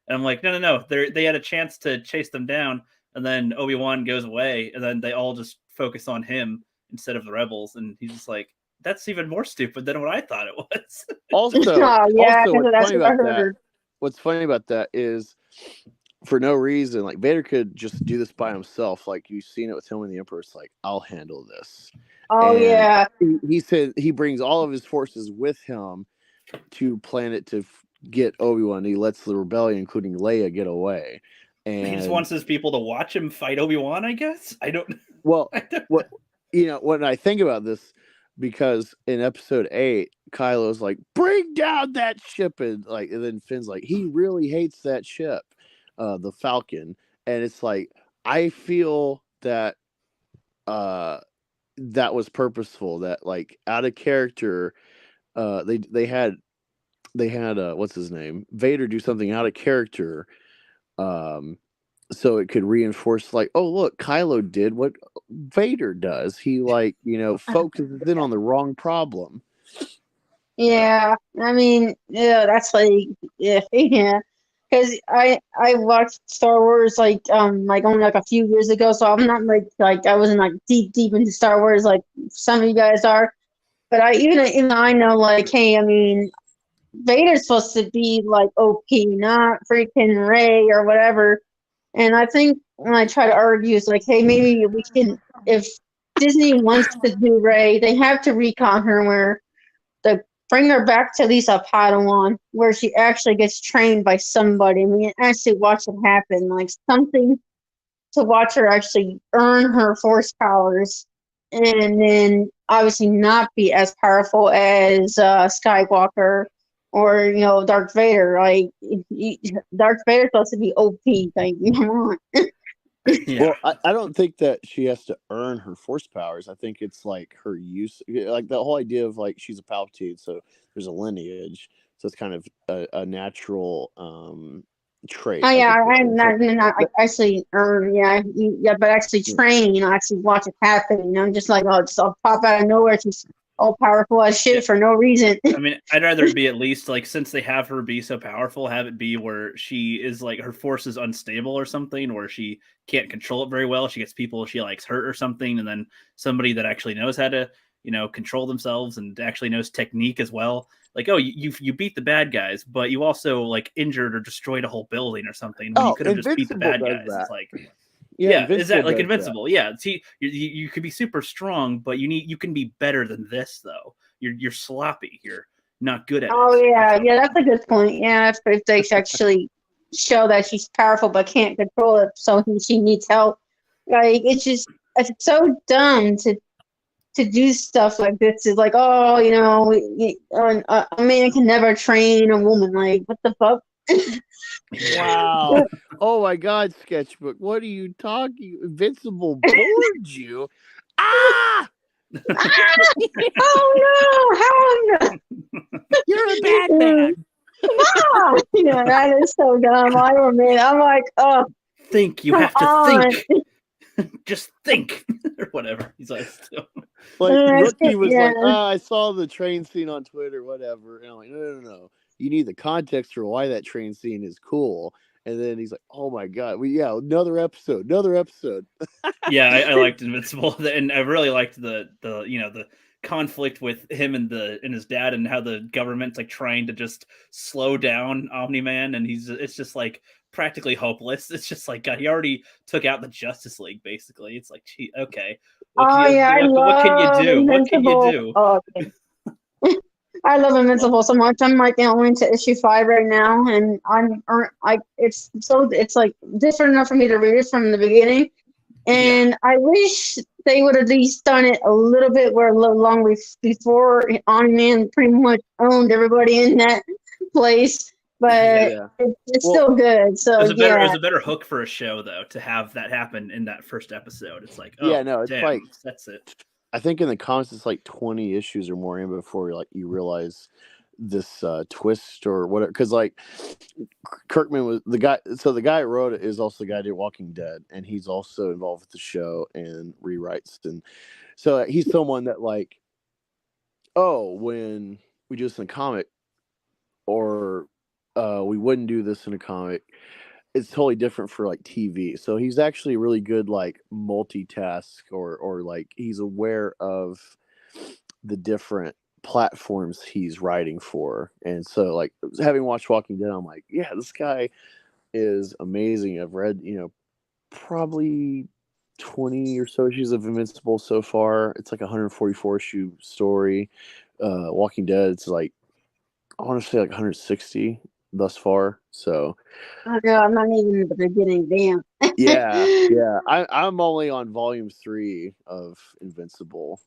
And I'm like, "No. They had a chance to chase them down, and then Obi-Wan goes away, and then they all just focus on him instead of the rebels." And he's just like, "That's even more stupid than what I thought it was." Also, what's funny about that is, for no reason, like Vader could just do this by himself. Like you've seen it with him and the Emperor. It's like, I'll handle this. Oh yeah. He said he brings all of his forces with him to planet to get Obi-Wan. He lets the rebellion, including Leia, get away. And he just wants his people to watch him fight Obi-Wan, I guess. I don't. Well, when I think about this, because in episode 8, Kylo's like, bring down that ship, and then Finn's like, he really hates that ship, the Falcon. And it's like, I feel that that was purposeful, that like out of character, they had what's his name? Vader do something out of character, so it could reinforce like, oh look, Kylo did what Vader does. He focuses in on the wrong problem. Yeah, I mean, yeah, that's like, yeah, because I watched Star Wars like only like a few years ago, so I'm not like I wasn't like deep into Star Wars like some of you guys are, but I even I know like, hey, I mean, Vader's supposed to be like OP, not freaking Rey or whatever. And I think when I try to argue, it's like, hey, maybe we can, if Disney wants to do Rey, they have to recon her where bring her back to at least a Padawan where she actually gets trained by somebody. I mean, actually watch it happen, like something to watch her actually earn her force powers, and then obviously not be as powerful as Skywalker or Darth Vader. Like Darth Vader's supposed to be OP. Like come on. Yeah. Well, I don't think that she has to earn her force powers. I think it's like her use, like the whole idea of like she's a Palpatine, so there's a lineage, so it's kind of a natural trait. Oh yeah, I'm not like actually earn, but actually train, actually watch it happen. Just like just I'll pop out of nowhere, she's all powerful as shit for no reason. I mean, I'd rather it be at least like, since they have her be so powerful, have it be where she is like her force is unstable or something, or she can't control it very well. She gets people she likes hurt or something, and then somebody that actually knows how to control themselves and actually knows technique as well. Like, oh, you beat the bad guys, but you also like injured or destroyed a whole building or something. You could have just beat the bad guys. It's like, yeah, is that like Invincible? That. Yeah, see, you could be super strong, but you can be better than this though. You're sloppy. You're not good at it. Oh yeah, that's a good point. Yeah, if they actually show that she's powerful but can't control it, so she needs help. Like it's so dumb to do stuff like this. Is like, oh, a man can never train a woman. Like, what the fuck? Wow. Oh my God, Sketchbook. What are you talking? Invincible bored you? Ah! Oh no! You're a bad man. Yeah, that is so dumb. I'm like, oh. Think you have to think. Just think, or whatever. He's like, Rookie was like, I saw the train scene on Twitter, whatever. And I'm like, no. You need the context for why that train scene is cool. And then he's like, oh my God, another episode. Yeah, I liked Invincible, and I really liked the conflict with him and his dad, and how the government's like trying to just slow down Omni-Man, and it's just like practically hopeless. It's just like, God, he already took out the Justice League, basically. It's like, gee, okay. What can you do? What can you do? Oh, okay. I love Invincible so much. I'm like only into issue 5 right now, and it's like different enough for me to read it from the beginning. And I wish they would have at least done it a little bit where a little longer before On-Man pretty much owned everybody in that place. But it's still good. So it was a better hook for a show though, to have that happen in that first episode. It's like, it's like that's it. I think in the comics it's like 20 issues or more in before like you realize this twist or whatever. Because like Kirkman was the guy. So the guy who wrote it is also the guy who did Walking Dead, and he's also involved with the show and rewrites. And so he's someone that like, when we do this in a comic, or we wouldn't do this in a comic, it's totally different for like TV. So he's actually really good like multitask, or like he's aware of the different platforms he's writing for. And so like having watched Walking Dead, I'm like, yeah, this guy is amazing. I've read, probably 20 or so issues of Invincible so far. It's like a 144 issue story. Walking Dead, it's like, I want to say like 160 thus far. So Oh no, I'm not even at the beginning. Damn. yeah. I'm only on volume 3 of Invincible.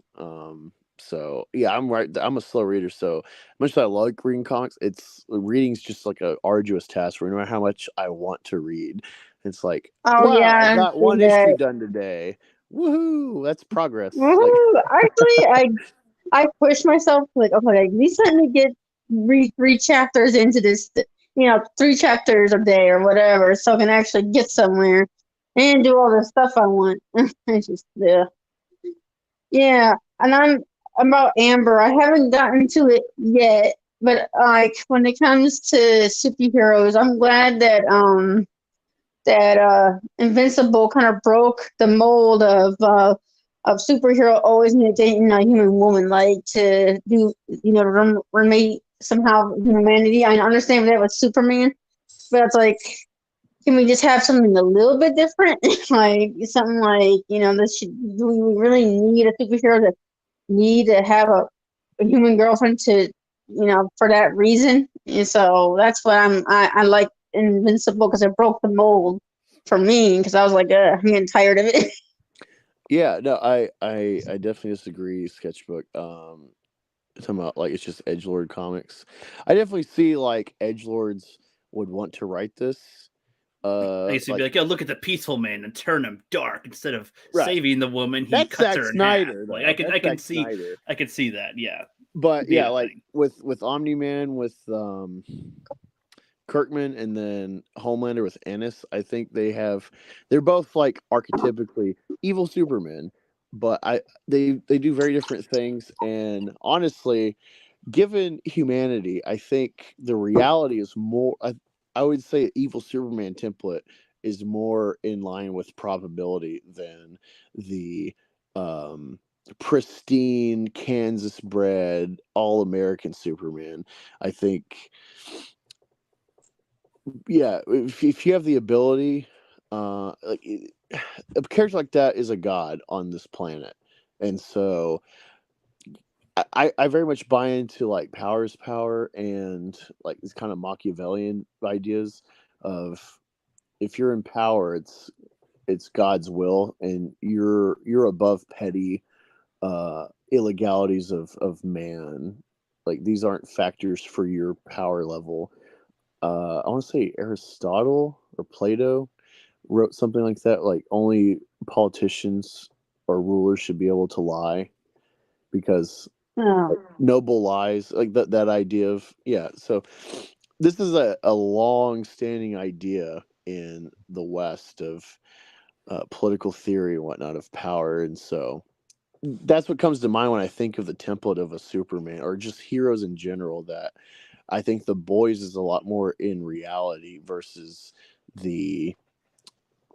So yeah, I'm a slow reader. So much as I like reading comics, reading's just like a arduous task for no matter how much I want to read. It's like, Oh wow, yeah, I I got see one that. issue done today. Woohoo! That's progress. Like, Woohoo! Actually, I pushed myself like, okay, at least let me get read 3 chapters into this. 3 chapters a day or whatever, so I can actually get somewhere and do all the stuff I want. It's just yeah. And I'm about Amber. I haven't gotten to it yet, but like when it comes to superheroes, I'm glad that Invincible kind of broke the mold of superhero always dating a human woman, like to do remake somehow humanity. I understand that with Superman, but it's like, can we just have something a little bit different? Like something like do we really need a superhero that need to have a human girlfriend to for that reason? And so that's what I like Invincible, because it broke the mold for me, because I was like, I'm getting tired of it. yeah, no, I definitely disagree. Sketchbook. Talking about like it's just edgelord comics. I definitely see like edgelords would want to write this. I used to be like, "Oh, look at the peaceful man and turn him dark instead of saving the woman. He that's cuts Zack her in Snyder, half." though. Like I can see, Snyder. I can see that. Yeah, But yeah, like with Omni-Man, with Kirkman, and then Homelander with Angus, I think they're both like archetypically evil Supermen, but they do very different things. And honestly, given humanity, I think the reality is more. I would say evil Superman template is more in line with probability than the pristine Kansas bred all American Superman. I think, yeah, if you have the ability, like a character like that is a god on this planet, and so I very much buy into like power is power, and like these kind of Machiavellian ideas of, if you're in power, it's God's will, and you're above petty illegalities of man. Like, these aren't factors for your power level. I want to say Aristotle or Plato wrote something like that, like only politicians or rulers should be able to lie, because noble lies, like that idea of, yeah. So this is a long standing idea in the West of political theory and whatnot, of power. And so that's what comes to mind when I think of the template of a Superman, or just heroes in general, that I think The Boys is a lot more in reality versus the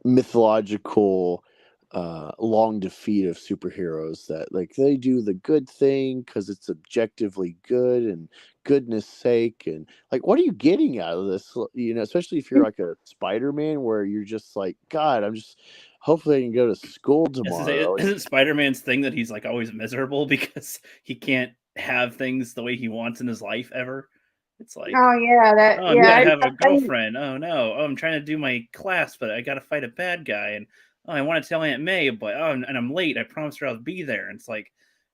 mythological long defeat of superheroes, that like they do the good thing because it's objectively good and goodness sake. And like, what are you getting out of this? Especially if you're like a Spider-Man, where you're just like, God, I'm just hopefully I can go to school tomorrow. Isn't Spider-Man's thing that he's like always miserable because he can't have things the way he wants in his life ever? It's like, oh yeah, I'm gonna have a girlfriend. Oh no, I'm trying to do my class, but I gotta fight a bad guy, and I want to tell Aunt May, but and I'm late. I promised her I'll be there. And it's like,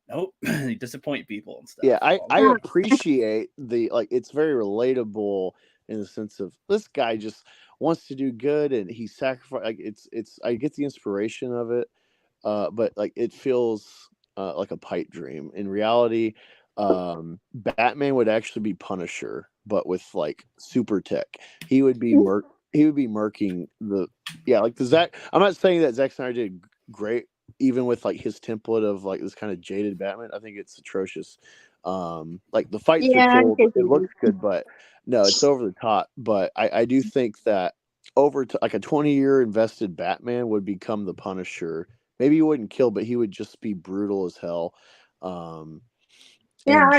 nope, you disappoint people and stuff. Yeah, I appreciate it's very relatable in the sense of, this guy just wants to do good, and he sacrificed. Like, it's I get the inspiration of it, but like it feels like a pipe dream. In reality, Batman would actually be Punisher, but with like super tech. He would be murking like the Zack. I'm not saying that Zack Snyder did great, even with like his template of like this kind of jaded Batman. I think it's atrocious. Like the fights are cool, it looks good, but no, it's over the top. But I do think that like a 20-year invested Batman would become the Punisher. Maybe he wouldn't kill, but he would just be brutal as hell. That's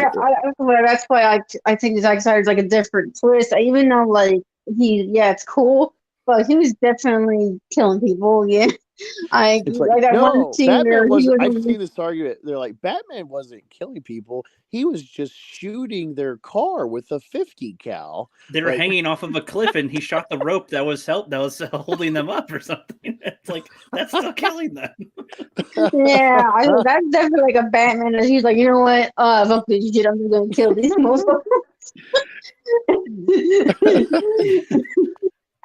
why I think Zack Snyder's like a different twist. Even though like it's cool, but he was definitely killing people. Yeah. It's like, I got one no, scene Batman where he wasn't. was I've seen this argument. They're like, Batman wasn't killing people. He was just shooting their car with a 50 cal. They were Like, hanging off of a cliff, and he shot the rope that was holding them up or something. It's like that's still killing them. yeah, that's definitely like a Batman. He's like, you know what? Fuck this shit. I'm just gonna kill these motherfuckers.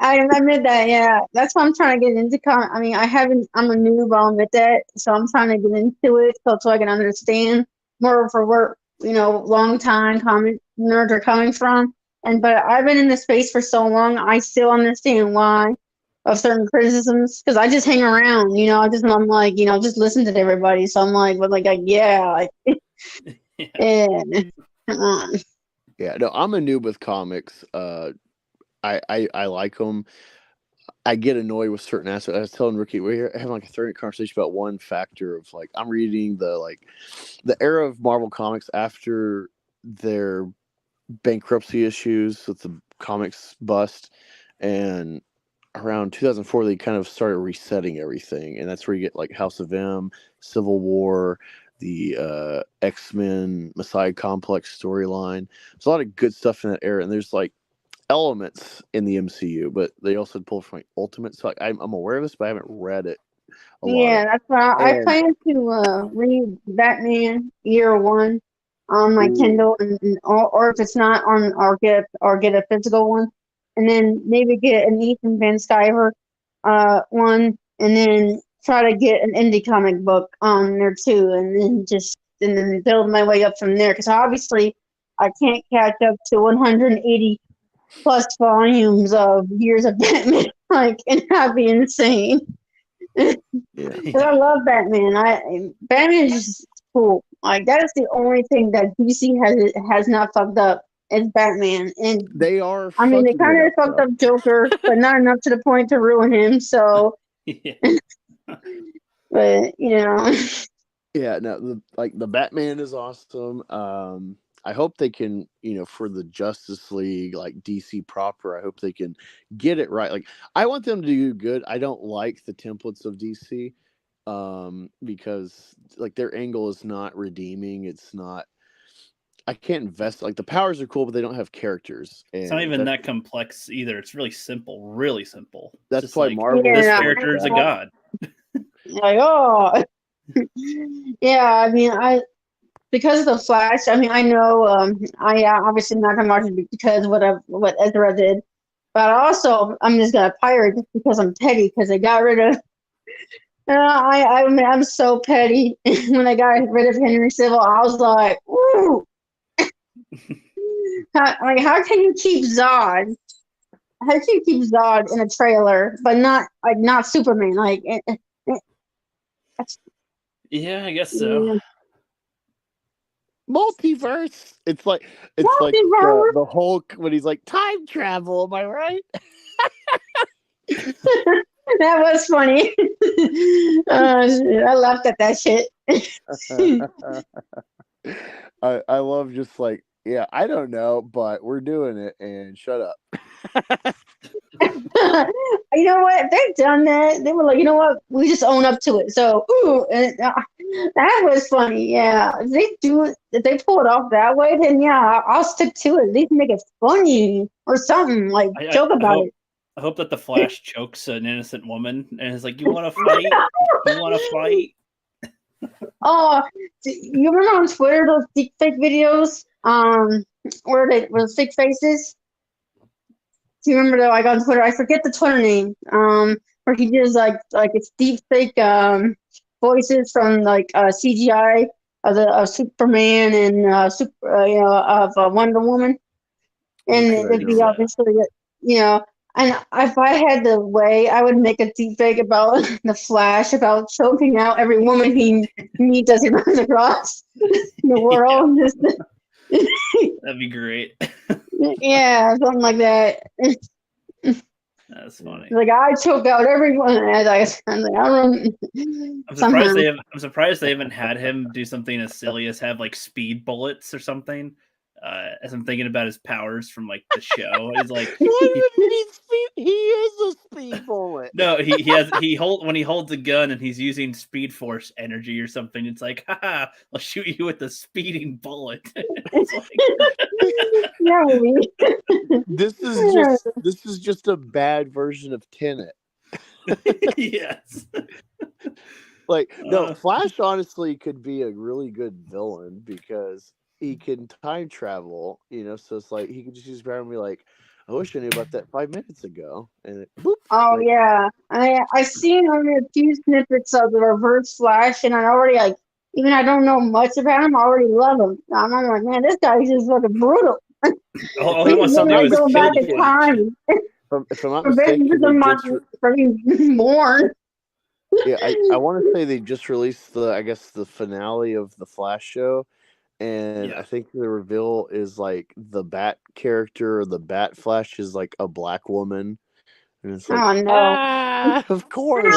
I admit that, yeah. That's why I'm trying to get into comic. I mean, I'm a noob, I'll admit that. So I'm trying to get into it so I can understand more for where, long time comic nerds are coming from. But I've been in the space for so long, I still understand why of certain criticisms because I just hang around, I'm like, just listen to everybody. So I'm like, yeah, yeah, come on. yeah, no, I'm a noob with comics. I like them. I get annoyed with certain aspects. I was telling Ricky, we're having like a 30-minute conversation about one factor of like I'm reading the era of Marvel Comics after their bankruptcy issues with the comics bust, and around 2004 they kind of started resetting everything, and that's where you get like House of M, Civil War, the X-Men Messiah Complex storyline. There's a lot of good stuff in that era, and there's like elements in the MCU, but they also pull from like Ultimate. So like, I'm aware of this, but I haven't read it a lot. Yeah, that's why I plan to read Batman Year One on my Kindle, or if it's not on, or get a physical one, and then maybe get an Ethan Van Sciver one, and then try to get an indie comic book on there too, and then build my way up from there. Because obviously, I can't catch up to 180 plus volumes of years of Batman, and that'd be insane. Yeah. I love Batman. Batman is just cool. Like that is the only thing that DC has not fucked up. It's Batman, and they are. I mean, they kind of fucked up Joker, but not enough to the point to ruin him. So, Yeah. But yeah, no, the Batman is awesome. I hope they can, for the Justice League, like DC proper, I hope they can get it right. Like, I want them to do good. I don't like the templates of DC, because like their angle is not redeeming. It's not. I can't invest. Like the powers are cool, but they don't have characters. And it's not even that complex either. It's really simple. Really simple. That's just why like, Marvel. This character is a god. Like, oh, yeah. I mean, because of the Flash. I mean, I know. I obviously not gonna watch it because what Ezra did, but also I'm just gonna pirate just because I'm petty because they got rid of. I'm so petty. When they got rid of Henry Civil, I was like, ooh. How can you keep Zod? How can you keep Zod in a trailer, but not Superman? Yeah, I guess so. Yeah. Multiverse. It's like the Hulk when he's like time travel. Am I right? That was funny. I laughed at that shit. I love just like, yeah, I don't know, but we're doing it, and shut up. You know what? If they've done that, they were like, you know what? We just own up to it. So, that was funny. Yeah, if they pull it off that way, then yeah, I'll stick to it. At least make it funny or something. Like joke about it. I hope that the Flash chokes an innocent woman and is like, "You want to fight? You want to fight?" Oh, you remember on Twitter those deep fake videos? Where they were fake faces. Do you remember like on Twitter? I forget the Twitter name. Where he does like it's deep fake voices from like CGI of Superman and of Wonder Woman, and it'd be obviously And if I had the way, I would make a deep fake about the Flash, about choking out every woman he meets as he runs across the world. That'd be great. Yeah, something like that. That's funny. Like I choke out everyone. I'm surprised they haven't had him do something as silly as have like speed bullets or something. As I'm thinking about his powers from like the show, he's like, he is a speed speed bullet. No, when he holds a gun and he's using Speed Force energy or something. It's like, haha, I'll shoot you with a speeding bullet. This is just a bad version of Tenet. Yes. Flash honestly could be a really good villain because he can time travel, so it's like he could just use power and be like, I wish I knew about that 5 minutes ago. And boop. Oh yeah. I seen only a few snippets of the Reverse Flash, and I already even I don't know much about him, I already love him. I'm like, man, this guy's just fucking brutal. All he wants to do is kill you. Time. If I'm not mistaken, born. Yeah, I want to say they just released the finale of the Flash show, and I think the reveal is like the Bat character, the Bat Flash is like a black woman, and it's like, oh no, of course.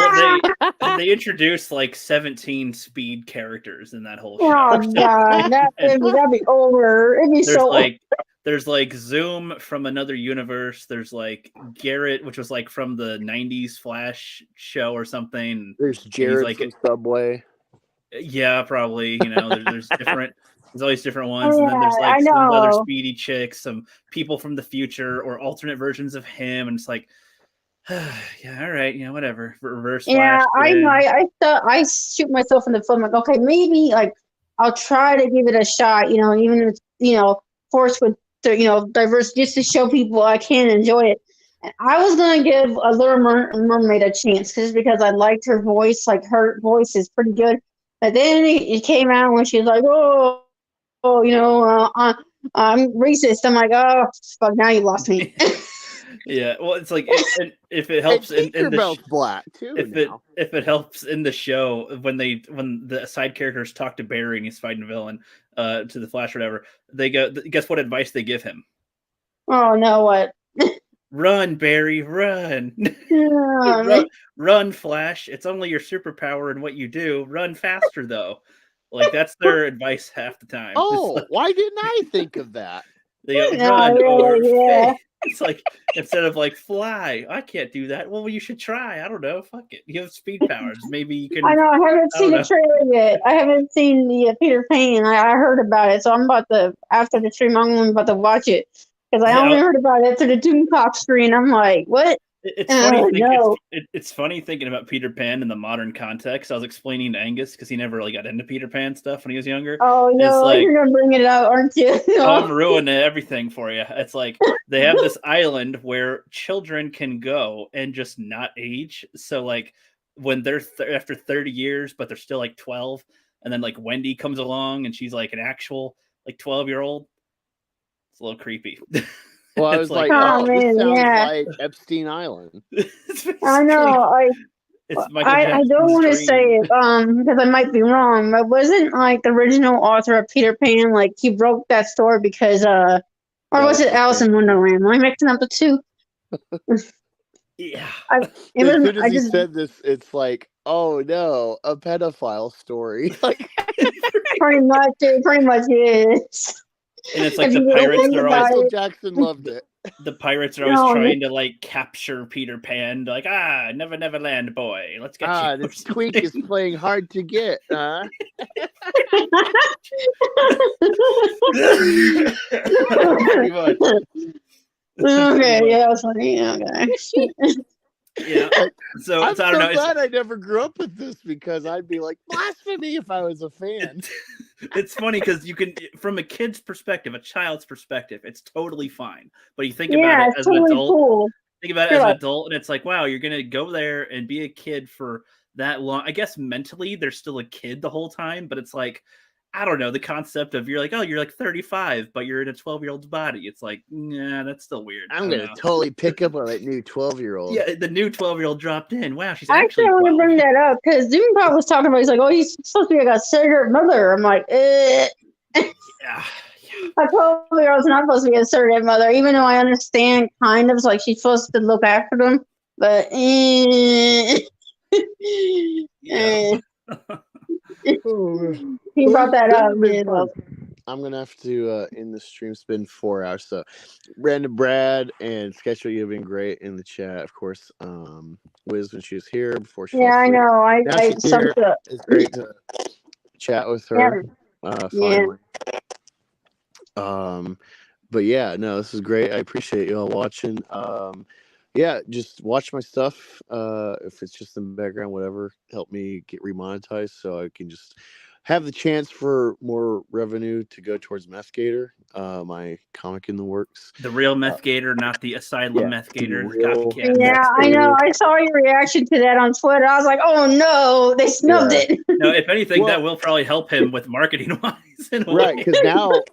Well, they introduced like 17 speed characters in that whole show. Oh god, that'd be over. It'd be There's like Zoom from another universe. There's like Garrett, which was like from the 90s Flash show or something. There's Jared from Subway. Yeah, probably. There's different. There's always different ones. And then there's like some other speedy chicks, some people from the future or alternate versions of him. And it's like, yeah, all right, whatever. Reverse Flash. Yeah, I know. I thought I shoot myself in the foot. I'm like, okay, maybe I'll try to give it a shot. Even if forced with diverse, just to show people I can enjoy it. And I was gonna give a Little Mermaid a chance just because I liked her voice. Like her voice is pretty good. But then it came out when she was like, I'm racist. I'm like, oh fuck, now you lost me. Yeah, well, it's like if it helps in the black too. If it helps in the show when the side characters talk to Barry and he's fighting a villain to the Flash or whatever, they go. Guess what advice they give him? Oh no, what? Run, Barry, run. Run, Flash. It's only your superpower and what you do. Run faster though. Like that's their advice half the time. Oh, why didn't I think of that? They go, run or fail. It's like instead of like fly, I can't do that. Well, you should try. I don't know. Fuck it. You have speed powers. Maybe you can. I know. I haven't seen the trailer yet. I haven't seen the Peter Pan. I heard about it, so I'm about to after the stream. I'm about to watch it because I only heard about it through the Doomcock screen. I'm like, what? It's funny. It's funny thinking about Peter Pan in the modern context. I was explaining to Angus because he never really got into Peter Pan stuff when he was younger. Oh no, you're gonna bring it out, aren't you? I'm ruining everything for you. It's like they have this island where children can go and just not age. So like when they're after 30 years, but they're still like 12, and then like Wendy comes along and she's like an actual like 12-year-old. It's a little creepy. Well, I was like, this sounds like Epstein Island. I know. I don't want to say it because I might be wrong, but wasn't like the original author of Peter Pan, like he wrote that story because or was it Alice in Wonderland? Am I mixing up the two? Yeah. As soon as he said this, it's like, oh no, a pedophile story. Like pretty much is. And it's like the pirates are always Michael Jackson loved it. The pirates are always trying to like capture Peter Pan, like never land boy. Let's get you. This tweak is playing hard to get, huh? Pretty much. Okay, yeah, that's funny. Okay. Yeah. So I'm I don't know. glad I never grew up with this because I'd be like blasphemy if I was a fan. It's funny because you can, from a kid's perspective, a child's perspective, it's totally fine. But you think about it as an adult. Cool. Think about it as an adult, and it's like, wow, you're gonna go there and be a kid for that long. I guess mentally they're still a kid the whole time, but it's like, I don't know, the concept of you're like 35, but you're in a 12-year-old's body. It's like, nah, that's still weird. I'm gonna totally pick up on that new 12-year-old. Yeah, the new 12-year-old dropped in. Wow, she's actually. I want to bring that up because Zoom was talking about. He's like, oh, he's supposed to be like a surrogate mother. I'm like, Yeah. A 12-year-old's not supposed to be a surrogate mother, even though I understand kind of like she's supposed to look after them, but he brought that up. I'm gonna have to end the stream. It's been 4 hours. So, Brandon, Brad, and Sketcher, you've been great in the chat. Of course, Wiz when she was here before she Yeah, fell I asleep. know. Now I she's here. sucked up. It's great to chat with Yeah. her. Yeah. Finally. But yeah, no, this is great. I appreciate you all watching. Yeah, just watch my stuff. If it's just in the background, whatever, help me get remonetized so I can just have the chance for more revenue to go towards Meth Gator, my comic in the works. The real Meth Gator, not the Asylum Meth Gator, the copycat. Yeah, I know. I saw your reaction to that on Twitter. I was like, oh no, they snubbed it. No, if anything, that will probably help him with marketing wise. Right, because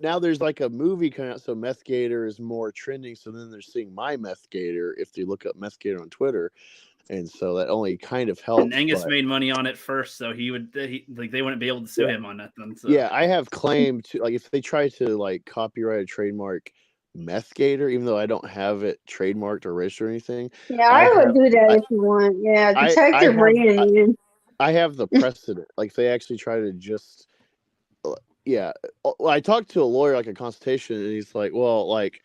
now there's like a movie coming out, so Meth Gator is more trending. So then they're seeing my Meth Gator if they look up Meth Gator on Twitter, and so that only kind of helps. And Angus made money on it first, so they wouldn't be able to sue him on nothing. So. Yeah, I have claim to if they try to like copyright or trademark Meth Gator, even though I don't have it trademarked or registered or anything. Yeah, I would do that if you want. Yeah, protect your brand. I have the precedent. Like if they actually try to just. Yeah, I talked to a lawyer like a consultation, and he's like, "Well, like,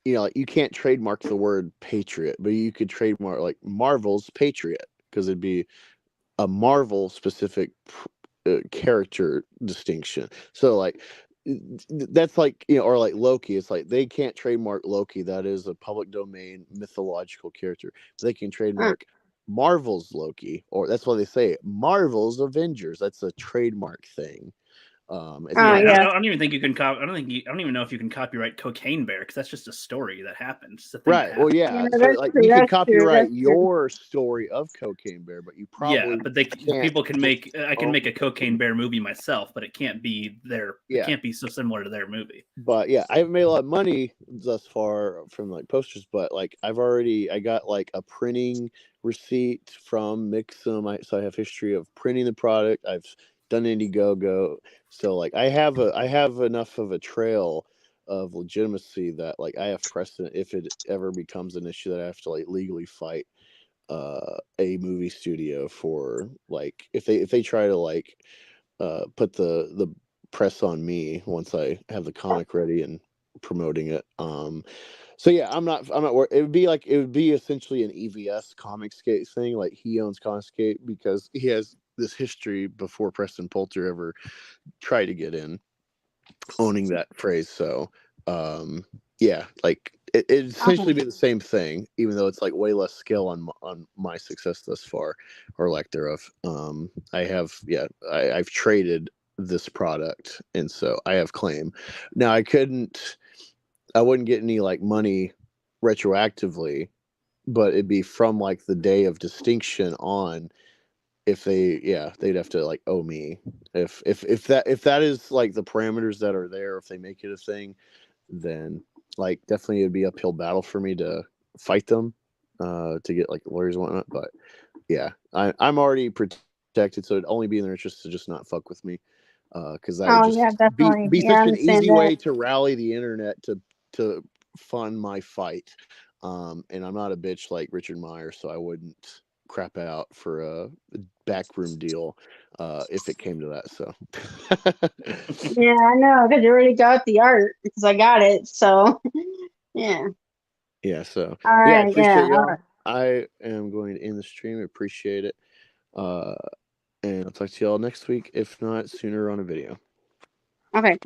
like you can't trademark the word Patriot, but you could trademark like Marvel's Patriot because it'd be a Marvel specific character distinction." So like that's like or like Loki. It's like they can't trademark Loki. That is a public domain mythological character. They can trademark Marvel's Loki, or that's why they say Marvel's Avengers. That's a trademark thing. I don't even think you can. I don't even know if you can copyright Cocaine Bear because that's just a story that happened. Right. Well, yeah. So like you can copyright your story of Cocaine Bear, but you probably but people can make. I can make a Cocaine Bear movie myself, but it can't be their. It can't be so similar to their movie. But yeah, I haven't made a lot of money thus far from like posters, but like I got like a printing receipt from Mixum, so I have history of printing the product. I've done Indiegogo, so like I have enough of a trail of legitimacy that like I have precedent if it ever becomes an issue that I have to like legally fight a movie studio for like if they try to like put the press on me once I have the comic ready and promoting it. So yeah, I'm not worried. It would be essentially an EVS Comicsgate thing. Like he owns Comicsgate because he has this history before Preston Poulter ever tried to get in owning that phrase. So yeah, like it essentially be the same thing, even though it's like way less skill on my success thus far or lack thereof. I've traded this product, and so I have claim. Now I wouldn't get any like money retroactively, but it'd be from like the day of distinction on. If they'd have to like owe me if that is like the parameters that are there. If they make it a thing, then like definitely it'd be uphill battle for me to fight them to get like lawyers and whatnot. But yeah, I'm already protected, so it'd only be in their interest to just not fuck with me because that would just be such an easy way to rally the internet to fund my fight. And I'm not a bitch like Richard Meyer, so I wouldn't crap out for a backroom deal if it came to that. So yeah, I know because you already got the art because I got it. So yeah. So all right, I appreciate y'all. I am going to end the stream. I appreciate it. And I'll talk to y'all next week, if not sooner on a video. Okay. Bye.